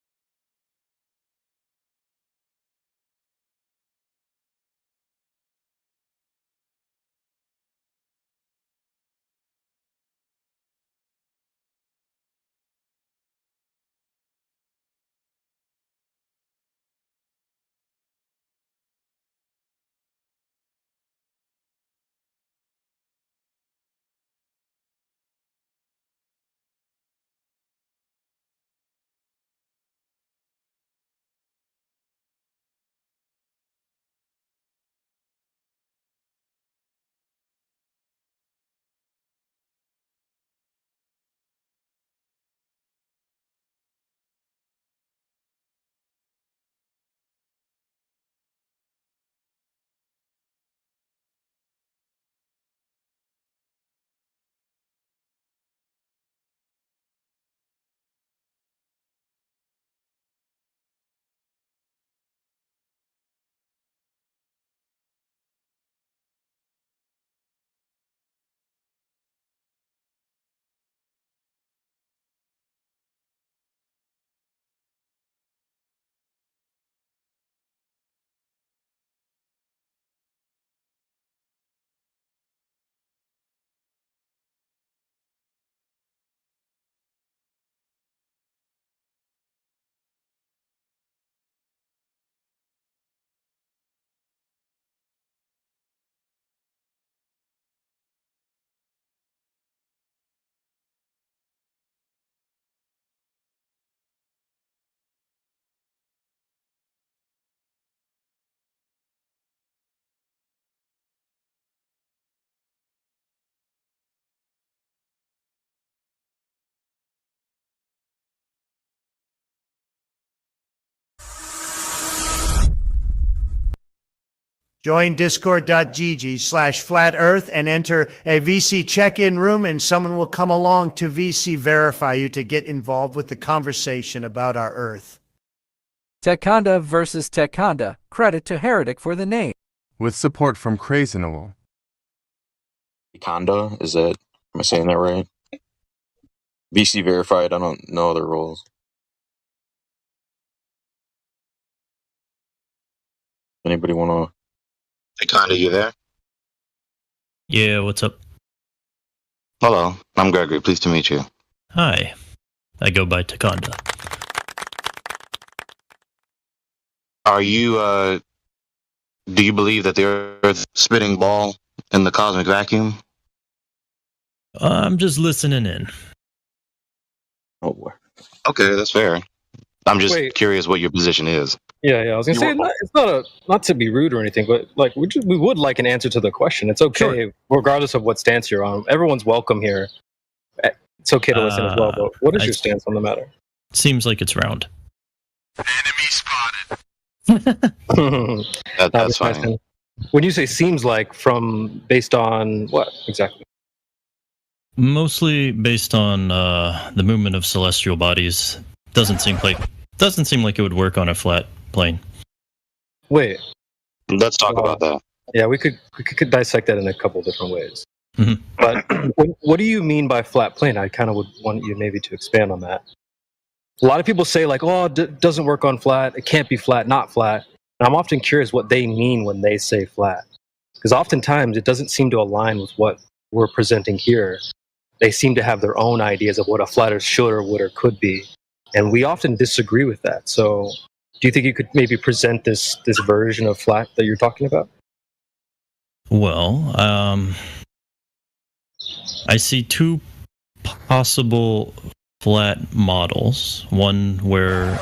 Join discord.gg/flat earth and enter a VC check-in room, and someone will come along to VC verify you to get involved with the conversation about our earth. Tekanda versus Tekanda. Credit to Heretic for the name. With support from Crazinable. Conda, is that, am I saying that right? VC verified, I don't know other roles. Anybody want to? Hey, Conda, you there? Yeah, what's up? Hello, I'm Gregory. Pleased to meet you. Hi. I go by Takanda. Are you, do you believe that the Earth spinning ball in the cosmic vacuum? I'm just listening in. Oh, boy. Okay, that's fair. I'm just curious what your position is. Yeah. I was gonna say it's not to be rude or anything, but like we would like an answer to the question. It's okay, regardless of what stance you're on. Everyone's welcome here. It's okay to listen as well. But what is your stance on the matter? Seems like it's round. Enemy spotted. That's funny. When you say seems like, based on what exactly? Mostly based on the movement of celestial bodies. Doesn't seem like it would work on a flat plane. Wait. Let's talk about that. Yeah, we could dissect that in a couple different ways. Mm-hmm. But what do you mean by flat plane? I kind of would want you maybe to expand on that. A lot of people say like, oh, it doesn't work on flat. It can't be flat, not flat. And I'm often curious what they mean when they say flat. Because oftentimes it doesn't seem to align with what we're presenting here. They seem to have their own ideas of what a flat Earth should or would or could be. And we often disagree with that. So do you think you could maybe present this version of flat that you're talking about? Well, I see two possible flat models. One where,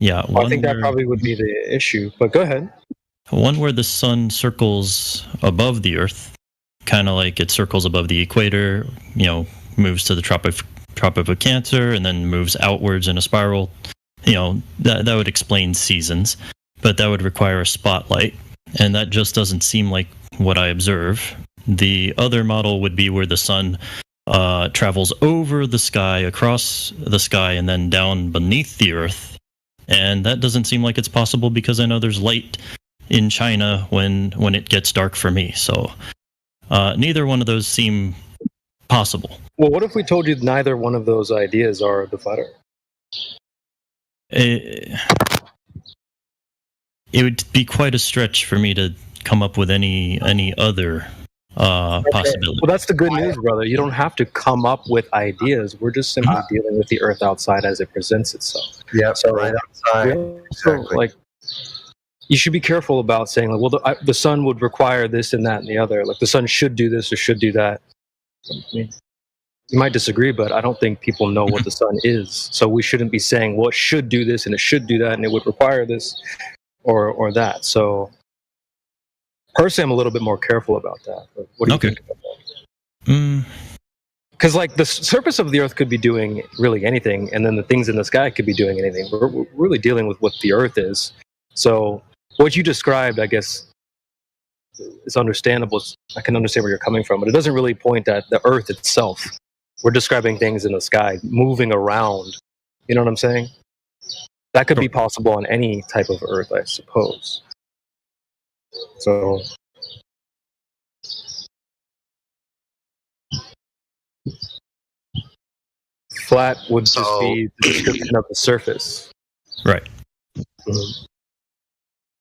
I think that probably would be the issue. But go ahead. One where the sun circles above the Earth, kind of like it circles above the equator. Moves to the Tropic of Cancer and then moves outwards in a spiral. That would explain seasons, but that would require a spotlight, and that just doesn't seem like what I observe. The other model would be where the sun travels over the sky, across the sky, and then down beneath the Earth, and that doesn't seem like it's possible because I know there's light in China when it gets dark for me. So neither one of those seem possible. Well, what if we told you neither one of those ideas are the flat Earth? It would be quite a stretch for me to come up with any other possibility. Well, that's the good news, brother. You don't have to come up with ideas. We're just simply dealing with the Earth outside as it presents itself. Yeah, so right outside. Exactly. Like, you should be careful about saying, like, well, the sun would require this and that and the other. Like, the sun should do this or should do that. I mean, you might disagree, but I don't think people know what the sun is. So we shouldn't be saying, well, it should do this and it should do that and it would require this or that. So personally, I'm a little bit more careful about that. But what do you think about that? Because like the surface of the Earth could be doing really anything, and then the things in the sky could be doing anything. We're really dealing with what the Earth is. So what you described, I guess, is understandable. I can understand where you're coming from, but it doesn't really point at the Earth itself. We're describing things in the sky moving around. You know what I'm saying? That could be possible on any type of Earth, I suppose. So flat would just be the description of the surface. Right. Mm-hmm.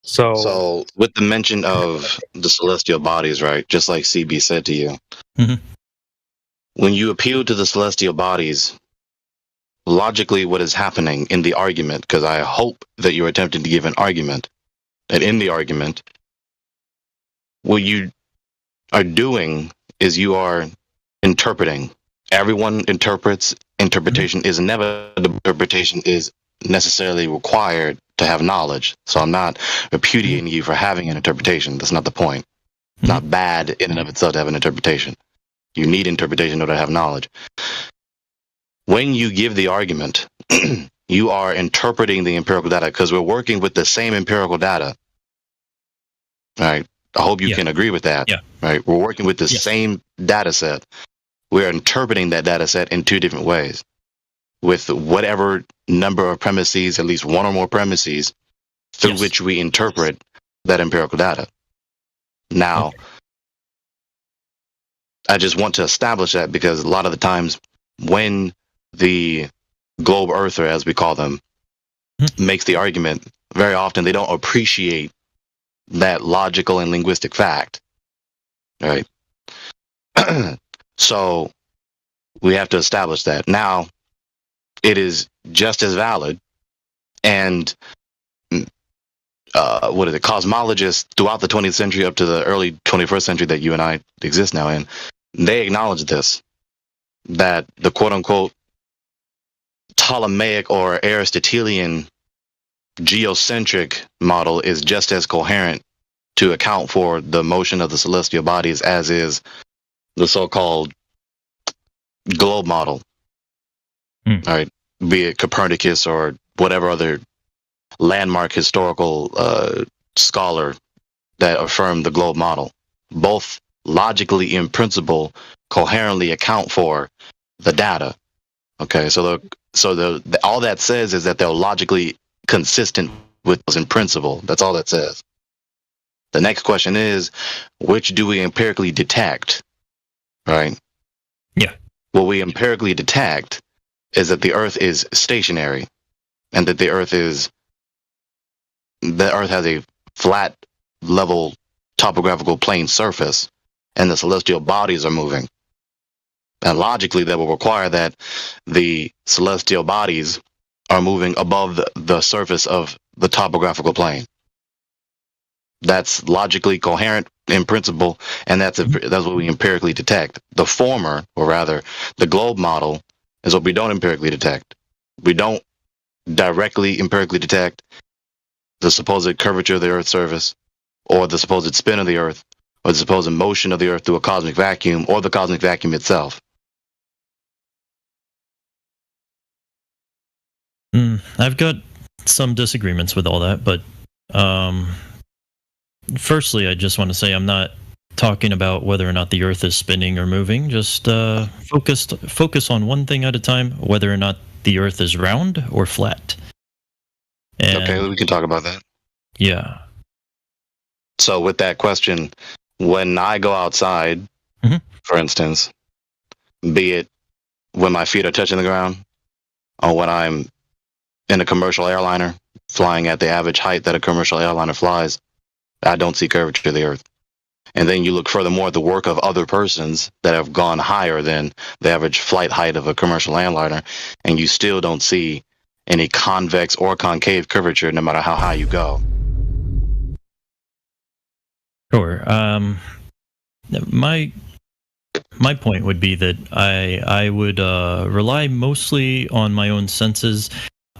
So with the mention of the celestial bodies, right, just like CB said to you, when you appeal to the celestial bodies, logically what is happening in the argument, because I hope that you're attempting to give an argument, that in the argument, what you are doing is you are interpreting. Everyone interprets. Interpretation is never, the interpretation is necessarily required to have knowledge. So I'm not repudiating you for having an interpretation. That's not the point. It's not bad in and of itself to have an interpretation. You need interpretation in order to have knowledge. When you give the argument, you are interpreting the empirical data, because we're working with the same empirical data. All right. I hope you can agree with that. Yeah. Right. We're working with the same data set. We're interpreting that data set in two different ways, with whatever number of premises, at least one or more premises, through which we interpret that empirical data. Now, I just want to establish that, because a lot of the times when the globe earther, as we call them, makes the argument, very often they don't appreciate that logical and linguistic fact. All right. So we have to establish that. Now, it is just as valid, and cosmologists throughout the 20th century up to the early 21st century that you and I exist now in, they acknowledge this, that the quote-unquote Ptolemaic or Aristotelian geocentric model is just as coherent to account for the motion of the celestial bodies as is the so-called globe model. All right, be it Copernicus or whatever other landmark historical scholar that affirmed the globe model. Both logically, in principle, coherently account for the data. Okay, so all that says is that they're logically consistent with those in principle. That's all that says. The next question is, which do we empirically detect? Right? Yeah. What we empirically detect is that the Earth is stationary, and that the Earth has a flat, level, topographical plane surface, and the celestial bodies are moving. And logically, that will require that the celestial bodies are moving above the surface of the topographical plane. That's logically coherent in principle, and that's what we empirically detect. The former, or rather, the globe model, is what we don't empirically detect. We don't directly empirically detect the supposed curvature of the Earth's surface, or the supposed spin of the Earth, or the supposed motion of the Earth through a cosmic vacuum, or the cosmic vacuum itself. I've got some disagreements with all that, but firstly, I just want to say I'm not talking about whether or not the Earth is spinning or moving. Just focus on one thing at a time, whether or not the Earth is round or flat. And, okay, we can talk about that. Yeah. So with that question, when I go outside, for instance, be it when my feet are touching the ground, or when I'm in a commercial airliner flying at the average height that a commercial airliner flies, I don't see curvature of the Earth. And then you look furthermore at the work of other persons that have gone higher than the average flight height of a commercial airliner, and you still don't see any convex or concave curvature no matter how high you go. Sure. My point would be that I would rely mostly on my own senses.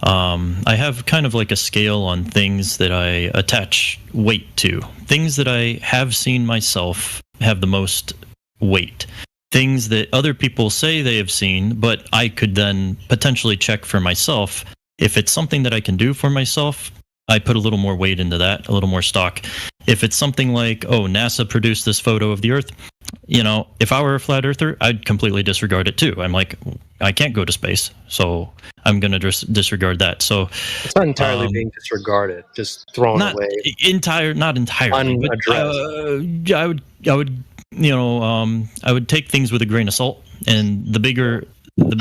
I have kind of like a scale on things that I attach weight to. Things that I have seen myself have the most weight. Things that other people say they have seen, but I could then potentially check for myself. If it's something that I can do for myself, I put a little more weight into that, a little more stock. If it's something like, oh, NASA produced this photo of the Earth, if I were a flat earther, I'd completely disregard it too. I'm like, I can't go to space, so I'm going to disregard that. So it's not entirely being disregarded, just thrown not away. Not entirely, but I would take things with a grain of salt, and the bigger the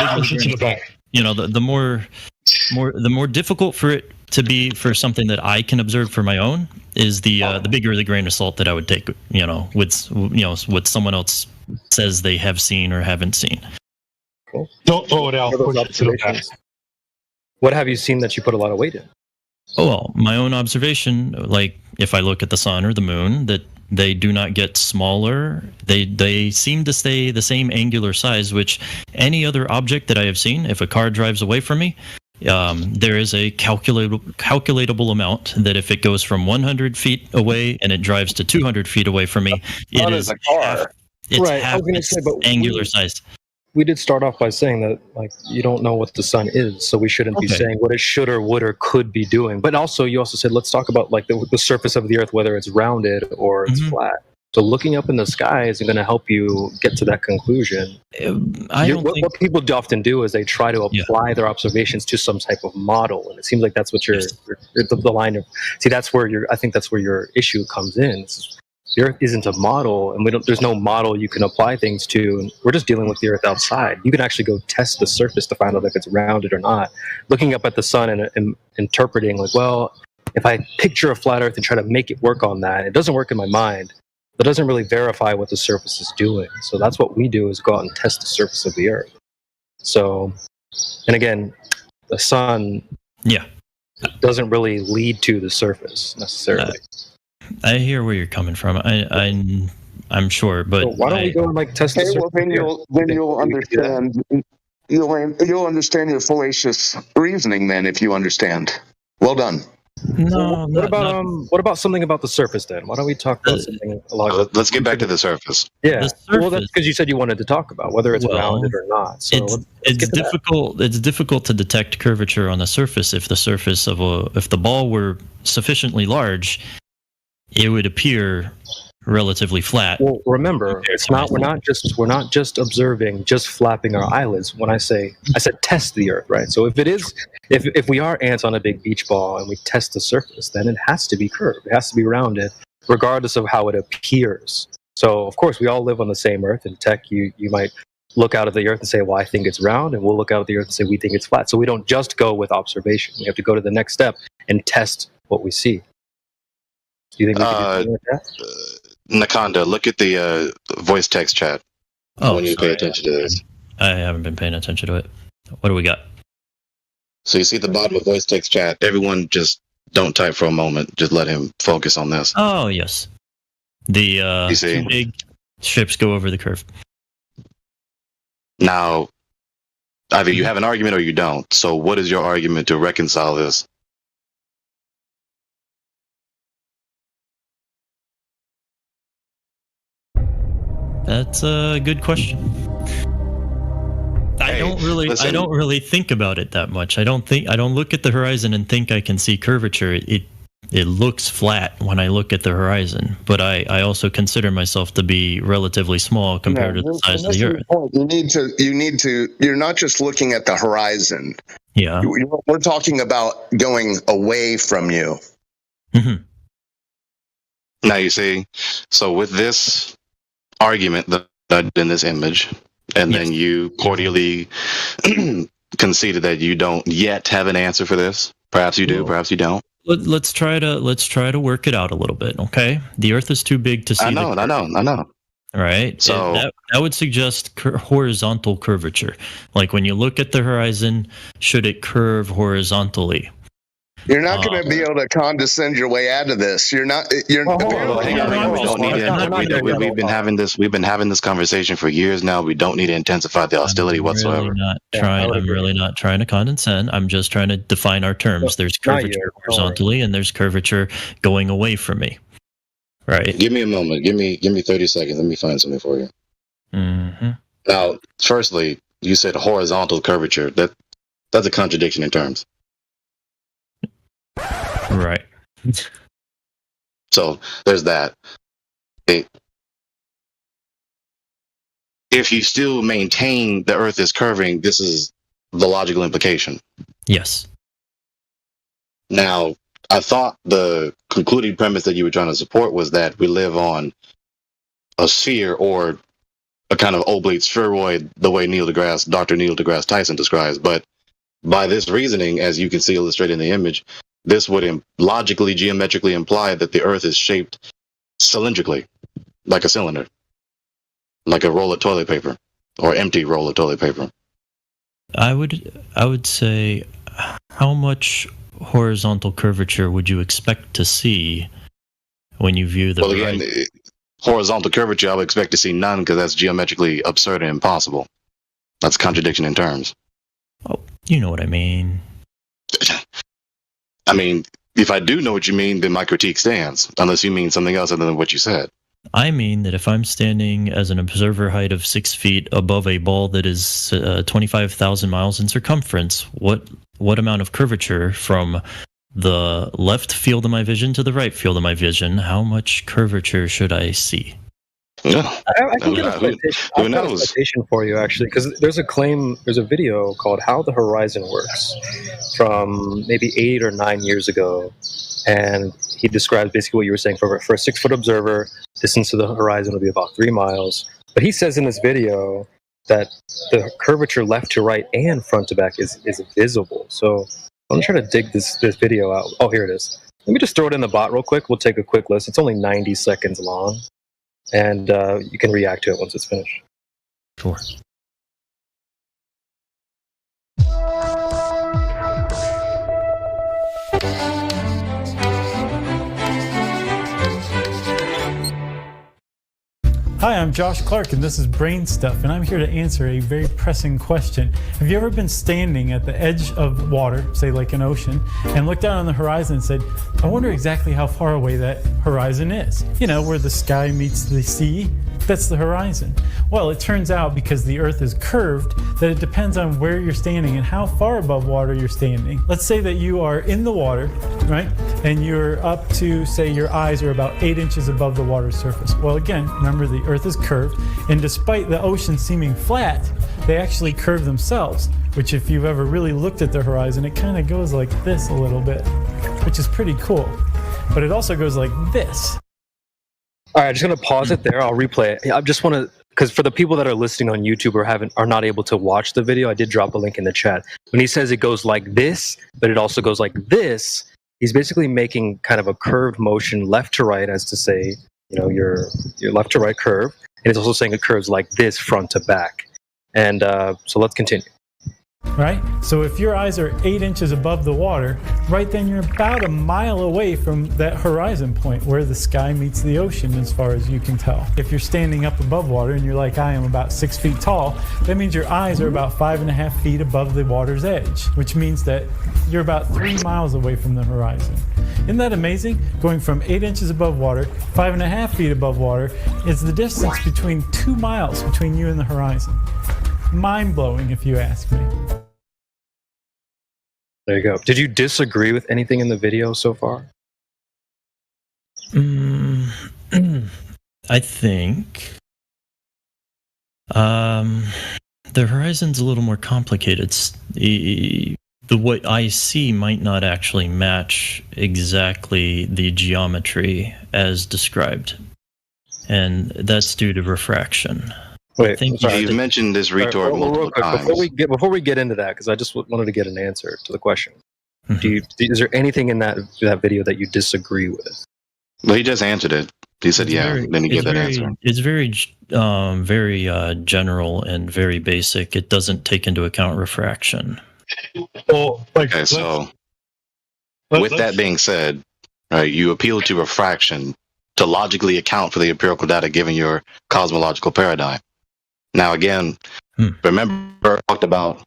more difficult for it to be for something that I can observe for my own is the bigger the grain of salt that I would take, with what someone else says they have seen or haven't seen. Cool. Don't throw it out. What have you seen that you put a lot of weight in? Oh, well, my own observation, like if I look at the sun or the moon, that they do not get smaller. They seem to stay the same angular size, which any other object that I have seen, if a car drives away from me, there is a calculatable amount that if it goes from 100 feet away and it drives to 200 feet away from me, it is a car. It's half its angular size. We did start off by saying that, like, you don't know what the sun is, so we shouldn't be saying what it should or would or could be doing. But also, you also said, let's talk about like the surface of the Earth, whether it's rounded or it's flat. So looking up in the sky isn't going to help you get to that conclusion. What people often do is they try to apply their observations to some type of model, and it seems like that's what the line of. See, that's where I think that's where your issue comes in. The Earth isn't a model, and there's no model you can apply things to. And we're just dealing with the Earth outside. You can actually go test the surface to find out if it's rounded or not. Looking up at the sun and interpreting, like, well, if I picture a flat Earth and try to make it work on that, it doesn't work in my mind. That doesn't really verify what the surface is doing. So that's what we do, is go out and test the surface of the Earth. So, and again, the sun doesn't really lead to the surface necessarily. I hear where you're coming from. I'm sure, but so why don't we go and like test the surface? Well, then you'll understand. You'll understand your fallacious reasoning then, if you understand. Well done. No. What about something about the surface then? Why don't we talk about something along? Let's get back to the surface. Yeah. Well, that's because you said you wanted to talk about whether it's rounded or not. So it's difficult. It's difficult to detect curvature on the surface. If the ball were sufficiently large, it would appear relatively flat. Well, remember, it's not. We're not just observing, just flapping our eyelids. When I said test the Earth, right? So if we are ants on a big beach ball and we test the surface, then it has to be curved. It has to be rounded, regardless of how it appears. So of course, we all live on the same Earth. In tech, you might look out at the Earth and say, "Well, I think it's round," and we'll look out at the Earth and say, "We think it's flat." So we don't just go with observation. We have to go to the next step and test what we see. Do you think we can do that? Nakanda, look at the voice text chat when you pay attention to this. I haven't been paying attention to it. What do we got? So you see at the bottom of voice text chat, everyone just don't type for a moment. Just let him focus on this. Oh, yes. The two big ships go over the curve. Now, either you have an argument or you don't. So what is your argument to reconcile this? That's a good question. I don't really think about it that much. I don't look at the horizon and think I can see curvature. It looks flat when I look at the horizon, but I also consider myself to be relatively small compared to the size of the Earth. You're not just looking at the horizon. Yeah. We're talking about going away from you. Mm-hmm. Now you see, so with this argument that in this image, and then you cordially conceded that you don't yet have an answer for this. Perhaps you do, perhaps you don't. Let's try to work it out a little bit, okay? The Earth is too big to see. I know. Right. So that would suggest horizontal curvature. Like when you look at the horizon, should it curve horizontally? You're not going to be able to condescend your way out of this. We've been having this conversation for years now. We don't need to intensify the hostility whatsoever. I'm really not trying to condescend. I'm just trying to define our terms. There's curvature horizontally, and there's curvature going away from me. Right. Give me a moment. Give me 30 seconds. Let me find something for you. Mm-hmm. Now, firstly, you said horizontal curvature. That's a contradiction in terms. Right. So there's that. If you still maintain the Earth is curving, this is the logical implication. Yes. Now, I thought the concluding premise that you were trying to support was that we live on a sphere or a kind of oblate spheroid, the way Dr. Neil deGrasse Tyson describes. But by this reasoning, as you can see illustrated in the image, this would logically, geometrically imply that the Earth is shaped cylindrically, like a cylinder, like a roll of toilet paper, or empty roll of toilet paper. I would say, how much horizontal curvature would you expect to see when you view the horizon? Again, horizontal curvature, I would expect to see none, because that's geometrically absurd and impossible. That's a contradiction in terms. Oh, you know what I mean. I mean, if I do know what you mean, then my critique stands, unless you mean something else other than what you said. I mean that if I'm standing as an observer height of 6 feet above a ball that is 25,000 miles in circumference, what amount of curvature from the left field of my vision to the right field of my vision, how much curvature should I see? Yeah. I can get a citation for you, actually, because there's a video called How the Horizon Works from maybe 8 or 9 years ago, and he describes basically what you were saying. For a 6-foot observer, distance to the horizon would be about 3 miles. But he says in this video that the curvature left to right and front to back is visible. So I'm trying to dig this video out. Oh, here it is. Let me just throw it in the bot real quick. We'll take a quick list. It's only 90 seconds long. And you can react to it once it's finished. Sure. Hi, I'm Josh Clark, and this is Brain Stuff, and I'm here to answer a very pressing question. Have you ever been standing at the edge of water, say like an ocean, and looked out on the horizon and said, I wonder exactly how far away that horizon is? You know, where the sky meets the sea? That's the horizon. Well, it turns out because the Earth is curved that it depends on where you're standing and how far above water you're standing. Let's say that you are in the water, right? And you're up to, say, your eyes are about 8 inches above the water surface. Well, again, remember the Earth is curved, and despite the ocean seeming flat, they actually curve themselves, which if you've ever really looked at the horizon, it kind of goes like this a little bit, which is pretty cool. But it also goes like this. All right, I'm just gonna pause it there. I'll replay it. I just want to, because for the people that are listening on YouTube or are not able to watch the video, I did drop a link in the chat. When he says it goes like this, but it also goes like this, he's basically making kind of a curved motion left to right, as to say, you know, your left to right curve, and it's also saying it curves like this front to back. And so let's continue. Right? So if your eyes are 8 inches above the water, right then you're about a mile away from that horizon point where the sky meets the ocean as far as you can tell. If you're standing up above water and you're like, I am about 6 feet tall, that means your eyes are about 5.5 feet above the water's edge, which means that you're about 3 miles away from the horizon. Isn't that amazing? Going from 8 inches above water, 5.5 feet above water, is the distance between 2 miles between you and the horizon. Mind-blowing, if you ask me. There you go. Did you disagree with anything in the video so far? I think the horizon's a little more complicated. What I see might not actually match exactly the geometry as described, and that's due to refraction. Wait, you mentioned this retort multiple times. Before we get into that, because I just wanted to get an answer to the question. Is there anything in that video that you disagree with? Well, he just answered it. He said, then he gave that answer. It's very general and very basic. It doesn't take into account refraction. Well, okay, so with that being said, you appeal to refraction to logically account for the empirical data given your cosmological paradigm. Now, again, remember I talked about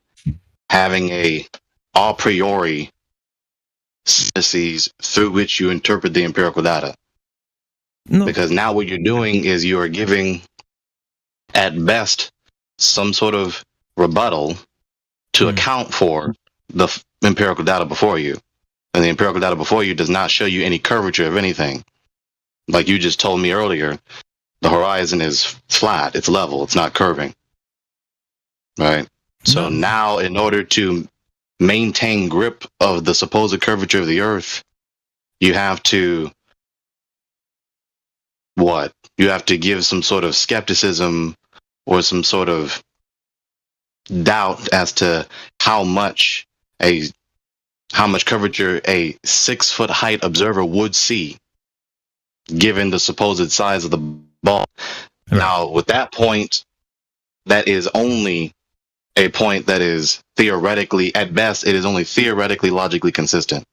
having a a priori fallacies through which you interpret the empirical data. No. Because now what you're doing is you are giving, at best, some sort of rebuttal to account for the empirical data before you. And the empirical data before you does not show you any curvature of anything. Like you just told me earlier, the horizon is flat, it's level, it's not curving. Right? So now, in order to maintain grip of the supposed curvature of the Earth, you have to what? You have to give some sort of skepticism or some sort of doubt as to how much curvature a 6 foot height observer would see, given the supposed size of the ball. Right. Now, with that point, that is only a point that is theoretically, at best, it is only theoretically logically consistent,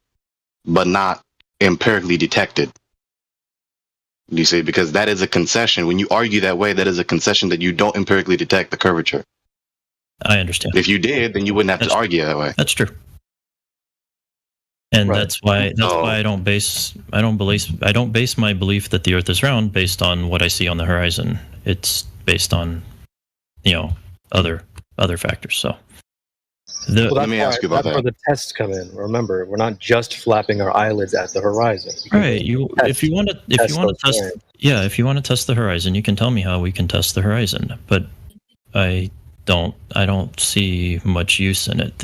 but not empirically detected. You see, because that is a concession. When you argue that way, that is a concession that you don't empirically detect the curvature. I understand. If you did, then you wouldn't have to argue that way. That's true. And that's why I don't base my belief that the Earth is round based on what I see on the horizon. It's based on, other factors. So let me ask you about that. That's where the tests come in. Remember, we're not just flapping our eyelids at the horizon. Right. If you want to test the horizon, you can tell me how we can test the horizon. But I don't see much use in it.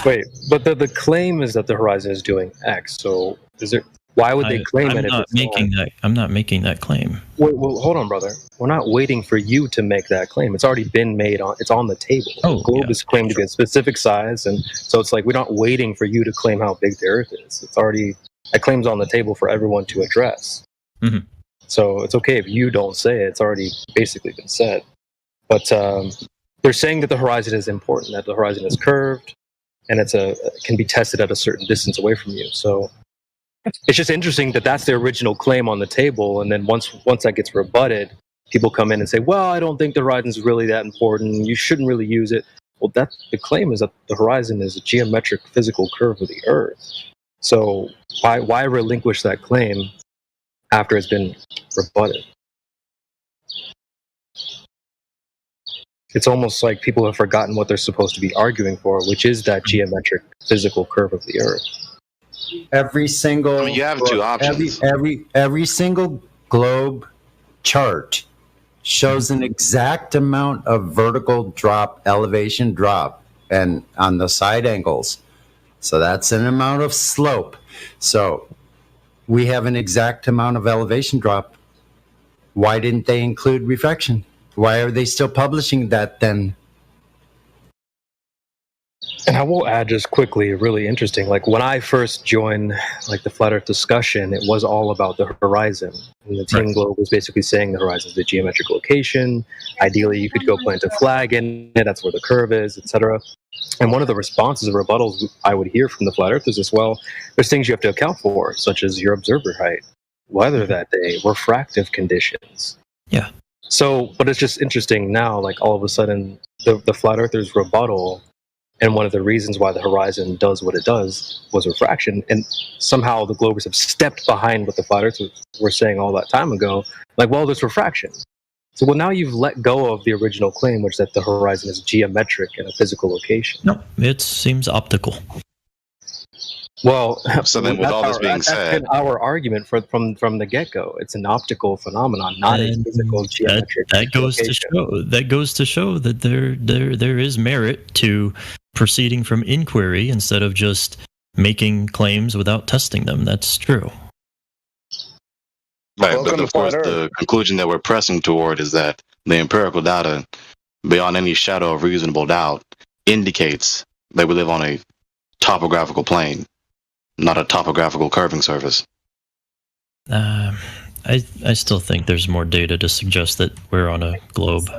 Wait, but the claim is that the horizon is doing X. So why would they claim it? I'm not making that claim. Wait, well, hold on, brother. We're not waiting for you to make that claim. It's already been made. It's on the table. The globe is claimed to be a specific size, and so it's like we're not waiting for you to claim how big the Earth is. It's already that claim's on the table for everyone to address. Mm-hmm. So it's okay if you don't say it. It's already basically been said. But they're saying that the horizon is important, that the horizon is curved, and can be tested at a certain distance away from you. So it's just interesting that that's the original claim on the table, and then once that gets rebutted, people come in and say, well, I don't think the horizon is really that important. You shouldn't really use it. Well, the claim is that the horizon is a geometric physical curve of the Earth. So why relinquish that claim after it's been rebutted? It's almost like people have forgotten what they're supposed to be arguing for, which is that geometric physical curve of the Earth. Every single you have two options. Every single globe chart shows an exact amount of vertical drop, elevation drop, and on the side angles. So that's an amount of slope. So we have an exact amount of elevation drop. Why didn't they include refraction? Why are they still publishing that then? And I will add just quickly, really interesting, like when I first joined like the flat earth discussion, it was all about the horizon. And the Team Globe was basically saying the horizon is the geometric location. Ideally, you could go plant a flag in it. That's where the curve is, etc. And one of the responses or rebuttals I would hear from the flat earthers as well, there's things you have to account for, such as your observer height, weather that day, refractive conditions. Yeah. So, but it's just interesting now, like all of a sudden, the flat earthers rebuttal, and one of the reasons why the horizon does what it does was refraction. And somehow the Globers have stepped behind what the flat earthers were saying all that time ago. Like, well, there's refraction. So, well, now you've let go of the original claim, which is that the horizon is geometric in a physical location. No, it seems optical. Well, so then, with all this being that's said, been our argument from the get-go. It's an optical phenomenon, not a physical geometric. That goes to show that there is merit to proceeding from inquiry instead of just making claims without testing them. That's true. Right, but of course, the conclusion that we're pressing toward is that the empirical data, beyond any shadow of reasonable doubt, indicates that we live on a topographical plane, not a topographical curving surface. I still think there's more data to suggest that we're on a globe.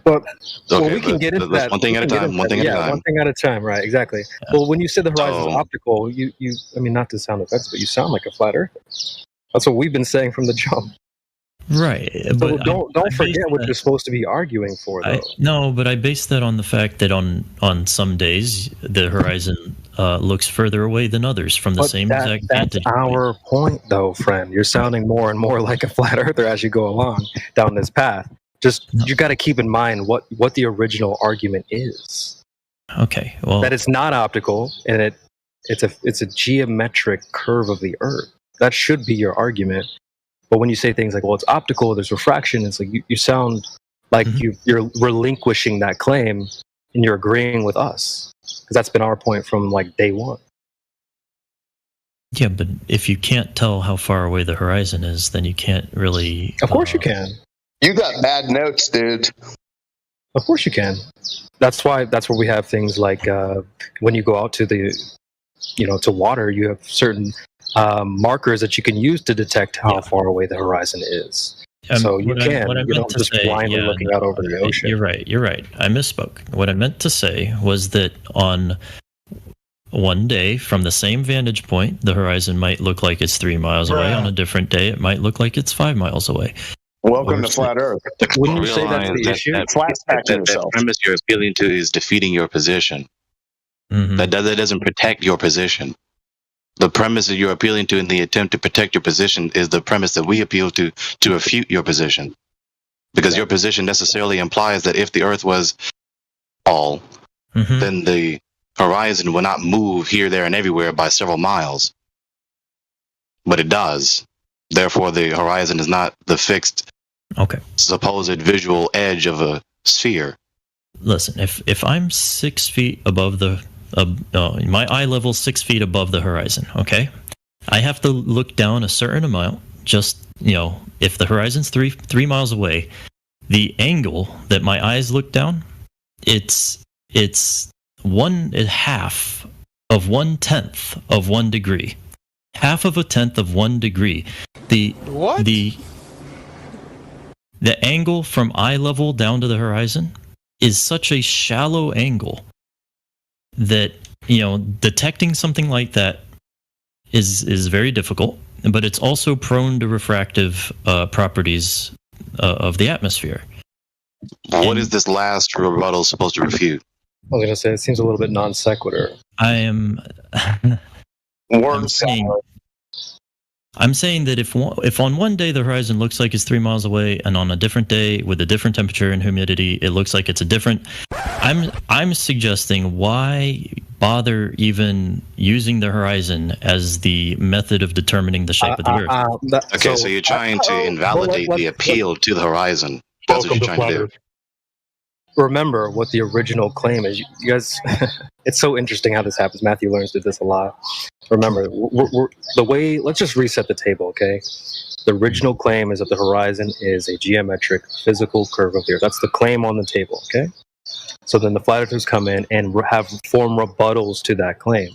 Well, Okay, we can get into that. One thing at a time. One thing at a time. One thing at a time. Right. Exactly. Yeah. Well, when you said the horizon is optical, you, I mean, not to sound offensive, but you sound like a flat earther. That's what we've been saying from the jump. Right. So but don't forget what you're supposed to be arguing for, though. No, but I base that on the fact that on some days the horizon looks further away than others from the same exact vantage point. That's our point, though, friend. You're sounding more and more like a flat earther as you go along down this path. You got to keep in mind what the original argument is. Okay, well, that it's not optical and it's a geometric curve of the Earth. That should be your argument. But when you say things like, well, it's optical, there's refraction, it's like you sound like you're relinquishing that claim and you're agreeing with us. Because that's been our point from like day one. Yeah, but if you can't tell how far away the horizon is, then you can't really... Of course you can. You got bad notes, dude. Of course you can. That's where we have things like when you go out to to water, you have certain markers that you can use to detect how far away the horizon is. So you don't just blindly looking out over the ocean. You're right. I misspoke. What I meant to say was that on one day, from the same vantage point, the horizon might look like it's 3 miles away. On a different day, it might look like it's 5 miles away. Welcome to Flat Earth. Wouldn't you say that's the issue? That premise you're appealing to is defeating your position. Mm-hmm. That doesn't protect your position. The premise that you're appealing to in the attempt to protect your position is the premise that we appeal to refute your position. Because your position necessarily implies that if the Earth was all, then the horizon will not move here, there, and everywhere by several miles. But it does. Therefore, the horizon is not the fixed, supposed visual edge of a sphere. Listen, if I'm 6 feet above my eye level 6 feet above the horizon, okay, I have to look down a certain amount. Just if the horizon's 3 miles away, the angle that my eyes look down, it's 1/2 of 1/10 of 1 degree. Half of a tenth of 1 degree. The angle from eye level down to the horizon is such a shallow angle that detecting something like that is very difficult, but it's also prone to refractive properties of the atmosphere. What is this last rebuttal supposed to refute? I was gonna say it seems a little bit non sequitur. I am. I'm saying that if on one day the horizon looks like it's 3 miles away, and on a different day with a different temperature and humidity, it looks like it's a different. I'm suggesting, why bother even using the horizon as the method of determining the shape of the Earth? Okay, so you're trying to invalidate the appeal to the horizon. That's what you're trying to do. Remember what the original claim is. You guys, it's so interesting how this happens. Matthew Learns did this a lot. Remember, the way, let's just reset the table, okay? The original claim is that the horizon is a geometric physical curve of the Earth. That's the claim on the table, okay? So then the flat earthers come in and form rebuttals to that claim.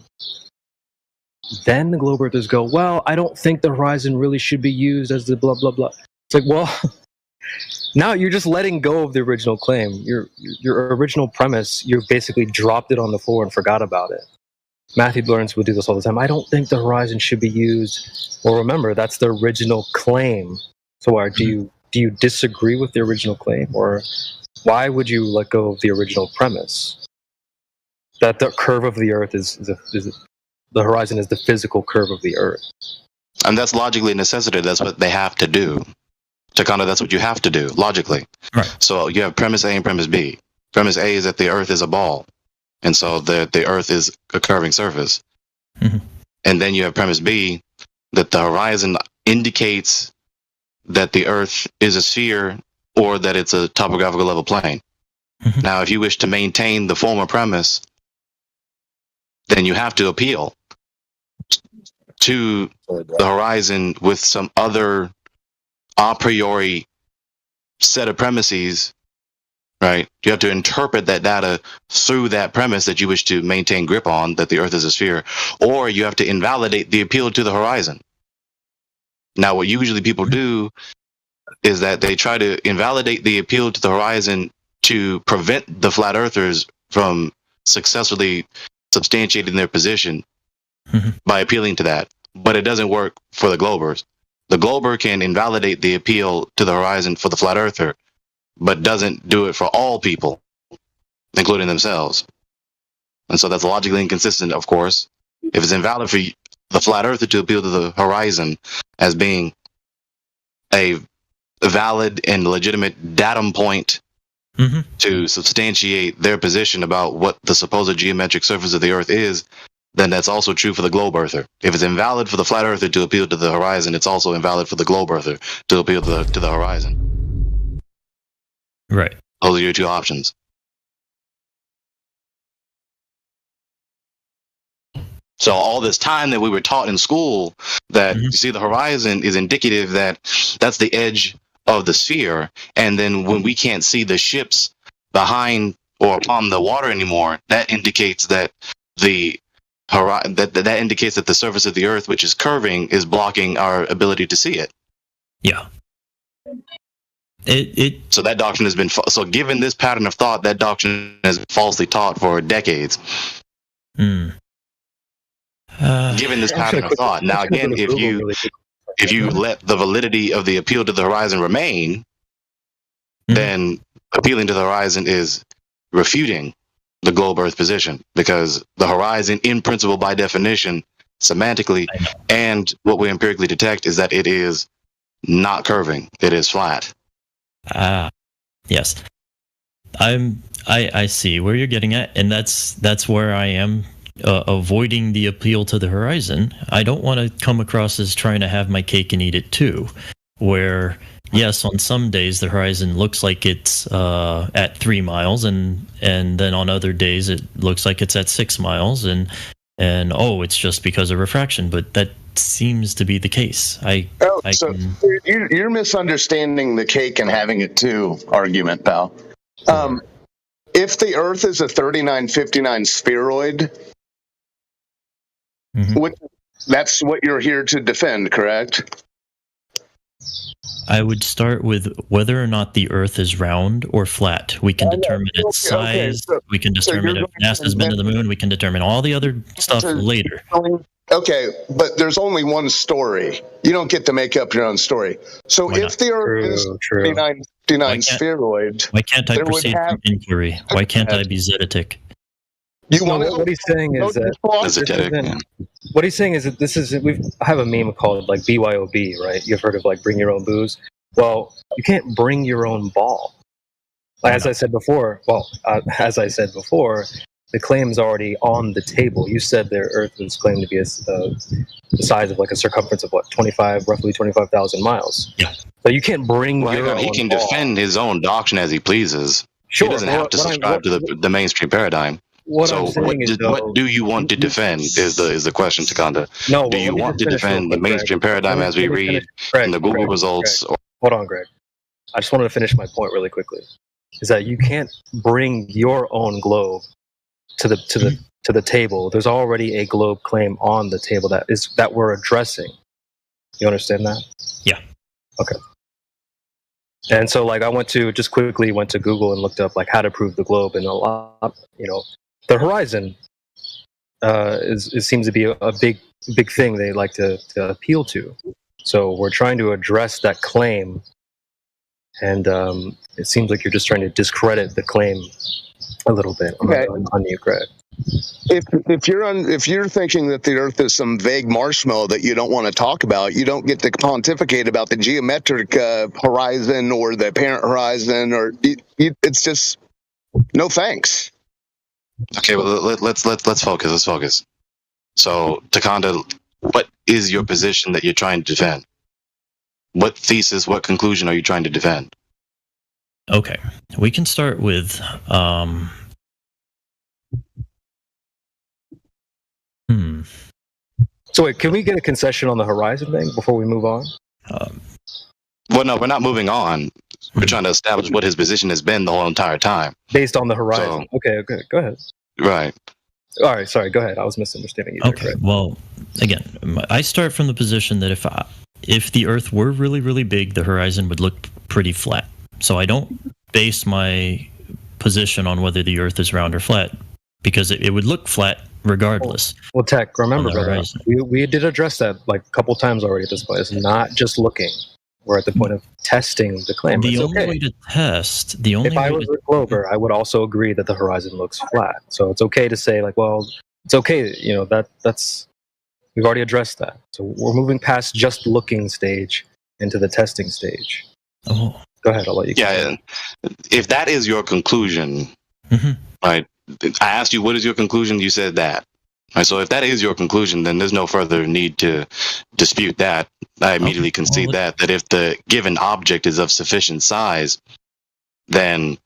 Then the globe earthers go, well, I don't think the horizon really should be used as the blah, blah, blah. It's like, well, now you're just letting go of the original claim. Your original premise, you basically dropped it on the floor and forgot about it. Matthew Learns would do this all the time. I don't think the horizon should be used. Well, remember, that's the original claim. So do you disagree with the original claim? Or why would you let go of the original premise? That the curve of the Earth is the horizon is the physical curve of the Earth. And that's logically necessitated. That's what they have to do. Takanda, that's what you have to do, logically. Right. So you have premise A and premise B. Premise A is that the Earth is a ball. And so the Earth is a curving surface. Mm-hmm. And then you have premise B, that the horizon indicates that the Earth is a sphere or that it's a topographical level plane. Mm-hmm. Now, if you wish to maintain the former premise, then you have to appeal to the horizon with some other a priori set of premises, right? You have to interpret that data through that premise that you wish to maintain grip on, that the Earth is a sphere, or you have to invalidate the appeal to the horizon. Now, what usually people do is that they try to invalidate the appeal to the horizon to prevent the flat earthers from successfully substantiating their position by appealing to that. But it doesn't work for the globers. The glober can invalidate the appeal to the horizon for the flat earther, but doesn't do it for all people, including themselves. And so that's logically inconsistent, of course. If it's invalid for the flat earther to appeal to the horizon as being a valid and legitimate datum point to substantiate their position about what the supposed geometric surface of the Earth is, then that's also true for the globe earther. If it's invalid for the flat earther to appeal to the horizon, it's also invalid for the globe earther to appeal to the horizon. Right. Those are your two options. So all this time that we were taught in school that you see the horizon is indicative that that's the edge of the sphere, and then when we can't see the ships behind or upon the water anymore, that indicates that the that indicates that the surface of the Earth, which is curving, is blocking our ability to see it. Yeah. So that doctrine has been so given this pattern of thought, that doctrine has been falsely taught for decades. Mm. Given this pattern of thought. Now again, if you let the validity of the appeal to the horizon remain, then appealing to the horizon is refuting the globe Earth position, because the horizon, in principle, by definition, semantically, and what we empirically detect is that it is not curving; it is flat. Yes. I see where you're getting at, and that's where I am. Avoiding the appeal to the horizon. I don't want to come across as trying to have my cake and eat it too, where yes, on some days the horizon looks like it's at 3 miles, and then on other days it looks like it's at 6 miles, and oh, it's just because of refraction. But that seems to be the case. You're misunderstanding the cake and having it too argument, pal. If the Earth is a 3959 spheroid, that's what you're here to defend, correct? I would start with whether or not the Earth is round or flat. We can determine its size. We can determine if NASA's been to the moon. We can determine all the other stuff later. Okay, but there's only one story. You don't get to make up your own story. So Why if not? the Earth is 59 spheroid, Why can't I there would proceed have. from inquiry? Why can't I be zetetic? You No, want what he's saying is that what he's saying is that this is I have a meme called like BYOB, right? You've heard of like bring your own booze. Well, you can't bring your own ball. Like, as I said before, the claim is already on the table. You said their Earth was claimed to be the size of like a circumference of what, roughly 25,000 miles. Yeah. So you can't bring Well, your he own can ball. defend his own doctrine as he pleases. Sure, he doesn't have to subscribe to the mainstream paradigm. What So I'm saying is, what do you want to defend is the question, Takanda. No, do you want to defend the mainstream paradigm as we read in the Google results? Greg. Hold on, Greg. I just wanted to finish my point really quickly. Is that you can't bring your own globe to the table. There's already a globe claim on the table that we're addressing. You understand that? Yeah. Okay. And so like I went to Google and looked up like how to prove the globe, and a lot, the horizon it seems to be a big thing they like to appeal to. So we're trying to address that claim, and it seems like you're just trying to discredit the claim a little bit on you, Greg. If you're thinking that the Earth is some vague marshmallow that you don't want to talk about, you don't get to pontificate about the geometric horizon or the apparent horizon, or it's just no thanks. Okay, well let's focus. Let's focus. So, Takanda, what is your position that you're trying to defend? What thesis, what conclusion are you trying to defend? Okay, we can start with So wait, can we get a concession on the horizon thing before we move on? Well, no, we're not moving on. We're trying to establish what his position has been the whole entire time. Based on the horizon. Okay, go ahead. Right. All right, sorry, go ahead. I was misunderstanding you. Okay, well, again, I start from the position that if the Earth were really, really big, the horizon would look pretty flat. So I don't base my position on whether the Earth is round or flat, because it would look flat regardless. Well, Tech, remember, brother, we did address that like a couple times already at this point. It's not just looking. We're at the point of testing the claim. The only way to test, if I was a glober, I would also agree that the horizon looks flat. So it's okay to say like, well, it's okay. That's we've already addressed that. So we're moving past just looking stage into the testing stage. Oh, go ahead. I'll let you. Yeah, if that is your conclusion, right? I asked you, what is your conclusion? You said that. Right, so if that is your conclusion, then there's no further need to dispute that. I immediately concede that if the given object is of sufficient size, then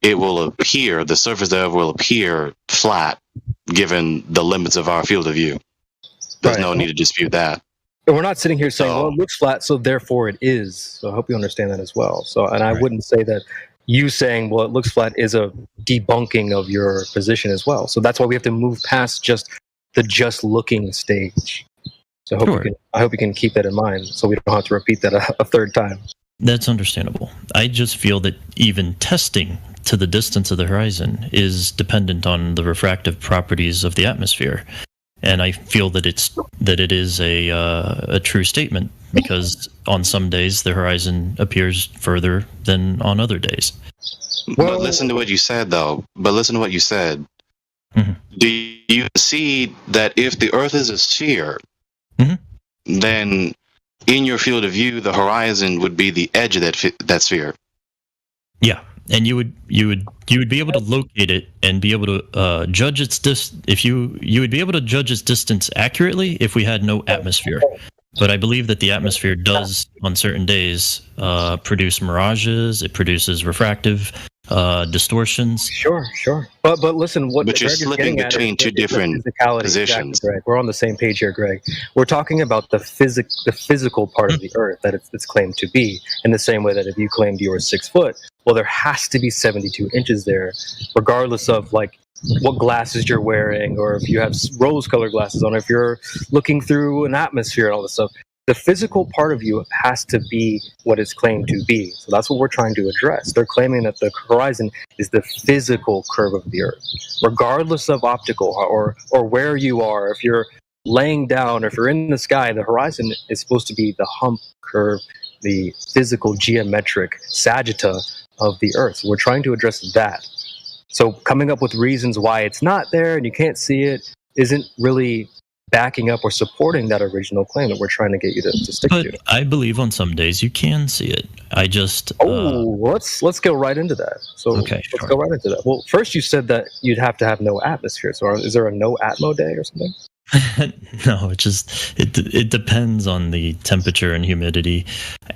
it will appear, the surface thereof will appear flat, given the limits of our field of view. There's no need to dispute that. And we're not sitting here saying, well, it looks flat, so therefore it is. So I hope you understand that as well. So, and I wouldn't say that you saying, well, it looks flat is a debunking of your position as well. So that's why we have to move past just looking stage. So I hope you can keep that in mind so we don't have to repeat that a third time. That's understandable. I just feel that even testing to the distance of the horizon is dependent on the refractive properties of the atmosphere. And I feel that it is a true statement, because on some days the horizon appears further than on other days. But listen to what you said, though. Do you see that if the Earth is a sphere, then in your field of view, the horizon would be the edge of that sphere? Yeah, and you would be able to locate it and be able to judge its you would be able to judge its distance accurately if we had no atmosphere. But I believe that the atmosphere does, on certain days, produce mirages. It produces refractive distortions. Sure. But listen, what but you're Greg slipping is between two different positions. Exactly, Greg. We're on the same page here, Greg. We're talking about the physical part of the Earth that it's claimed to be, in the same way that if you claimed you were 6 foot, well, there has to be 72 inches there, regardless of like what glasses you're wearing, or if you have rose-colored glasses on, or if you're looking through an atmosphere and all this stuff. The physical part of you has to be what it's claimed to be. So that's what we're trying to address. They're claiming that the horizon is the physical curve of the Earth, regardless of optical or where you are. If you're laying down, if you're in the sky, the horizon is supposed to be the hump, curve, the physical geometric sagitta of the Earth. So we're trying to address that. So coming up with reasons why it's not there and you can't see it isn't really backing up or supporting that original claim that we're trying to get you to stick to. I believe on some days you can see it. I just let's go right into that. So okay, let's go right into that. Well, first you said that you'd have to have no atmosphere. So is there a no atmo day or something? No, it depends on the temperature and humidity,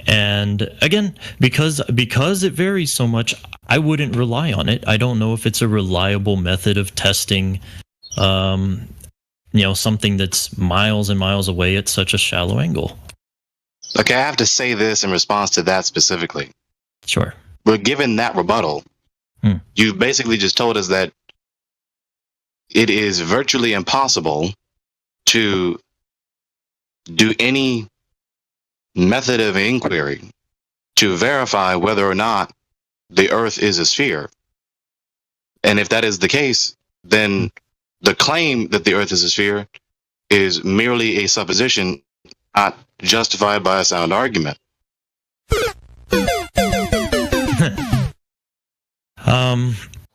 and again, because it varies so much, I wouldn't rely on it. I don't know if it's a reliable method of testing, something that's miles and miles away at such a shallow angle. Okay, I have to say this in response to that specifically. Sure. But given that rebuttal, you basically just told us that it is virtually impossible to do any method of inquiry to verify whether or not the Earth is a sphere. And if that is the case, then the claim that the Earth is a sphere is merely a supposition, not justified by a sound argument.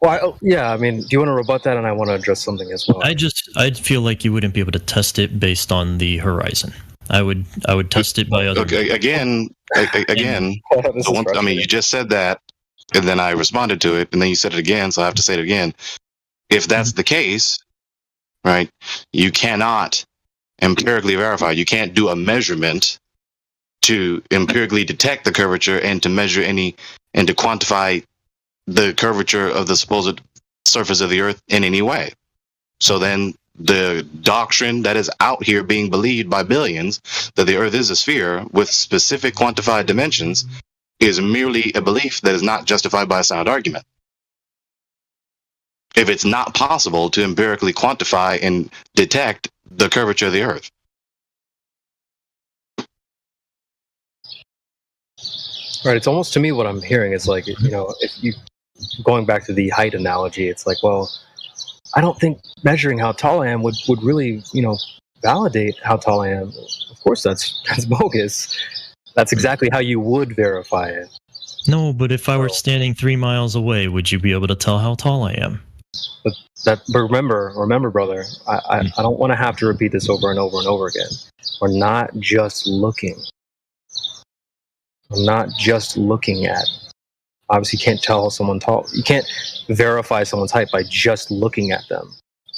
Well, I mean, do you want to rebut that? And I want to address something as well. I'd feel like you wouldn't be able to test it based on the horizon. I would test it by other. Okay, again. I mean, you just said that, and then I responded to it, and then you said it again, so I have to say it again. If that's the case, right, you cannot empirically verify. You can't do a measurement to empirically detect the curvature and to measure and to quantify the curvature of the supposed surface of the Earth in any way. So then the doctrine that is out here being believed by billions, that the Earth is a sphere with specific quantified dimensions, is merely a belief that is not justified by a sound argument. If it's not possible to empirically quantify and detect the curvature of the Earth. Right. It's almost, to me, what I'm hearing is like, if you, going back to the height analogy, it's like, well, I don't think measuring how tall I am would really, validate how tall I am. Of course, that's bogus. That's exactly how you would verify it. No, but if I were standing 3 miles away, would you be able to tell how tall I am? But remember, brother, I don't want to have to repeat this over and over and over again. We're not just looking. I'm not just looking at. Obviously, you can't tell someone tall. You can't verify someone's height by just looking at them.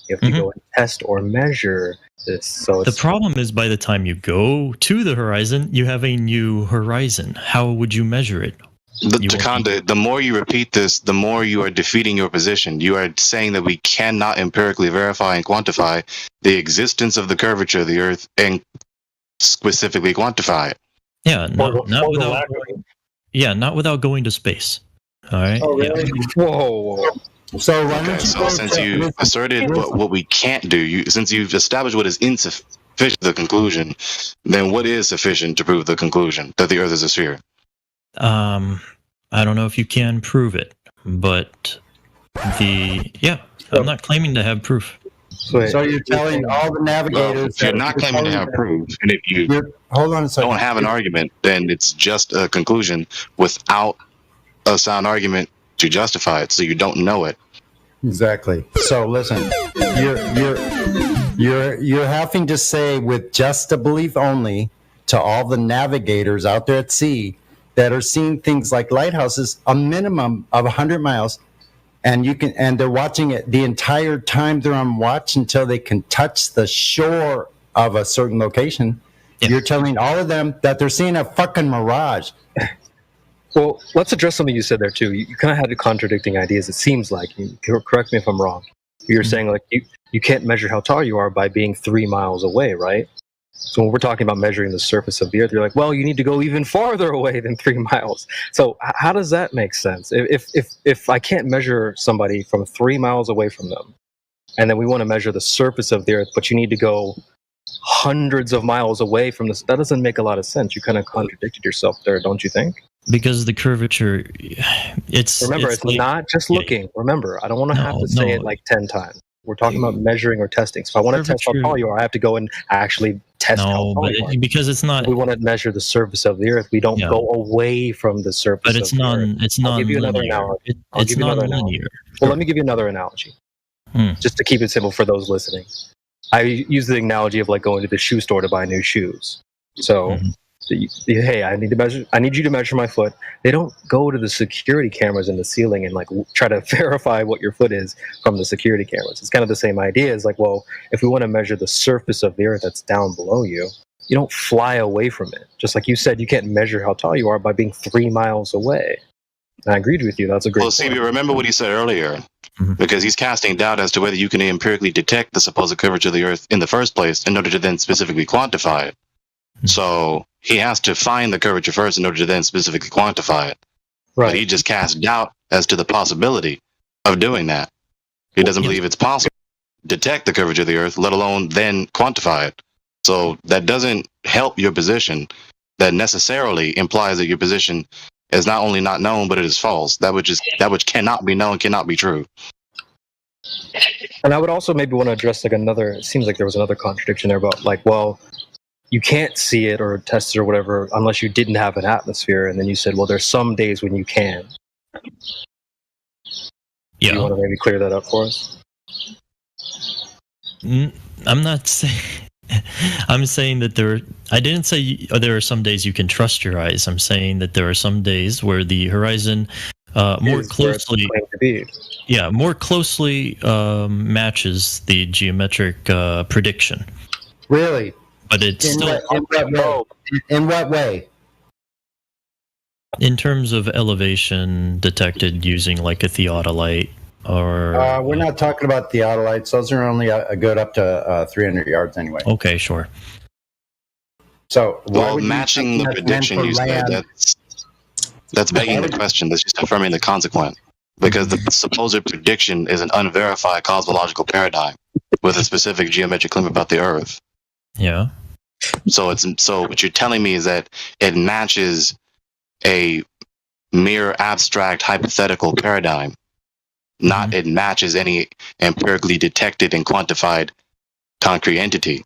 You have to go and test or measure this. So the problem is, by the time you go to the horizon, you have a new horizon. How would you measure it? Takanda, the more you repeat this, the more you are defeating your position. You are saying that we cannot empirically verify and quantify the existence of the curvature of the Earth and specifically quantify it. Yeah, not without going to space. All right. Oh, really? Yeah. Whoa. So, since you asserted what we can't do, since you've established what is insufficient to the conclusion, then what is sufficient to prove the conclusion that the Earth is a sphere? I don't know if you can prove it, but I'm not claiming to have proof. So you're telling all the navigators... If you're not claiming to have proof, and if you don't have an argument, then it's just a conclusion without a sound argument to justify it, so you don't know it. Exactly. So listen, you're having to say with just a belief only to all the navigators out there at sea that are seeing things like lighthouses a minimum of 100 miles, and they're watching it the entire time they're on watch until they can touch the shore of a certain location. Yeah. You're telling all of them that they're seeing a fucking mirage. Well, let's address something you said there too. You kind of had contradicting ideas. It seems like, correct me if I'm wrong. You're saying like you can't measure how tall you are by being 3 miles away, right? So when we're talking about measuring the surface of the Earth, you're like, well, you need to go even farther away than 3 miles. So how does that make sense? If I can't measure somebody from 3 miles away from them, and then we want to measure the surface of the Earth, but you need to go hundreds of miles away from this, that doesn't make a lot of sense. You kind of contradicted yourself there, don't you think? Because the curvature, it's not just looking. Remember, I don't want to have to say it like 10 times. We're talking about measuring or testing. So if I want to test how tall you are, I have to go and actually test how No, tall but you are. because it's not. If we want to measure the surface of the Earth, we don't go away from the surface. But it's of the non. Earth. It's I'll give you another non-linear. analogy. It's non-linear. Well, let me give you another analogy, just to keep it simple for those listening. I use the analogy of like going to the shoe store to buy new shoes. So, hey, I need you to measure my foot. They don't go to the security cameras in the ceiling and like try to verify what your foot is from the security cameras. It's kind of the same idea. It's like, well, if we want to measure the surface of the Earth that's down below you, you don't fly away from it. Just like you said, you can't measure how tall you are by being 3 miles away. And I agreed with you. That's a great point. CB, remember what he said earlier, because he's casting doubt as to whether you can empirically detect the supposed curvature of the Earth in the first place in order to then specifically quantify it. So he has to find the curvature first in order to then specifically quantify it. Right. But he just casts doubt as to the possibility of doing that. He doesn't believe it's possible to detect the curvature of the Earth, let alone then quantify it. So that doesn't help your position. That necessarily implies that your position is not only not known, but it is false. That which cannot be known cannot be true. And I would also maybe want to address like another. It seems like there was another contradiction there about like, well, you can't see it or test it or whatever unless you didn't have an atmosphere. And then you said, well, there's some days when you can. Yeah. Do you want to maybe clear that up for us? I'm not saying. I'm saying that I didn't say there are some days you can trust your eyes. I'm saying that there are some days where the horizon more closely matches the geometric prediction. Really? But it's in what way? In terms of elevation detected using like a theodolite or... we're not talking about theodolites. Those are only a good up to 300 yards anyway. Okay, sure. So well, matching the prediction you said, that's begging the question. That's just affirming the consequent. Because the supposed prediction is an unverified cosmological paradigm with a specific geometric limit about the Earth. Yeah. So what you're telling me is that it matches a mere abstract hypothetical paradigm. Not it matches any empirically detected and quantified concrete entity.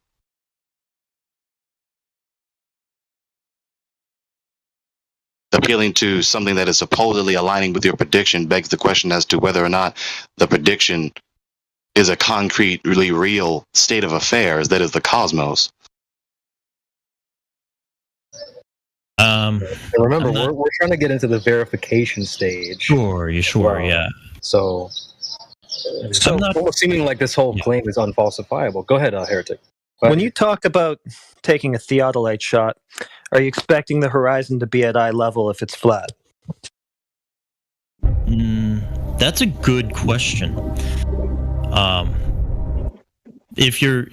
Appealing to something that is supposedly aligning with your prediction begs the question as to whether or not the prediction is a concretely real state of affairs that is the cosmos. And remember, we're trying to get into the verification stage. Sure, yeah. So almost seeming like this whole claim is unfalsifiable. Go ahead, Heretic. When you talk about taking a theodolite shot, are you expecting the horizon to be at eye level if it's flat? That's a good question. If your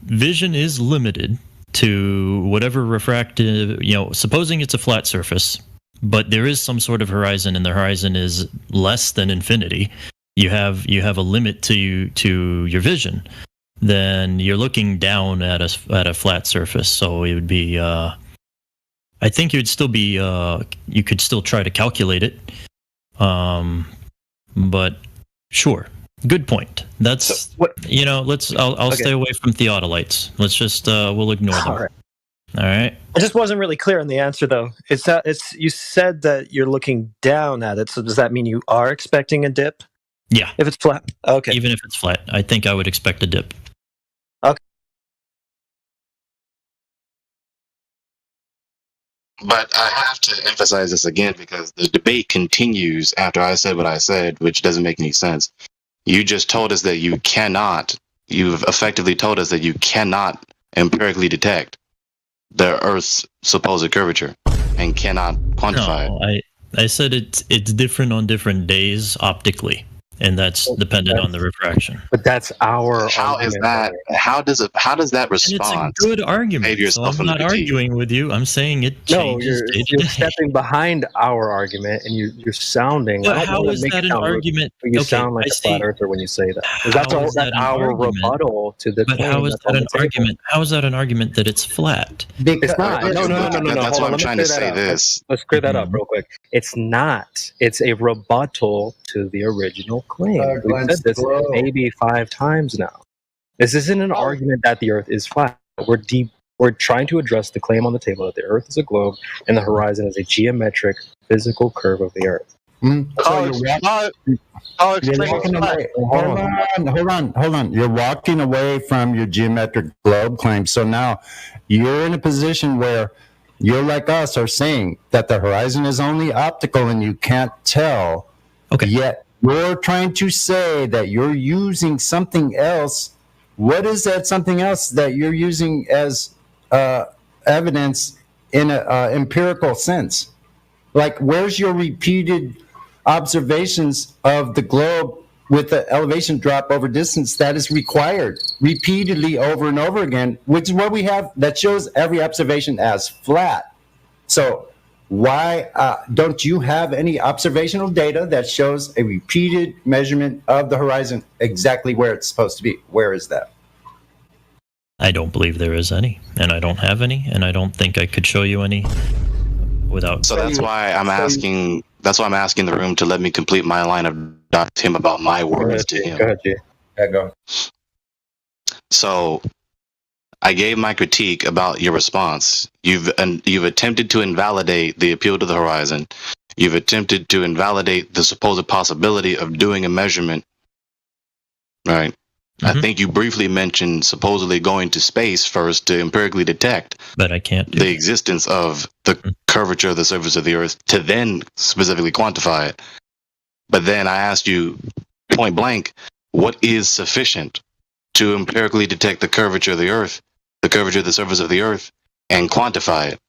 vision is limited to whatever refractive, supposing it's a flat surface, but there is some sort of horizon, and the horizon is less than infinity, you have a limit to your vision. Then you're looking down at a flat surface, so it would be. I think it would still be. You could still try to calculate it, but sure, good point. That's I'll stay away from theodolites. Let's just we'll ignore them. All right. I just wasn't really clear on the answer, though. You said that you're looking down at it, so does that mean you are expecting a dip? Yeah. If it's flat? Okay. Even if it's flat, I think I would expect a dip. Okay. But I have to emphasize this again because the debate continues after I said what I said, which doesn't make any sense. You just told us that you've effectively told us that you cannot empirically detect the Earth's supposed curvature and cannot quantify it. I said it's different on different days optically, and that's dependent on the refraction. But that's our. How is that? How does that respond? It's a good argument. So I'm not arguing with you. I'm saying it changes. No, you're stepping behind our argument, and you're sounding. But how is that an argument? You sound like a flat earther when you say that. That's our rebuttal to the. But how is that an argument? How is that an argument that it's flat? It's not. No. That's why I'm trying to say this. Let's clear that up real quick. It's not. It's a rebuttal to the original claim. We've Glenn, said this slow. maybe 5 times now. This isn't an argument that the Earth is flat. We're trying to address the claim on the table that the Earth is a globe and the horizon is a geometric physical curve of the Earth. How explain You're walking it's flat? away. Hold on. You're walking away from your geometric globe claim. So now you're in a position where you're like us are saying that the horizon is only optical and you can't tell. Okay. Yet you're trying to say that you're using something else. What is that something else that you're using as evidence in an empirical sense? Like, where's your repeated observations of the globe with the elevation drop over distance that is required repeatedly over and over again, which is what we have that shows every observation as flat. So why don't you have any observational data that shows a repeated measurement of the horizon exactly where it's supposed to be? Where is that? I don't believe there is any, and I don't have any, and I don't think I could show you any without. So that's why I'm asking. That's why I'm asking the room to let me complete my line of talk to him about my words to him. Go ahead, G. Yeah, go. So I gave my critique about your response. You've attempted to invalidate the appeal to the horizon. You've attempted to invalidate the supposed possibility of doing a measurement. Right. I think you briefly mentioned supposedly going to space first to empirically detect, but I can't do the existence of the curvature of the surface of the Earth to then specifically quantify it. But then I asked you point blank, what is sufficient to empirically detect the curvature of the Earth, the curvature of the surface of the Earth, and quantify it?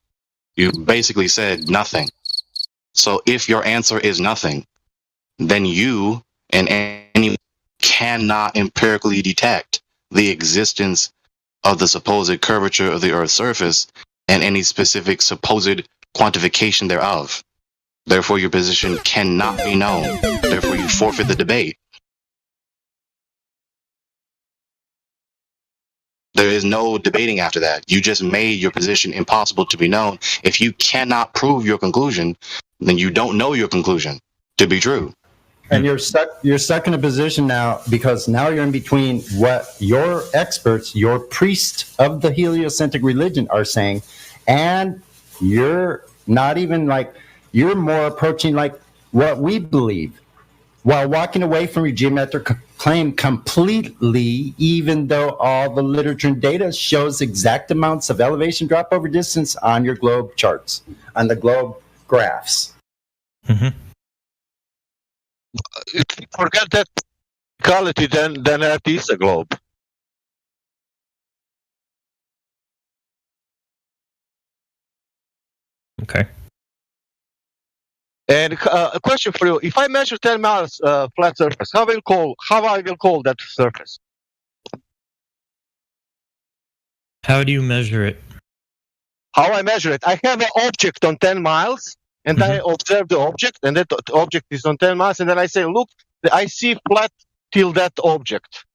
You basically said nothing. So if your answer is nothing, then you and anyone cannot empirically detect the existence of the supposed curvature of the Earth's surface and any specific supposed quantification thereof. Therefore, your position cannot be known. Therefore, you forfeit the debate. There is no debating after that. You just made your position impossible to be known. If you cannot prove your conclusion, then you don't know your conclusion to be true. And you're stuck in a position now because now you're in between what your experts, your priest of the heliocentric religion are saying, and you're not even like, you're more approaching like what we believe while walking away from your geometric claim completely, even though all the literature and data shows exact amounts of elevation drop over distance on your globe charts, on the globe graphs. If you forget that locality, then Earth is a globe. Okay. And a question for you: if I measure 10 miles flat surface, how I will call that surface? How do you measure it? How I measure it? I have an object on 10 miles, and I observe the object, and that object is on 10 miles, and then I say, look, I see flat till that object.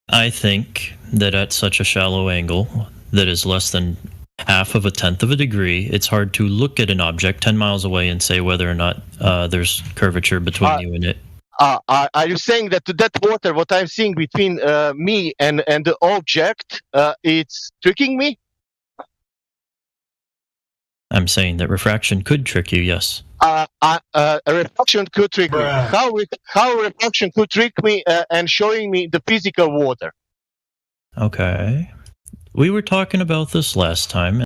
I think that at such a shallow angle that is less than half of a tenth of a degree, it's hard to look at an object 10 miles away and say whether or not there's curvature between you and it. Are you saying that that water, what I'm seeing between me and the object, it's tricking me? I'm saying that refraction could trick you, yes. A refraction could trick me. How refraction could trick me and showing me the physical water? Okay. We were talking about this last time.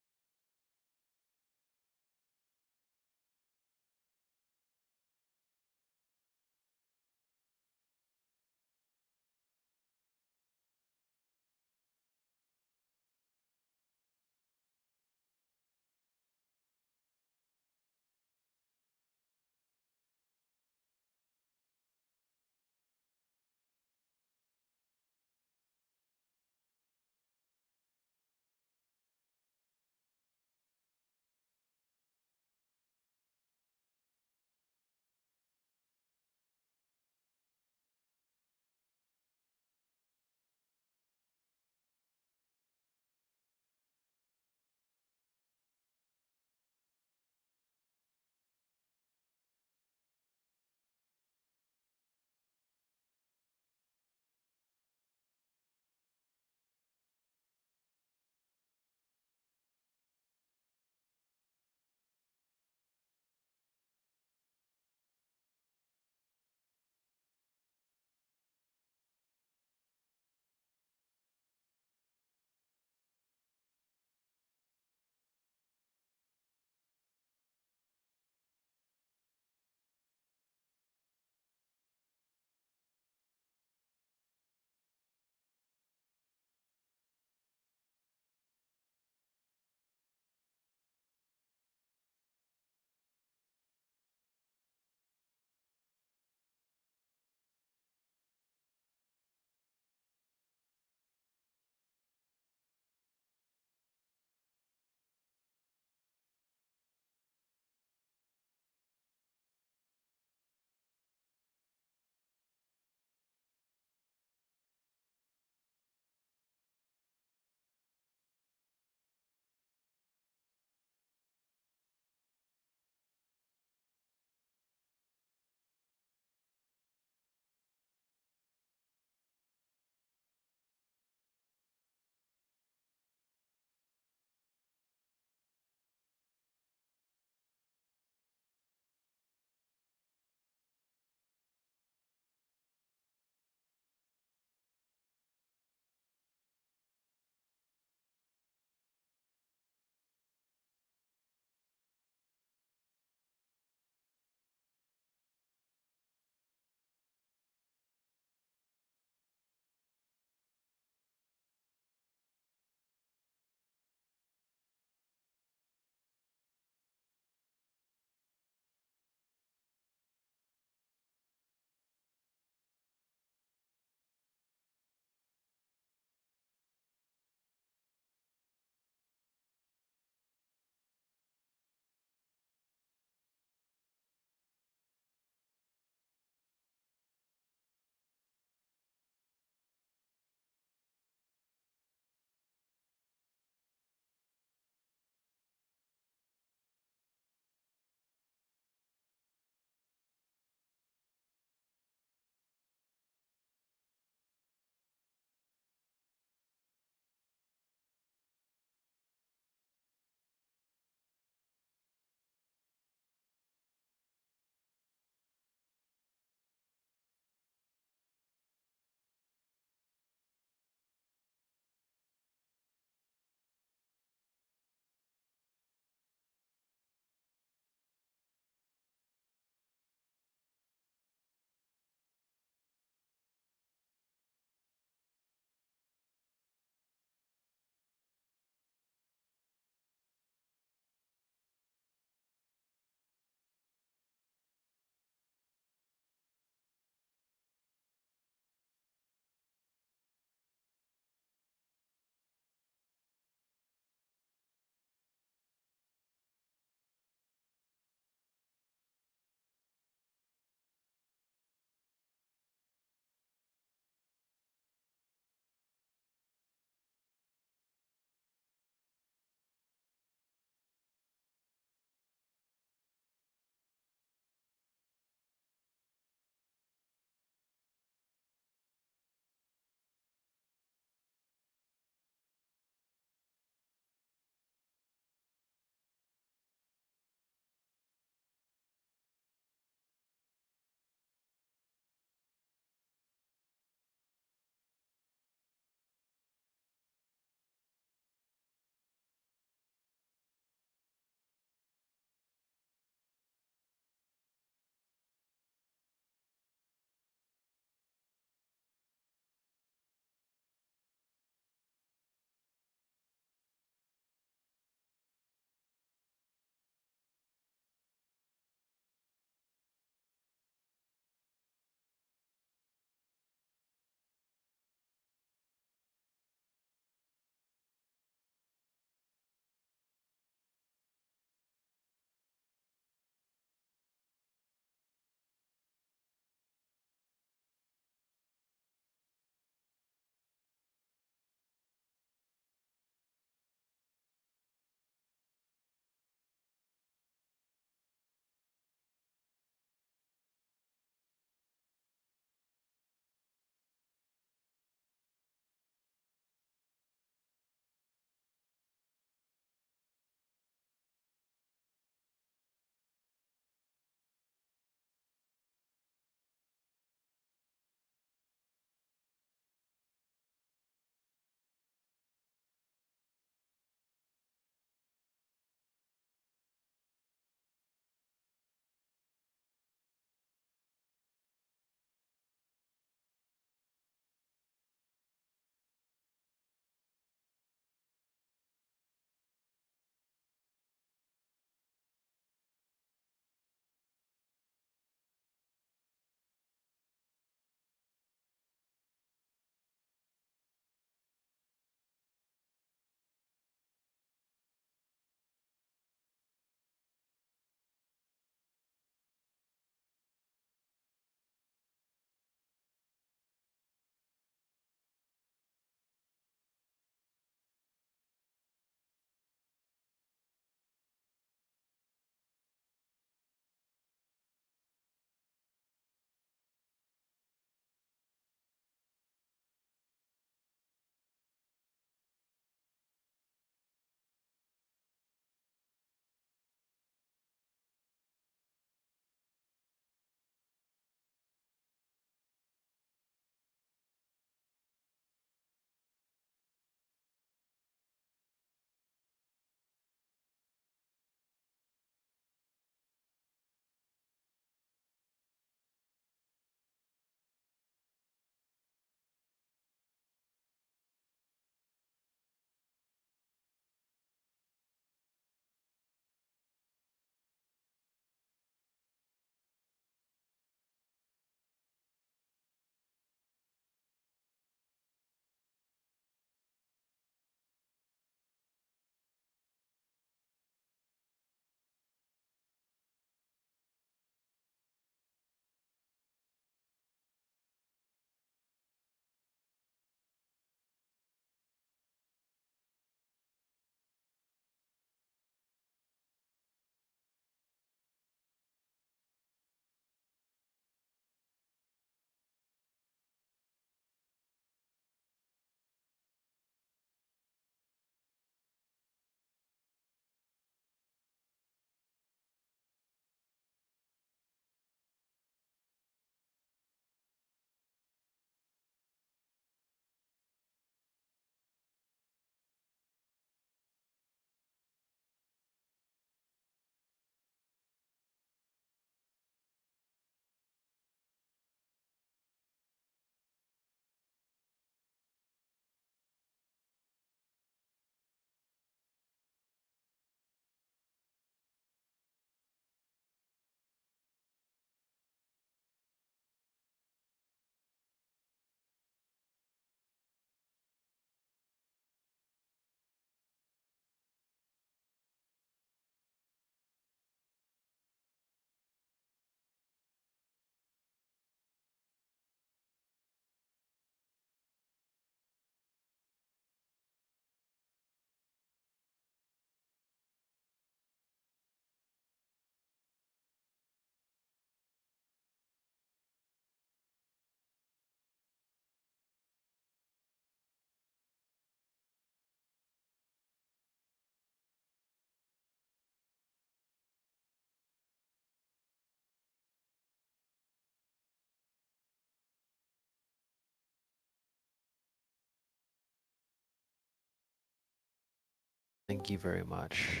Thank you very much.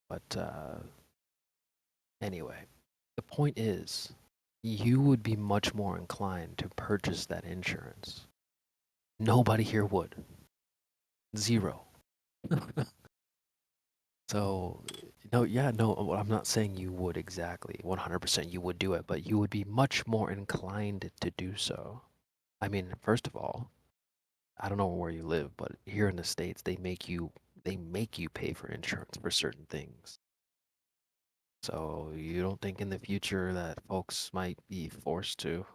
But anyway, the point is, you would be much more inclined to purchase that insurance. Nobody here would. Zero. So, no, I'm not saying you would exactly 100% you would do it, but you would be much more inclined to do so. I mean, first of all, I don't know where you live, but here in the States, they make you pay for insurance for certain things. So you don't think in the future that folks might be forced to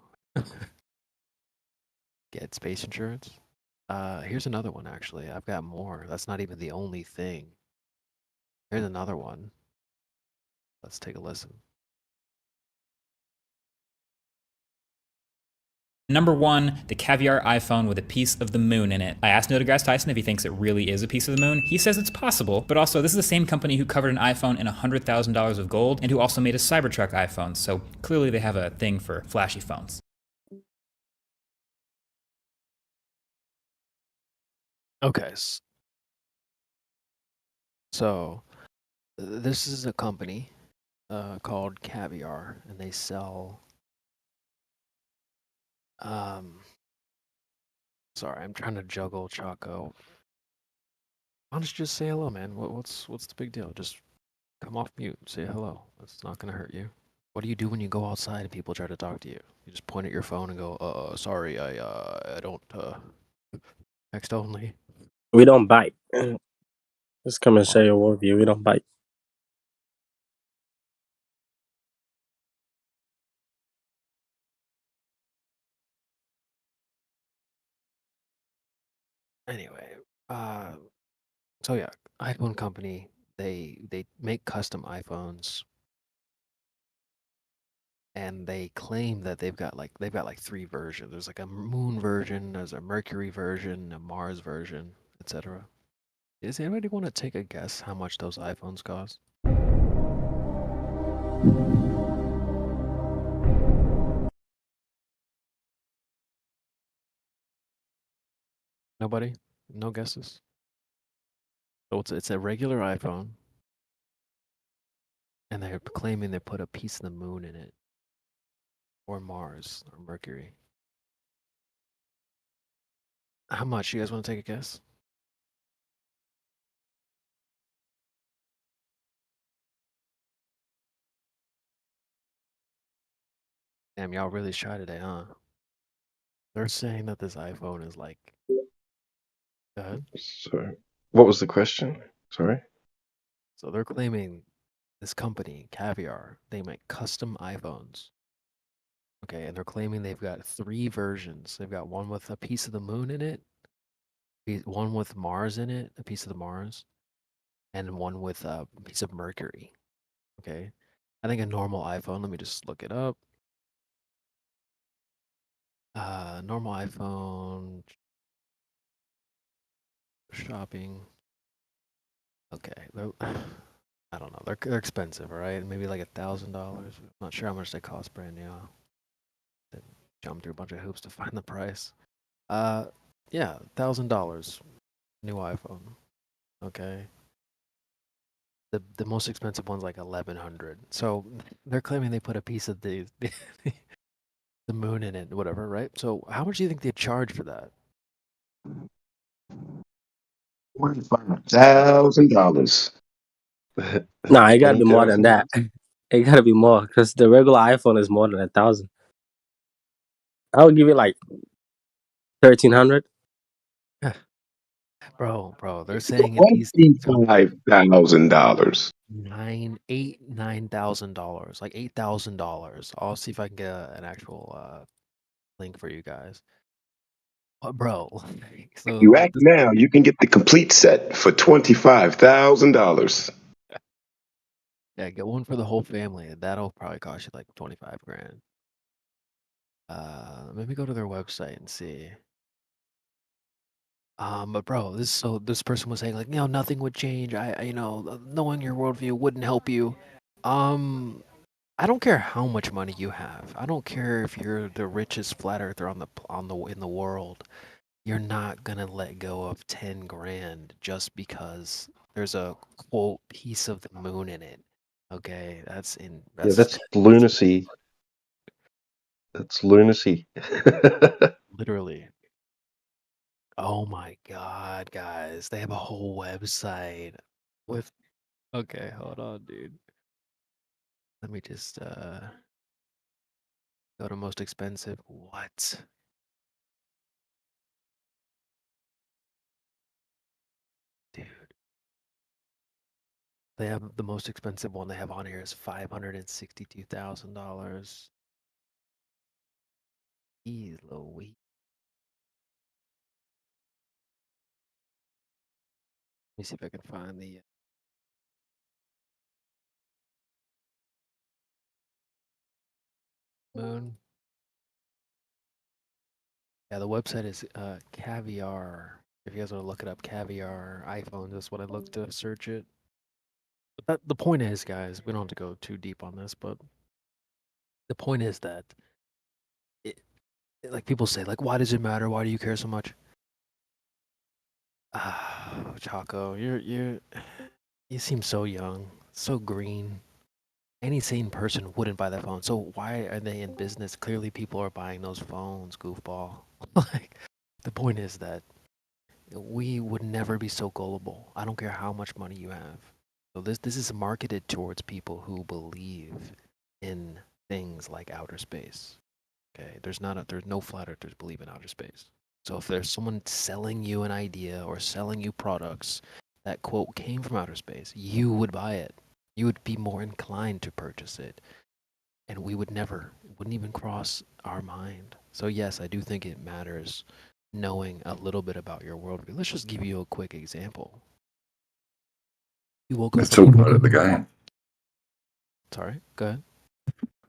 get space insurance? Here's another one, actually. I've got more. That's not even the only thing. Here's another one. Let's take a listen. Number one, the caviar iPhone with a piece of the moon in it. I asked Neil deGrasse Tyson if he thinks it really is a piece of the moon. He says it's possible, but also this is the same company who covered an iPhone in $100,000 of gold and who also made a Cybertruck iPhone, so clearly they have a thing for flashy phones. Okay. So this is a company called Caviar, and they sell sorry, I'm trying to juggle Choco. Why don't you just say hello, man? What's the big deal? Just come off mute, say hello. It's not gonna hurt you. What do you do when you go outside and people try to talk to you? You just point at your phone and go, sorry, I don't text only. We don't bite. Just come and share your worldview. We don't bite. Anyway, so yeah, iPhone company, they make custom iPhones, and they claim that they've got like 3 versions. There's like a moon version, there's a Mercury version, a Mars version, etc. Does anybody want to take a guess how much those iPhones cost? Nobody? No guesses? So it's a regular iPhone, and they're claiming they put a piece of the moon in it, or Mars, or Mercury. How much? You guys want to take a guess? Damn, y'all really shy today, huh? They're saying that this iPhone is like... Go ahead. So, what was the question? Sorry. So they're claiming this company, Caviar, they make custom iPhones. Okay, and they're claiming they've got 3 versions. They've got one with a piece of the moon in it, one with Mars in it, a piece of the Mars, and one with a piece of Mercury. Okay, I think a normal iPhone, let me just look it up. Normal iPhone shopping. Okay, I don't know. They're expensive, all right? Maybe like $1,000. I'm not sure how much they cost brand new. Then jump through a bunch of hoops to find the price. Yeah, $1,000 new iPhone. Okay. The most expensive one's like 1,100. So they're claiming they put a piece of the the moon in it, whatever, right? So how much do you think they charge for that? $1,000. Nah, it gotta be more than that. It gotta be more because the regular iPhone is more than 1,000. I would give it like 1,300. Bro, they're saying a piece $25,000. $9,000, like $8,000. I'll see if I can get an actual link for you guys. Bro, so If you act now, you can get the complete set for $25,000. yeah, get one for the whole family. That'll probably cost you like 25 grand. Let me go to their website and see. But bro, this person was saying like, nothing would change. Knowing your worldview wouldn't help you. I don't care how much money you have. I don't care if you're the richest flat earther in the world. You're not gonna let go of 10 grand just because there's a quote piece of the moon in it. Okay, that's Yeah, that's lunacy. That's lunacy. literally. Oh my god, guys, they have a whole website with. Okay, hold on, dude. Let me just go to most expensive. What? Dude. They have the most expensive one they have on here is $562,000. Jeez Louise. Let me see if I can find the moon. Yeah, the website is Caviar. If you guys want to look it up, Caviar iPhone. That's what I looked to search it. But the point is, guys, we don't have to go too deep on this, but the point is that, like people say, like, why does it matter? Why do you care so much? Ah, Chaco, you seem so young, so green. Any sane person wouldn't buy that phone. So why are they in business? Clearly, people are buying those phones, goofball. Like, the point is that we would never be so gullible. I don't care how much money you have. So this is marketed towards people who believe in things like outer space. Okay, there's no flat earthers believe in outer space. So if there's someone selling you an idea or selling you products that quote came from outer space, you would buy it. You would be more inclined to purchase it. And we would never, wouldn't even cross our mind. So yes, I do think it matters knowing a little bit about your worldview. Let's just give you a quick example. You woke up. It's all part of the game. Sorry, go ahead.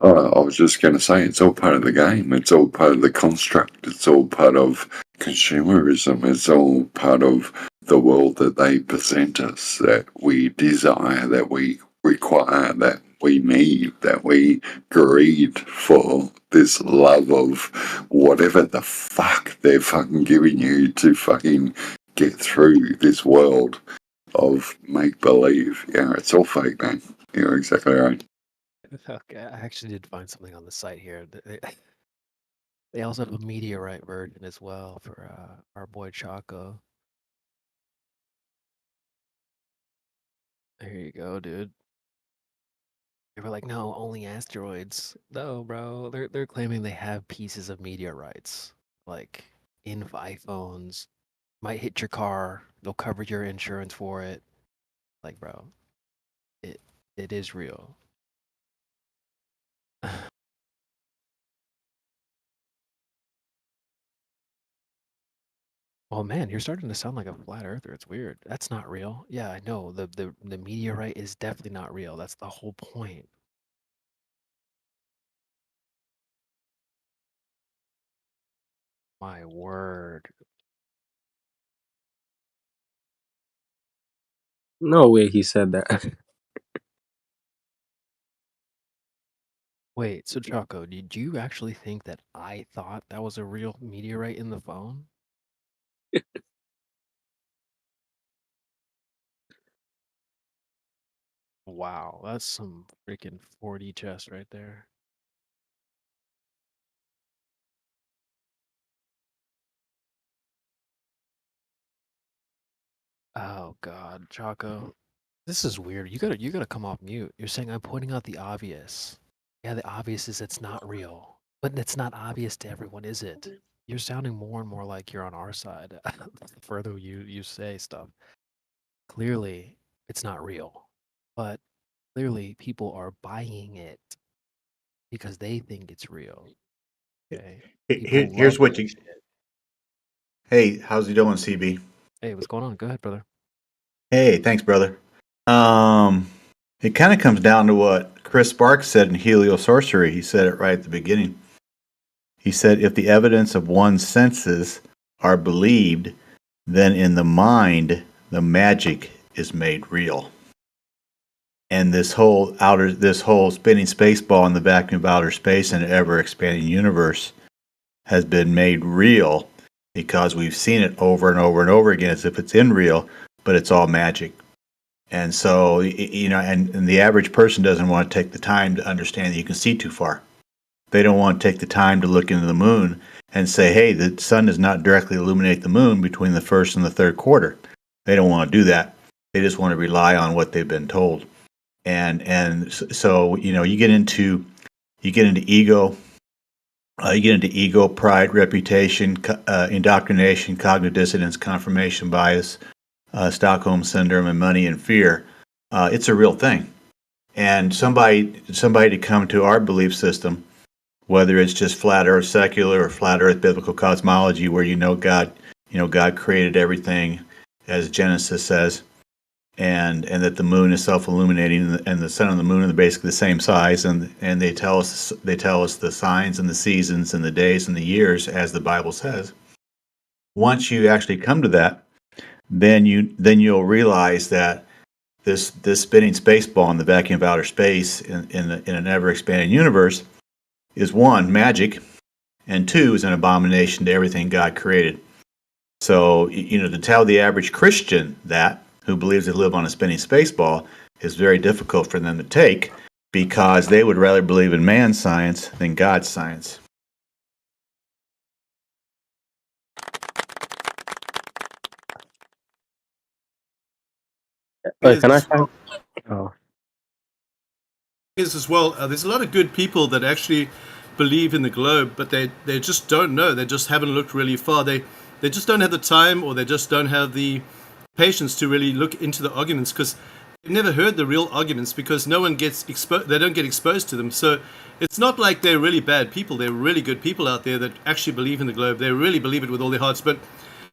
I was just going to say, it's all part of the game. It's all part of the construct. It's all part of consumerism. It's all part of the world that they present us, that we desire, that we require, that we need, that we greed for, this love of whatever the fuck they're fucking giving you to fucking get through this world of make-believe. Yeah, it's all fake, man. You're exactly right. Okay, I actually did find something on the site here. They also have a meteorite version as well for our boy Chaco. There you go, dude. They were like, no, only asteroids. No, bro. They're claiming they have pieces of meteorites, like in iPhones. Might hit your car. They'll cover your insurance for it. Like, bro, it is real. Oh man, you're starting to sound like a flat earther. It's weird. That's not real. Yeah, I know. The meteorite is definitely not real. That's the whole point. My word. No way he said that. Wait, so Chaco, did you actually think that I thought that was a real meteorite in the phone? Wow, that's some freaking 4D chess right there. Oh God, Chaco. This is weird. You gotta come off mute. You're saying I'm pointing out the obvious. Yeah, the obvious is it's not real. But it's not obvious to everyone, is it? You're sounding more and more like you're on our side the further you say stuff. Clearly, it's not real. But clearly people are buying it because they think it's real. Okay. People Here's love what that you. shit. Hey, how's it doing, CB? Hey, what's going on? Go ahead, brother. Hey, thanks, brother. It kind of comes down to what Chris Sparks said in Heliosorcery. He said it right at the beginning. He said, if the evidence of one's senses are believed, then in the mind, the magic is made real. And this whole spinning space ball in the vacuum of outer space and an ever expanding universe has been made real because we've seen it over and over and over again as if it's in real, but it's all magic. And so, and the average person doesn't want to take the time to understand that you can see too far. They don't want to take the time to look into the moon and say, hey, the sun does not directly illuminate the moon between the first and the third quarter. They don't want to do that. They just want to rely on what they've been told. And so, you get into ego. You get into ego, pride, reputation, indoctrination, cognitive dissonance, confirmation bias, Stockholm syndrome, and money and fear. It's a real thing. And somebody to come to our belief system, whether it's just flat Earth secular or flat Earth biblical cosmology, where God created everything, as Genesis says, and that the moon is self-illuminating, and the sun and the moon are basically the same size, and they tell us the signs and the seasons and the days and the years as the Bible says. Once you actually come to that, then you'll realize that this spinning space ball in the vacuum of outer space in an ever-expanding universe is, one, magic, and two, is an abomination to everything God created. So, to tell the average Christian that, who believes they live on a spinning space ball, is very difficult for them to take, because they would rather believe in man's science than God's science. Can I find? Oh. Is as well. There's a lot of good people that actually believe in the globe, but they just don't know. They just haven't looked really far. They just don't have the time, or they just don't have the patience to really look into the arguments, because they've never heard the real arguments, because no one gets exposed. They don't get exposed to them. So it's not like they're really bad people. They're really good people out there that actually believe in the globe. They really believe it with all their hearts. But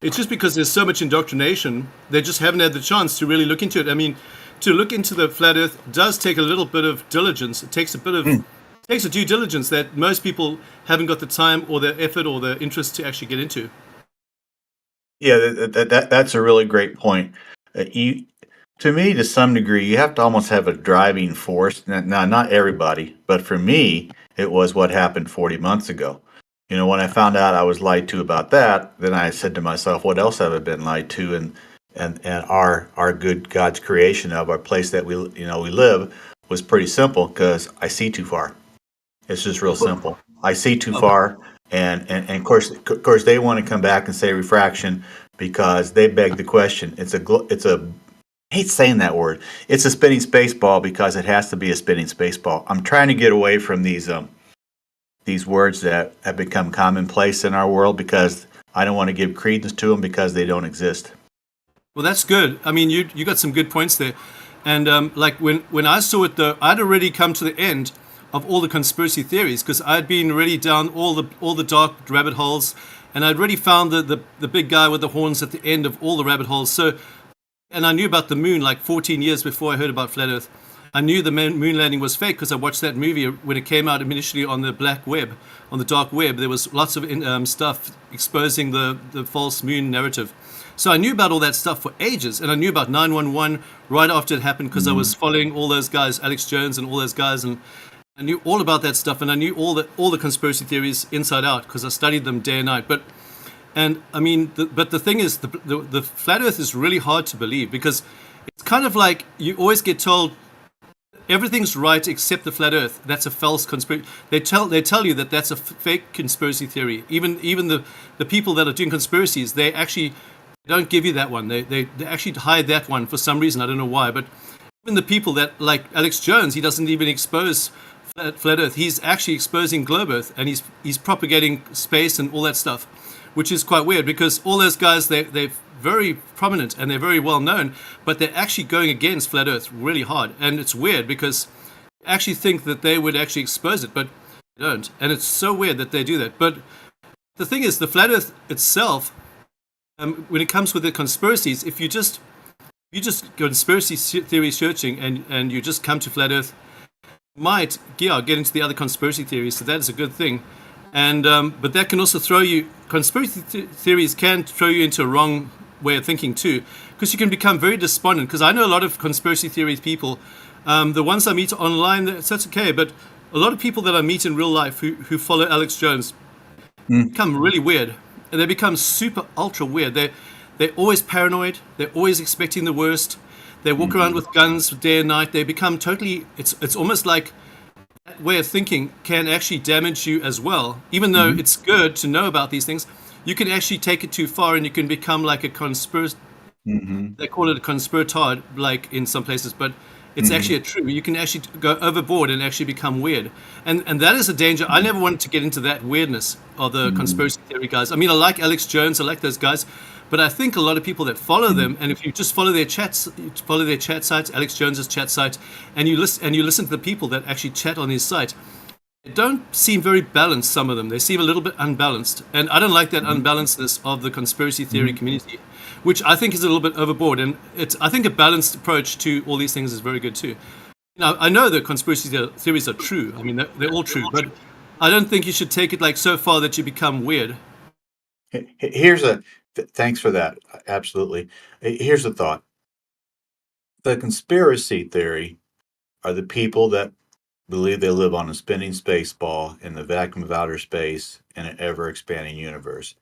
it's just because there's so much indoctrination, they just haven't had the chance to really look into it. I mean, to look into the flat Earth does take a little bit of diligence. It takes a bit of takes a due diligence that most people haven't got the time or the effort or the interest to actually get into. Yeah, that's a really great point. To me, to some degree, you have to almost have a driving force. Now, not everybody, but for me, it was what happened 40 months ago. When I found out I was lied to about that, then I said to myself, what else have I been lied to? And our good God's creation of our place that we live was pretty simple, because I see too far. It's just real simple. I see too far, and of course they want to come back and say refraction, because they beg the question. It's a I hate saying that word. It's a spinning space ball, because it has to be a spinning space ball. I'm trying to get away from these words that have become commonplace in our world, because I don't want to give credence to them, because they don't exist. Well, that's good. I mean, you got some good points there. And like when I saw it, though, I'd already come to the end of all the conspiracy theories, because I'd been really down all the dark rabbit holes, and I'd already found the big guy with the horns at the end of all the rabbit holes. So, and I knew about the moon like 14 years before I heard about flat Earth. I knew the moon landing was fake, because I watched that movie when it came out initially on the black web, on the dark web. There was lots of stuff exposing the false moon narrative. So I knew about all that stuff for ages, and I knew about 911 right after it happened, because I was following all those guys, Alex Jones and all those guys, and I knew all about that stuff, and I knew all the conspiracy theories inside out, because I studied them day and night. But the thing is, the flat Earth is really hard to believe, because it's kind of like you always get told everything's right except the flat Earth. That's a false conspiracy. They tell you that that's a fake conspiracy theory. Even the people that are doing conspiracies, they actually don't give you that one. They actually hide that one for some reason. I don't know why. But even the people that, like Alex Jones, he doesn't even expose flat Earth. He's actually exposing globe Earth, and he's propagating space and all that stuff, which is quite weird, because all those guys, they're very prominent and they're very well known, but they're actually going against flat Earth really hard. And it's weird, because you actually think that they would actually expose it, but they don't. And it's so weird that they do that. But the thing is, the flat Earth itself, when it comes with the conspiracies, if you just conspiracy theory searching and you just come to flat Earth, you might get into the other conspiracy theories. So that is a good thing. And but that can also throw you. Conspiracy theories can throw you into a wrong way of thinking too, because you can become very despondent. Because I know a lot of conspiracy theory people. The ones I meet online, that's okay. But a lot of people that I meet in real life who follow Alex Jones become really weird. And they become super ultra weird. They're always paranoid. They're always expecting the worst. They walk around with guns day and night. They become totally. It's almost like that way of thinking can actually damage you as well. Even though it's good to know about these things, you can actually take it too far, and you can become like a conspiracy. They call it a conspiratard, like in some places, but it's actually a true. You can actually go overboard and actually become weird, and that is a danger. I never wanted to get into that weirdness of the conspiracy theory guys. I mean, I like Alex Jones, I like those guys, but I think a lot of people that follow them, and if you just follow their chats, you follow their chat sites, Alex Jones's chat site, and you listen to the people that actually chat on his site, they don't seem very balanced. Some of them, they seem a little bit unbalanced, and I don't like that unbalancedness of the conspiracy theory community, which I think is a little bit overboard. And I think a balanced approach to all these things is very good too. Now, I know that conspiracy theories are true. I mean, they're all true, but I don't think you should take it like so far that you become weird. Thanks for that. Absolutely. Here's a thought. The conspiracy theory are the people that believe they live on a spinning space ball in the vacuum of outer space in an ever-expanding universe.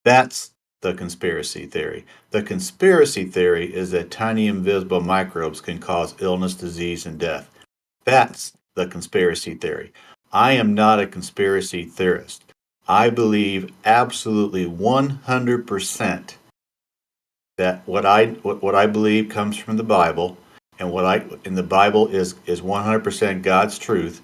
That's the conspiracy theory. The conspiracy theory is that tiny invisible microbes can cause illness, disease, and death. That's the conspiracy theory. I am not a conspiracy theorist. I believe absolutely 100% that what I believe comes from the Bible, and the Bible is 100% God's truth,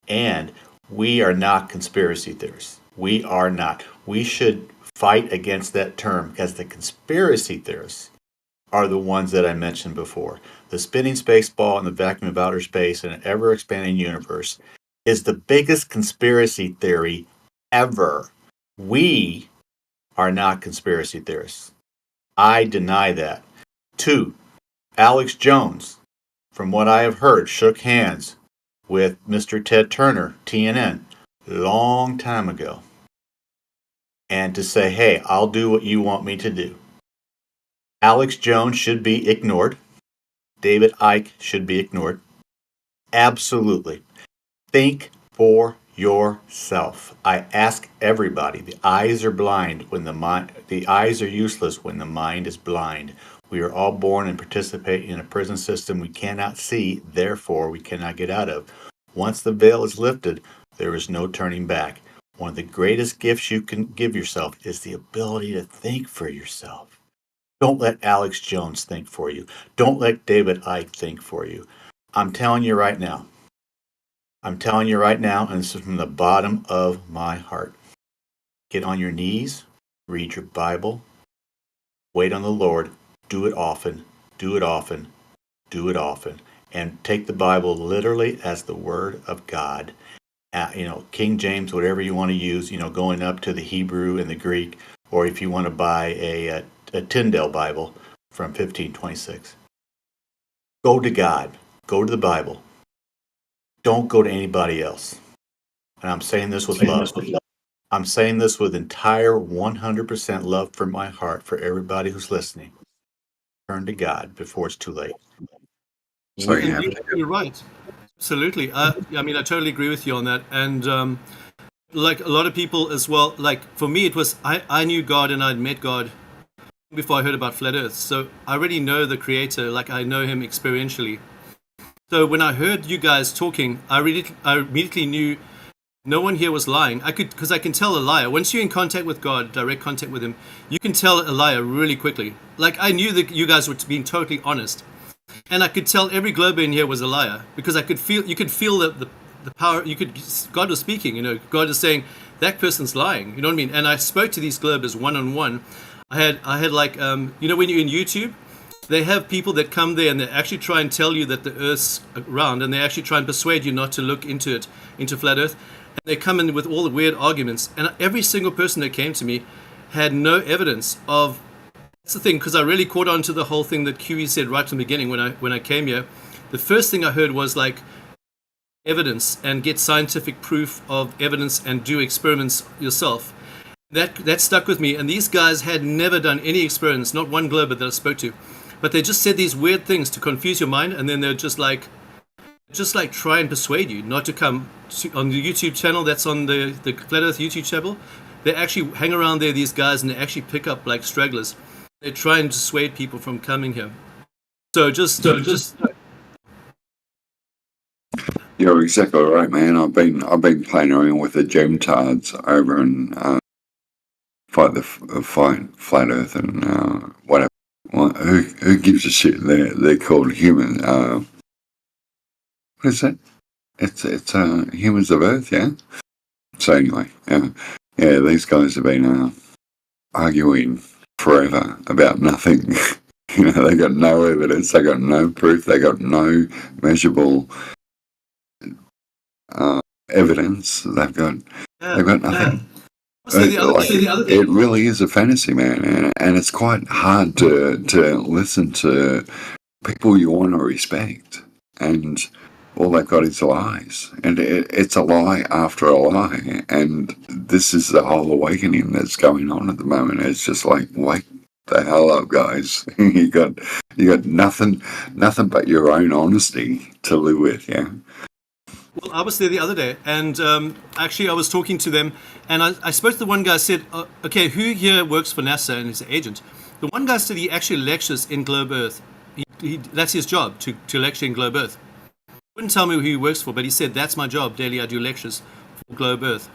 and we are not conspiracy theorists. We are not. We should fight against that term, because the conspiracy theorists are the ones that I mentioned before. The spinning space ball in the vacuum of outer space in an ever-expanding universe is the biggest conspiracy theory ever. We are not conspiracy theorists. I deny that. 2, Alex Jones, from what I have heard, shook hands with Mr. Ted Turner, TNN, long time ago. And to say, hey, I'll do what you want me to do. Alex Jones should be ignored. David Icke should be ignored. Absolutely. Think for yourself. I ask everybody. The eyes are blind when the eyes are useless when the mind is blind. We are all born and participate in a prison system we cannot see, therefore we cannot get out of. Once the veil is lifted, there is no turning back. One of the greatest gifts you can give yourself is the ability to think for yourself. Don't let Alex Jones think for you. Don't let David Icke think for you. I'm telling you right now, and this is from the bottom of my heart. Get on your knees, read your Bible, wait on the Lord, do it often, do it often, do it often, and take the Bible literally as the Word of God. King James, whatever you want to use, going up to the Hebrew and the Greek, or if you want to buy a Tyndale Bible from 1526. Go to God. Go to the Bible. Don't go to anybody else. And I'm saying this with love. I'm saying this with entire 100% love from my heart for everybody who's listening. Turn to God before it's too late. You're right. Absolutely. I mean, I totally agree with you on that. And like a lot of people as well, like for me, it was, I knew God and I'd met God before I heard about Flat Earth. So I already know the Creator, like I know Him experientially. So when I heard you guys talking, I immediately knew no one here was lying. Because I can tell a liar. Once you're in contact with God, direct contact with Him, you can tell a liar really quickly. Like I knew that you guys were being totally honest. And I could tell every globe in here was a liar, because you could feel the power. God was speaking. God is saying that person's lying. You know what I mean? And I spoke to these globers one-on-one. I had like when you're in YouTube, they have people that come there and they actually try and tell you that the Earth's round, and they actually try and persuade you not to look into Flat Earth. And they come in with all the weird arguments. And every single person that came to me had no evidence of. That's the thing, because I really caught on to the whole thing that QE said right from the beginning when I came here. The first thing I heard was like evidence and get scientific proof of evidence and do experiments yourself. That stuck with me. And these guys had never done any experiments, not one glober that I spoke to. But they just said these weird things to confuse your mind, and then they're just like try and persuade you not to come on the YouTube channel that's on the Flat Earth YouTube channel. They actually hang around there, these guys, and they actually pick up like stragglers. They try and dissuade people from coming here. So just You're exactly right, man. I've been playing around with the gem tards over in fight flat Earth and whatever. Well, who gives a shit? They're called human. What is that? It's humans of Earth, yeah. So anyway, yeah, these guys have been arguing forever about nothing. They got no evidence, they got no proof, they got no measurable evidence. They've got nothing. It really is a fantasy, man, and it's quite hard to listen to people you want to respect, and all they've got is lies, and it's a lie after a lie, and this is the whole awakening that's going on at the moment. It's just like, wake the hell up, guys! you got nothing but your own honesty to live with, yeah. Well, I was there the other day, and actually I was talking to them, and I spoke to the one guy. Said, okay, who here works for NASA and is an agent? The one guy said he actually lectures in Globe Earth. That's his job, to lecture in Globe Earth. He wouldn't tell me who he works for, but he said, that's my job daily. I do lectures for Globe Earth.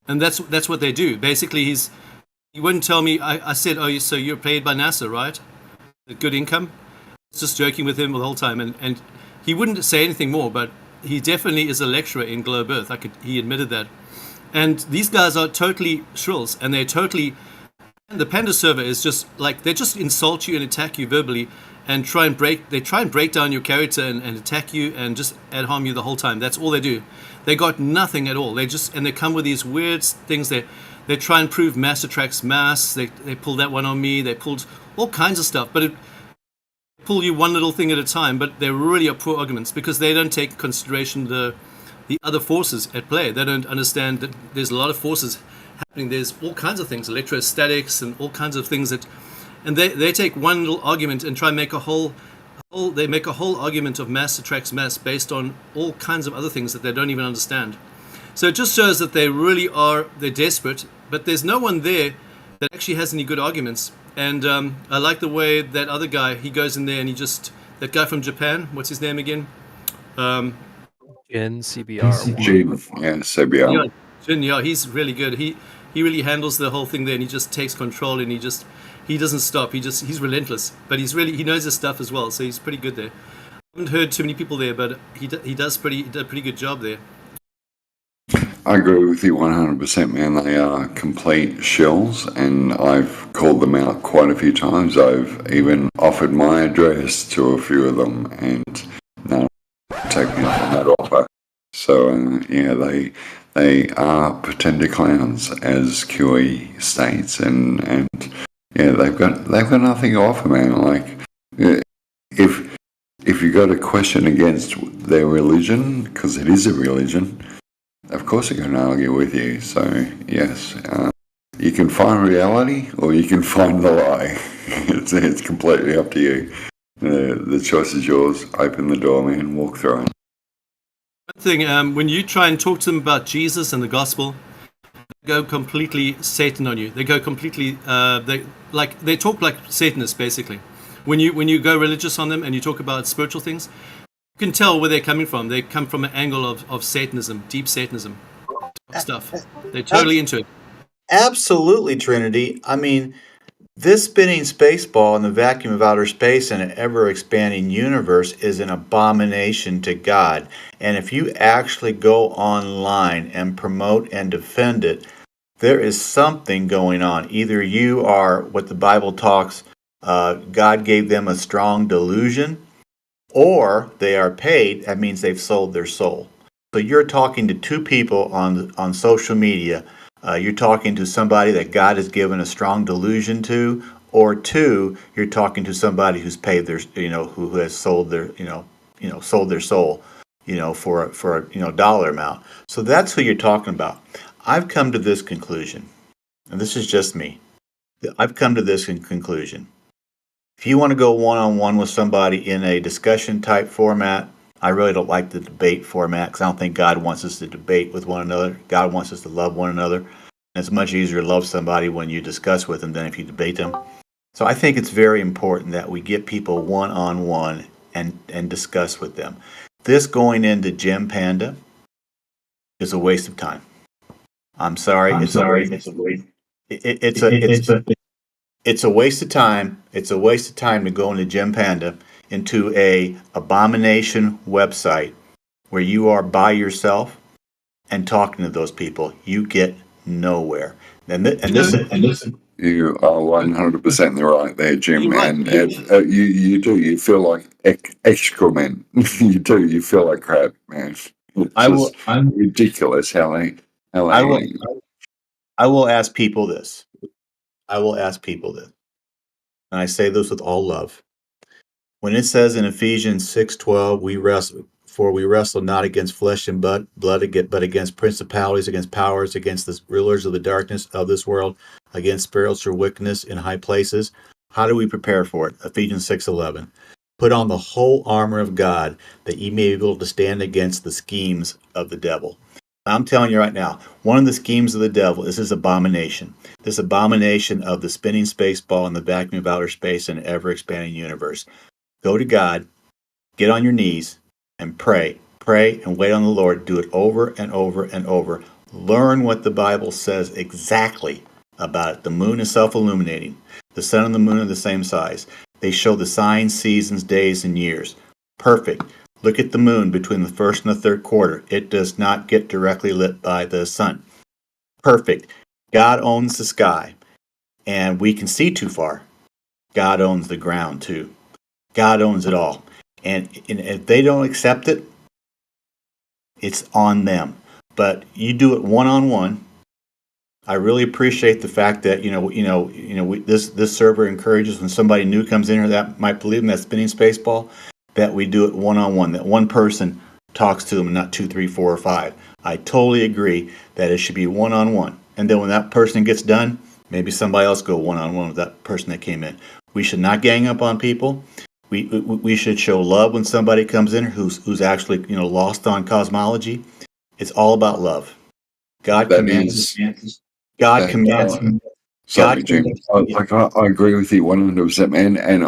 And that's what they do. Basically, he wouldn't tell me. I said, oh, so you're paid by NASA, right? Good income? I was just joking with him the whole time, and he wouldn't say anything more, but he definitely is a lecturer in Globe Earth. He admitted that. And these guys are totally shrills, and they're totally... And the Panda server is just like, they just insult you and attack you verbally, and try and break down your character and attack you and just ad harm you the whole time. That's all they do. They got nothing at all. They come with these weird things. They try and prove mass attracts mass. They pulled that one on me. They pulled all kinds of stuff, but pull you one little thing at a time, but they really are poor arguments because they don't take into consideration the other forces at play. They don't understand that there's a lot of forces happening. There's all kinds of things, electrostatics and all kinds of things and they take one little argument and try and make a whole argument of mass attracts mass based on all kinds of other things that they don't even understand. So it just shows that they're desperate, but there's no one there that actually has any good arguments. And I like the way that other guy, he goes in there and that guy from Japan, what's his name again? Jin, CBR. Jin, yeah, CBR. Jin, yeah, he's really good. He really handles the whole thing there, and he just takes control, and he doesn't stop. He's relentless, but he knows his stuff as well, so he's pretty good there. I haven't heard too many people there, but he does a pretty good job there. I agree with you 100%, man. They are complete shells, and I've called them out quite a few times. I've even offered my address to a few of them, and none take me up on that offer. So, they are pretender clowns, as QE states, and they've got nothing to offer, man. Like, if you got a question against their religion, because it is a religion, of course they're going to argue with you. So, yes, you can find reality or you can find the lie. It's completely up to you. The choice is yours. Open the door, man. Walk through it. One thing, when you try and talk to them about Jesus and the gospel, they go completely Satan on you. They go completely, they talk like Satanists, basically. When you go religious on them and you talk about spiritual things, you can tell where they're coming from. They come from an angle of Satanism, deep Satanism stuff. They're totally into it. Absolutely, Trinity. I mean, this spinning space ball in the vacuum of outer space in an ever-expanding universe is an abomination to God. And if you actually go online and promote and defend it, there is something going on. Either you are what the Bible talks, God gave them a strong delusion, or they are paid. That means they've sold their soul. So you're talking to two people on social media. You're talking to somebody that God has given a strong delusion to, or two, you're talking to somebody who's paid their, who has sold their, sold their soul, for a dollar amount. So that's who you're talking about. I've come to this conclusion, and this is just me. I've come to this conclusion. If you want to go one-on-one with somebody in a discussion type format, I really don't like the debate format because I don't think God wants us to debate with one another. God wants us to love one another. And it's much easier to love somebody when you discuss with them than if you debate them. So I think it's very important that we get people one-on-one and discuss with them. This going into Gem Panda is a waste of time. I'm sorry. It's a waste of time. It's a waste of time to go into Gem Panda into a abomination website where you are by yourself and talking to those people. You get nowhere. You are 100% right there, Jim. And you do. You feel like excrement. You do. You feel like crap, man. It's ridiculous how they. I will ask people this. And I say this with all love. When it says in Ephesians 6:12, we wrestle not against flesh and blood, but against principalities, against powers, against the rulers of the darkness of this world, against spiritual wickedness in high places. How do we prepare for it? Ephesians 6:11. Put on the whole armor of God, that ye may be able to stand against the schemes of the devil. I'm telling you right now, one of the schemes of the devil is this abomination of the spinning space ball in the vacuum of outer space and ever-expanding universe. Go to God, get on your knees, and pray. Pray and wait on the Lord. Do it over and over and over. Learn what the Bible says exactly about it. The moon is self-illuminating. The sun and the moon are the same size. They show the signs, seasons, days, and years. Perfect. Look at the moon between the first and the third quarter. It does not get directly lit by the sun. Perfect. God owns the sky, and we can see too far. God owns the ground too. God owns it all. And if they don't accept it, it's on them. But you do it one-on-one. I really appreciate the fact that this server encourages when somebody new comes in here that might believe in that spinning space ball, that we do it one-on-one. That one person talks to them, and not 2, 3, 4, or 5. I totally agree that it should be one-on-one. And then when that person gets done, maybe somebody else go one-on-one with that person that came in. We should not gang up on people. We should show love when somebody comes in who's actually lost on cosmology. It's all about love. God commands. Sorry, Jim. I agree with you 100%, man, and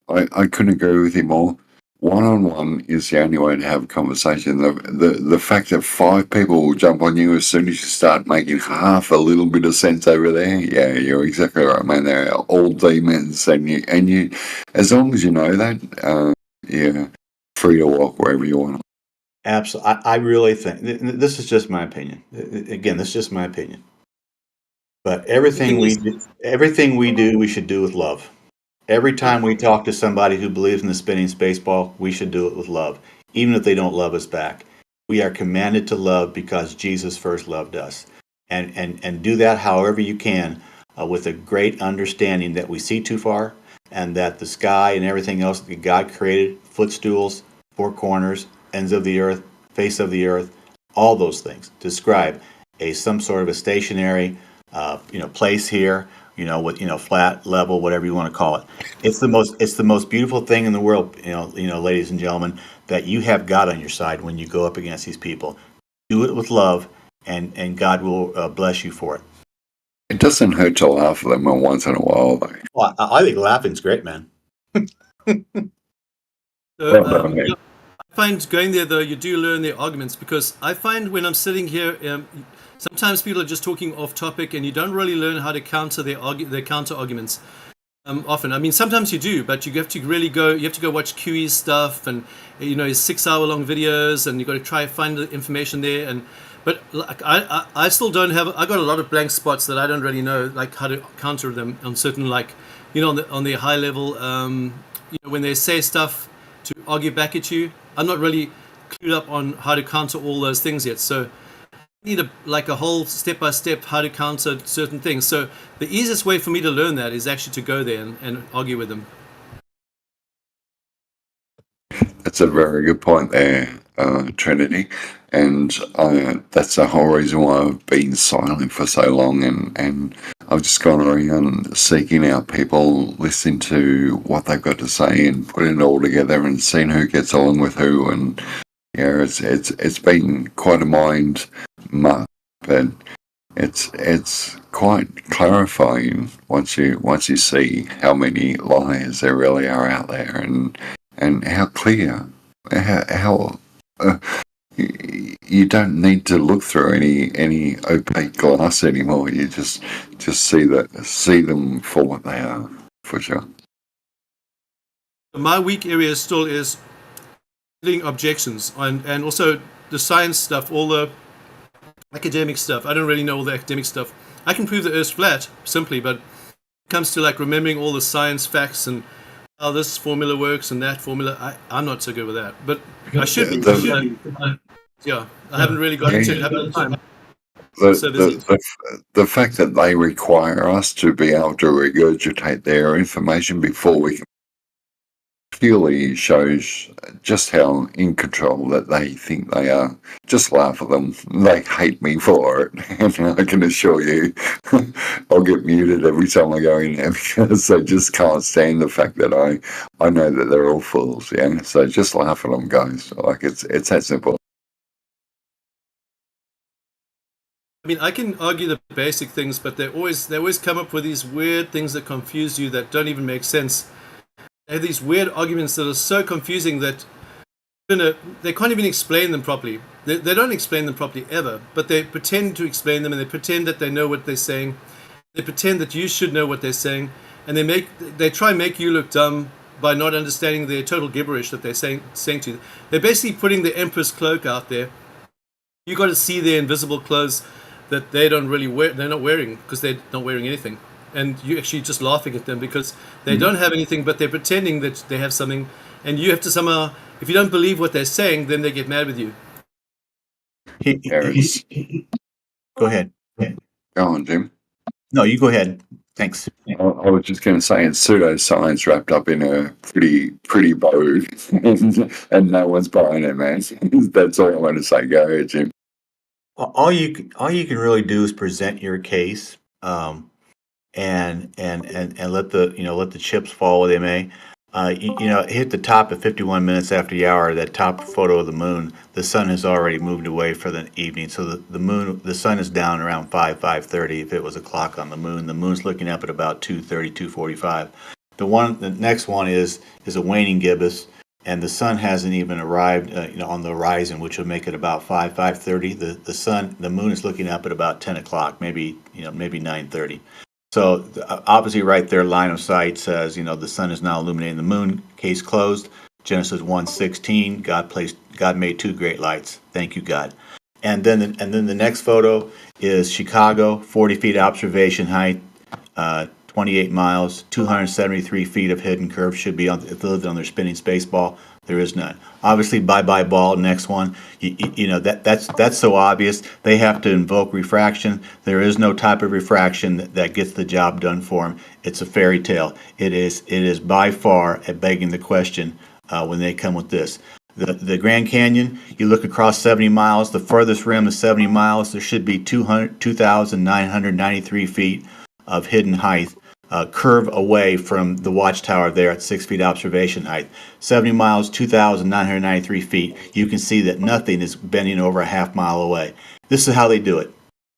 I couldn't agree with you more. One-on-one is the only way to have a conversation. The fact that 5 people will jump on you as soon as you start making half a little bit of sense over there, yeah, you're exactly right, man. They're all demons, and you, as long as you know that, yeah, free to walk wherever you want. Absolutely, I really think this is just my opinion. Again, this is just my opinion. But everything we do, we should do with love. Every time we talk to somebody who believes in the spinning space ball, we should do it with love, even if they don't love us back. We are commanded to love because Jesus first loved us. And do that however you can, with a great understanding that we see too far, and that the sky and everything else that God created, footstools, 4 corners, ends of the earth, face of the earth, all those things describe some sort of a stationary place here, with flat, level, whatever you want to call it. It's the most beautiful thing in the world, ladies and gentlemen, that you have God on your side when you go up against these people. Do it with love, and God will bless you for it. It doesn't hurt to laugh at them once in a while, though. Well, I think laughing's great, man. I find going there, though, you do learn their arguments, because I find when I'm sitting here, sometimes people are just talking off topic, and you don't really learn how to counter their counter arguments. Often, I mean, sometimes you do, but you have to really go. You have to go watch QE's stuff, and his 6-hour-long videos, and you got to try and find the information there. But like, I still don't have. I got a lot of blank spots that I don't really know, like how to counter them on certain, like, on the high level. When they say stuff to argue back at you, I'm not really clued up on how to counter all those things yet. So I need a whole step-by-step how to counter certain things. So the easiest way for me to learn that is actually to go there and argue with them. That's a very good point there, Trinity. And that's the whole reason why I've been silent for so long, and I've just gone around seeking out people, listening to what they've got to say, and putting it all together and seeing who gets along with who. And yeah, it's been quite a mind map, but it's quite clarifying once you see how many liars there really are out there, and how clear, how you don't need to look through any opaque glass anymore. You just see them for what they are, for sure. My weak area still is objections and also the science stuff, all the academic stuff. I don't really know all the academic stuff. I can prove the Earth's flat simply, but when it comes to like remembering all the science facts and how this formula works and that formula, I'm not so good with that. But I should be. Yeah, I haven't really got into it. I haven't had time. The fact that they require us to be able to regurgitate their information before we can purely shows just how in control that they think they are. Just laugh at them. They hate me for it. And I can assure you, I'll get muted every time I go in there because they just can't stand the fact that I know that they're all fools. Yeah, so just laugh at them, guys. Like it's that simple. I mean, I can argue the basic things, but they always come up with these weird things that confuse you that don't even make sense. They have these weird arguments that are so confusing that they can't even explain them properly. They don't explain them properly ever, but they pretend to explain them, and they pretend that they know what they're saying. They pretend that you should know what they're saying, and they try and make you look dumb by not understanding their total gibberish that they're saying to you. They're basically putting the emperor's cloak out there. You got to see their invisible clothes that they don't really wear. They're not wearing because they're not wearing anything. And you're actually just laughing at them because they don't have anything, but they're pretending that they have something. And you have to somehow, if you don't believe what they're saying, then they get mad with you. Go ahead. Go on, Jim. No, you go ahead. Thanks. I was just going to say it's pseudoscience wrapped up in a pretty bow, and no one's buying it, man. That's all I want to say. Go ahead, Jim. All you can really do is present your case. And let the chips fall where they may. Hit the top at 51 minutes after the hour. That top photo of the moon, the sun has already moved away for the evening. So the sun is down around 5:30. If it was a clock on the moon's looking up at about 2:30, 2:45. The next one is a waning gibbous, and the sun hasn't even arrived on the horizon, which will make it about 5:30. The moon is looking up at about 10 o'clock, maybe 9:30. So obviously right there, line of sight says, the sun is now illuminating the moon. Case closed. Genesis 1:16. God made two great lights. Thank you, God. And then the next photo is Chicago, 40 feet observation height, 28 miles, 273 feet of hidden curve should be if they lived on their spinning space ball. There is none. Obviously, bye-bye ball, next one. That's so obvious. They have to invoke refraction. There is no type of refraction that gets the job done for them. It's a fairy tale. It is by far a begging the question when they come with this. The Grand Canyon, you look across 70 miles. The furthest rim is 70 miles. There should be 2,993 feet of hidden height. Curve away from the watchtower there at 6 feet observation height. 70 miles, 2,993 feet. You can see that nothing is bending over a half mile away. This is how they do it.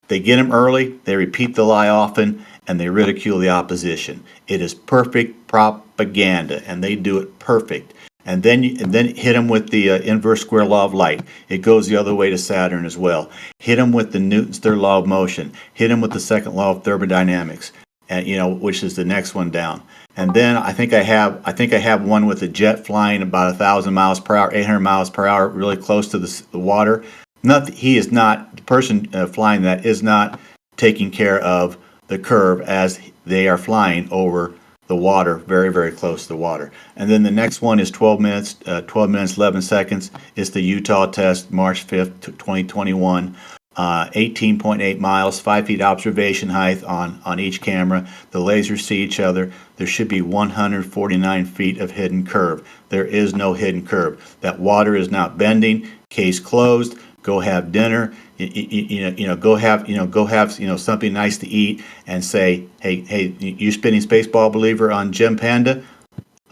They get them early, they repeat the lie often, and they ridicule the opposition. It is perfect propaganda, and they do it perfect. And then hit them with the inverse square law of light. It goes the other way to Saturn as well. Hit them with the Newton's third law of motion. Hit them with the second law of thermodynamics. And which is the next one down. And then I think I have one with a jet flying about 1,000 miles per hour, 800 miles per hour, really close to the water. The person flying that is not taking care of the curve as they are flying over the water, very, very close to the water. And then the next one is 12 minutes, 11 seconds. It's the Utah test, March 5th, 2021. 18.8 miles, 5 feet observation height on each camera. The lasers see each other. There should be 149 feet of hidden curve. There is no hidden curve. That water is not bending. Case closed. Go have dinner. Go have something nice to eat and say, hey, you spinning spaceball believer on Gem Panda?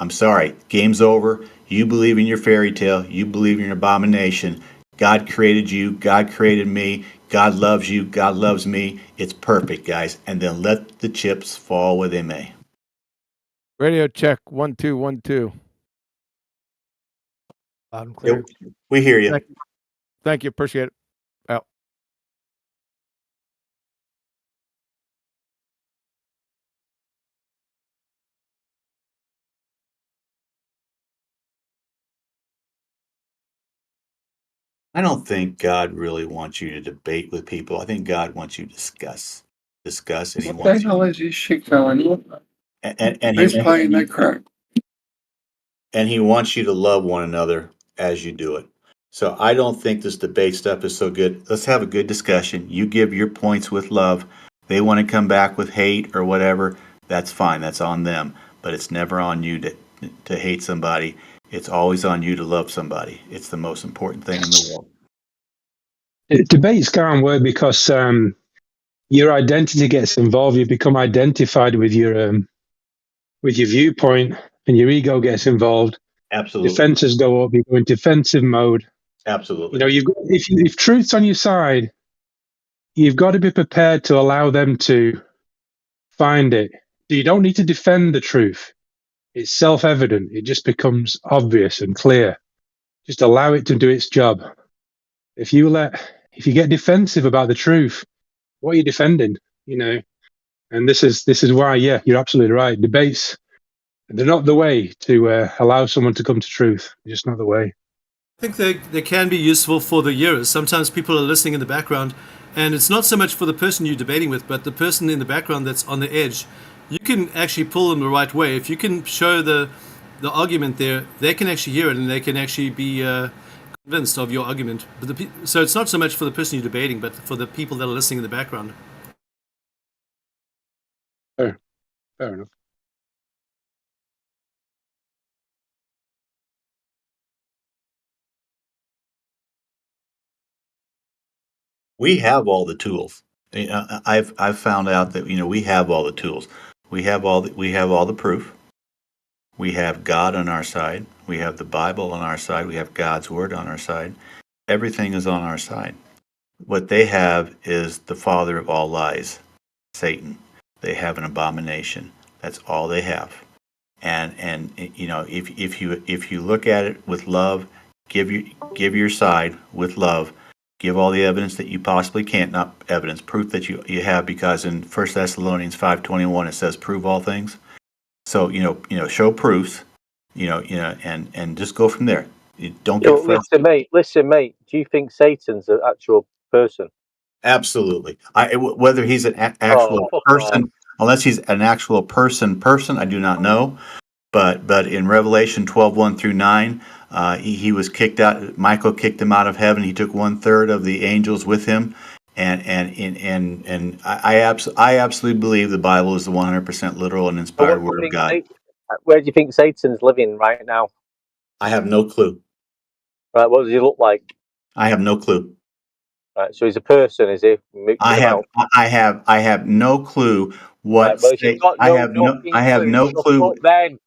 I'm sorry, game's over. You believe in your fairy tale. You believe in your abomination. God created you. God created me. God loves you. God loves me. It's perfect, guys. And then let the chips fall where they may. Radio check 1 2 1 2. Loud and clear. We hear you. Thank you. Appreciate it. Out. I don't think God really wants you to debate with people. I think God wants you to discuss, and He What the wants hell is this shit going on? and Who's playing that crap? and He wants you to love one another as you do it. So I don't think this debate stuff is so good. Let's have a good discussion. You give your points with love. They want to come back with hate or whatever. That's fine. That's on them. But it's never on you to hate somebody. It's always on you to love somebody. It's the most important thing in the world. Debates can't work because your identity gets involved. You become identified with your viewpoint, and your ego gets involved. Absolutely. Defenses go up. You go in defensive mode. Absolutely. You know, if truth's on your side, you've got to be prepared to allow them to find it. You don't need to defend the truth. It's self-evident. It just becomes obvious and clear. Just allow it to do its job. If you get defensive about the truth, what are you defending? You know, and this is why, yeah, you're absolutely right. Debates, they're not the way to allow someone to come to truth. They're just not the way. I think they can be useful for the hearers. Sometimes people are listening in the background, and it's not so much for the person you're debating with, but the person in the background that's on the edge. You can actually pull them the right way. If you can show the argument there, they can actually hear it, and they can actually be convinced of your argument. But so it's not so much for the person you're debating, but for the people that are listening in the background. Fair enough. We have all the tools. I've found out that we have all the tools. We have all the proof. We have God on our side. We have the Bible on our side. We have God's word on our side. Everything is on our side. What they have is the father of all lies, Satan. They have an abomination. That's all they have. And if you look at it with love, give your side with love. Give all the evidence that you possibly can, not evidence, proof that you have, because in 1 Thessalonians 5:21 it says, "Prove all things." So show proofs, and just go from there. You don't get frustrated. Listen, mate. Do you think Satan's an actual person? Absolutely. Whether he's an actual person, unless he's an actual person, I do not know. But in Revelation 12:1 through 9, he was kicked out. Michael kicked him out of heaven. He took 1/3 of the angels with him, and I absolutely believe the Bible is the 100% literal and inspired word of God. Where do you think Satan's living right now? I have no clue. Right, what does he look like? I have no clue. Right, so he's a person, is he? I have no clue what. Right, well, I have no clue. Then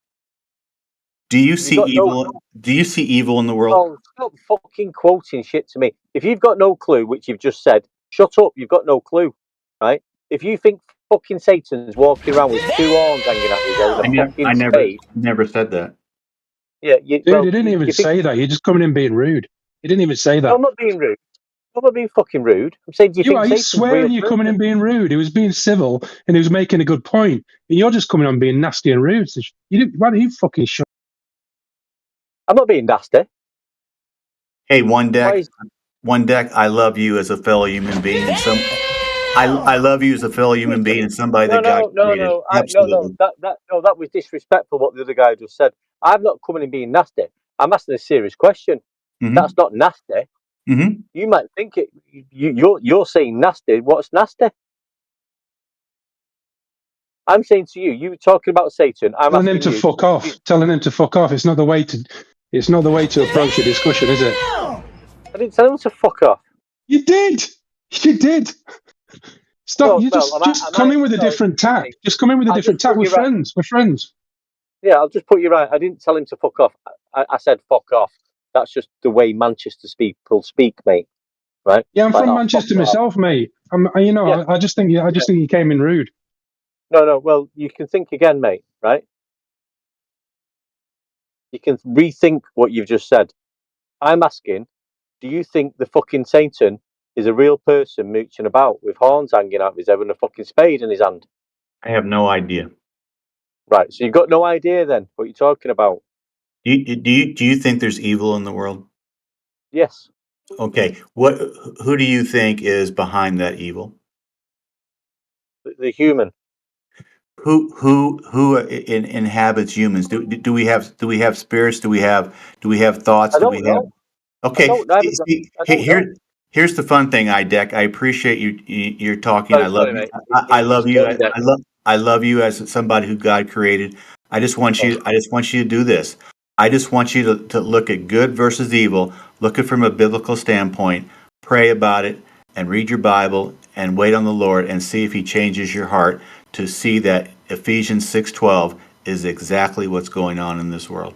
do you see evil? Do you see evil in the world? Oh, stop fucking quoting shit to me. If you've got no clue, which you've just said, shut up. You've got no clue, right? If you think fucking Satan's walking around with two horns hanging out his head and a fucking spade, never said that. Yeah, Dude, he didn't even say that. You're just coming in being rude. He didn't even say that. I'm not being rude. I'm not being fucking rude. I'm saying, do you think are? Satan's You swearing real you're coming in being rude. He was being civil and he was making a good point. And you're just coming on being nasty and rude. So why don't you fucking shut? I'm not being nasty. Hey, one deck. I love you as a fellow human being, and I love you as a fellow human being and somebody that God created. Absolutely. That was disrespectful. What the other guy just said. I'm not coming in being nasty. I'm asking a serious question. Mm-hmm. That's not nasty. Mm-hmm. You might think it. You're saying nasty. What's nasty? I'm saying to you. You were talking about Satan. I'm telling him to fuck off. Telling him to fuck off. It's not the way to approach a discussion, is it? I didn't tell him to fuck off. You did. You did. Stop. Just come in with a different tack. Just come in with a different tack. We're friends. We're friends. Yeah, I'll just put you right. I didn't tell him to fuck off. I said fuck off. That's just the way Manchester people speak, mate. right? Yeah, I'm Like, from oh, Manchester fuck off. myself, mate. Yeah. I just think you came in rude. No. Well, you can think again, mate. Right? You can rethink what you've just said. I'm asking, do you think the fucking Satan is a real person mooching about with horns hanging out of his head and a fucking spade in his hand? I have no idea. Right. So you've got no idea then what you're talking about. Do you think there's evil in the world? Yes. Okay. Who do you think is behind that evil? The human. Who inhabits humans? Do we have spirits? Do we have thoughts? I don't know. Okay. I don't know. Here's the fun thing, IDEC. I appreciate you're talking. Oh, I love sorry, you. mate. I love you. It's I love you as somebody who God created. I just want you to do this. I just want you to look at good versus evil, look at it from a biblical standpoint, pray about it, and read your Bible and wait on the Lord and see if He changes your heart to see that Ephesians 6:12 is exactly what's going on in this world.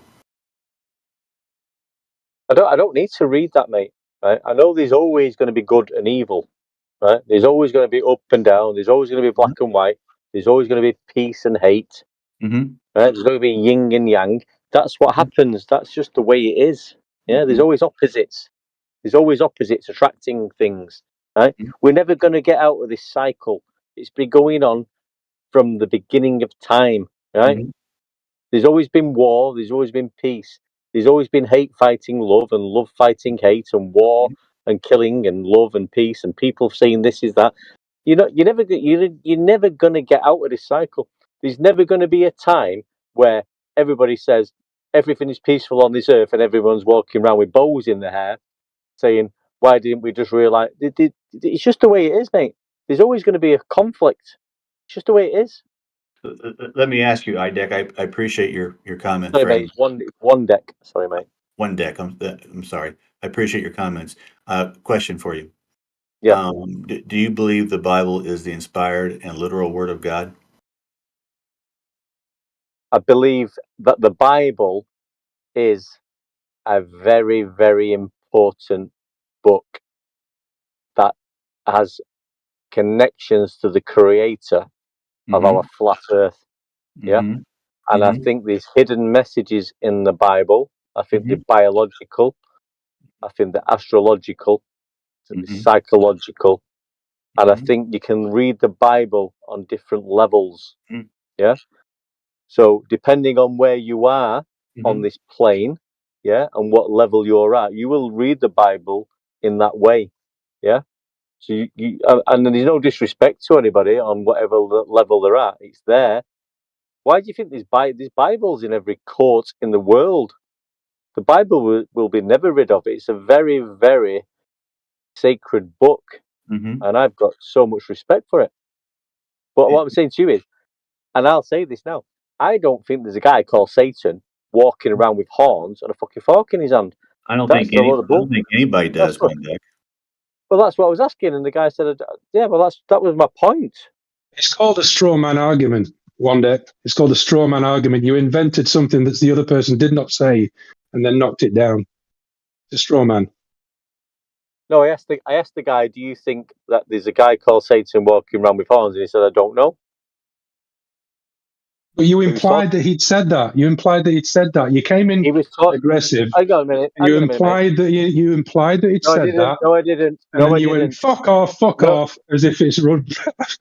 I don't need to read that, mate. Right? I know there's always going to be good and evil. Right? There's always going to be up and down. There's always going to be black and white. There's always going to be peace and hate. Mm-hmm. Right? There's going to be yin and yang. That's what happens. That's just the way it is. Yeah. There's always opposites. There's always opposites attracting things. Right? We're never going to get out of this cycle. It's been going on from the beginning of time. Right? There's always been war. There's always been peace. There's always been hate fighting love and love fighting hate and war and killing and love and peace and people saying this is that. You're never going to get out of this cycle. There's never going to be a time where everybody says everything is peaceful on this earth and everyone's walking around with bows in their hair saying, why didn't we just realize? It's just the way it is, mate. There's always going to be a conflict. It's just the way it is. Let me ask you, IDEC. I appreciate your comment. Sorry, mate. One deck. Sorry, mate. One deck. I'm sorry. I appreciate your comments. Question for you. Yeah. Do you believe the Bible is the inspired and literal Word of God? I believe that the Bible is a very, very important book that has connections to the creator of our flat earth. Yeah. And I think there's hidden messages in the Bible. I think they're biological. I think they're astrological, psychological. And I think you can read the Bible on different levels. Yeah. So depending on where you are on this plane, yeah, and what level you're at, you will read the Bible in that way. Yeah. So you and there's no disrespect to anybody on whatever level they're at. It's there. Why do you think there's Bibles in every court in the world? The Bible will be never rid of it. It's a very, very sacred book, and I've got so much respect for it. But what I'm saying to you is, and I'll say this now, I don't think there's a guy called Satan walking around with horns and a fucking fork in his hand. I don't think anybody does. Well, that's what I was asking, and the guy said, "Yeah, well, that was my point." It's called a straw man argument. One day, it's called a straw man argument. You invented something that the other person did not say, and then knocked it down. It's a straw man. No, I asked the guy, "Do you think that there's a guy called Satan walking around with horns?" And he said, "I don't know." But you implied that he'd said that. You implied that he'd said that. You came in aggressive. Hang on a minute. You implied that he'd said that. No, I didn't. And then you went, fuck off, as if it's run. That's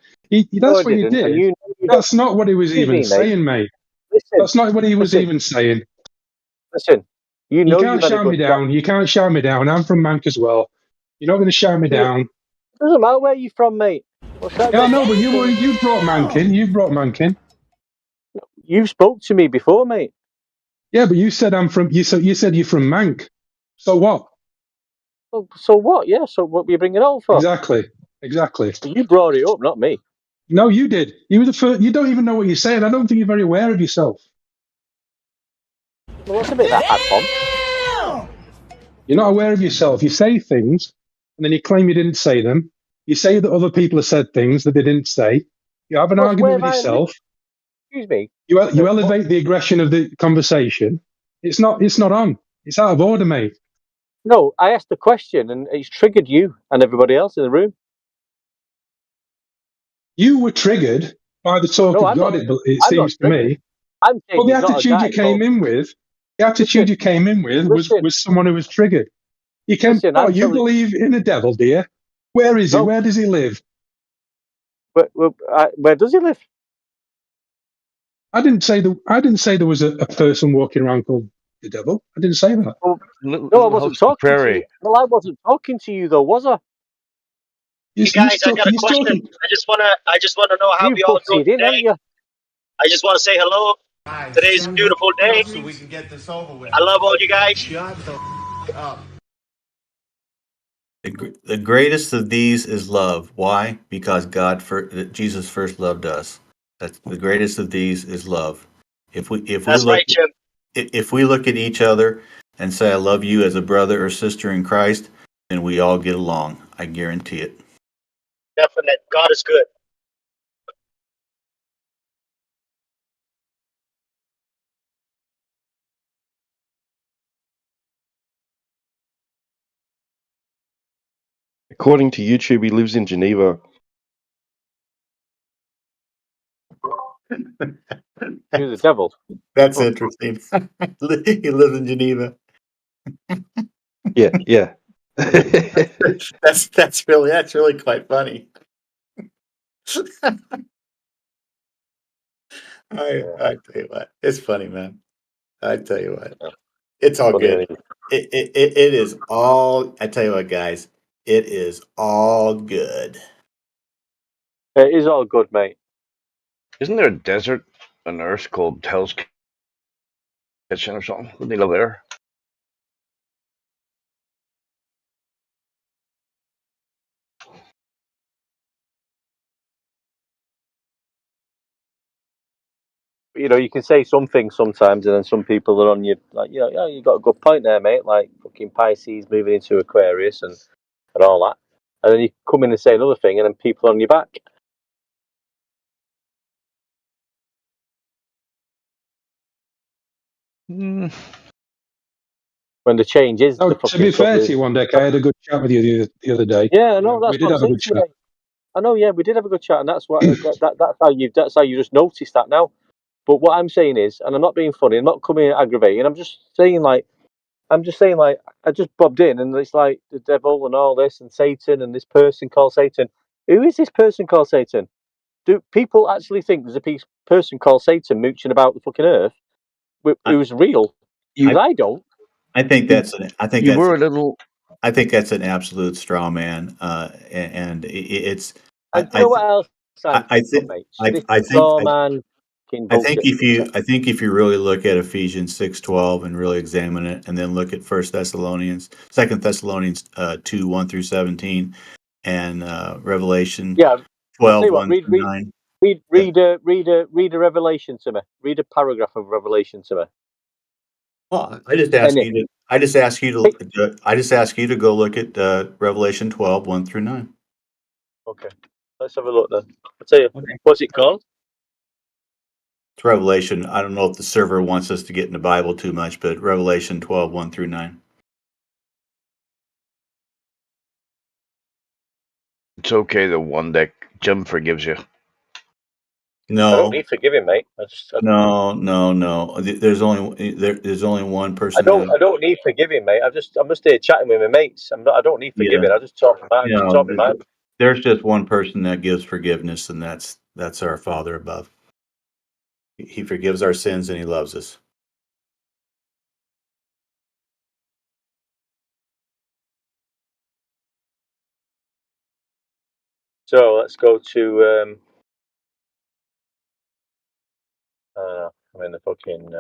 what you did. That's not what he was even saying, mate. That's not what he was even saying. Listen, you can't shout me down. You can't shout me down. I'm from Mank as well. You're not going to shout me down. It doesn't matter where you're from, mate. Yeah, no, but you brought Mank in. You brought Mank in. You spoke to me before, mate. Yeah, but you said I'm from. You said you're from Mank. So what? So what? Yeah. So what were you bringing it all for? Exactly. You brought it up, not me. No, you did. You were the first. You don't even know what you're saying. I don't think you're very aware of yourself. Well, what's a bit that bad, Tom? You're not aware of yourself. You say things, and then you claim you didn't say them. You say that other people have said things that they didn't say. You have an argument with yourself. Excuse me. You elevate the aggression of the conversation. It's not on. It's out of order, mate. No, I asked the question, and it's triggered you and everybody else in the room. You were triggered by the talk No, of I'm God, not. it I'm not seems to triggered. me. I'm saying Well, the there's not a attitude you guy came called. in with, Listen, was someone who was triggered. You came, listen. oh, I'm you telling. believe in a devil, dear? Where is he? No, Where does he live? where does he live? I didn't say there was a person walking around called the devil. I didn't say that. Well, no, I wasn't talking to you. Well, I wasn't talking to you though, was I? Hey guys, I got a question. I just wanna know how You we all doing butted in, haven't today. you? I just want to say hello. Today's a beautiful day. So we can get this over with. I love all you guys. Shut the up. The greatest of these is love. Why? Because Jesus first loved us. That's the greatest of these is love. If we That's look right, Jim. if we look at each other and say I love you as a brother or sister in Christ, then we all get along. I guarantee it. Definite. God is good. According to YouTube, he lives in Geneva. You're the devil. That's interesting. He lives in Geneva. Yeah. That's really quite funny. I tell you what, it's funny, man. I tell you what, it's all good. It is all. I tell you what, guys, it is all good. It is all good, mate. Isn't there a desert on Earth called Hell's Kitchen or something? Wouldn't they live there? You know, you can say some things sometimes, and then some people are on you like, yeah, you got a good point there, mate. Like fucking Pisces moving into Aquarius and all that, and then you come in and say another thing, and then people are on your back. When the change is the fucking. To be fair to you, one day, I had a good chat with you the other day. Yeah, I know. That's we did what have I'm a good saying chat. today. I know. Yeah, we did have a good chat, and that's what that's how you just noticed that now. But what I'm saying is, and I'm not being funny, I'm not coming aggravating. I'm just saying like, I just bobbed in, and it's like the devil and all this, and Satan, and this person called Satan. Who is this person called Satan? Do people actually think there's a person called Satan mooching about the fucking earth? Who's real? I don't. I think that's an absolute straw man, and it's. And do you know what else? I think. Mate? I This think. straw man fucking I think bullshit. I think if you really look at Ephesians 6:12 and really examine it, and then look at 2 Thessalonians 2:1-17, and Revelation Yeah, 12, what, 1-9. read a Revelation to me. Read a paragraph of Revelation to me. Well, I just ask you to go look at Revelation 12, 1-9. Okay, let's have a look then. I'll tell you. What's it called? It's Revelation. I don't know if the server wants us to get in the Bible too much, but Revelation 12, 1-9. It's okay, the one that Jim forgives you. No, I don't need forgiving, mate. No. There's only one person. I don't need forgiving, mate. I'm just here chatting with my mates. I don't need forgiving. I just talk my mind. There's just one person that gives forgiveness, and that's our Father above. He forgives our sins and he loves us. So let's go to. I'm in the fucking.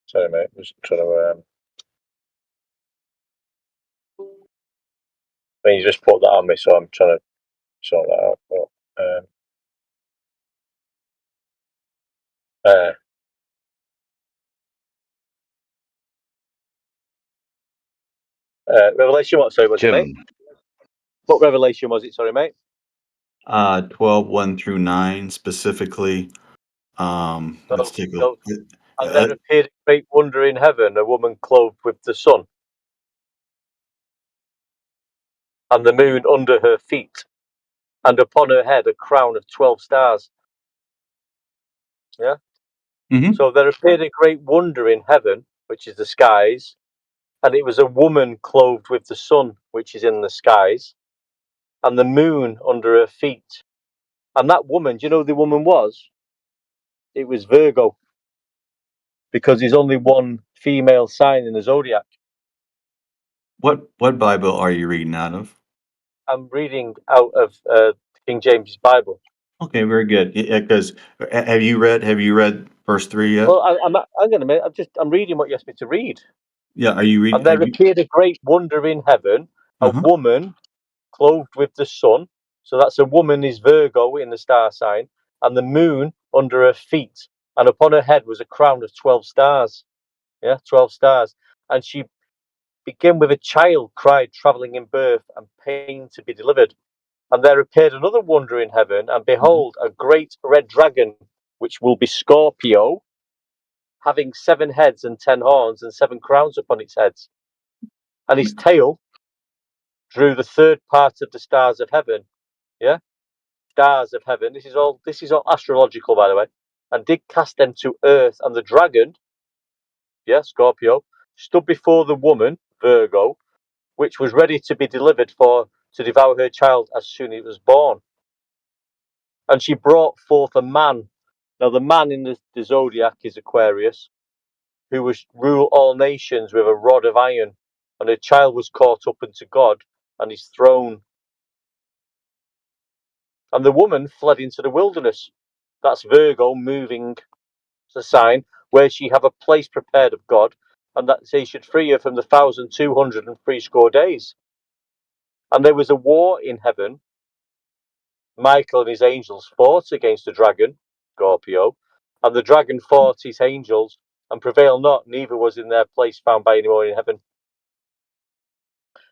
Sorry, mate. I'm just trying to. I mean, you just put that on me, so I'm trying to sort that out. Revelation. What? Sorry, what's it, mate? What Revelation was it? Sorry, mate. 12, 1-9, specifically Let's take a So, and there appeared a great wonder in heaven, a woman clothed with the sun, and the moon under her feet, and upon her head a crown of 12 stars. Yeah. So there appeared a great wonder in heaven, which is the skies, and it was a woman clothed with the sun, which is in the skies, and the moon under her feet. And that woman, do you know who the woman was? It was Virgo, because there's only one female sign in the zodiac. What Bible are you reading out of? I'm reading out of King James Bible. Okay, very good. Because have you read verse 3 yet? Well, I'm going to. I'm reading what you asked me to read. Yeah, are you reading? And there appeared a great wonder in heaven, a woman clothed with the sun. So that's a woman is Virgo in the star sign, and the moon under her feet, and upon her head was a crown of 12 stars. Yeah, 12 stars. And she began with a child cried, travelling in birth and pain to be delivered. And there appeared another wonder in heaven, and behold, a great red dragon, which will be Scorpio, having 7 heads and 10 horns and 7 crowns upon its heads. And his tail drew the third part of the stars of heaven. Yeah, stars of heaven. This is all astrological, by the way. And did cast them to earth. And the dragon, yeah, Scorpio, stood before the woman, Virgo, which was ready to be delivered to devour her child as soon as it was born. And she brought forth a man. Now the man in the zodiac is Aquarius, who was rule all nations with a rod of iron. And her child was caught up unto God and his throne. And the woman fled into the wilderness. That's Virgo moving the sign where she have a place prepared of God, and that they should free her from the 1,260 days. And there was a war in heaven. Michael and his angels fought against the dragon, Scorpio, and the dragon fought his angels and prevailed not, neither was in their place found by any more in heaven.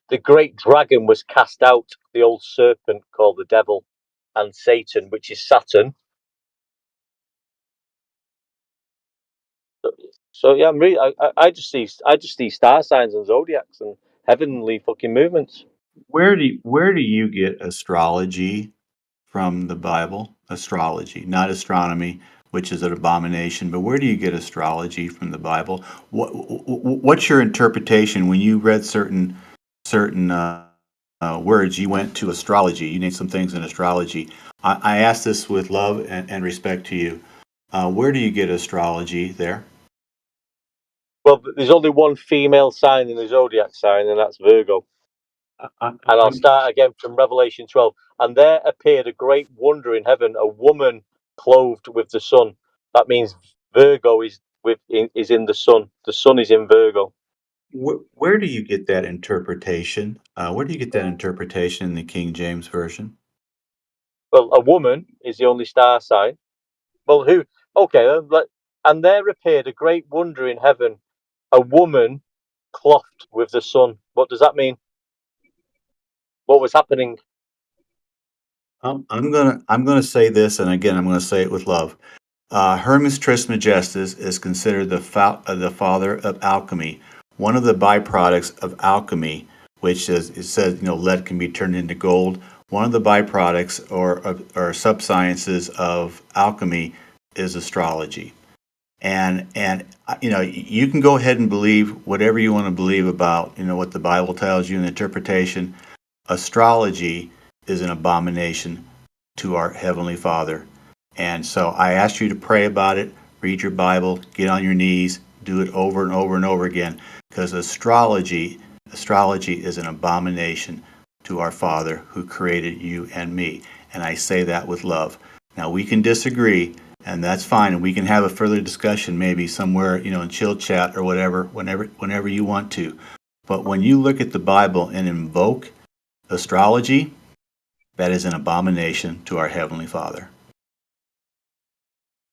The great dragon was cast out, the old serpent called the devil, and Satan, which is Saturn. So yeah, I just see star signs and zodiacs and heavenly fucking movements. Where do you get astrology from the Bible? Astrology, not astronomy, which is an abomination. But where do you get astrology from the Bible? What's your interpretation when you read certain words? You went to astrology. You named some things in astrology. I ask this with love and respect to you. Where do you get astrology there? Well, there's only one female sign in the zodiac sign, and that's Virgo. And I'll start again from Revelation 12. And there appeared a great wonder in heaven, a woman clothed with the sun. That means Virgo is in the sun. The sun is in Virgo. Where do you get that interpretation? Where do you get that interpretation in the King James Version? Well, a woman is the only star sign. Well, who? Okay, and there appeared a great wonder in heaven, a woman clothed with the sun. What does that mean? What was happening? I'm gonna say this, and again, I'm gonna say it with love. Hermes Trismegistus is considered the father of alchemy. One of the byproducts of alchemy, which is, it says, lead can be turned into gold. One of the byproducts or subsciences of alchemy is astrology. And you can go ahead and believe whatever you want to believe about what the Bible tells you in interpretation. Astrology is an abomination to our Heavenly Father. And so I ask you to pray about it, read your Bible, get on your knees, do it over and over and over again, because astrology is an abomination to our Father who created you and me. And I say that with love. Now we can disagree, and that's fine, and we can have a further discussion maybe somewhere, in chill chat or whatever, whenever you want to. But when you look at the Bible and invoke astrology, that is an abomination to our Heavenly Father.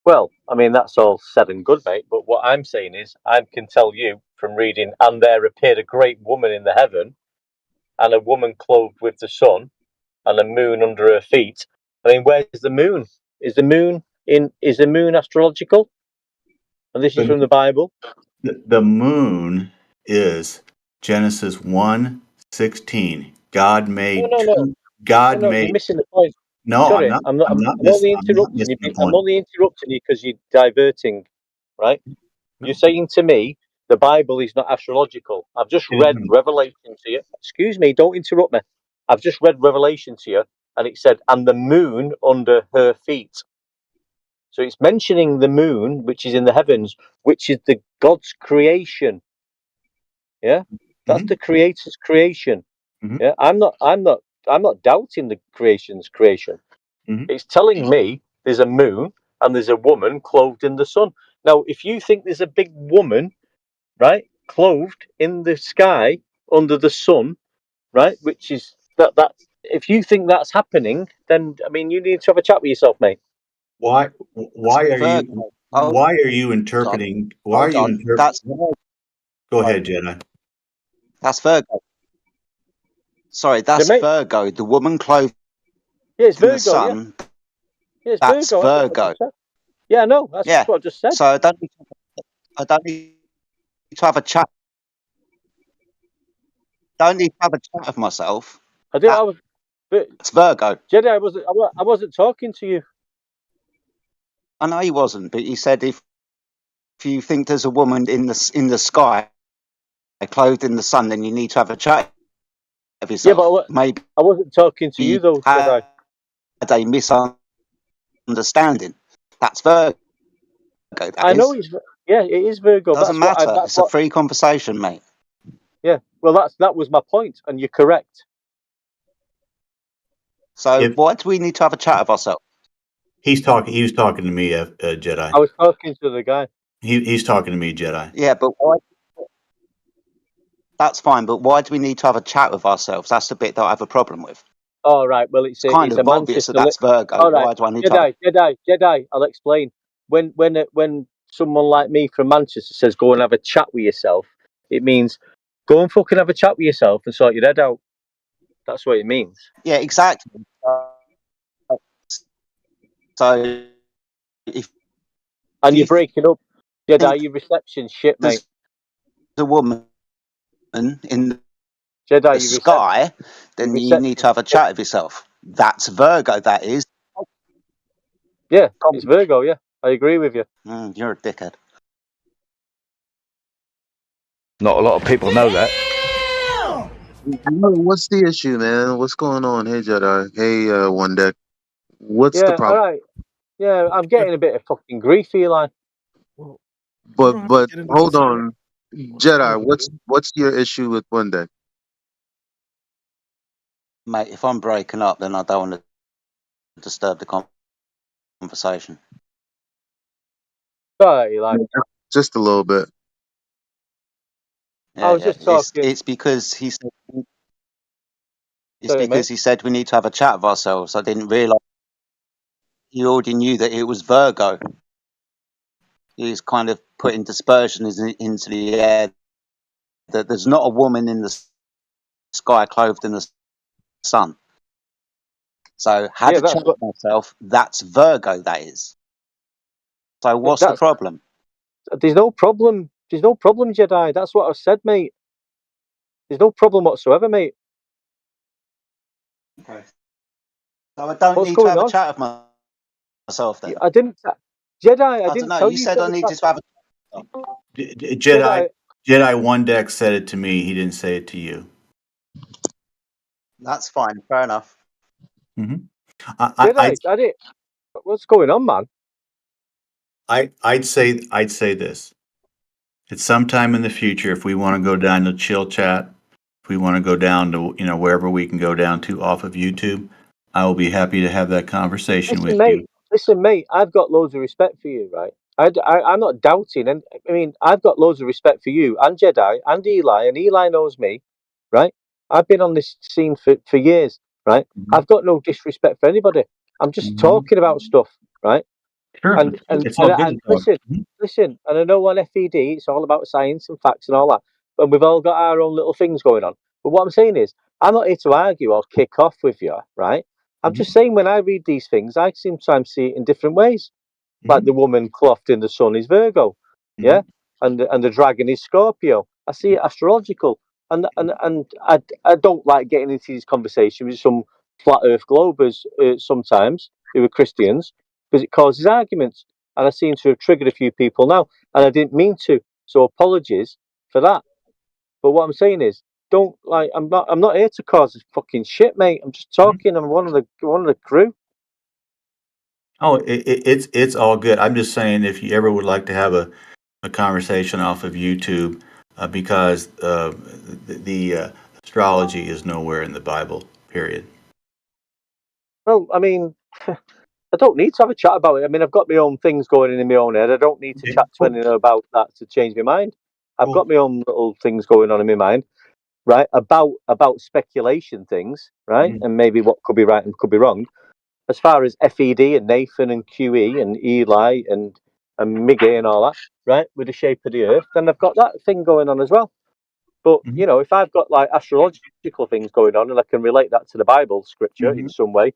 Well, I mean, that's all said and good, mate. But what I'm saying is, I can tell you from reading, and there appeared a great woman in the heaven, and a woman clothed with the sun, and a moon under her feet. I mean, where's the moon? Is the moon is the moon astrological? And this is from the Bible. The moon is Genesis 1:16. God made two. God No, made. you're missing the point. No, Sorry, I'm not only interrupting you. missing the I'm point. only interrupting you because you're diverting, right? You're saying to me the Bible is not astrological. I've just read Revelation to you. Excuse me, don't interrupt me. I've just read Revelation to you, and it said, "And the moon under her feet." So it's mentioning the moon, which is in the heavens, which is the God's creation. Yeah, that's the Creator's creation. Yeah, I'm not doubting the creation's creation. It's telling me there's a moon and there's a woman clothed in the sun. Now, if you think there's a big woman, right, clothed in the sky under the sun, right, which is that if you think that's happening, then I mean you need to have a chat with yourself, mate. Why are you interpreting? Why are you interpreting? Go ahead, Jedi. That's Virgo. Sorry, that's Virgo. The woman clothed in the sun. Yeah, it's that's Virgo. Yeah, no, that's what I just said. So I don't need to have a chat. Don't need to have a chat with myself. It's Virgo. Jedi, I wasn't talking to you. I know he wasn't, but he said if you think there's a woman in the sky clothed in the sun, then you need to have a chat with yourself. Yeah, but maybe I wasn't talking to you though, Jedi. Had a misunderstanding. That's Virgo. I know it is Virgo. Doesn't matter. It's a free conversation, mate. Yeah, well, that was my point, and you're correct. So why do we need to have a chat of ourselves? He was talking to me, Jedi. I was talking to the guy. He's talking to me, Jedi. Yeah, but why? That's fine, but why do we need to have a chat with ourselves? That's the bit that I have a problem with. All right. Well, it's kind of a obvious that that's Virgo. All right. Why do I need to? Jedi. I'll explain. When someone like me from Manchester says go and have a chat with yourself, it means go and fucking have a chat with yourself and sort your head out. That's what it means. Yeah, exactly. So if you're breaking up, Jedi, your reception shit, mate. The woman in Jedi, the sky, then you need to have a chat with yourself. That's Virgo, that is. Yeah, it's Virgo, yeah. I agree with you. You're a dickhead. Not a lot of people know that. What's the issue, man? What's going on? Hey, Jedi. Hey, One Deck. What's the problem? All right. Yeah, I'm getting a bit of fucking grief, Eli. But hold on, Jedi. What's your issue with One Deck? Mate, if I'm breaking up, then I don't want to disturb the conversation. Sorry, Eli. Just a little bit. Yeah, I was just talking. It's because he said. It's Sorry, because he said we need to have a chat of ourselves. I didn't realise he already knew that it was Virgo. He's kind of putting dispersions into the air that there's not a woman in the sky clothed in the sun. So had a chat with myself. That's Virgo. That is. So what's the problem? There's no problem. There's no problem, Jedi. That's what I said, mate. There's no problem whatsoever, mate. Okay. So I don't need to have a chat with myself then. I didn't. Jedi, I didn't know. tell You said I needed to have a Jedi One Deck said it to me. He didn't say it to you. That's fine. Fair enough. Mm-hmm. I did. What's going on, man? I'd say this. It's sometime in the future if we want to go down to chill chat, if we want to go down to wherever we can go down to off of YouTube, I will be happy to have that conversation with you. Listen, mate. I've got loads of respect for you, right? I'm not doubting, and I mean I've got loads of respect for you and Jedi and Eli, and Eli knows me, right? I've been on this scene for years, right? Mm-hmm. I've got no disrespect for anybody. I'm just talking about stuff, right? Sure. And listen, and I know on FED it's all about science and facts and all that, and we've all got our own little things going on. But what I'm saying is, I'm not here to argue or kick off with you, right? I'm just saying when I read these things, I sometimes see it in different ways. Like the woman clothed in the sun is Virgo, yeah, and the dragon is Scorpio. I see it astrological, and I don't like getting into these conversations with some flat Earth globers sometimes who are Christians because it causes arguments, and I seem to have triggered a few people now, and I didn't mean to, so apologies for that. But what I'm saying is, don't like. I'm not here to cause fucking shit, mate. I'm just talking. I'm one of the crew. Oh, it's all good. I'm just saying if you ever would like to have a conversation off of YouTube, because the astrology is nowhere in the Bible. Period. Well, I mean, I don't need to have a chat about it. I mean, I've got my own things going in my own head. I don't need to chat to anyone about that to change my mind. I've got my own little things going on in my mind, right? About speculation things, right? And maybe what could be right and could be wrong. As far as FED and Nathan and QE and Eli and Miggy and all that, right? With the shape of the Earth, then I've got that thing going on as well. But you know, if I've got like astrological things going on and I can relate that to the Bible scripture in some way,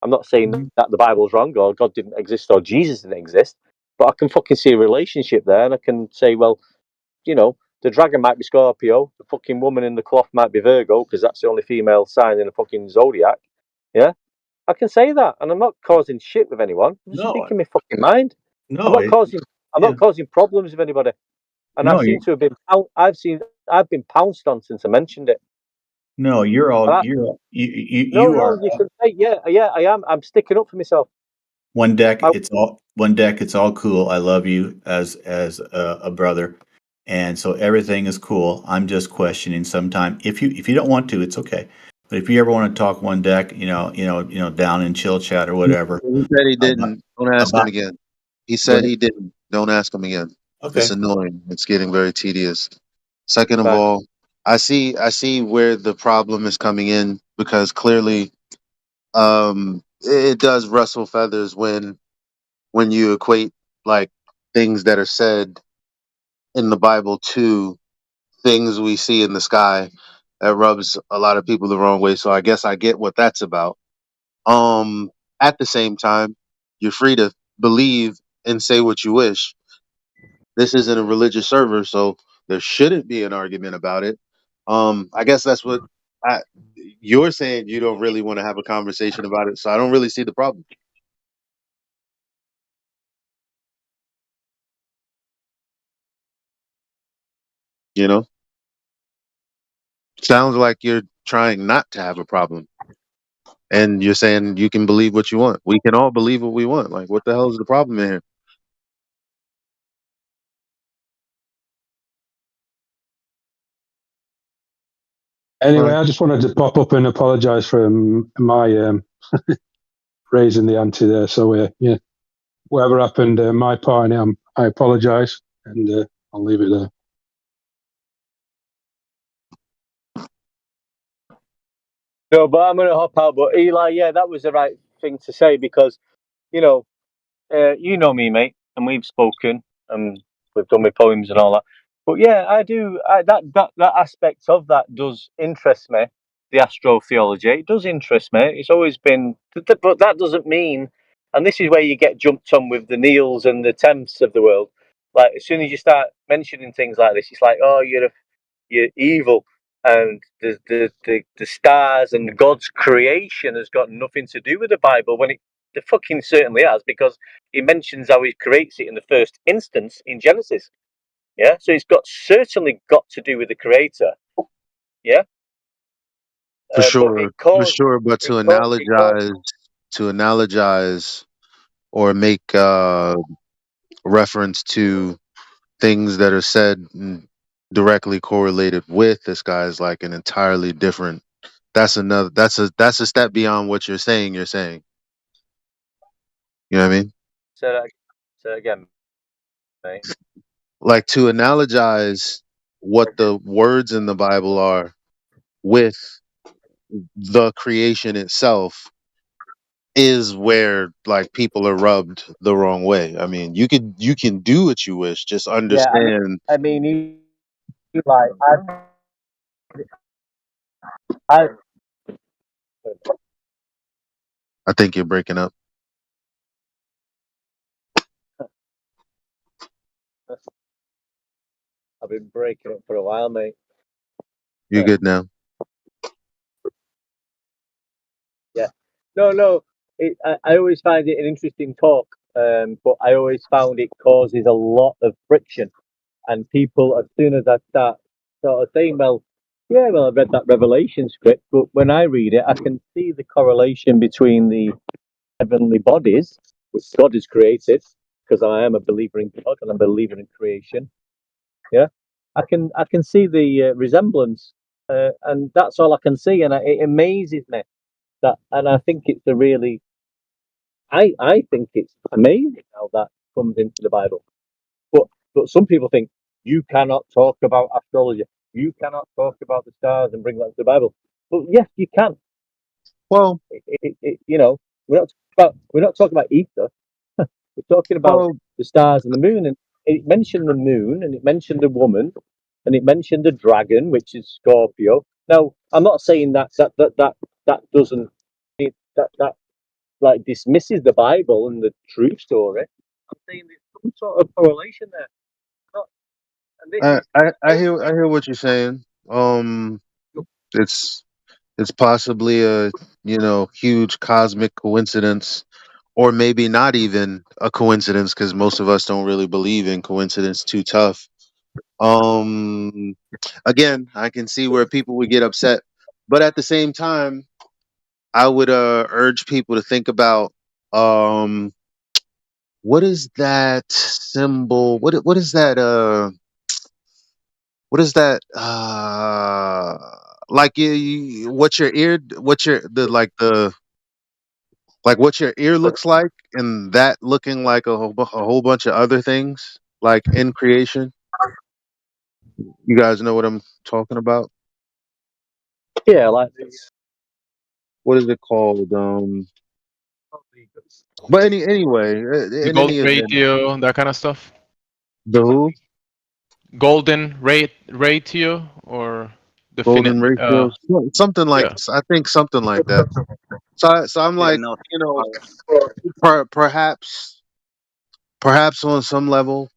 I'm not saying that the Bible's wrong or God didn't exist or Jesus didn't exist, but I can fucking see a relationship there, and I can say, well, you know, the dragon might be Scorpio, the fucking woman in the cloth might be Virgo because that's the only female sign in the fucking zodiac. Yeah, I can say that, and I'm not causing shit with anyone. I'm just speaking my fucking mind. I'm not causing problems with anybody. And I seem to have been. I've been pounced on since I mentioned it. No, you're all I, you're you no, you are you can say yeah. I am. I'm sticking up for myself. one deck. It's all cool. I love you as a brother, and so everything is cool. I'm just questioning. Sometime if you don't want to, it's okay. But if you ever want to talk one deck, down in chill chat or whatever. He said he didn't. Don't ask him again. He said he didn't. Don't ask him again. Okay. It's annoying. It's getting very tedious. Second of Right. all, I see where the problem is coming in because clearly, it does rustle feathers when you equate like things that are said in the Bible to things we see in the sky. That rubs a lot of people the wrong way. So I guess I get what that's about. At the same time, you're free to believe and say what you wish. This isn't a religious server, so there shouldn't be an argument about it. I guess that's what I, you're saying. You don't really want to have a conversation about it, so I don't really see the problem. You know, sounds like you're trying not to have a problem, and you're saying you can believe what you want. We can all believe what we want. Like, what the hell is the problem in here? Anyway, I just wanted to pop up and apologise for my raising the ante there. So, yeah, whatever happened, my part in it, I apologise, and I'll leave it there. No, but I'm going to hop out. But Eli, yeah, that was the right thing to say because, you know me, mate, and we've spoken and we've done my poems and all that. But yeah, I do. That aspect of that does interest me. The astrotheology, it does interest me. It's always been, but that doesn't mean. And this is where you get jumped on with the Neils and the Temps of the world. Like as soon as you start mentioning things like this, it's like, oh, you're evil, and the stars and God's creation has got nothing to do with the Bible when it fucking certainly has, because he mentions how he creates it in the first instance in Genesis. Yeah, so it's certainly got to do with the Creator. Yeah, For sure, for but sure. But to analogize or make reference to things that are said and directly correlated with this guy is like an entirely different. That's another. That's a step beyond what you're saying. You're saying. You know what I mean? Say that again, mate. Like to analogize what the words in the Bible are with the creation itself is where like people are rubbed the wrong way. I mean, you can do what you wish, just Yeah, understand. I mean, he like I I think you're breaking up. I've been breaking up for a while, mate. You're good now. Yeah. No. I always find it an interesting talk, but I always found it causes a lot of friction. And people, as soon as I start sort of saying, well, I've read that Revelation script, but when I read it, I can see the correlation between the heavenly bodies, which God has created, because I am a believer in God and I'm a believer in creation. Yeah, I can see the resemblance, and that's all I can see, and it amazes me that, and I think it's a really, I think it's amazing how that comes into the Bible. But some people think you cannot talk about astrology, you cannot talk about the stars and bring that to the Bible. But yes, you can. Well, we're not talking about ether. We're talking about the stars and the moon, and it mentioned the moon, and it mentioned the woman, and it mentioned the dragon, which is Scorpio. Now, I'm not saying that doesn't that like dismisses the Bible and the true story. I'm saying there's some sort of correlation there. I hear what you're saying. It's possibly a huge cosmic coincidence, or maybe not even a coincidence, because most of us don't really believe in coincidence. Too tough. Again, I can see where people would get upset, but at the same time, I would urge people to think about what is that symbol? What is that? What is that? Like what's your ear? What's your the like what your ear looks like, and that looking like a whole bunch of other things, like in creation. You guys know what I'm talking about? Yeah, like What is it called? But anyway, The in any golden event, ratio, that kind of stuff. the who? Golden ratio or the Golden ratio, something like, yeah. I think something like that. So I'm Yeah, like, no. perhaps on some level,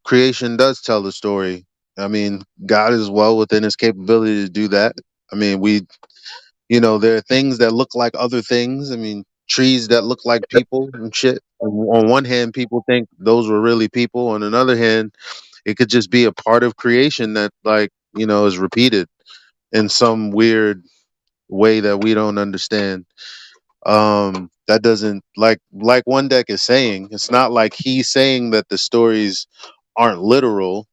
creation does tell the story. I mean, God is well within his capability to do that. I mean, there are things that look like other things. I mean, trees that look like people and shit. On one hand, people think those were really people. On another hand, it could just be a part of creation that, like, is repeated in some weird way that we don't understand. That doesn't, like one deck is saying, it's not like he's saying that the stories aren't literal.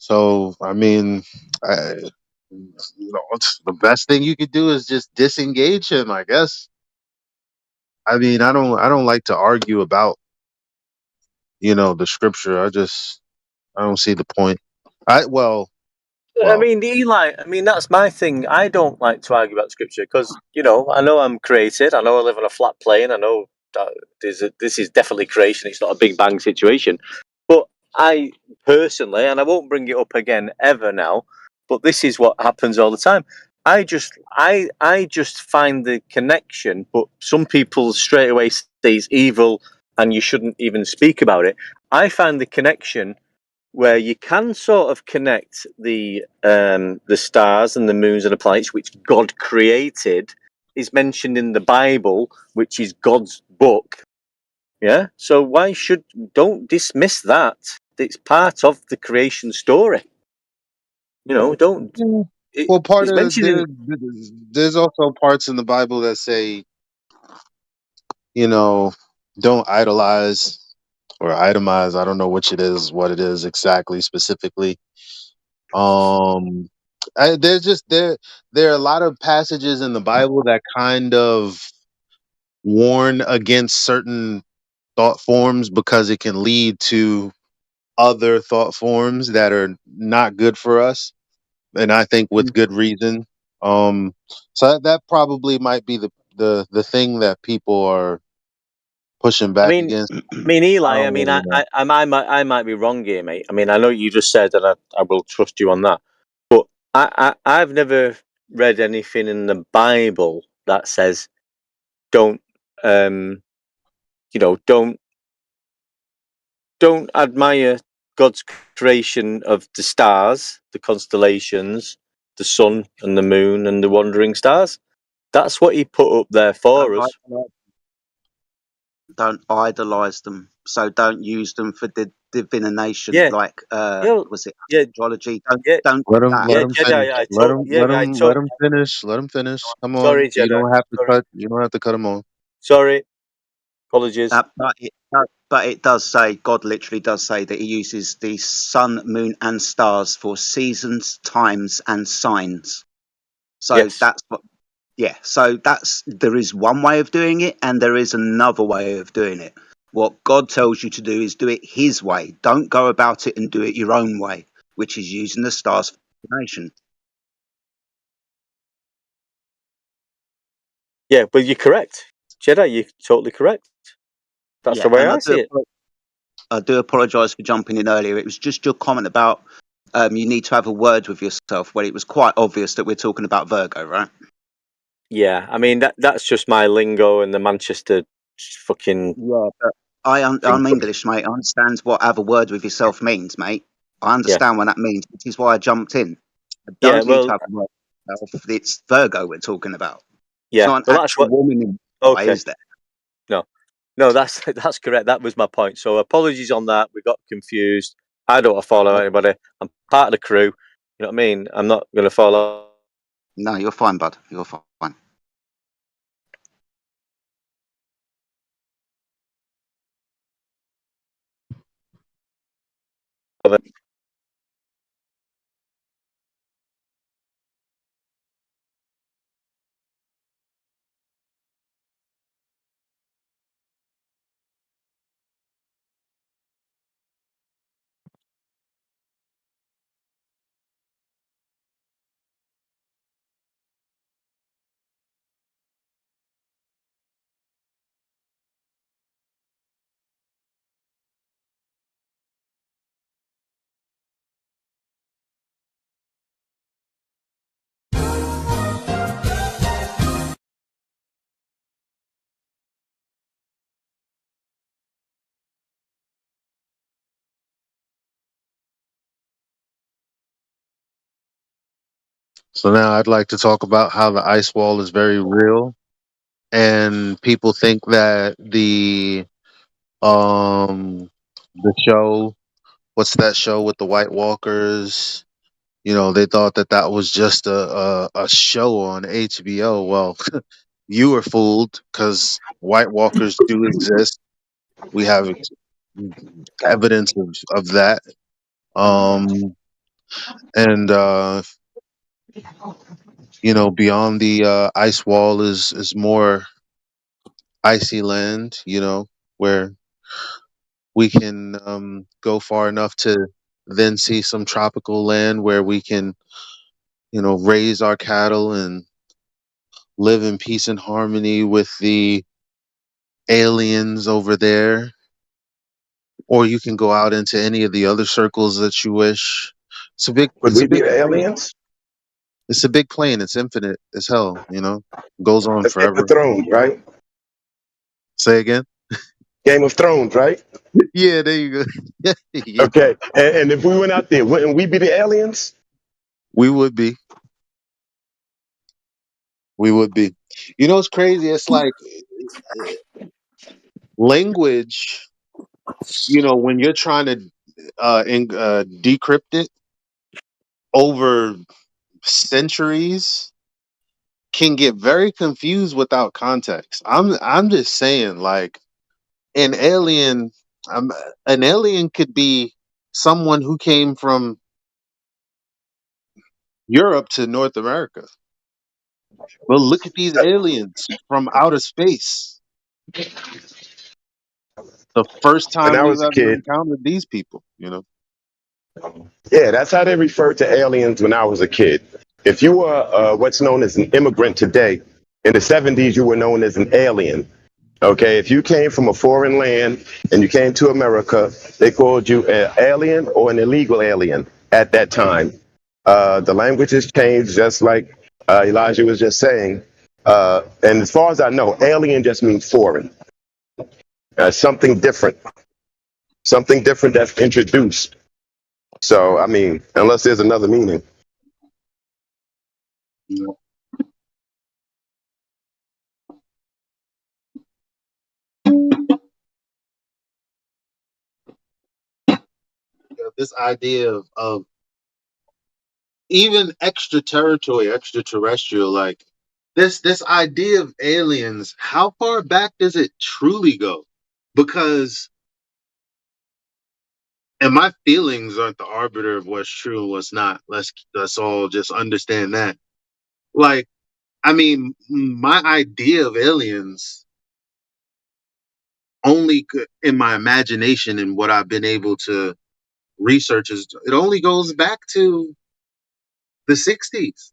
So I mean, the best thing you could do is just disengage him, I guess. I mean, I don't like to argue about the scripture. I don't see the point. I mean, Eli, that's my thing. I don't like to argue about scripture because, I know I'm created. I know I live on a flat plane. I know that this is definitely creation. It's not a Big Bang situation. But I personally, and I won't bring it up again ever now, but this is what happens all the time. I just find the connection, but some people straight away say it's evil and you shouldn't even speak about it. I find the connection where you can sort of connect the stars and the moons and the planets, which God created, is mentioned in the Bible, which is God's book. Yeah. So don't dismiss that. It's part of the creation story. Don't. Well, It's mentioned there's also parts in the Bible that say, don't idolize or itemize. I don't know what it is exactly, specifically. There's just there are a lot of passages in the Bible that kind of warn against certain thought forms, because it can lead to other thought forms that are not good for us, and I think with good reason. So that probably might be the thing that people are pushing back against. I Eli. don't really know. I might be wrong here, mate. I mean, I know you just said, and I will trust you on that. But I've never read anything in the Bible that says don't don't admire God's creation of the stars, the constellations, the sun and the moon and the wandering stars. That's what he put up there for us. Don't idolize them. So don't use them for divination. Yeah. Like, Yeah. was it Yeah. astrology? Yeah. Don't Let do him, that. let Yeah, him Jedi. finish. I Let told. him, Yeah, let I him, told. let him finish. Let him finish. Come on. Sorry, You Jedi. don't have to Sorry. cut. You don't have to cut him off. Sorry. Apologies. But it does say, God literally does say that he uses the sun, moon, and stars for seasons, times, and signs. So Yes. that's what, yeah. So there is one way of doing it, and there is another way of doing it. What God tells you to do is do it his way. Don't go about it and do it your own way, which is using the stars for divination. Yeah, but you're correct. Jedi, you're totally correct. That's Yeah, the way and I see it. I do apologise for jumping in earlier. It was just your comment about you need to have a word with yourself, where it was quite obvious that we're talking about Virgo, right? Yeah, I mean that's just my lingo and the Manchester fucking. Yeah, but I'm English, mate. I understand what have a word with yourself means, mate. I understand what that means, which is why I jumped in. I don't need to have a word with yourself. It's Virgo we're talking about. It's Yeah, not an well, that's actual what. woman in the sky, Okay. is there? No, that's correct. That was my point. So apologies on that. We got confused. I don't want to follow anybody. I'm part of the crew. You know what I mean? I'm not going to follow. No, you're fine, bud. You're fine. So now I'd like to talk about how the ice wall is very real, and people think that the show, what's that show with the White Walkers? You know, they thought that that was just a show on HBO. Well, you were fooled because White Walkers do exist. We have evidence of that. And you know, beyond the ice wall is more icy land. You know, where we can go far enough to then see some tropical land where we can, you know, raise our cattle and live in peace and harmony with the aliens over there. Or you can go out into any of the other circles that you wish. Would It's a we be big the plane. aliens? It's a big plane. It's infinite as hell. You know, goes on That's Game of forever. Thrones, right? Say again. Game of Thrones, right? Yeah, there you go. Yeah, Okay. And if we went out there, wouldn't we be the aliens? we would be. We would be. You know, it's crazy. It's like language. You know, when you're trying to decrypt it over centuries, can get very confused without context. I'm just saying, like an alien. Um, an alien could be someone who came from Europe to North America. Well, look at these aliens from outer space. The first When time I we've was a ever kid, encountered these people, you know. yeah, that's how they referred to aliens when I was a kid. If you were what's known as an immigrant today, in the 70s, you were known as an alien. Okay, if you came from a foreign land and you came to America, they called you an alien or an illegal alien at that time. The language has changed, just like Elijah was just saying. And as far as I know, alien just means foreign, something different that's introduced. So, I mean, unless there's another meaning. This idea of even extraterrestrial, like this idea of aliens, how far back does it truly go? Because, and my feelings aren't the arbiter of what's true and what's not. Let's all just understand that. Like, I mean, my idea of aliens only in my imagination and what I've been able to research is it only goes back to the 60s.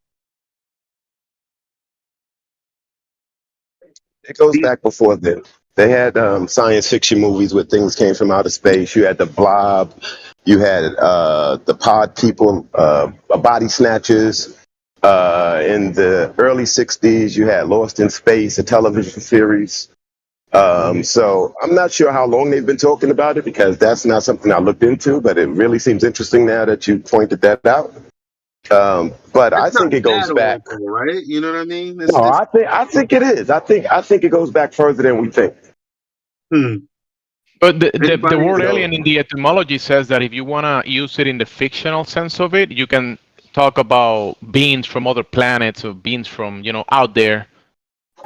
It goes back before then. They had science fiction movies where things came from outer space. You had the Blob, you had the Pod People, Body Snatchers. In the early 60s, you had Lost in Space, a television series. So I'm not sure how long they've been talking about it because that's not something I looked into, but it really seems interesting now that you pointed that out. But I think it goes back. Old, right? You know what I mean? No, I think it is. I think it goes back further than we think. But the word alien in the etymology says that if you want to use it in the fictional sense of it, you can talk about beings from other planets or beings from, out there.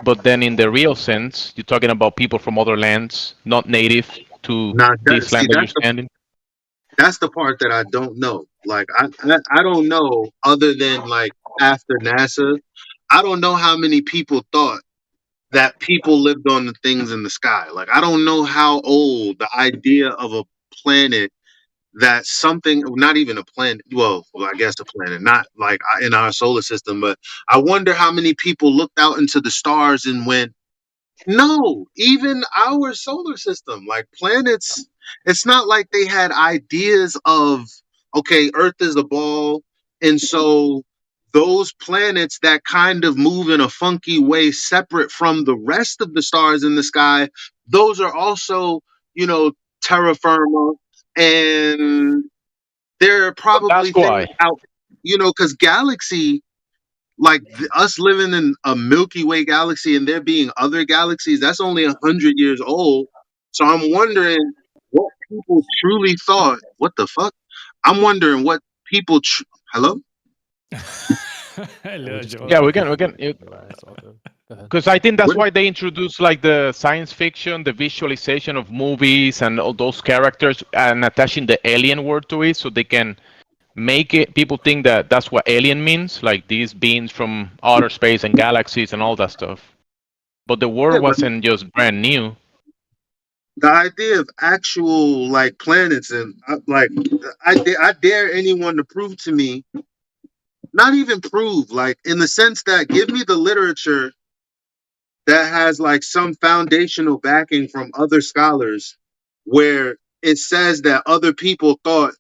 But then in the real sense, you're talking about people from other lands, not native to this land that you're standing. That's the part that I don't know. Like, I don't know, other than like after NASA, I don't know how many people thought that people lived on the things in the sky. Like, I don't know how old the idea of a planet, that something, not even a planet, well, I guess a planet, not like in our solar system, but I wonder how many people looked out into the stars and went, no, even our solar system, like planets, it's not like they had ideas of, okay, Earth is a ball. And so those planets that kind of move in a funky way separate from the rest of the stars in the sky, those are also, terra firma. And they're probably things out, because galaxy, like us living in a Milky Way galaxy and there being other galaxies, that's only 100 years old. So I'm wondering what people truly thought. What the fuck? I'm wondering what people. Hello? Yeah, we can. Because I think that's why they introduced like the science fiction, the visualization of movies and all those characters, and attaching the alien word to it, so they can make it people think that that's what alien means, like these beings from outer space and galaxies and all that stuff. But the word wasn't just brand new. The idea of actual like planets and like I dare anyone to prove to me, not even prove, like in the sense that give me the literature that has like some foundational backing from other scholars where it says that other people thought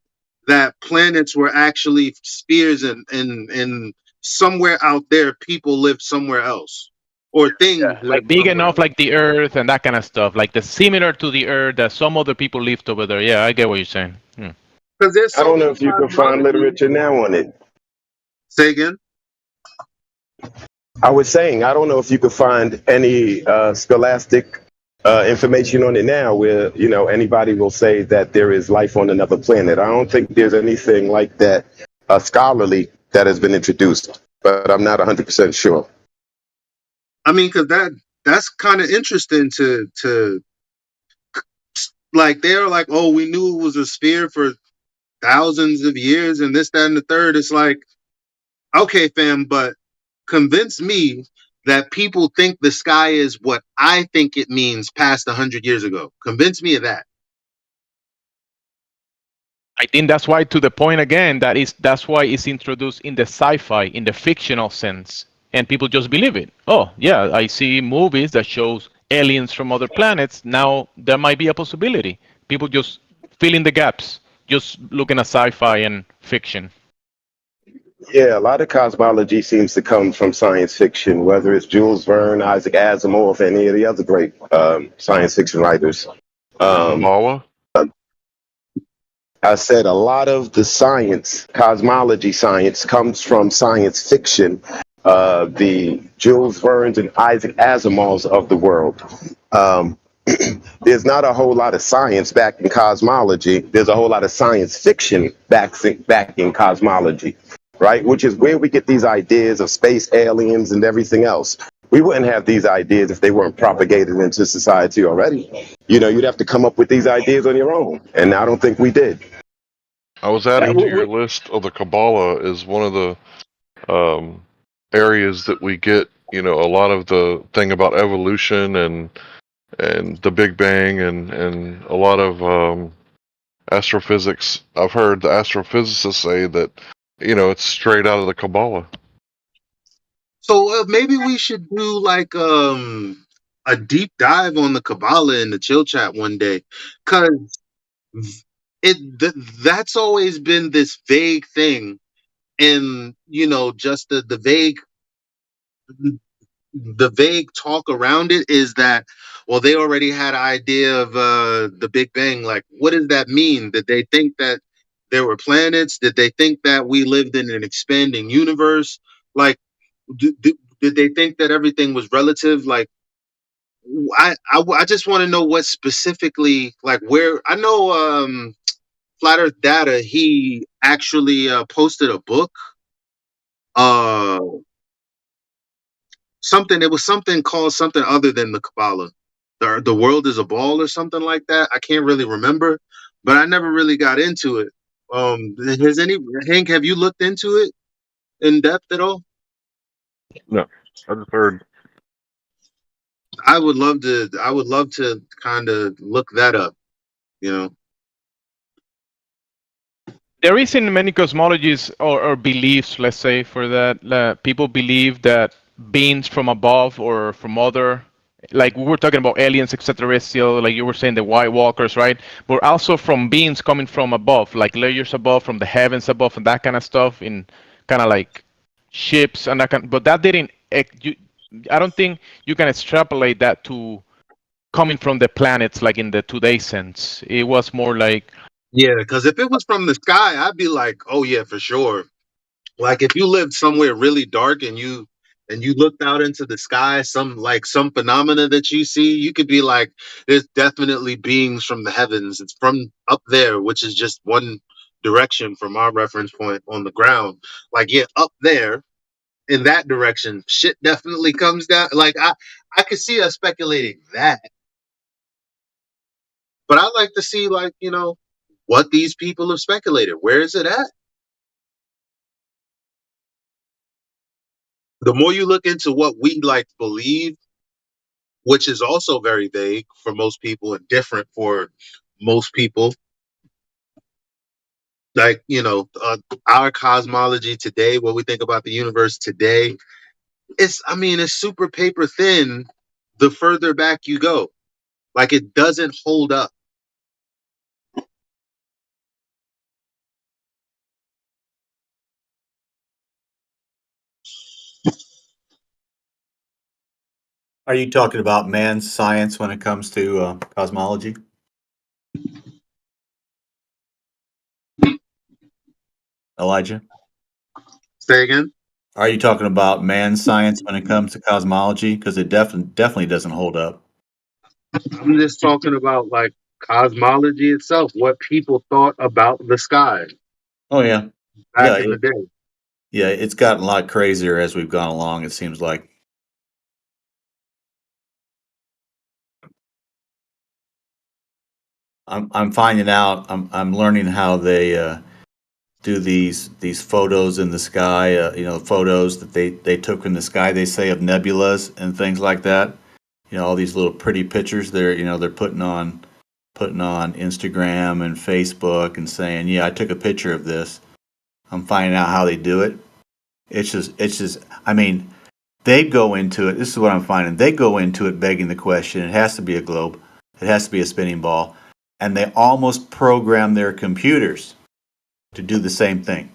that planets were actually spheres and somewhere out there people lived somewhere else or things like big enough like the Earth and that kind of stuff, like the similar to the Earth that some other people lived over there. Yeah, I get what you're saying. Because there's I don't know if you can find literature now on it. Say again? I was saying, I don't know if you could find any scholastic information on it now where, anybody will say that there is life on another planet. I don't think there's anything like that scholarly that has been introduced, but I'm not 100% sure. I mean, because that's kind of interesting to like, they're like, oh, we knew it was a sphere for thousands of years and this, that, and the third. It's like, okay, fam, but convince me that people think the sky is what I think it means past 100 years ago. Convince me of that. I think that's why, to the point again, that's why it's introduced in the sci-fi, in the fictional sense, and people just believe it. Oh, yeah, I see movies that shows aliens from other planets. Now there might be a possibility. People just fill in the gaps, just looking at sci-fi and fiction. Yeah, a lot of cosmology seems to come from science fiction, whether it's Jules Verne, Isaac Asimov, any of the other great science fiction writers. I said a lot of the science, cosmology science, comes from science fiction. The Jules Verne's and Isaac Asimov's of the world. There's not a whole lot of science back in cosmology. There's a whole lot of science fiction back in cosmology, right? Which is where we get these ideas of space aliens and everything else. We wouldn't have these ideas if they weren't propagated into society already. You'd have to come up with these ideas on your own. And I don't think we did. I was adding to your list of the Kabbalah is one of the areas that we get, a lot of the thing about evolution and the Big Bang and a lot of astrophysics. I've heard the astrophysicists say that, it's straight out of the Kabbalah. So maybe we should do like a deep dive on the Kabbalah in the chill chat one day, because that's always been this vague thing, and just the vague talk around it is that, well, they already had an idea of the Big Bang. Like, what does that mean? Did they think that there were planets? Did they think that we lived in an expanding universe? Like, did they think that everything was relative? Like, I just want to know what specifically, like, where. I know Flat Earth Data, he actually posted a book, it was something called something other than the Kabbalah. The world is a ball or something like that. I can't really remember, but I never really got into it. Hank, have you looked into it in depth at all? No, I just heard. I would love to kind of look that up, There is in many cosmologies or beliefs, let's say, for that, people believe that beings from above or from other, like we were talking about aliens, extraterrestrial, like you were saying, the White Walkers, right? But also from beings coming from above, like layers above, from the heavens above, and that kind of stuff, in kind of like ships and that kind. But that didn't. I don't think you can extrapolate that to coming from the planets, like in the today sense. It was more like. Yeah, because if it was from the sky, I'd be like, oh yeah, for sure. Like if you lived somewhere really dark and you looked out into the sky, some phenomena that you see, you could be like, there's definitely beings from the heavens. It's from up there, which is just one direction from our reference point on the ground. Like, yeah, up there in that direction, shit definitely comes down. Like I could see us speculating that. But I'd like to see, like, what these people have speculated. Where is it at? The more you look into what we believe, which is also very vague for most people and different for most people, like, our cosmology today, what we think about the universe today, it's super paper thin the further back you go. Like, it doesn't hold up. Are you talking about man's science when it comes to cosmology? Elijah? Say again? Are you talking about man's science when it comes to cosmology? Because it definitely doesn't hold up. I'm just talking about, like, cosmology itself, what people thought about the sky. Oh, yeah. Back in the day. Yeah, it's gotten a lot crazier as we've gone along, it seems like. I'm finding out, I'm learning how they do these photos in the sky, photos that they took in the sky, they say, of nebulas and things like that. All these little pretty pictures they're putting on Instagram and Facebook and saying, yeah, I took a picture of this. I'm finding out how they do it. It's just, they go into it. This is what I'm finding. They go into it begging the question. It has to be a globe. It has to be a spinning ball. And they almost program their computers to do the same thing.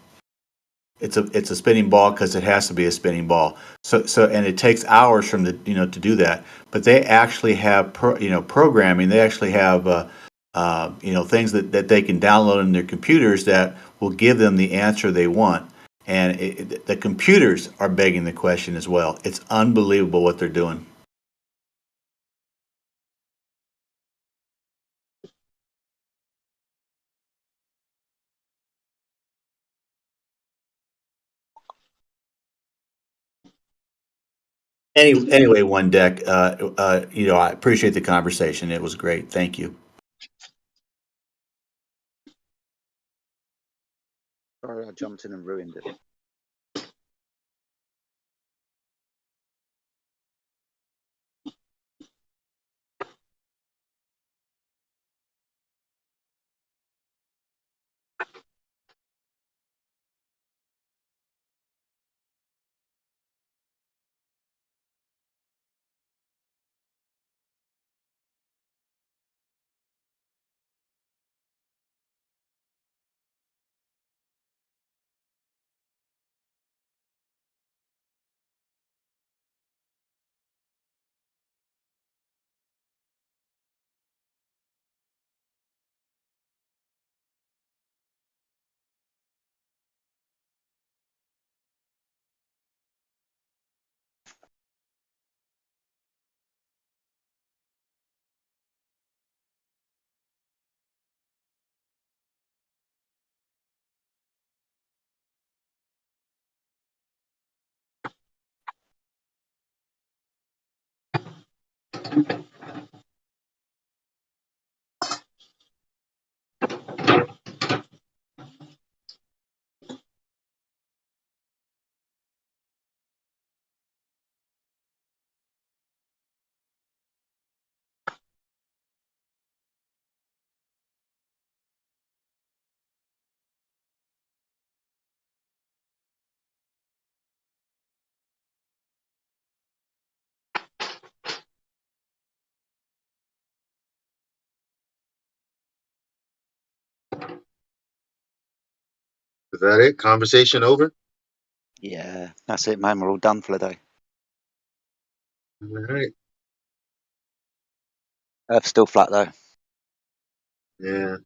It's a spinning ball because it has to be a spinning ball. So and it takes hours from to do that. But they actually have programming. They actually have things that they can download in their computers that will give them the answer they want. And the computers are begging the question as well. It's unbelievable what they're doing. Anyway, One Deck, I appreciate the conversation. It was great. Thank you. Sorry, I jumped in and ruined it. Is that it? Conversation over? Yeah, that's it, man. We're all done for the day. All right. Earth's still flat, though. Yeah.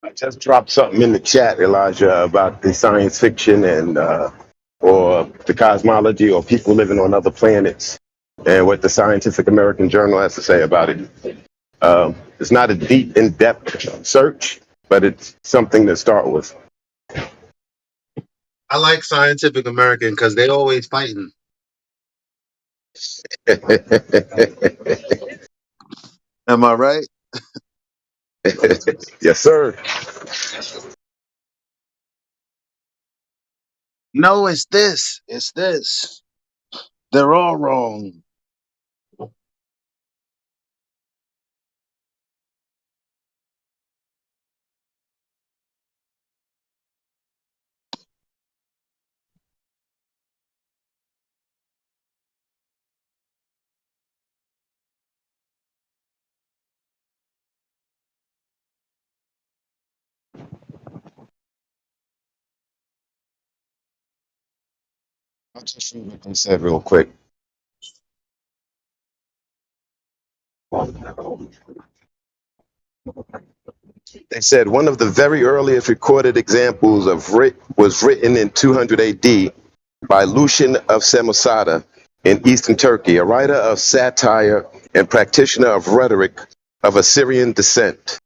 I just dropped something in the chat, Elijah, about the science fiction and or the cosmology or people living on other planets and what the Scientific American Journal has to say about it. It's not a deep, in-depth search, but it's something to start with. I like Scientific American because they always fighting. Am I right? Yes, sir. No, it's this. It's this. They're all wrong. I'll just read what they said real quick. They said one of the very earliest recorded examples of writ was written in 200 AD by Lucian of Samosata in eastern Turkey, a writer of satire and practitioner of rhetoric of Assyrian descent.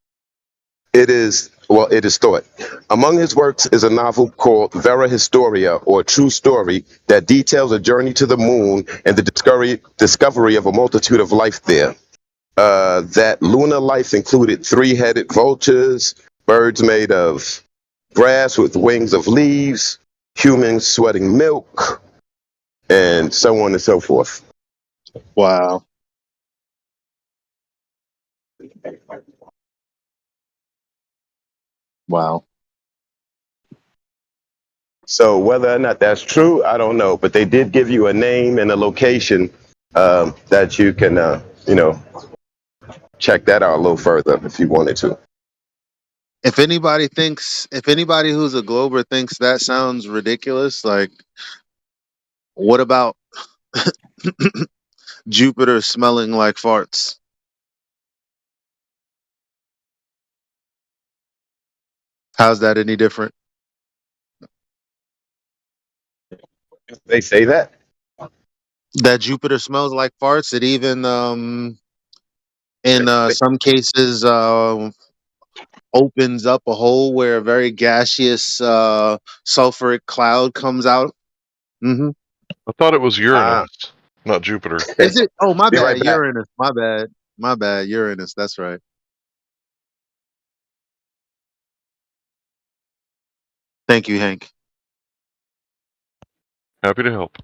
It is thought. Among his works is a novel called Vera Historia, or True Story, that details a journey to the moon and the discovery of a multitude of life there. that lunar life included three-headed vultures, birds made of grass with wings of leaves, humans sweating milk, and so on and so forth. Wow. Wow. So whether or not that's true, I don't know. But they did give you a name and a location that you can, check that out a little further if you wanted to. If anybody who's a glober thinks that sounds ridiculous, like, what about Jupiter smelling like farts? How's that any different? They say that? That Jupiter smells like farts. It even, in some cases, opens up a hole where a very gaseous sulfuric cloud comes out. Mm-hmm. I thought it was Uranus, not Jupiter. Is it? Oh, my Be bad. right back. Uranus. My bad. My bad. Uranus. That's right. Thank you, Hank. Happy to help.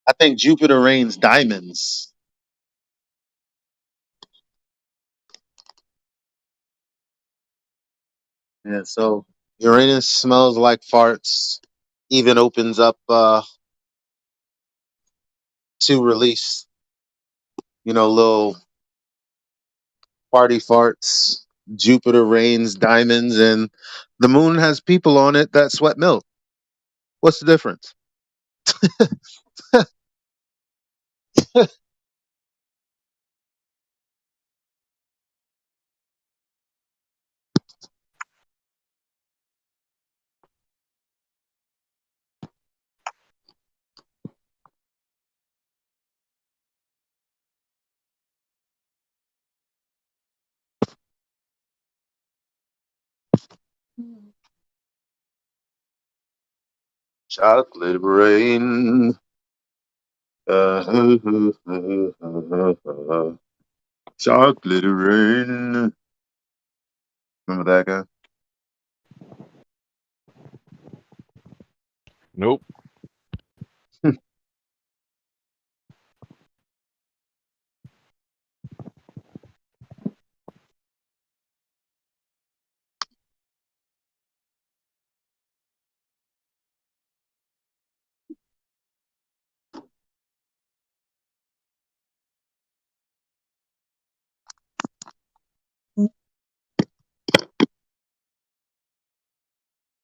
I think Jupiter rains diamonds. Yeah, so Uranus smells like farts, even opens up to release, little party farts. Jupiter rains diamonds, and the moon has people on it that sweat milk. What's the difference? Chocolate rain. Chocolate rain. Remember that guy? Nope.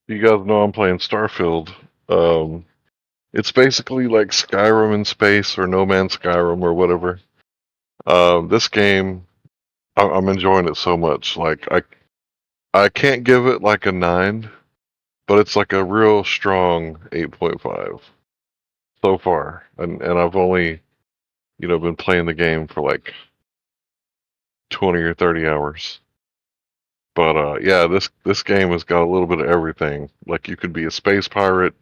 You guys know I'm playing Starfield. It's basically like Skyrim in space or No Man's Skyrim or whatever. This game, I'm enjoying it so much. Like I can't give it like a 9, but it's like a real strong 8.5 so far. And I've only, been playing the game for like 20 or 30 hours. But yeah, this game has got a little bit of everything. Like you could be a space pirate,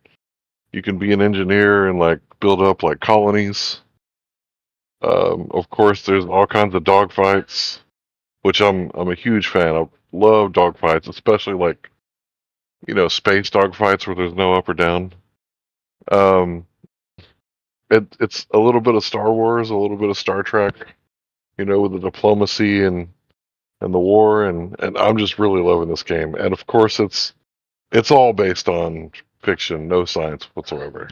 you can be an engineer and like build up like colonies. Of course, there's all kinds of dogfights, which I'm a huge fan. I love dogfights, especially like space dogfights where there's no up or down. It's a little bit of Star Wars, a little bit of Star Trek, with the diplomacy and the war, and I'm just really loving this game. And of course, it's all based on fiction, no science whatsoever.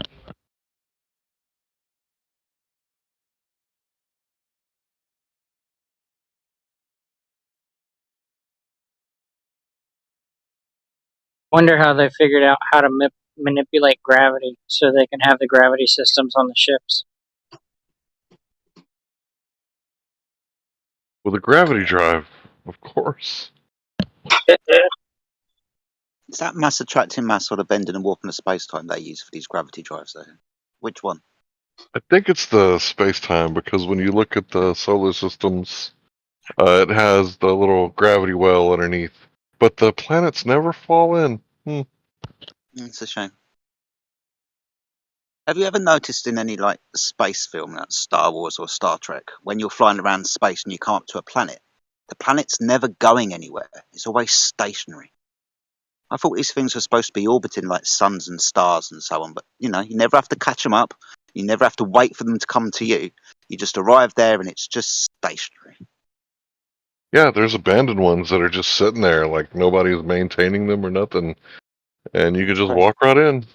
Wonder how they figured out how to manipulate gravity so they can have the gravity systems on the ships. With a gravity drive, of course. Is that mass attracting mass or the bending and warping of space-time they use for these gravity drives there? Which one? I think it's the space-time, because when you look at the solar systems, it has the little gravity well underneath. But the planets never fall in. It's a shame. Have you ever noticed in any like space film, like Star Wars or Star Trek, when you're flying around space and you come up to a planet, the planet's never going anywhere. It's always stationary. I thought these things were supposed to be orbiting like suns and stars and so on, but you never have to catch them up. You never have to wait for them to come to you. You just arrive there and it's just stationary. Yeah, there's abandoned ones that are just sitting there, like nobody's maintaining them or nothing, and you can just walk right in.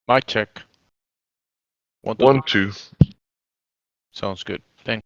Mic check. 1, 2. Sounds good. Thank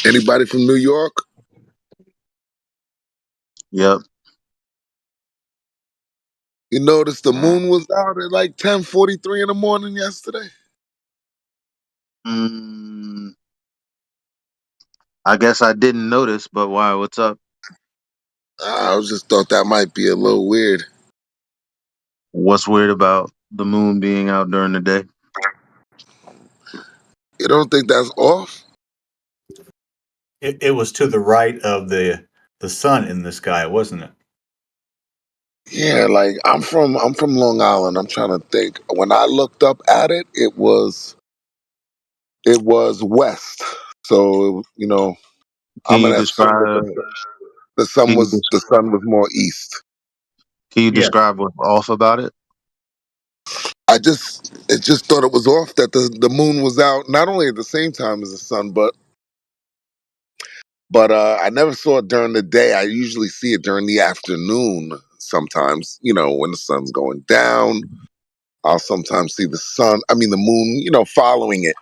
Anybody from New York? Yep. You noticed the moon was out at like 10:43 in the morning yesterday? I guess I didn't notice, but why? What's up? I just thought that might be a little weird. What's weird about the moon being out during the day? You don't think that's off? It was to the right of the sun in the sky, wasn't it? Yeah, like I'm from Long Island. I'm trying to think. When I looked up at it, it was west. So Can I'm in you that circle, but describe? the sun Can you, was more east. can you Yeah. describe what's off about it? It just thought it was off that the moon was out not only at the same time as the sun, but I never saw it during the day. I usually see it during the afternoon. Sometimes, when the sun's going down, I'll sometimes see the moon, following it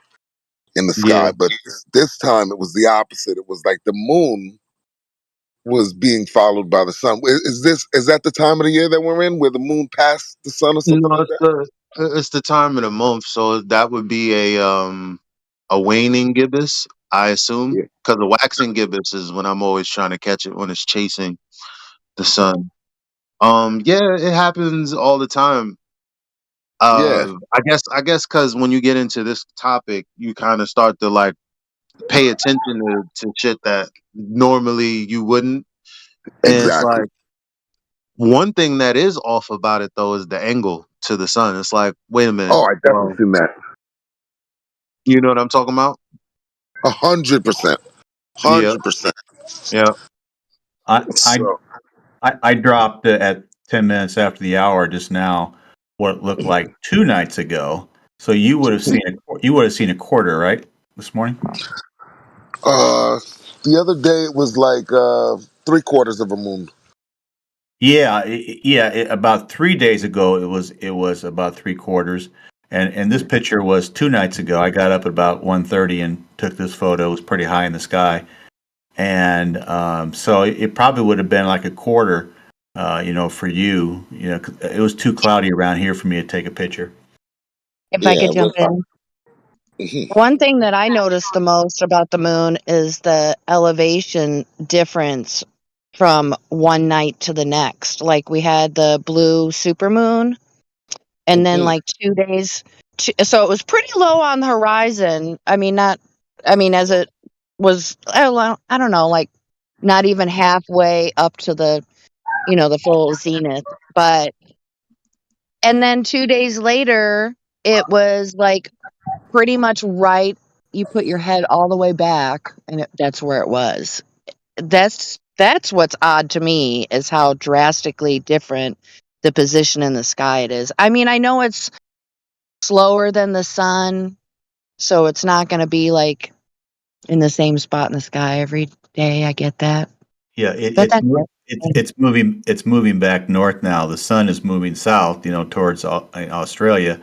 in the Yeah. sky. But this time it was the opposite. It was like the moon was being followed by the sun. Is that the time of the year that we're in, where the moon passed the sun or something No, like that? it's the time of the month, so that would be a waning gibbous, I assume, Yeah. because the waxing gibbous is when I'm always trying to catch it when it's chasing the sun. Yeah, it happens all the time. Yeah. I guess because when you get into this topic, you kind of start to like pay attention to shit that normally you wouldn't, and it's Exactly. like one thing that is off about it though is the angle to the sun. It's like, wait a minute, Oh, I definitely well, seen that. you know what I'm talking about? 100%. Yeah, 100%. yeah. So I dropped at 10 minutes after the hour just now what looked like 2 nights ago. So you would have seen a quarter, right, this morning? the other day it was like 3/4 of a moon. Yeah, about 3 days ago it was about 3/4, and this picture was 2 nights ago. I got up at about 1:30 and took this photo. It was pretty high in the sky, and so it probably would have been like a quarter, for you. It was too cloudy around here for me to take a picture. If I could jump in. One thing that I noticed the most about the moon is the elevation difference from one night to the next. Like we had the blue supermoon, and then like 2 days. So it was pretty low on the horizon. I mean, as it was, I don't know, like not even halfway up to the, the full zenith. And then 2 days later, it was like pretty much right. You put your head all the way back, and that's where it was. That's what's odd to me, is how drastically different the position in the sky it is. I mean, I know it's slower than the sun, so it's not going to be like in the same spot in the sky every day. I get that. Yeah, But that's it's moving. It's moving back north now. The sun is moving south, towards Australia,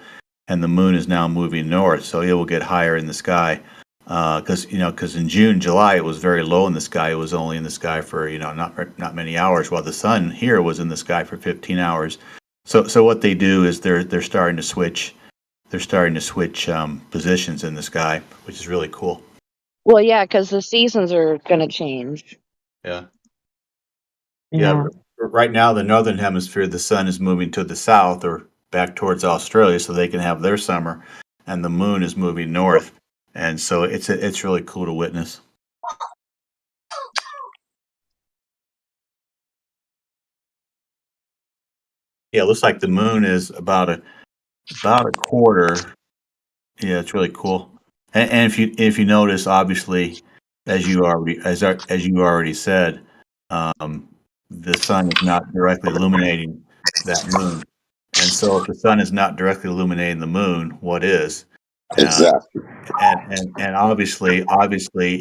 and the moon is now moving north. So it will get higher in the sky. Because in June, July, it was very low in the sky. It was only in the sky for not many hours, while the sun here was in the sky for 15 hours. So what they do is they're starting to switch. They're starting to switch positions in the sky, which is really cool. well, yeah, because the seasons are going to change. Yeah. Yeah. Right now, the northern hemisphere, the sun is moving to the south or back towards Australia, so they can have their summer, and the moon is moving north, and so it's really cool to witness. Yeah, it looks like the moon is about a quarter. Yeah, it's really cool. And if you notice, obviously, as you already said, the sun is not directly illuminating that moon. And so if the sun is not directly illuminating the moon, what is? Exactly. And obviously,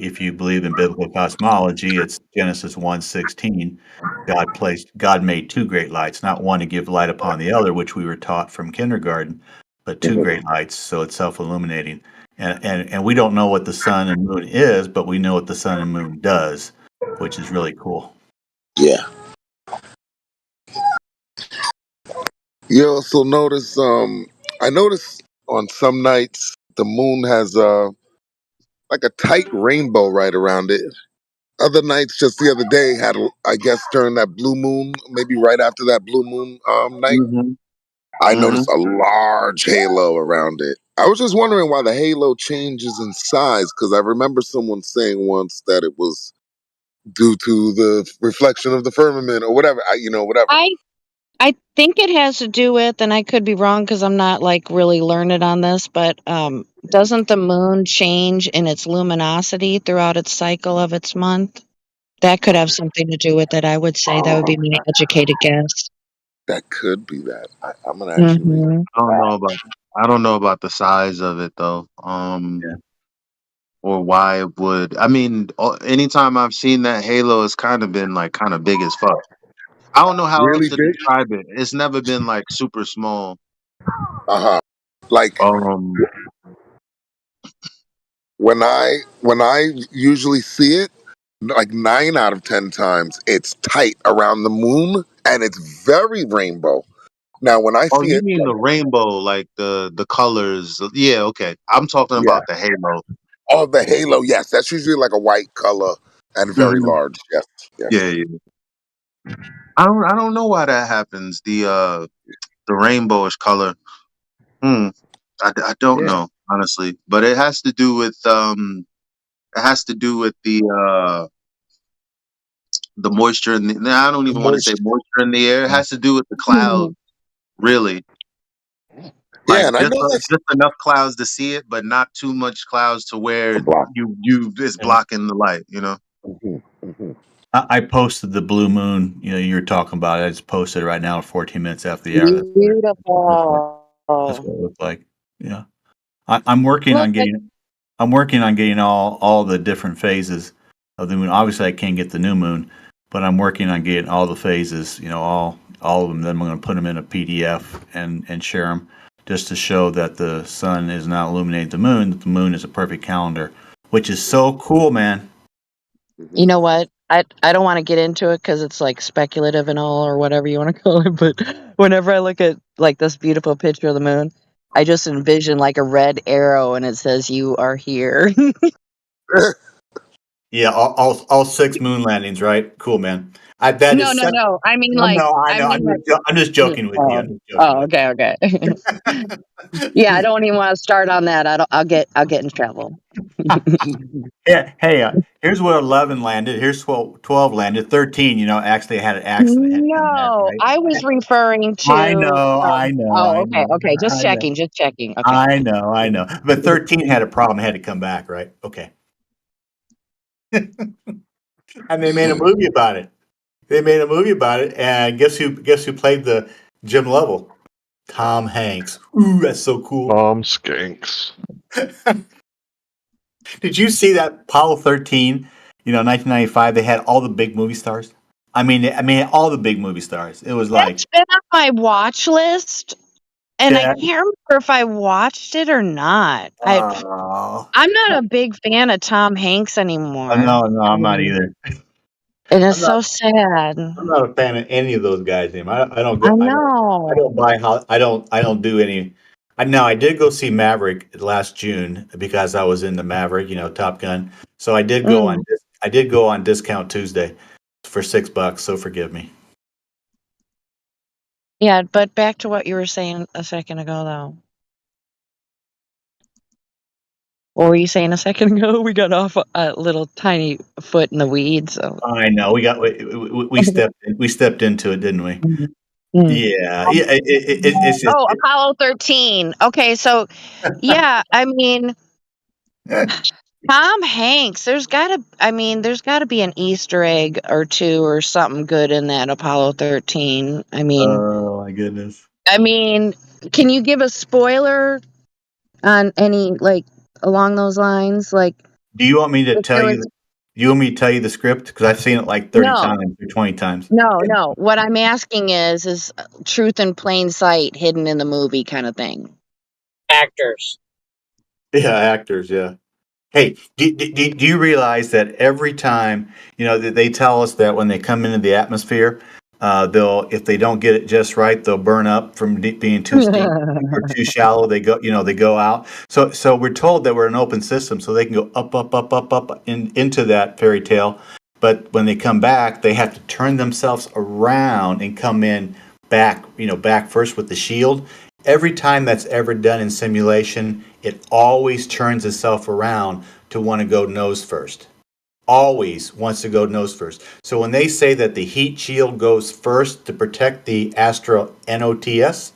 if you believe in biblical cosmology, it's Genesis 1:16. God made two great lights, not one to give light upon the other, which we were taught from kindergarten, but two great lights, so it's self-illuminating. And we don't know what the sun and moon is, but we know what the sun and moon does, which is really cool. Yeah. You also notice, I noticed on some nights the moon has like a tight rainbow right around it. Other nights, just the other day, had I guess during that blue moon, maybe right after that blue moon night, I noticed a large halo around it. I was just wondering why the halo changes in size, because I remember someone saying once that it was due to the reflection of the firmament or whatever. Whatever. I think it has to do with, and I could be wrong because I'm not like really learned on this, but doesn't the moon change in its luminosity throughout its cycle of its month? That could have something to do with it. I would say that would be my educated guess. That could be that. I'm gonna actually. I don't know about the size of it though. Or why it would. I mean, anytime I've seen that halo, it's kind of been like kind of big as fuck. I don't know how else Really to big? describe it. It's never been like super small. Like when I usually see it, like 9 out of 10 times, it's tight around the moon and it's very rainbow. Now when I Oh, see you it, mean the rainbow, like the colors? Yeah, okay. I'm talking yeah. about the halo. Oh, the halo, yes, that's usually like a white color and very large. Yes, Yeah, yes. yeah. I don't know why that happens. The rainbowish color. I don't know honestly, but it has to do with the moisture in the. Nah, I don't even want to say moisture in the air. It has to do with the clouds, really. Yeah, Like and I know that's just enough clouds to see it, but not too much clouds to where block. you it's blocking the light. You know. I posted the blue moon. You were talking about it. I just posted it right now, 14 minutes after the hour. Beautiful. That's what it looked like. Yeah, I'm working on getting. I'm working on getting all the different phases of the moon. Obviously, I can't get the new moon, but I'm working on getting all the phases. All of them. Then I'm going to put them in a PDF and share them, just to show that the sun is not illuminating the moon. That the moon is a perfect calendar, which is so cool, man. You know what? I don't want to get into it because it's like speculative and all, or whatever you want to call it. But whenever I look at like this beautiful picture of the moon, I just envision like a red arrow and it says "You are here." Yeah, all 6 moon landings, right? Cool, man. That No, is no, such. no. I mean, No, like, no, I I know. mean, like. I'm just joking with you. I'm just joking Oh, with okay, okay. Yeah, I don't even want to start on that. I'll get in trouble. you. Yeah, hey, here's where 11 landed. Here's 12 landed. 13, actually had an accident had come back, No, right? I was referring I to. know, I know, Oh, I okay, know, okay. Just I know. checking, just checking. Okay. I know, I know. But 13 had a problem, had to come back, right? Okay. And they made a movie about it. And guess who played the Jim Lovell? Tom Hanks. Ooh, that's so cool. Tom Skanks. Did you see that Apollo 13? 1995. They had all the big movie stars. I mean, all the big movie stars. It was like, That's been on my watch list, and I yeah. can't remember if I watched it or not. Oh, I'm not a big fan of Tom Hanks anymore. no, I'm not either. And it's I'm not. so sad. I'm not a fan of any of those guys anymore. I don't I go. I know. don't buy. I don't do any. I did go see Maverick last June because I was in the Maverick, Top Gun. So I did go on. I did go on discount Tuesday for $6. So forgive me. Yeah, but back to what you were saying a second ago, though. What were you saying a second ago? We got off a little tiny foot in the weeds. So. I know we stepped into it, didn't we? Yeah. It's just. Oh, Apollo 13. Okay, so yeah, I mean, Tom Hanks. There's gotta be an Easter egg or two or something good in that Apollo 13. Oh my goodness. Can you give a spoiler on any like along those lines? Like, Do you want me to if tell there you? was Do you want me to tell you the script? Because I've seen it like 30 no, times or 20 times. no. What I'm asking is truth in plain sight, hidden in the movie, kind of thing. Actors. Yeah, actors. Yeah. Hey, do you realize that every time that they tell us that when they come into the atmosphere, if they don't get it just right, they'll burn up from being too deep or too shallow. They go out. So we're told that we're an open system, so they can go up into that fairy tale. But when they come back, they have to turn themselves around and come in back first with the shield. Every time that's ever done in simulation, it always turns itself around to want to go nose first. Always wants to go nose first. So when they say that the heat shield goes first to protect the astro NOTS,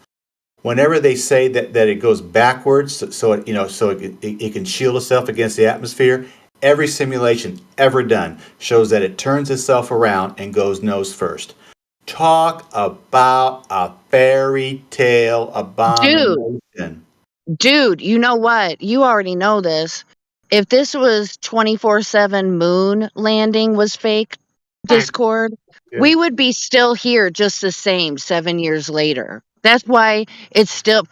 whenever they say that it goes backwards, so it can shield itself against the atmosphere, every simulation ever done shows that it turns itself around and goes nose first. Talk about a fairy tale abomination. Dude, you know what? You already know this. If this was 24/7 moon landing was fake, Discord, we would be still here just the same 7 years later. That's why it's still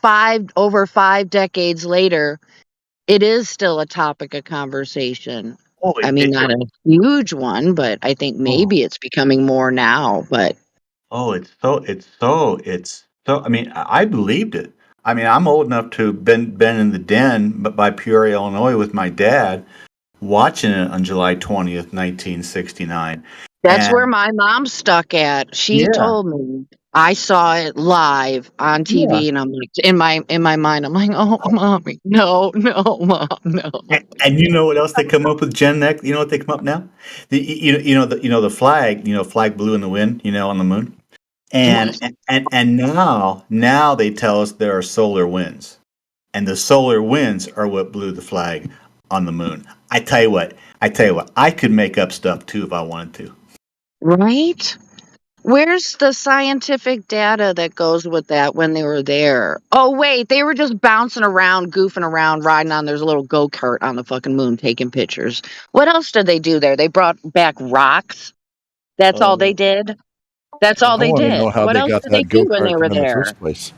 over 5 decades later, it is still a topic of conversation. Oh, Not a huge one, but I think maybe it's becoming more now, but I believed it. I'm old enough to have been in the den, but by Peoria, Illinois, with my dad, watching it on July 20th, 1969. that's And where my mom's stuck at. She yeah, told me I saw it live on yeah. TV, and I'm like, in my mind, I'm like, oh, mommy, no, mom, no. And you know what else they come up with, Gen X? You know what they come up now? The flag, flag blew in the wind, on the moon. And now they tell us there are solar winds. And the solar winds are what blew the flag on the moon. I tell you what, I could make up stuff too if I wanted to. Right? Where's the scientific data that goes with that when they were there? Oh, wait, they were just bouncing around, goofing around, riding on their little go-kart on the fucking moon, taking pictures. What else did they do there? They brought back rocks. That's all they did? That's all I they want to did. know how What they else got did they that do when they go-kart were there in the there? first place.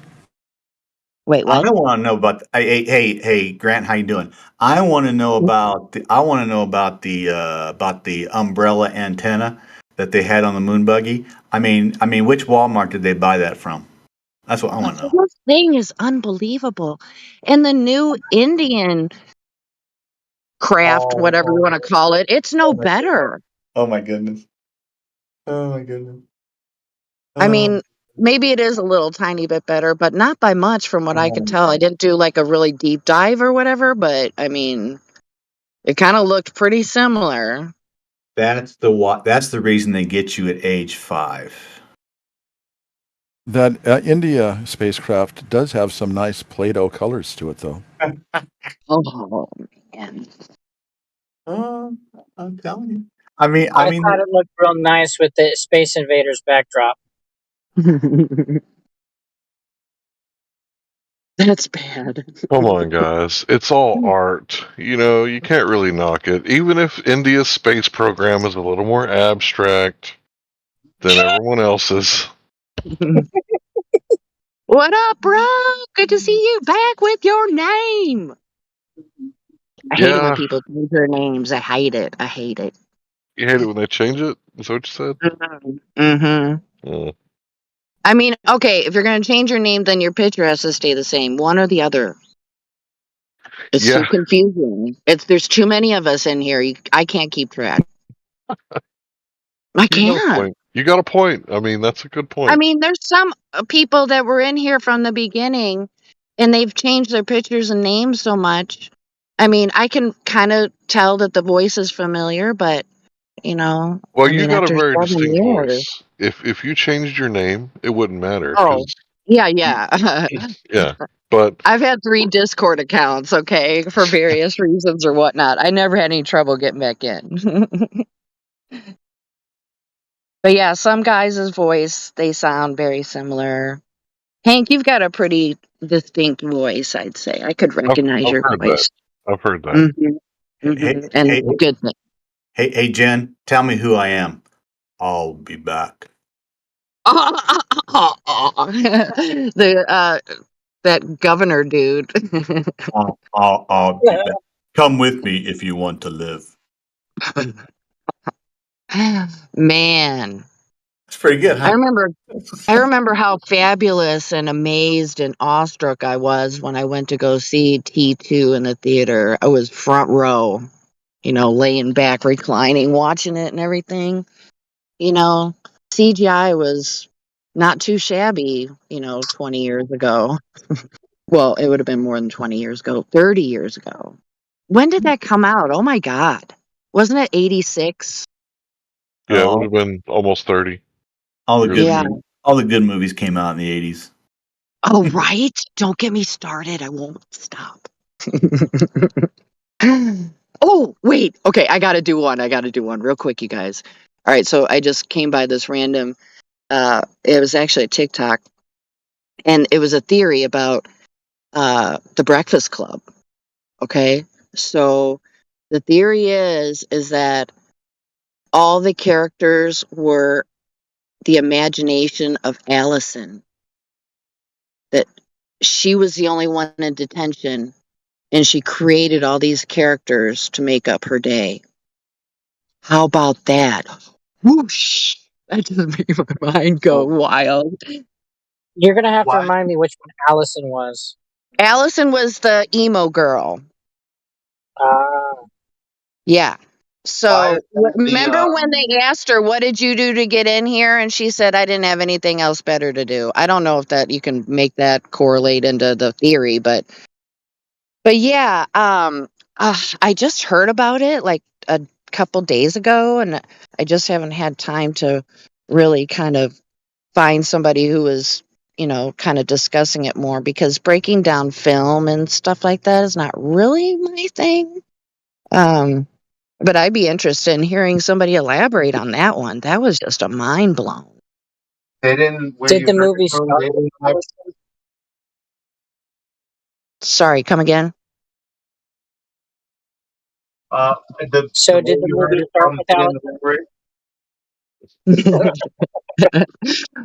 Wait, what? I want to know about. Hey, Grant, how you doing? I want to know about the. I want to know about the umbrella antenna that they had on the moon buggy. I mean, which Walmart did they buy that from? That's what I want to know. This thing is unbelievable. And the new Indian craft, whatever you want to call it, it's no better. Oh my goodness. Oh my goodness. I mean, maybe it is a little tiny bit better, but not by much from what I could tell. I didn't do like a really deep dive or whatever, but I mean, it kind of looked pretty similar. That's the reason they get you at age 5. That India spacecraft does have some nice Play-Doh colors to it, though. Oh man! I'm telling you. I mean, I thought it looked real nice with the Space Invaders backdrop. That's bad. Come on, guys. It's all art. You know, you can't really knock it. Even if India's space program is a little more abstract than everyone else's. What up, bro? Good to see you back with your name. I hate it when Yeah. people change their names. I hate it. I hate it. You hate it when they change it? Is that what you said? Mm-hmm. Mm. I mean, okay, if you're going to change your name, then your picture has to stay the same. One or the other. It's Yeah. too confusing. There's too many of us in here. I can't keep track. I can't. You got a point. I mean, that's a good point. I mean, there's some people that were in here from the beginning, and they've changed their pictures and names so much. I mean, I can kind of tell that the voice is familiar, but you know, Well, I you mean, got a after very 7 distinct years. voice. If you changed your name, it wouldn't matter. Oh, yeah. Yeah, but I've had 3 Discord accounts, okay, for various reasons or whatnot. I never had any trouble getting back in. But yeah, some guys' voice, they sound very similar. Hank, you've got a pretty distinct voice, I'd say. I could recognize I've your heard that. voice. I've heard that. And it's a good thing. Hey, Jen, tell me who I am. I'll be back. That governor dude. I'll be back. Come with me if you want to live. Man. That's pretty good, huh? I remember how fabulous and amazed and awestruck I was when I went to go see T2 in the theater. I was front row, you know, laying back, reclining, watching it and everything. You know, CGI was not too shabby, you know, 20 years ago. Well, it would have been more than 20 years ago, 30 years ago. When did that come out? Oh my God. Wasn't it 86? Yeah, it would have been almost 30. All the good, Yeah. all the good movies came out in the 80s. Oh, right? Don't get me started. I won't stop. Oh, wait. Okay, I got to do one. Real quick, you guys. All right, so I just came by this random it was actually a TikTok, and it was a theory about the Breakfast Club. Okay? So the theory is that all the characters were the imagination of Allison. That she was the only one in detention, and she created all these characters to make up her day. How about that? Whoosh! That just made my mind go wild. You're gonna have to remind me which one Allison was. Allison was the emo girl. Yeah. So remember when they asked her, "What did you do to get in here?" And she said, "I didn't have anything else better to do." I don't know if that you can make that correlate into the theory, but yeah, I just heard about it like a couple days ago, and I just haven't had time to really kind of find somebody who is, you know, kind of discussing it more, because breaking down film and stuff like that is not really my thing. But I'd be interested in hearing somebody elaborate on that one. That was just a mind blown. Did the movie start with Allison? Sorry, come again. So did the movie start with Allison?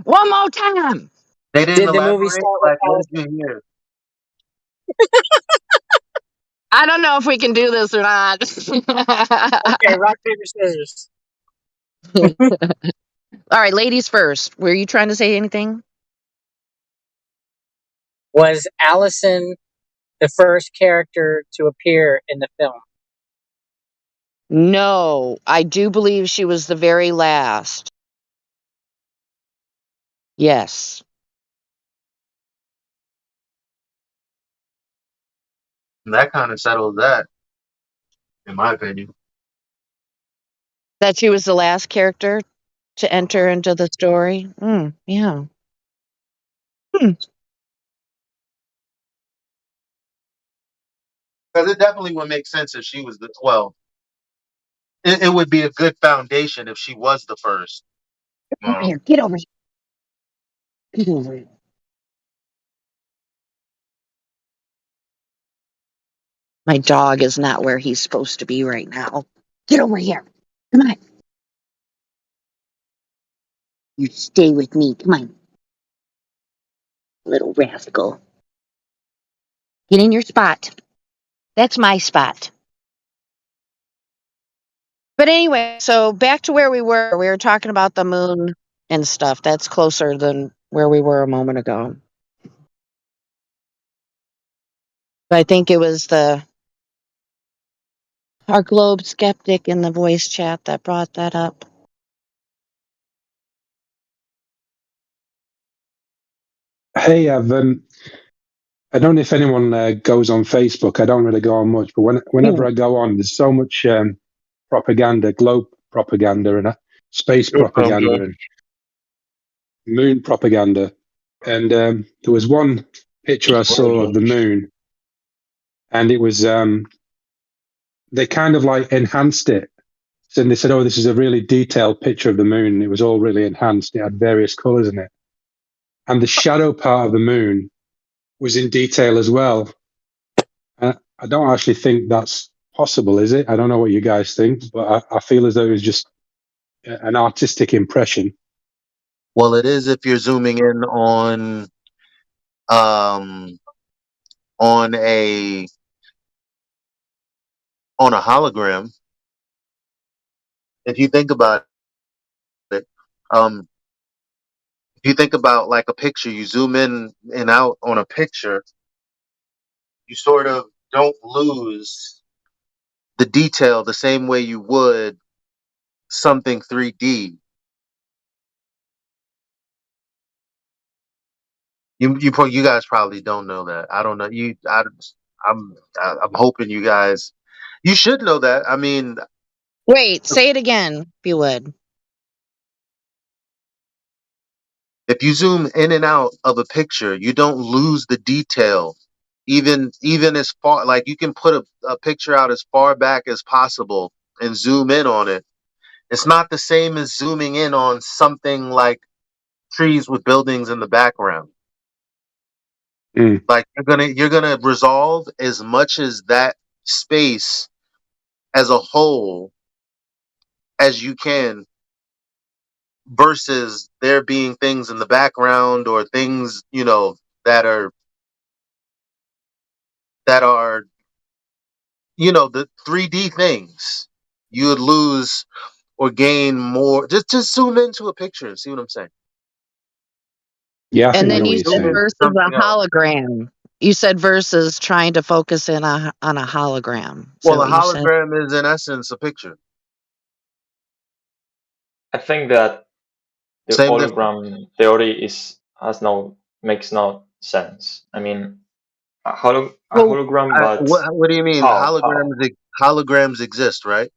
One more time. They didn't Did the movie elaborate. start with Like, what did Allison? you hear? I don't know if we can do this or not. Okay, rock, paper, scissors. All right, ladies first. Were you trying to say anything? Was Allison the first character to appear in the film? No, I do believe she was the very last. Yes. That kind of settles that, in my opinion. That she was the last character to enter into the story? Yeah. Because it definitely would make sense if she was the 12. It would be a good foundation if she was the first. Over here. Get over here. Get over here. My dog is not where he's supposed to be right now. Get over here. Come on. You stay with me. Come on. Little rascal. Get in your spot. That's my spot. But anyway, so back to where we were. We were talking about the moon and stuff. That's closer than where we were a moment ago. But I think it was our globe skeptic in the voice chat that brought that up. Hey, I don't know if anyone goes on Facebook. I don't really go on much, but whenever I go on, there's so much propaganda, globe propaganda, and space propaganda, and moon propaganda. And there was one picture I saw of the moon, and it was they kind of like enhanced it. And they said, "Oh, this is a really detailed picture of the moon." It was all really enhanced. It had various colors in it, and the shadow part of the moon was in detail as well. I don't actually think that's possible, is it? I don't know what you guys think, but I feel as though it was just an artistic impression. Well, it is if you're zooming in um on a hologram. If you think about it, if you think about like a picture, you zoom in and out on a picture, you sort of don't lose the detail the same way you would something 3D. You guys probably don't know that. I don't know. I'm hoping you guys. You should know that. I mean, Wait, say it again, if you would. if you zoom in and out of a picture, you don't lose the detail. Even as far, like, you can put a picture out as far back as possible and zoom in on it. It's not the same as zooming in on something like trees with buildings in the background. Like, you're gonna resolve as much as that space as a whole as you can, versus there being things in the background or things, that are the 3D things. You would lose or gain more. Just zoom into a picture and see what I'm saying. Yeah, I And think I then know what you you're said saying. versus a hologram. You said versus trying to focus in on a hologram. Is Well, that a what you said? hologram is in essence a picture. I think that the Same difference. hologram theory makes no sense. I mean, a Well, hologram, but what do you mean? how? Holograms exist, right?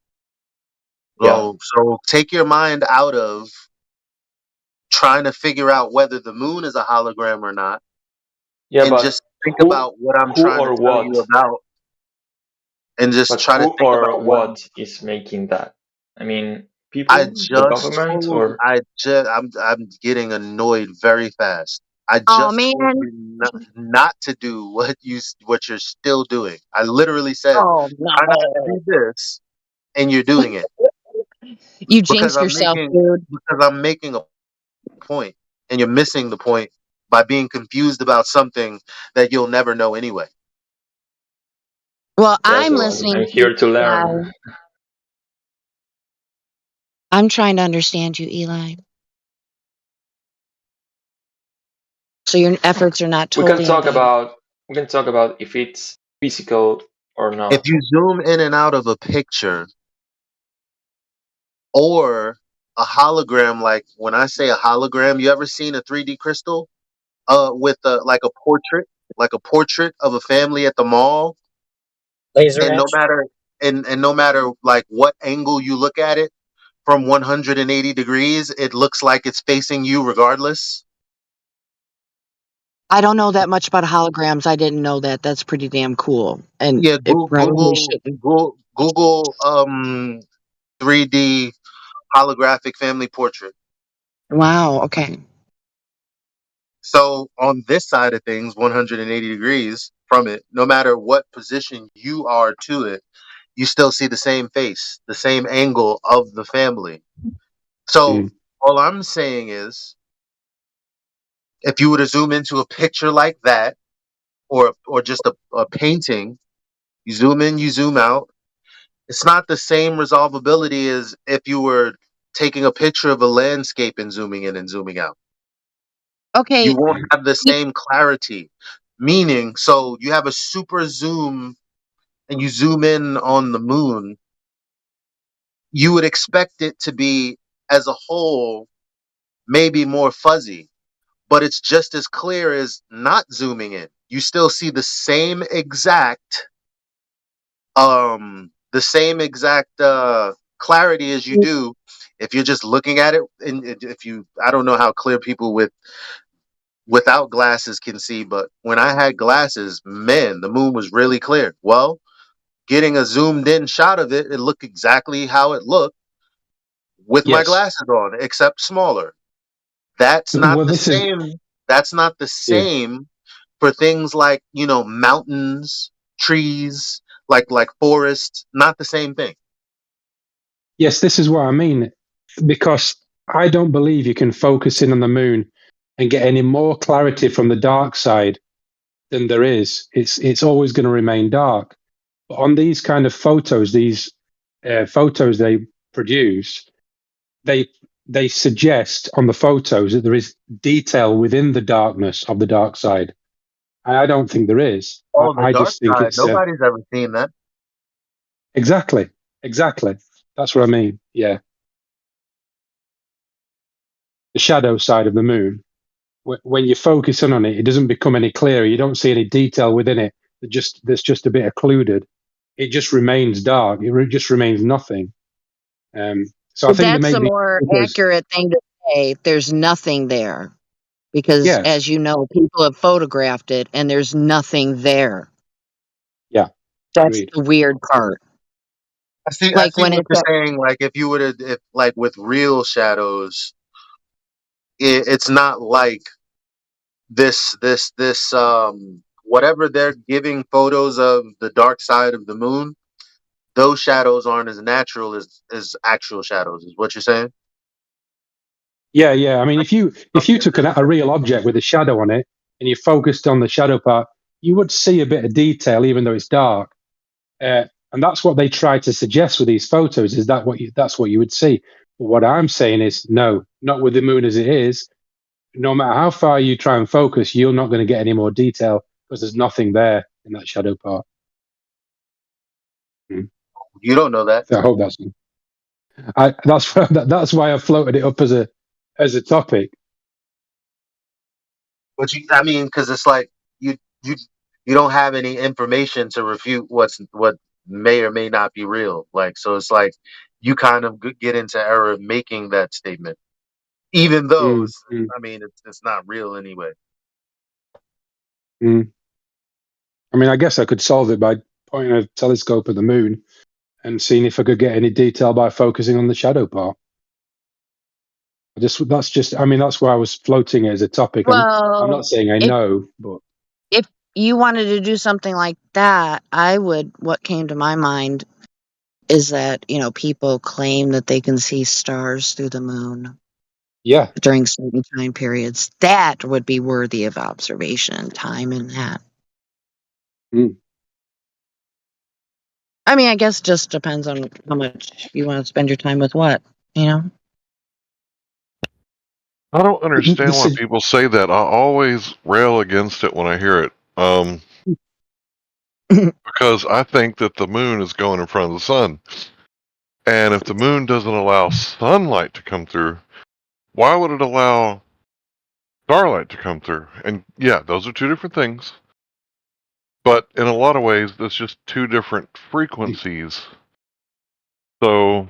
Yeah, So take your mind out of trying to figure out whether the moon is a hologram or not, yeah, and but just think about what I'm who trying to or tell you what? about, and just But try to who think or about what what is making that? I mean, people, the government, or I'm getting annoyed very fast. I Oh just man. told you not to do what you're still doing. I literally said, Oh try not to no. do this, and you're doing it You because jinxed yourself, dude. I'm making a point, and you're missing the point by being confused about something that you'll never know anyway. Well, Yes, I'm well, listening I'm to you, here to learn. Eli. I'm trying to understand you, Eli. So your efforts are not We can totally in talk vain. about if it's physical or If not. you zoom in and out of a picture or a hologram, like when I say a hologram, you ever seen a 3D crystal? With like a portrait of a family at the mall, Laser and no etch. matter and no matter like what angle you look at it from 180 degrees, it looks like it's facing you regardless. I don't know that much about holograms. I didn't know that. That's pretty damn cool. And Yeah, it probably shouldn't. Google 3D holographic family portrait. Wow, okay. So on this side of things, 180 degrees from it, no matter what position you are to it, you still see the same face, the same angle of the family. So Mm. all I'm saying is, if you were to zoom into a picture like that, or just a painting, you zoom in, you zoom out. It's not the same resolvability as if you were taking a picture of a landscape and zooming in and zooming out. You Okay. won't have the same clarity. Meaning, so you have a super zoom and you zoom in on the moon, you would expect it to be, as a whole, maybe more fuzzy, but it's just as clear as not zooming in. You still see the same exact clarity as you do if you're just looking at it. And if you, I don't know how clear people without glasses can see, but when I had glasses, man, the moon was really clear. Well, getting a zoomed in shot of it, it looked exactly how it looked with my Yes. glasses on, except smaller. That's not Well, the this is same. That's not the yeah. same for things like, mountains, trees, like forests. Not the same thing. Yes, this is what I mean. Because I don't believe you can focus in on the moon and get any more clarity from the dark side than there is. It's always going to remain dark. But on these kind of photos, these photos they produce, they they suggest on the photos that there is detail within the darkness of the dark side. I don't think there is. Oh, the I dark just think side. it's Nobody's ever seen that. exactly, exactly. That's what I mean. Yeah, the shadow side of the moon. When you focus in on it, it doesn't become any clearer. You don't see any detail within it. There's just a bit occluded. It just remains dark. Just remains nothing. So I think there That's may a be more photos. accurate thing to say. There's nothing there. Because, Yeah, as you know, people have photographed it and there's nothing there. yeah, That's agreed. the weird part. I Like see when what it's you're saying. Like if you were to, if like with real shadows, it's not like this whatever they're giving photos of the dark side of the moon. Those shadows aren't as natural as actual shadows. Is what you're saying? Yeah, yeah. I mean, if you took a real object with a shadow on it and you focused on the shadow part, you would see a bit of detail, even though it's dark. And that's what they try to suggest with these photos. Is that that's what you would see? But what I'm saying is, no, not with the moon as it is. No matter how far you try and focus, you're not going to get any more detail because there's nothing there in that shadow part. Mm. You don't know that. So I hope that's why I floated it up as a topic. But I mean, because it's like you you don't have any information to refute what may or may not be real. Like, so it's like you kind of get into error making that statement, even though Mm, mm, I mean, it's not real anyway. mm. I mean, I guess I could solve it by pointing a telescope at the moon and seeing if I could get any detail by focusing on the shadow part. I mean, that's why I was floating it as a topic. I'm not well, saying I if know, but if you wanted to do something like that, what came to my mind is that, people claim that they can see stars through the moon yeah, during certain time periods. That would be worthy of observation, time in that. mm. I mean, I guess just depends on how much you want to spend your time with what, you know? I don't understand why people say that. I always rail against it when I hear it. Because I think that the moon is going in front of the sun. And if the moon doesn't allow sunlight to come through, why would it allow starlight to come through? And yeah, those are two different things. But in a lot of ways, that's just two different frequencies. So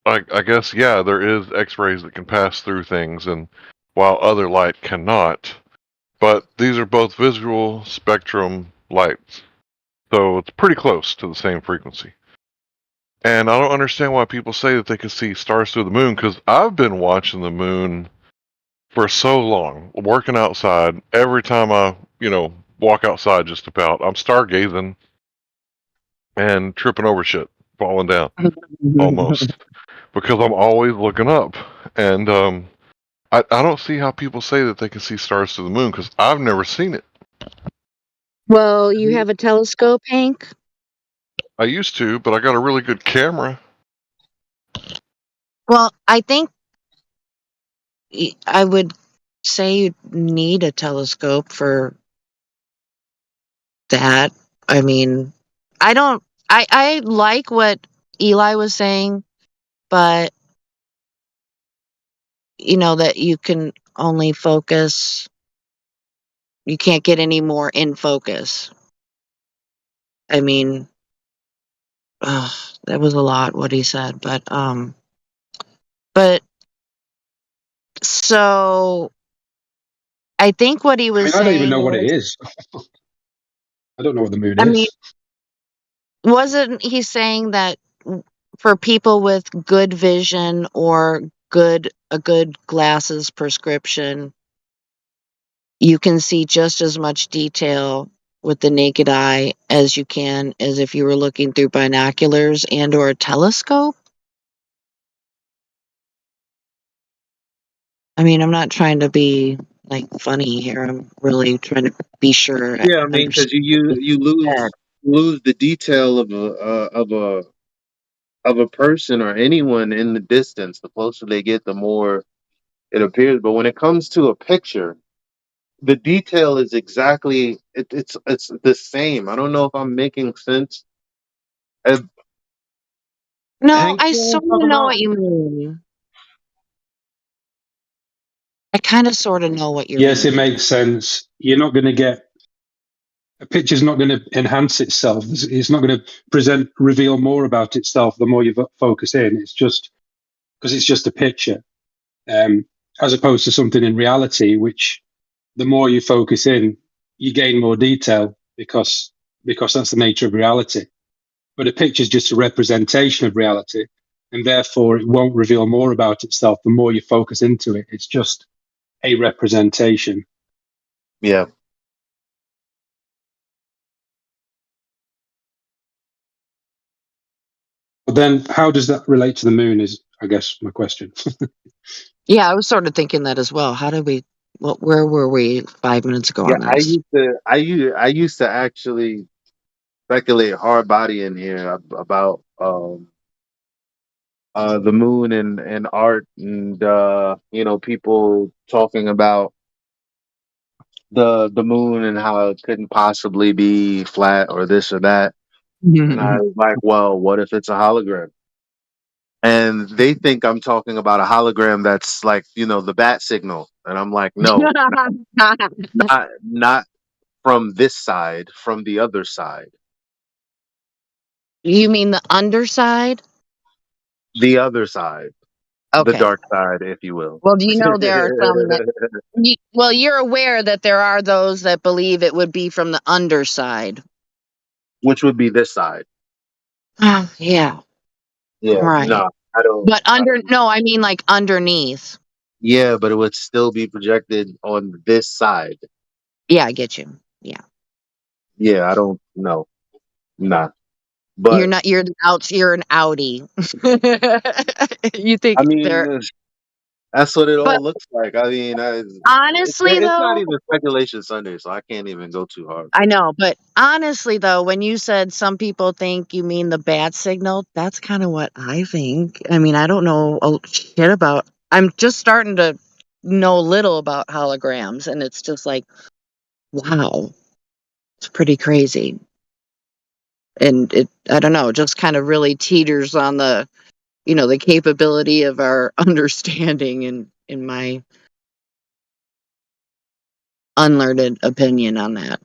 I guess, yeah, there is X-rays that can pass through things, and while other light cannot. But these are both visual spectrum lights. So it's pretty close to the same frequency. And I don't understand why people say that they can see stars through the moon, because I've been watching the moon for so long, working outside. Every time I, walk outside just about, I'm stargazing and tripping over shit, falling down, almost. Because I'm always looking up. And I don't see how people say that they can see stars through the moon, because I've never seen it. Well, you have a telescope, Hank? I used to, but I got a really good camera. Well, I think I would say you need a telescope for that. I mean, I like what Eli was saying, but that you can only focus, you can't get any more in focus. I mean, that was a lot what he said, but so I think what he was saying. I don't even know what it is. I don't know what the moon is. I mean, wasn't he saying that for people with good vision or a good glasses prescription, you can see just as much detail with the naked eye as you can as if you were looking through binoculars and or a telescope? I mean, I'm not trying to be funny here. I'm really trying to be sure. Yeah, I mean, because you lose the detail of a person or anyone in the distance. The closer they get, the more it appears. But when it comes to a picture, the detail is exactly it's the same. I don't know if I'm making sense. No, Hank, I you know what I'm sort of talking know about? what you mean. I kind of sort of know what you're Yes, it meaning. makes sense. You're not going to get a picture's not going to enhance itself. It's not going to reveal more about itself the more you focus in. It's just because it's just a picture, as opposed to something in reality, which the more you focus in, you gain more detail because that's the nature of reality. But a picture is just a representation of reality, and therefore it won't reveal more about itself the more you focus into it. It's just a representation. Yeah. But then how does that relate to the moon is, I guess, my question. Yeah, I was sort of thinking that as well. Where were we 5 minutes ago Yeah, on this? I used to actually speculate hard body in here about the moon and art and people talking about the moon and how it couldn't possibly be flat or this or that. And I was like, well, what if it's a hologram? And they think I'm talking about a hologram that's like, the bat signal. And I'm like, no, not from this side, from the other side. You mean the underside? The other side. The Okay. dark side, if you will. Well, do you know there are some that you're aware that there are those that believe it would be from the underside. Which would be this side. Yeah. Yeah, Right. no, I don't. But no, I mean like underneath. Yeah, but it would still be projected on this side. Yeah, I get you. Yeah. Yeah, I don't know. Nah. But You're an Audi. You think I mean, they're That's what it all But looks like. I mean, honestly, it's not though, even speculation Sunday, so I can't even go too hard. I know. But honestly, though, when you said some people think you mean the bat signal, that's kind of what I think. I mean, I don't know shit about. I'm just starting to know little about holograms, and it's just like, wow, it's pretty crazy. And I don't know, just kind of really teeters on the, the capability of our understanding, in my unlearned opinion on that.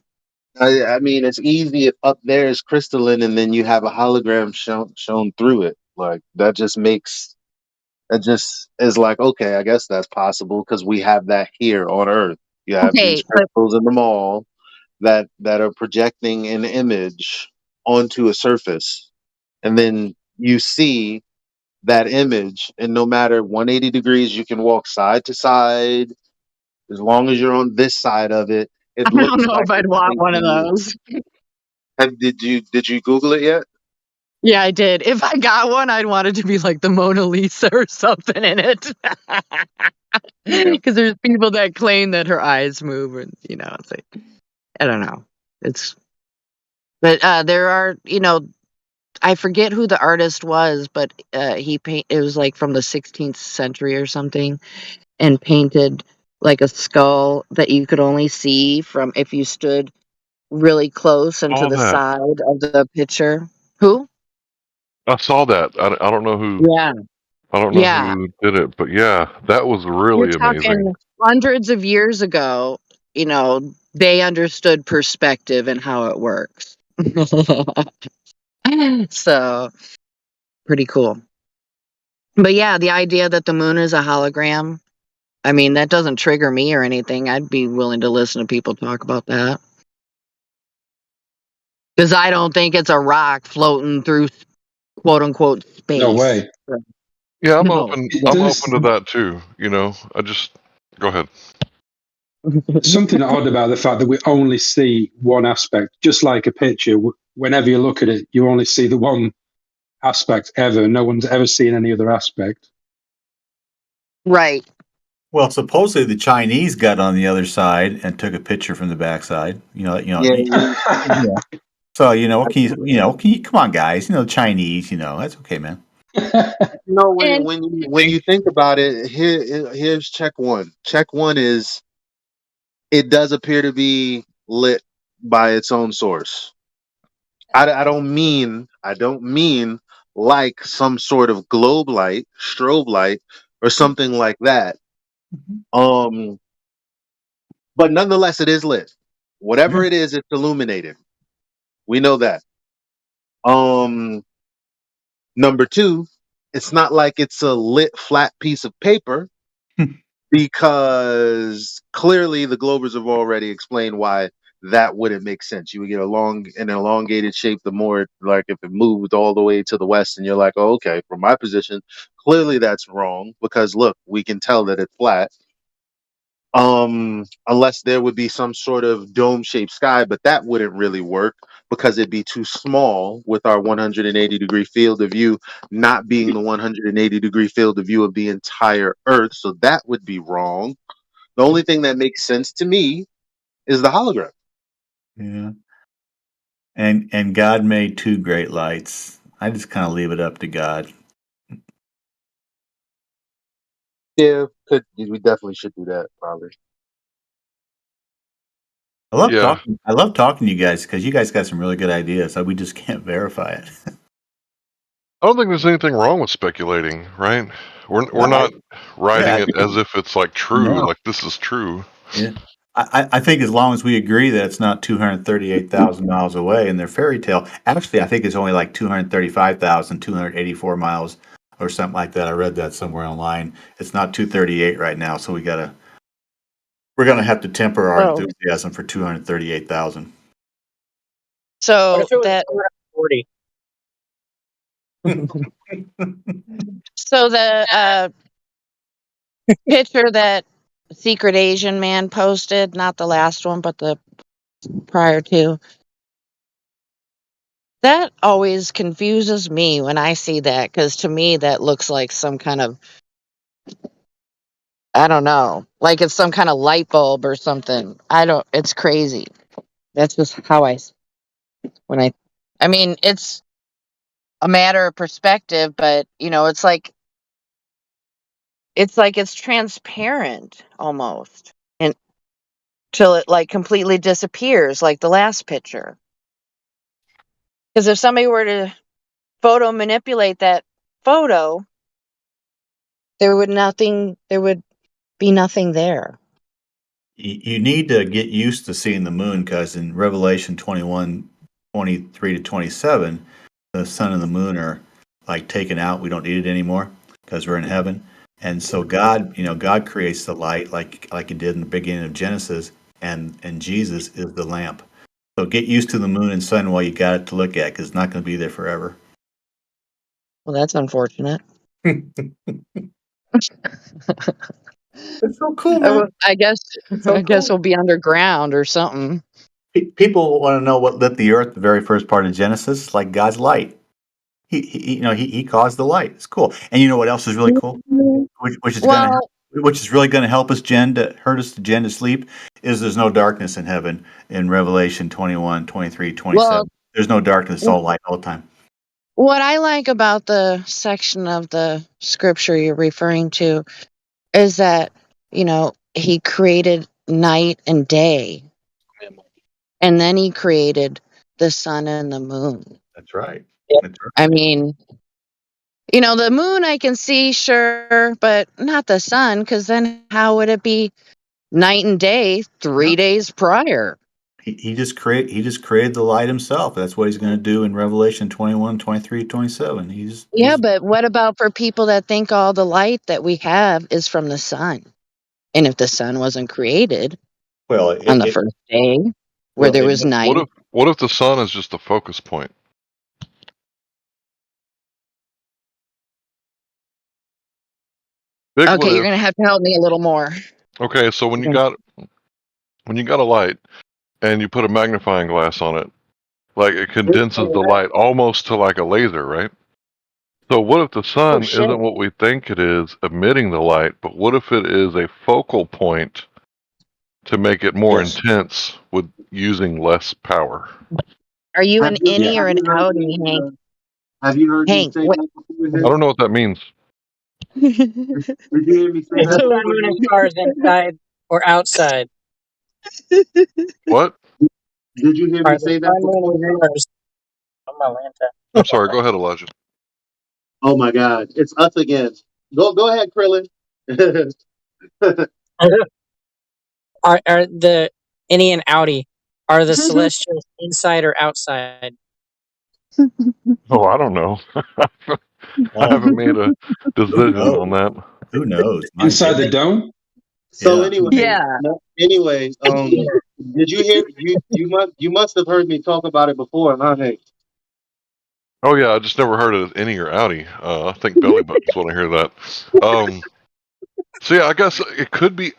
I mean, it's easy if up there is crystalline and then you have a hologram shown through it. Like that just is like, okay, I guess that's possible because we have that here on Earth. You have these Okay, but crystals in the mall that are projecting an image onto a surface, and then you see that image, and no matter 180 degrees, you can walk side to side as long as you're on this side of it. I It don't looks know like if I'd it's want one of facing you. those. Did you Google it yet? Yeah, I did. If I got one, I'd want it to be like the Mona Lisa or something in it. Yeah. Because there's people that claim that her eyes move, and it's like, I don't know. But there are, I forget who the artist was, but it was like from the 16th century or something, and painted like a skull that you could only see from if you stood really close and to All the that. side of the picture. Who? I saw that. I don't know who. Yeah. I don't know Yeah. who did it, but yeah, that was You're really amazing. talking hundreds of years ago, they understood perspective and how it works. So, pretty cool. But yeah, the idea that the moon is a hologram, I mean, that doesn't trigger me or anything. I'd be willing to listen to people talk about that. Because I don't think it's a rock floating through quote unquote space. No way. Yeah, I'm No. open. It I'm does open to that too. I just go ahead. something odd about the fact that we only see one aspect, just like a picture. Whenever you look at it, you only see the one aspect ever. No one's ever seen any other aspect. Right. Well, supposedly the Chinese got on the other side and took a picture from the backside. Yeah. Yeah. So can you come on, guys? The Chinese. That's okay, man. And When you think about it, here's check one. Check one is it does appear to be lit by its own source. I don't mean like some sort of globe light, strobe light, or something like that. Um, but nonetheless, it is lit. Whatever it is, it's illuminated. We know that. Um, Number two, it's not like it's a lit flat piece of paper because clearly the Globers have already explained why that wouldn't make sense. You would get an elongated shape the more like if it moved all the way to the west and you're like, oh, okay, from my position, clearly that's wrong because look, we can tell that it's flat. Unless there would be some sort of dome shaped sky, but that wouldn't really work because it'd be too small with our 180-degree field of view not being the 180-degree field of view of the entire earth, so that would be wrong. The only thing that makes sense to me is the hologram. Yeah. And God made two great lights. I just kind of leave it up to God. Yeah, we definitely should do that probably. I love Yeah. talking. I love talking to you guys because you guys got some really good ideas. We just can't verify it. I don't think there's anything wrong with speculating, right? We're not writing it as if it's like true, No. like this is true. Yeah. I think as long as we agree that it's not 238,000 miles away in their fairy tale. Actually, I think it's only like 235,284 miles or something like that. I read that somewhere online. It's not 238 right now, so we're gonna have to temper our Oh. enthusiasm for 238,000. So What if it was that 40? so the picture that Secret Asian Man posted, not the last one, but the prior to, that always confuses me when I see that, because to me that looks like some kind of I don't know. Like it's some kind of light bulb or something. It's crazy. That's just how when I mean, it's a matter of perspective, but it's transparent almost. And till it like completely disappears, like the last picture. Because if somebody were to photo manipulate that photo, there would be nothing there. You need to get used to seeing the moon, because in Revelation 21, 23 to 27, the sun and the moon are like taken out. We don't need it anymore because we're in heaven. And so God creates the light like he did in the beginning of Genesis, and Jesus is the lamp. So get used to the moon and sun while you got it to look at, because it's not going to be there forever. Well, that's unfortunate. It's so cool, man. I guess we'll be underground or something. People want to know what lit the earth, the very first part of Genesis, like God's light. He caused the light. It's cool. And you know what else is really cool? Which is really going to help us, Jen, to sleep, is there's no darkness in heaven in Revelation 21, 23, 27. Well, there's no darkness, it's all light all the time. What I like about the section of the scripture you're referring to is that, he created night and day. And then he created the sun and the moon. That's right. Yep. That's right. I mean, the moon I can see, sure, but not the sun, because then how would it be night and day 3 days prior? He just created the light himself. That's what he's going to do in Revelation 21, 23, 27. But what about for people that think all the light that we have is from the sun? And if the sun wasn't created on the first day where there was night. What if the sun is just the focus point? Okay, you're going to have to help me a little more. Okay, so when you got a light and you put a magnifying glass on it, like it condenses the light almost to like a laser, right? So what if the sun isn't what we think it is, emitting the light, but what if it is a focal point to make it more intense with using less power? Are you an innie or an outie, Hank? Have you heard Hank, me say that before? I don't know what that means. Did you hear me say Is that? the sun, moon, and stars inside or outside? What? Did you hear me say that before? I'm sorry. Go ahead, Elijah. Oh my God, it's us again. Go ahead, Krillin. Are the innie and outie, are the celestials inside or outside? Oh, I don't know. I haven't made a decision on that. Who knows? Inside the dome? So anyway, did you hear you must have heard me talk about it before, huh, Hank? Oh yeah, I just never heard it as innie or outie. I think belly buttons want to hear that. So yeah, I guess it could be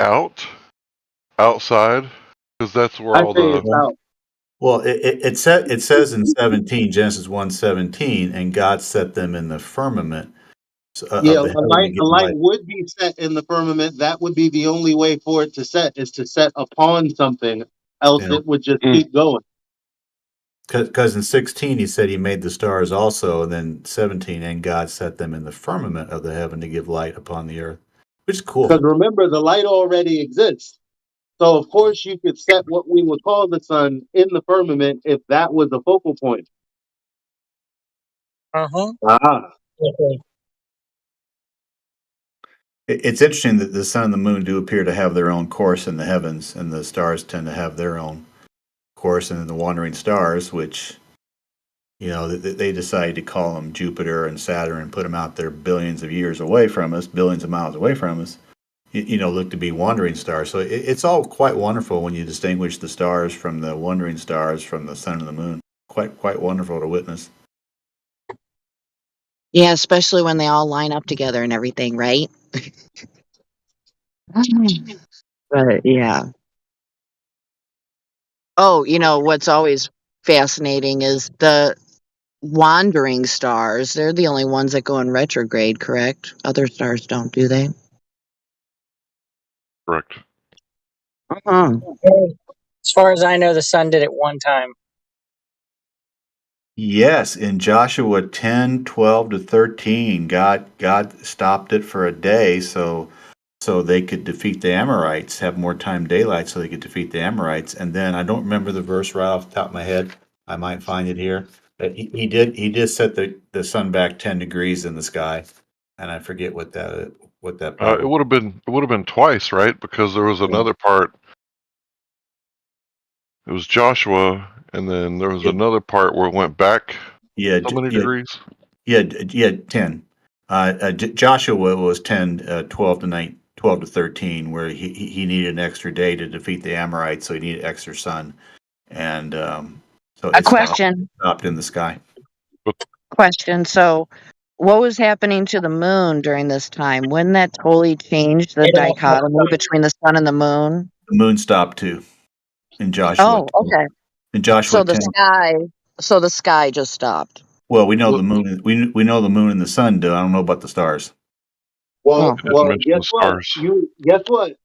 outside, because that's where all the. Well, it says in 17, Genesis 1:17, and God set them in the firmament. A light would be set in the firmament. That would be the only way for it to set, is to set upon something. Else it would just keep going. Because in 16 he said he made the stars also, and then 17, and God set them in the firmament of the heaven to give light upon the earth, which is cool. Because remember, the light already exists. So of course you could set what we would call the sun in the firmament if that was the focal point. It's interesting that the sun and the moon do appear to have their own course in the heavens, and the stars tend to have their own course, and then the wandering stars, which they decided to call them Jupiter and Saturn and put them out there billions of years away from us, billions of miles away from us, look to be wandering stars. So it's all quite wonderful when you distinguish the stars from the wandering stars from the sun and the moon. Quite wonderful to witness. Yeah, especially when they all line up together and everything, right? But yeah. Oh, what's always fascinating is the wandering stars. They're the only ones that go in retrograde, correct? Other stars don't, do they? Correct. As far as I know, the sun did it one time. Yes, in Joshua 10, 12 to 13, God stopped it for a day so they could defeat the Amorites, have more time daylight so they could defeat the Amorites. And then I don't remember the verse right off the top of my head. I might find it here. But he did set the sun back 10 degrees in the sky. And I forget what that part It would have been twice, right? Because there was another part. It was Joshua, and then there was another part where it went back. Yeah, How many degrees? Yeah, 10. Joshua was 10, 12 to 13, where he needed an extra day to defeat the Amorites, so he needed extra sun, and so A it question. stopped in the sky. Question. So, what was happening to the moon during this time? Wouldn't that totally change the dichotomy between the sun and the moon? The moon stopped too in Joshua. Oh, okay. In Joshua So the 10. sky just stopped. Well, we know the moon. We know the moon and the sun do. I don't know about the stars. Well, Oh. guess what? Guess what?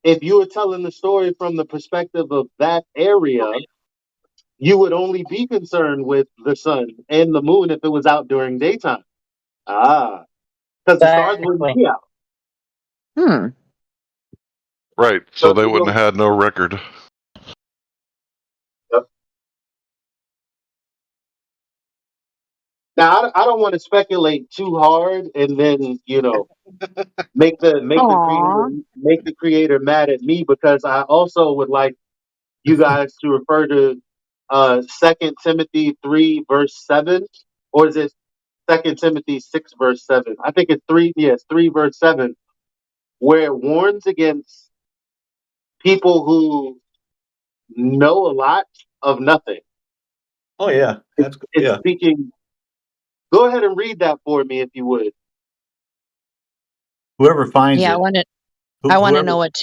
If you were telling the story from the perspective of that area, you would only be concerned with the sun and the moon if it was out during daytime. Because the stars wouldn't be out. Right. So they wouldn't have had no record. Yep. Now I don't want to speculate too hard, and then make the creator mad at me, because I also would like you guys to refer to 2 Timothy 3 verse 7, or is it 2 Timothy 6 verse 7? I think it's 3. Yes, 3 verse 7, where it warns against people who know a lot of nothing. Oh yeah, It's speaking. Go ahead and read that for me, if you would. Whoever finds Yeah, it. I want to know what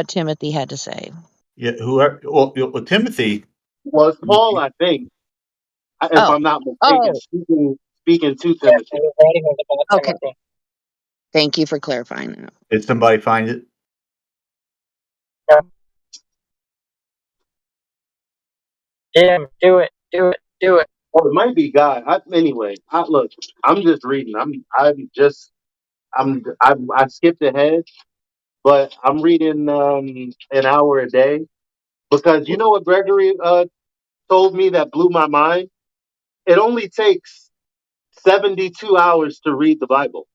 Timothy had to say. Yeah, whoever. Well, Timothy. Well, it's Paul, I think, if I'm not mistaken, speaking to Timothy. Okay. Thank you for clarifying that. Did somebody find it? Jim, do it. Oh, it might be God. Anyway, look, I'm just reading. I skipped ahead, but I'm reading an hour a day, because you know what Gregory told me that blew my mind? It only takes 72 hours to read the Bible.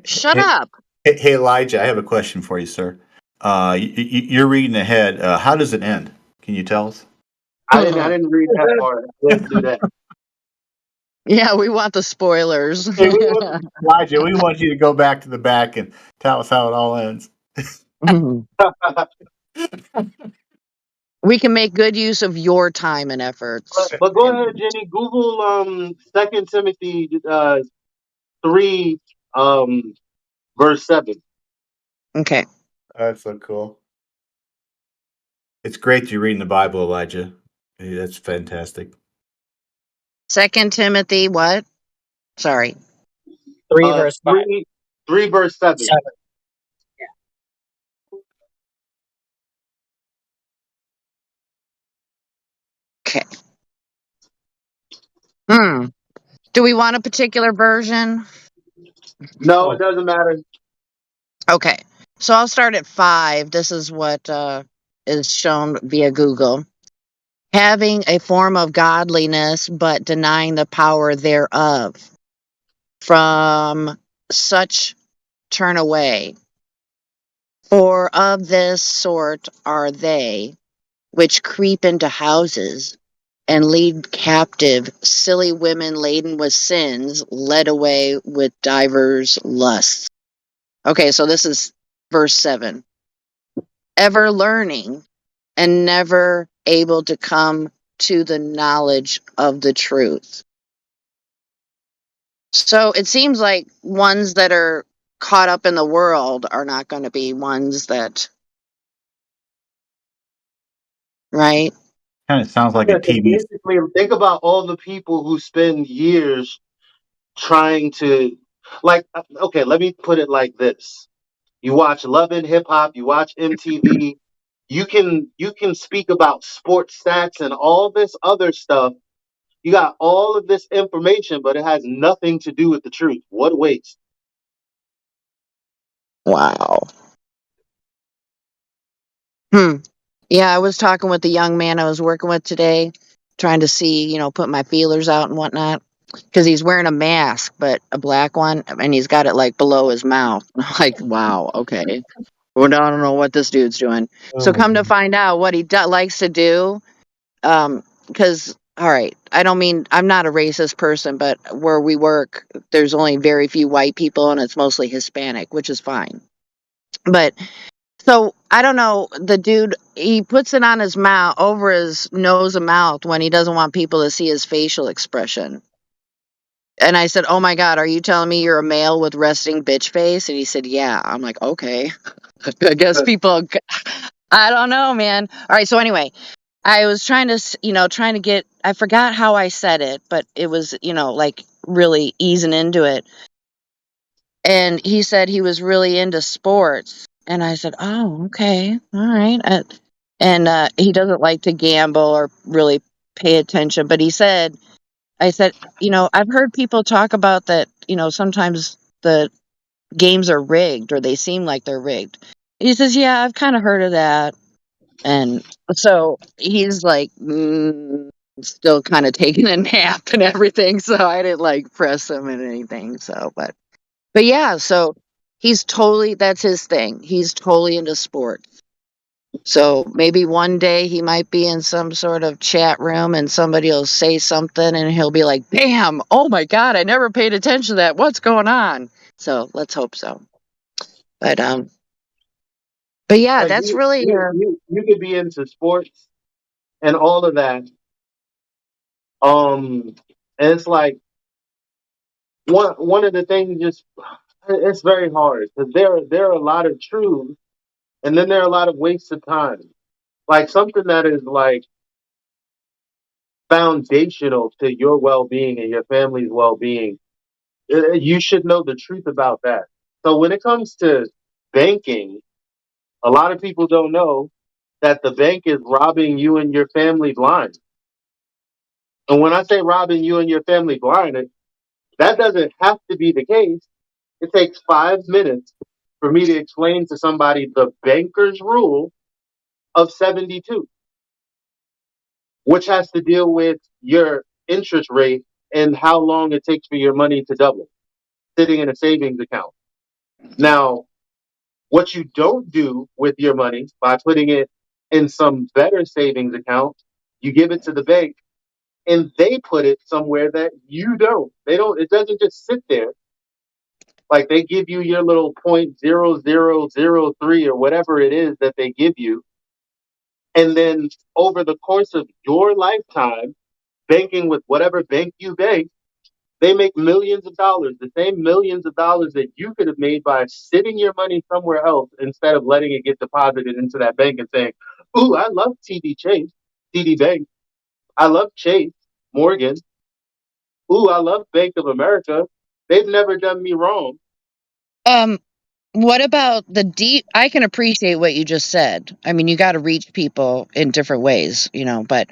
Shut up. Hey, Elijah, I have a question for you, sir. You're reading ahead. How does it end? Can you tell us? I didn't read that part. I didn't do that. Yeah, we want the spoilers. Elijah, we want you to go back to the back and tell us how it all ends. We can make good use of your time and efforts. But go ahead, Jenny. Google 2 Timothy 3 verse 7. Okay. That's so cool. It's great you're reading the Bible, Elijah. Hey, that's fantastic. 2 Timothy what? Sorry. 3 verse 5. 3 verse 7. Okay. Do we want a particular version? No, it doesn't matter. Okay. So I'll start at 5. This is what is shown via Google. Having a form of godliness, but denying the power thereof. From such turn away. For of this sort are they which creep into houses and lead captive silly women laden with sins, led away with divers lusts. Okay, so this is verse 7. Ever learning and never able to come to the knowledge of the truth. So it seems like ones that are caught up in the world are not going to be ones that, right? Kind of sounds like a TV. Basically, think about all the people who spend years trying to, okay, let me put it like this. you watch Love and Hip Hop, you watch MTV. You can speak about sports stats and all this other stuff. You got all of this information, but it has nothing to do with the truth. What a waste. Wow. Yeah, I was talking with the young man I was working with today, trying to see, put my feelers out and whatnot. Because he's wearing a mask, but a black one, and he's got it like below his mouth. I'm like, wow, okay. Well, I don't know what this dude's doing. So come to find out what he likes to do. Because, all right, I'm not a racist person, but where we work, there's only very few white people, and it's mostly Hispanic, which is fine. But so I don't know, the dude, he puts it on his mouth, over his nose and mouth when he doesn't want people to see his facial expression. And I said, "Oh my God, are you telling me you're a male with resting bitch face?" And he said, "Yeah." I'm like, "Okay." I guess people, I don't know, man. All right. So anyway, I was trying to get, I forgot how I said it, but it was, like really easing into it. And he said he was really into sports. And I said, "Oh, okay. All right." And he doesn't like to gamble or really pay attention, but I said, I've heard people talk about that, sometimes the games are rigged or they seem like they're rigged. He says, "Yeah, I've kind of heard of that." And so he's like, still kind of taking a nap and everything. So I didn't like press him and anything. So, but yeah, so that's his thing. He's totally into sports. So maybe one day he might be in some sort of chat room and somebody will say something and he'll be like, "Damn, oh my God, I never paid attention to that. What's going on?" So let's hope so. But yeah, Like that's really you could be into sports and all of that. And it's like one of the things, just it's very hard because there are a lot of truths and then there are a lot of wastes of time. Like something that is like foundational to your well-being and your family's well-being. You should know the truth about that. So when it comes to banking, a lot of people don't know that the bank is robbing you and your family blind. And when I say robbing you and your family blind, that doesn't have to be the case. It takes 5 minutes for me to explain to somebody the banker's rule of 72, which has to deal with your interest rate and how long it takes for your money to double sitting in a savings account. Now, what you don't do with your money by putting it in some better savings account, you give it to the bank and they put it somewhere that you don't. They don't, it doesn't just sit there. Like they give you your little 0.0003 or whatever it is that they give you. And then over the course of your lifetime, banking with whatever bank you bank, they make millions of dollars, the same millions of dollars that you could have made by sitting your money somewhere else instead of letting it get deposited into that bank and saying, "Ooh, I love TD Bank. I love Chase, Morgan. Ooh, I love Bank of America. They've never done me wrong." what about the deep? I can appreciate what you just said. I mean, you got to reach people in different ways, but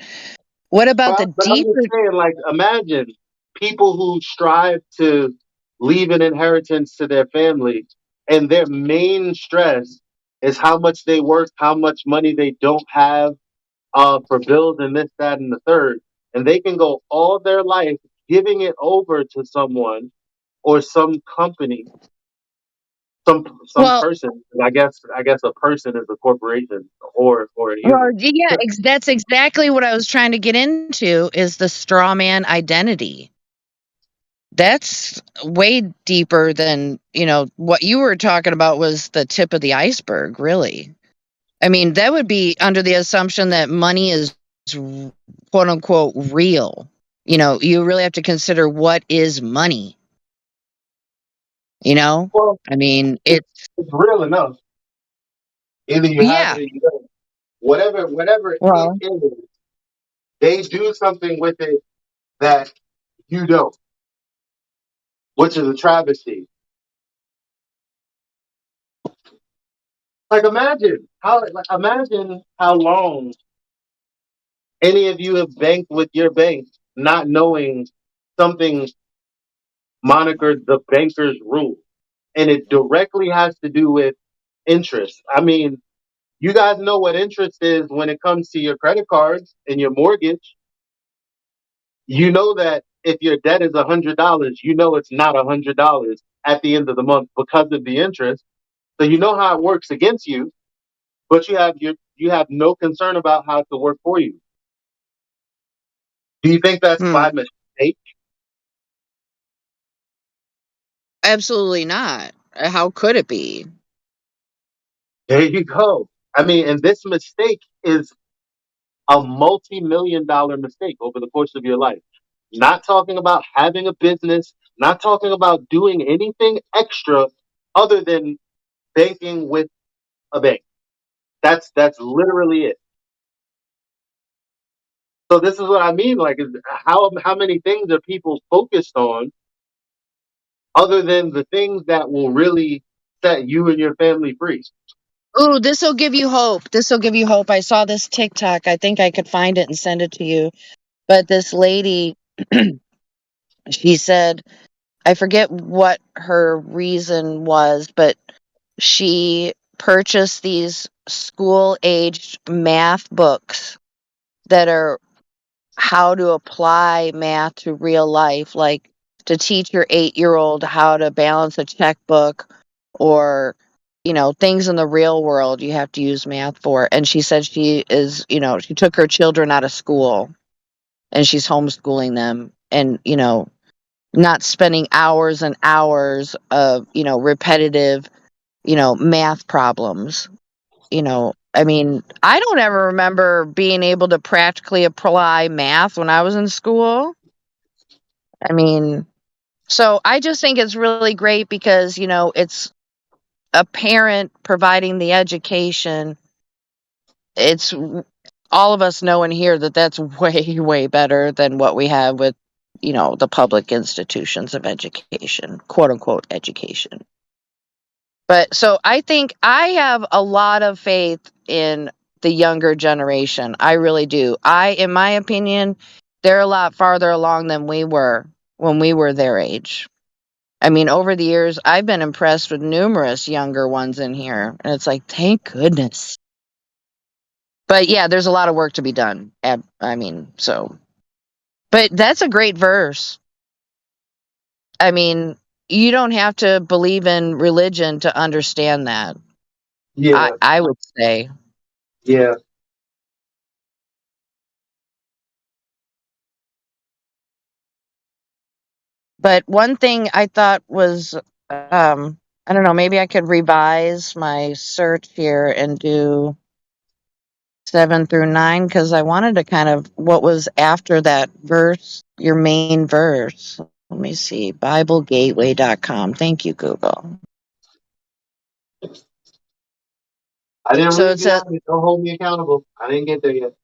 what about the But I'm deeper? just saying, like, imagine people who strive to leave an inheritance to their family, and their main stress is how much they work, how much money they don't have for bills and this, that, and the third. And they can go all their life giving it over to someone or some company, some Well, person. I guess a person is a corporation or a Well, human. yeah, that's exactly what I was trying to get into is the straw man identity. That's way deeper than, what you were talking about was the tip of the iceberg, really. I mean, that would be under the assumption that money is quote unquote real. You really have to consider what is money, Well, I mean, it's real enough. Either you have yeah. it or you don't. Whatever it Well, is, they do something with it that you don't, which is a travesty. Like imagine how long any of you have banked with your bank, not knowing something monikered the banker's rule, and it directly has to do with interest. I mean, you guys know what interest is when it comes to your credit cards and your mortgage. You know that if your debt is $100, you know it's not $100 at the end of the month because of the interest. So you know how it works against you, but you have no concern about how it to work for you. Do you think that's by mistake? Absolutely not. How could it be? There you go. I mean, and this mistake is a multi-million-dollar mistake over the course of your life. Not talking about having a business, not talking about doing anything extra other than banking with a bank. That's literally it. So this is what I mean. Like, how many things are people focused on other than the things that will really set you and your family free? Ooh, this will give you hope. This will give you hope. I saw this TikTok. I think I could find it and send it to you. But this lady, she said, I forget what her reason was, but she purchased these school-aged math books that are how to apply math to real life, like to teach your 8-year-old how to balance a checkbook or, things in the real world you have to use math for. And she said she is, she took her children out of school and she's homeschooling them and, not spending hours and hours of, repetitive, math problems. I mean, I don't ever remember being able to practically apply math when I was in school. I mean, so I just think it's really great because, it's a parent providing the education. It's all of us know and hear that that's way, way better than what we have with, the public institutions of education, quote unquote education. But so I think I have a lot of faith in the younger generation. I really do. In my opinion, they're a lot farther along than we were when we were their age. I mean, over the years, I've been impressed with numerous younger ones in here. And it's like, thank goodness. But yeah, there's a lot of work to be done. But that's a great verse. I mean, you don't have to believe in religion to understand that. Yeah. I would say. Yeah. But one thing I thought was, I don't know, maybe I could revise my search here and do 7 through 9 because I wanted to kind of what was after that verse, your main verse. Let me see, BibleGateway.com. Thank you, Google. I didn't So read it it says, out. Don't hold me accountable. I didn't get there yet.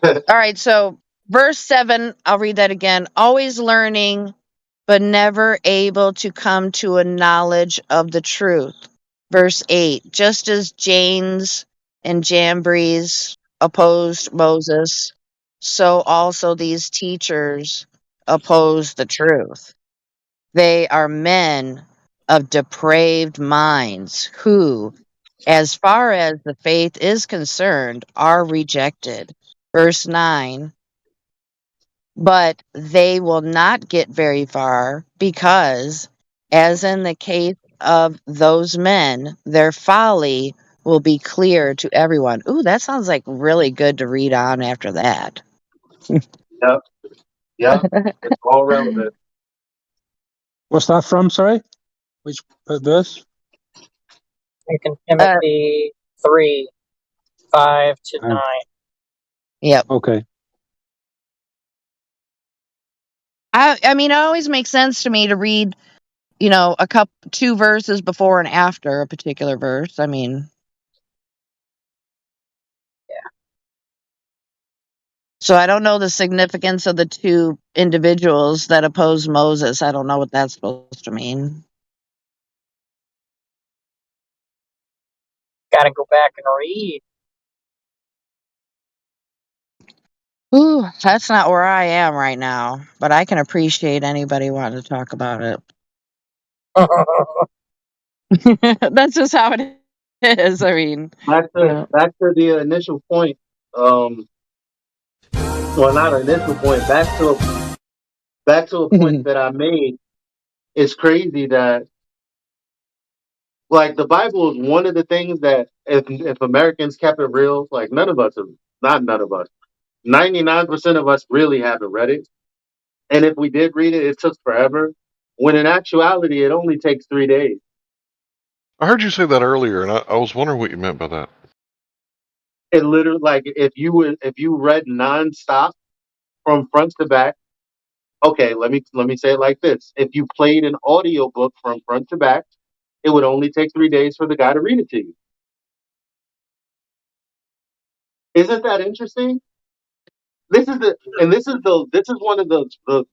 all right, so verse 7, I'll read that again. Always learning, but never able to come to a knowledge of the truth. Verse 8, just as Jannes and Jambres opposed Moses, so also these teachers oppose the truth. They are men of depraved minds who, as far as the faith is concerned, are rejected. Verse 9, but they will not get very far because, as in the case of those men, their folly will be clear to everyone. Ooh, that sounds like really good to read on after that. Yep. Yep. It's all relevant. What's that from? Sorry, which verse? 2 Timothy 3, 5 to 9. Yep. Okay. I mean, it always makes sense to me to read, two verses before and after a particular verse. I mean, yeah. So I don't know the significance of the two individuals that oppose Moses. I don't know what that's supposed to mean. Got to go back and read. Ooh, that's not where I am right now, but I can appreciate anybody wanting to talk about it. That's just how it is. I mean, back to the initial point. Well, not initial point. Back to a point that I made. It's crazy that, like, the Bible is one of the things that if Americans kept it real, like, none of us, 99% of us really haven't read it. And if we did read it, it took forever. When in actuality, it only takes 3 days. I heard you say that earlier, and I was wondering what you meant by that. It literally, like, if you read nonstop from front to back. Okay, let me say it like this: if you played an audio book from front to back, it would only take 3 days for the guy to read it to you. Isn't that interesting? This is one of the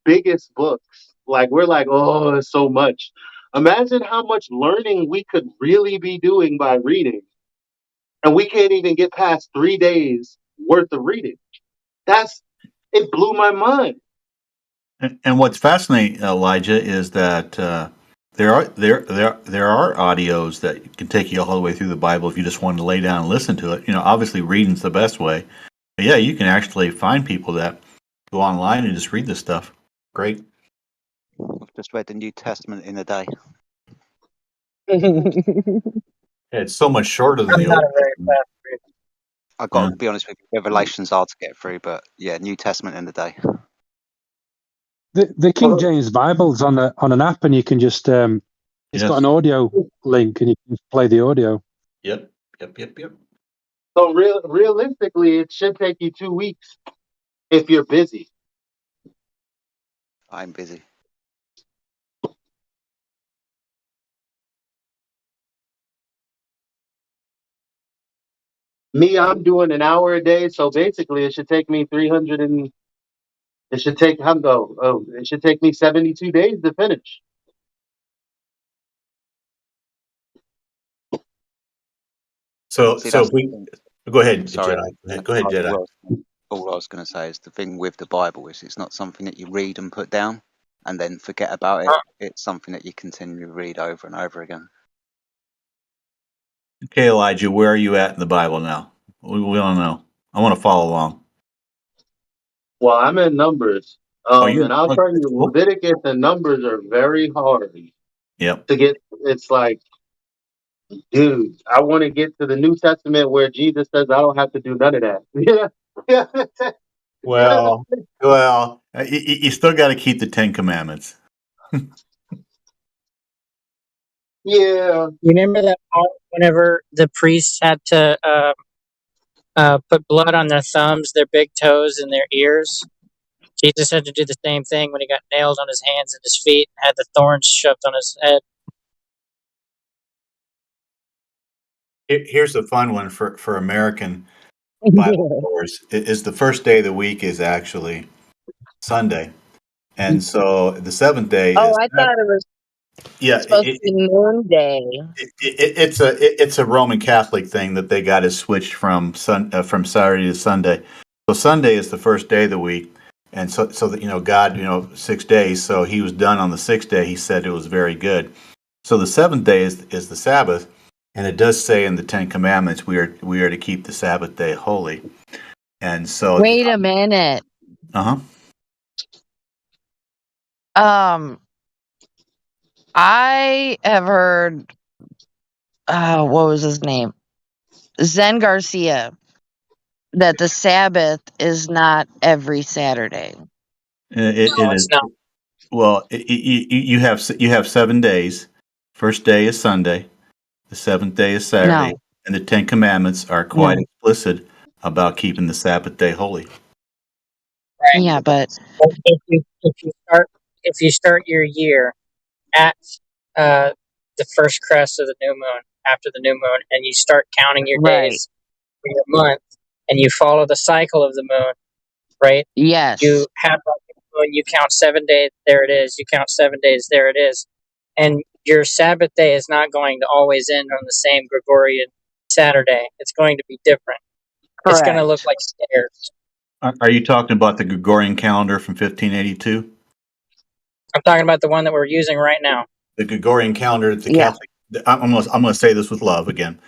biggest books. Like, we're like, oh, it's so much. Imagine how much learning we could really be doing by reading, and we can't even get past 3 days worth of reading. It blew my mind. And what's fascinating, Elijah, is that there are audios that can take you all the way through the Bible if you just want to lay down and listen to it. Obviously reading's the best way. But yeah, you can actually find people that go online and just read this stuff. Great. I've just read the New Testament in a day. It's so much shorter than I'm the not Old a very Testament. fast reader. I've got to be honest with you, Revelation's hard to get through, but yeah, New Testament in a day. The King James Bible's on an app, and you can just it's got an audio link, and you can play the audio. Yep. So realistically, it should take you 2 weeks if you're busy. I'm busy. Me, I'm doing an hour a day, so basically it should take me 300 and it should take it should take me 72 days to finish. So if we go ahead, Sorry, Jedi. Go ahead, Jedi. All I was going to say is the thing with the Bible is it's not something that you read and put down and then forget about it. It's something that you continually read over and over again. Okay, Elijah, where are you at in the Bible now? We don't know. I want to follow along. Well, I'm in Numbers, and I'll tell you, Leviticus and Numbers are very hard. Yep. To get. It's like, dude, I want to get to the New Testament where Jesus says I don't have to do none of that. Yeah. Well, you still got to keep the 10 Commandments. Yeah. You remember that part whenever the priests had to put blood on their thumbs, their big toes, and their ears? Jesus had to do the same thing when he got nailed on his hands and his feet and had the thorns shoved on his head. Here's the fun one for American Bible goers. Is the first day of the week is actually Sunday, and so the seventh day Oh, is I thought it was supposed to be Moon Day. it's a Roman Catholic thing that they got it switched from Saturday to Sunday. So Sunday is the first day of the week, and so that God 6 days. So he was done on the 6th day. He said it was very good. So the 7th day is the Sabbath, and it does say in the 10 Commandments we are to keep the Sabbath day holy. And so Wait a minute. I have heard what was his name? Zen Garcia, that the Sabbath is not every Saturday. It is not. Well, you have 7 days. First day is Sunday. The 7th day is Saturday, and the 10 Commandments are quite explicit about keeping the Sabbath day holy. Right. Yeah, but if you start your year at the first crest of the new moon, after the new moon, and you start counting your days for your month, and you follow the cycle of the moon, right? Yes. You have the moon, you count 7 days, there it is. You count 7 days, there it is. And your Sabbath day is not going to always end on the same Gregorian Saturday. It's going to be different. It's going to look like stairs. Are you talking about the Gregorian calendar from 1582? I'm talking about the one that we're using right now. The Gregorian calendar, the Yeah. Catholic. I'm going to say this with love again.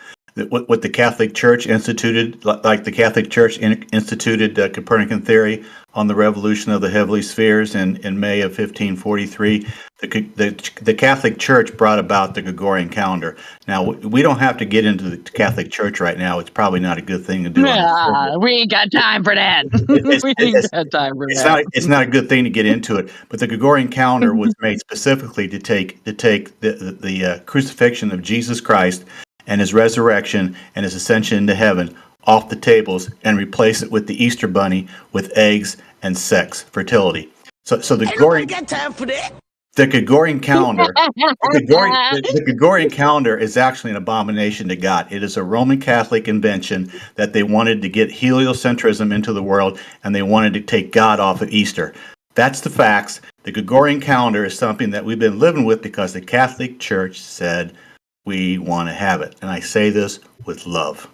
What the Catholic Church instituted, like the Catholic Church instituted Copernican theory on the revolution of the heavenly spheres in May of 1543. The Catholic Church brought about the Gregorian calendar. Now, we don't have to get into the Catholic Church right now. It's probably not a good thing to do. We ain't got time for that. We ain't got time for that. It's not a good thing to get into it. But the Gregorian calendar was made specifically to take the crucifixion of Jesus Christ and his resurrection and his ascension into heaven off the tables and replace it with the Easter bunny with eggs and sex, fertility. So the Gregorian got time for that. The Gregorian calendar, the Gregorian calendar is actually an abomination to God. It is a Roman Catholic invention that they wanted to get heliocentrism into the world, and they wanted to take God off of Easter. That's the facts. The Gregorian calendar is something that we've been living with because the Catholic Church said we want to have it. And I say this with love.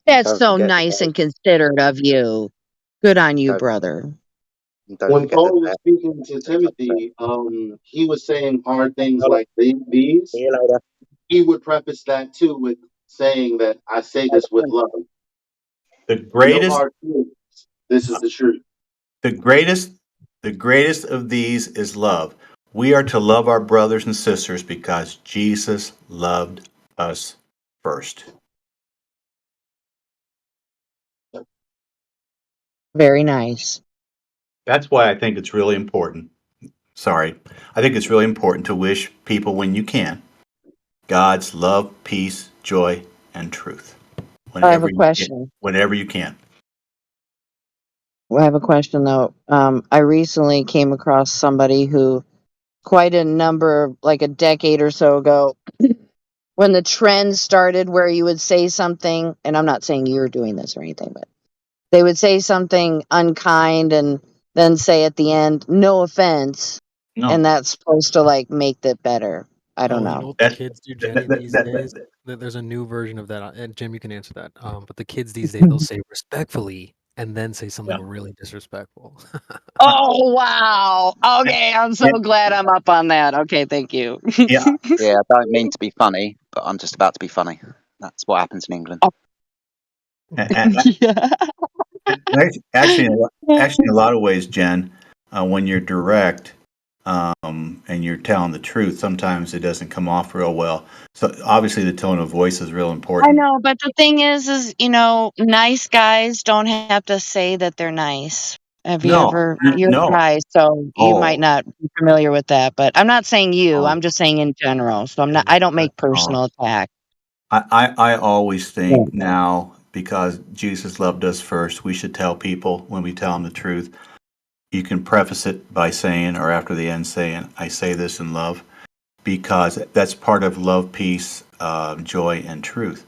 That's so nice and considerate of you. Good on you, brother. When Paul was speaking to Timothy, he was saying hard things like these. He would preface that too with saying that I say this with love. The greatest, no hard truths. This is the truth. The greatest of these is love. We are to love our brothers and sisters because Jesus loved us first. Very nice. That's why I think it's really important. I think it's really important to wish people, when you can, God's love, peace, joy, and truth. I have a question. Whenever you can. Well, I have a question though. I recently came across somebody who, quite a number, like a decade or so ago, when the trend started where you would say something, and I'm not saying you're doing this or anything, but they would say something unkind and then say at the end, "No offense," and that's supposed to like make it better. I don't know. You know what the kids do, Jenny, these days? There's a new version of that, and Jim, you can answer that. But the kids these days, they'll say respectfully and then say something really disrespectful. Oh wow! Okay, I'm so glad I'm up on that. Okay, thank you. Yeah, I don't mean to be funny, but I'm just about to be funny. That's what happens in England. Actually, in a lot of ways, Jen, when you're direct and you're telling the truth, sometimes it doesn't come off real well. So obviously, the tone of voice is real important. I know, but the thing is, nice guys don't have to say that they're nice. Have you ever? You're a guy, so you might not be familiar with that. But I'm not saying you. I'm just saying in general. So I'm not. I don't make personal attacks. I always think now, because Jesus loved us first, we should tell people when we tell them the truth. You can preface it by saying, or after the end saying, I say this in love, because that's part of love, peace, joy, and truth.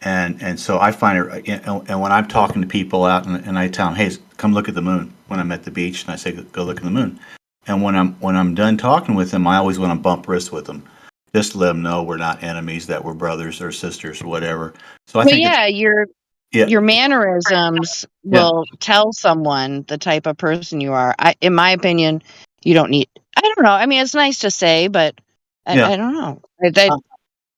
And so I find it, and when I'm talking to people out and I tell them, hey, come look at the moon when I'm at the beach, and I say, go look at the moon. And when I'm done talking with them, I always want to bump wrists with them, just to let them know we're not enemies, that we're brothers or sisters or whatever. So I think your mannerisms will tell someone the type of person you are. In my opinion, you don't need. I don't know. I mean, it's nice to say, but I don't know.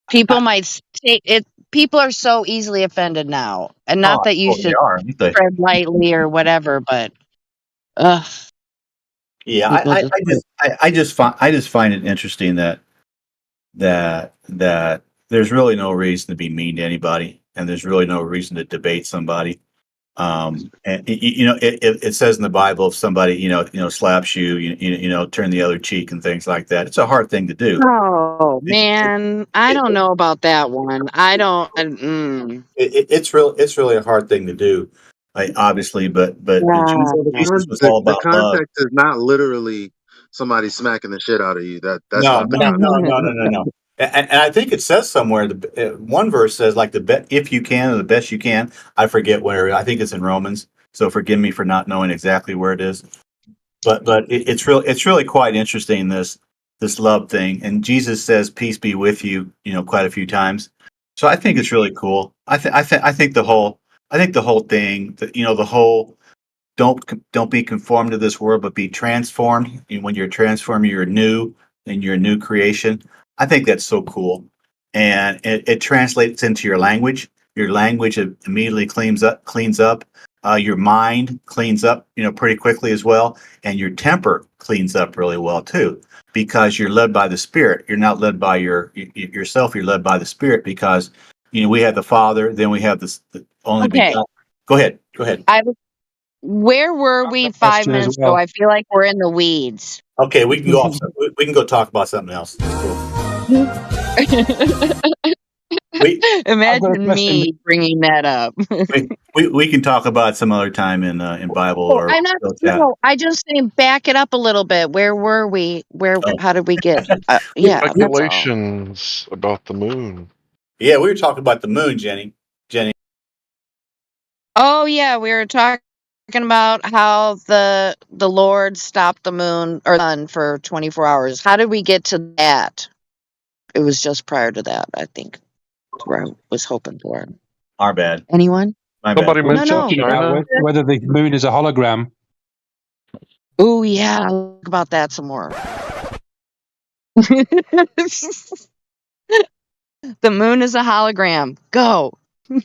People might say it. People are so easily offended now, and not that you should tread lightly or whatever. But, yeah, I just find it interesting that there's really no reason to be mean to anybody, and there's really no reason to debate somebody. And it says in the Bible, if somebody slaps you, turn the other cheek and things like that. It's a hard thing to do. Oh man, I don't know about that one. I don't. It's really a hard thing to do, obviously. But Jesus was all about the love. context is not literally somebody smacking the shit out of you. That's No. not the context. No. And I think it says somewhere, one verse says like if you can, or the best you can. I forget where. I think it's in Romans. So forgive me for not knowing exactly where it is. But it's really quite interesting, this love thing. And Jesus says, "Peace be with you," quite a few times. So I think it's really cool. I think the whole thing, the whole don't be conformed to this world, but be transformed. And when you're transformed, you're new, and you're a new creation. I think that's so cool, and it translates into your language. Your language immediately cleans up. Your mind cleans up, pretty quickly as well, and your temper cleans up really well too, because you're led by the Spirit. You're not led by yourself. You're led by the Spirit, because we have the Father, then we have the only Okay. begotten. Go ahead. Where were we 5 question as minutes ago? well. I feel like we're in the weeds. Okay, we can go off. We can go talk about something else. Cool. Imagine me bringing that up. we can talk about some other time in Bible or I'm not. No, I just saying back it up a little bit. Where were we? How did we get? Yeah, that's all. Speculations about the moon. Yeah, we were talking about the moon, Jenny. Oh yeah, we were talking about how the Lord stopped the moon or the sun for 24 hours. How did we get to that? It was just prior to that, I think. That's where I was hoping for. Our bad. Anyone? My bad. We're talking about whether the moon is a hologram. Oh yeah, I'll talk about that some more. The moon is a hologram. Go. Prove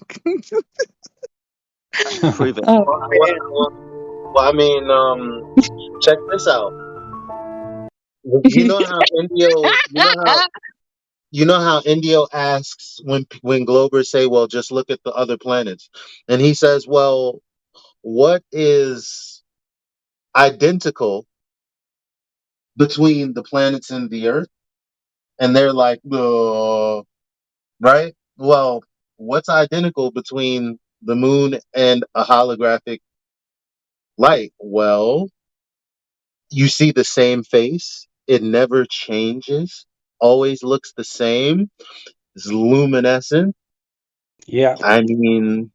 it. Well, I mean, check this out. You know how Indio asks when Globers say, "Well, just look at the other planets," and he says, "Well, what is identical between the planets and the Earth?" And they're like, right? Well, what's identical between the moon and a holographic light? Well, you see the same face. It never changes. Always looks the same. It's luminescent. Yeah. I mean,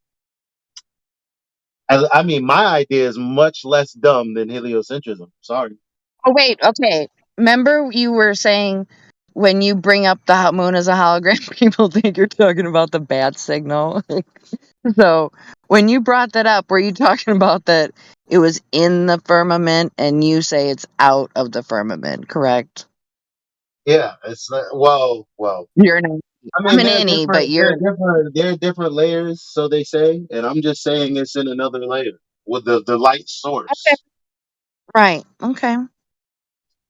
my idea is much less dumb than heliocentrism. Sorry. Oh wait, okay. Remember you were saying when you bring up the moon as a hologram, people think you're talking about the bat signal. So when you brought that up, were you talking about that it was in the firmament and you say it's out of the firmament, correct? Yeah, it's not, well. You're an I'm an innie, but you're There are different layers, so they say, and I'm just saying it's in another layer with the light source. okay. Right. Okay.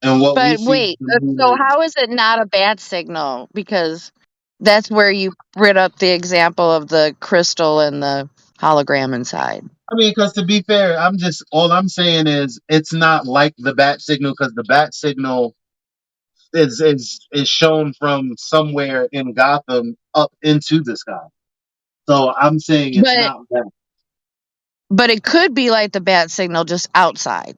And what we But see. wait, so how is it not a bat signal? Because that's where you brought up the example of the crystal and the hologram inside. I mean, because to be fair, all I'm saying is it's not like the bat signal, because the bat signal is shown from somewhere in Gotham up into the sky. So I'm saying it's not that. But it could be like the bat signal just outside.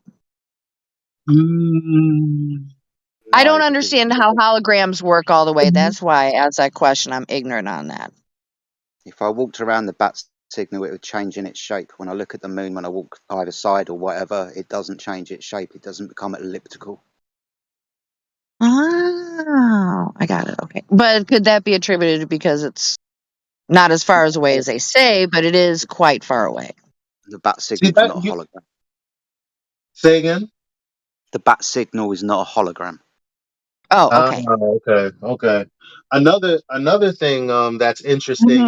I don't understand how holograms work all the way. That's why I asked that question. I'm ignorant on that. If I walked around the bat signal, it would change in its shape. When I look at the moon, when I walk either side or whatever, it doesn't change its shape. It doesn't become elliptical. Oh, I got it. Okay. But could that be attributed because it's not as far away as they say, but it is quite far away? The bat signal is not a hologram. Say again? The bat signal is not a hologram. Oh, okay. Okay. Another thing that's interesting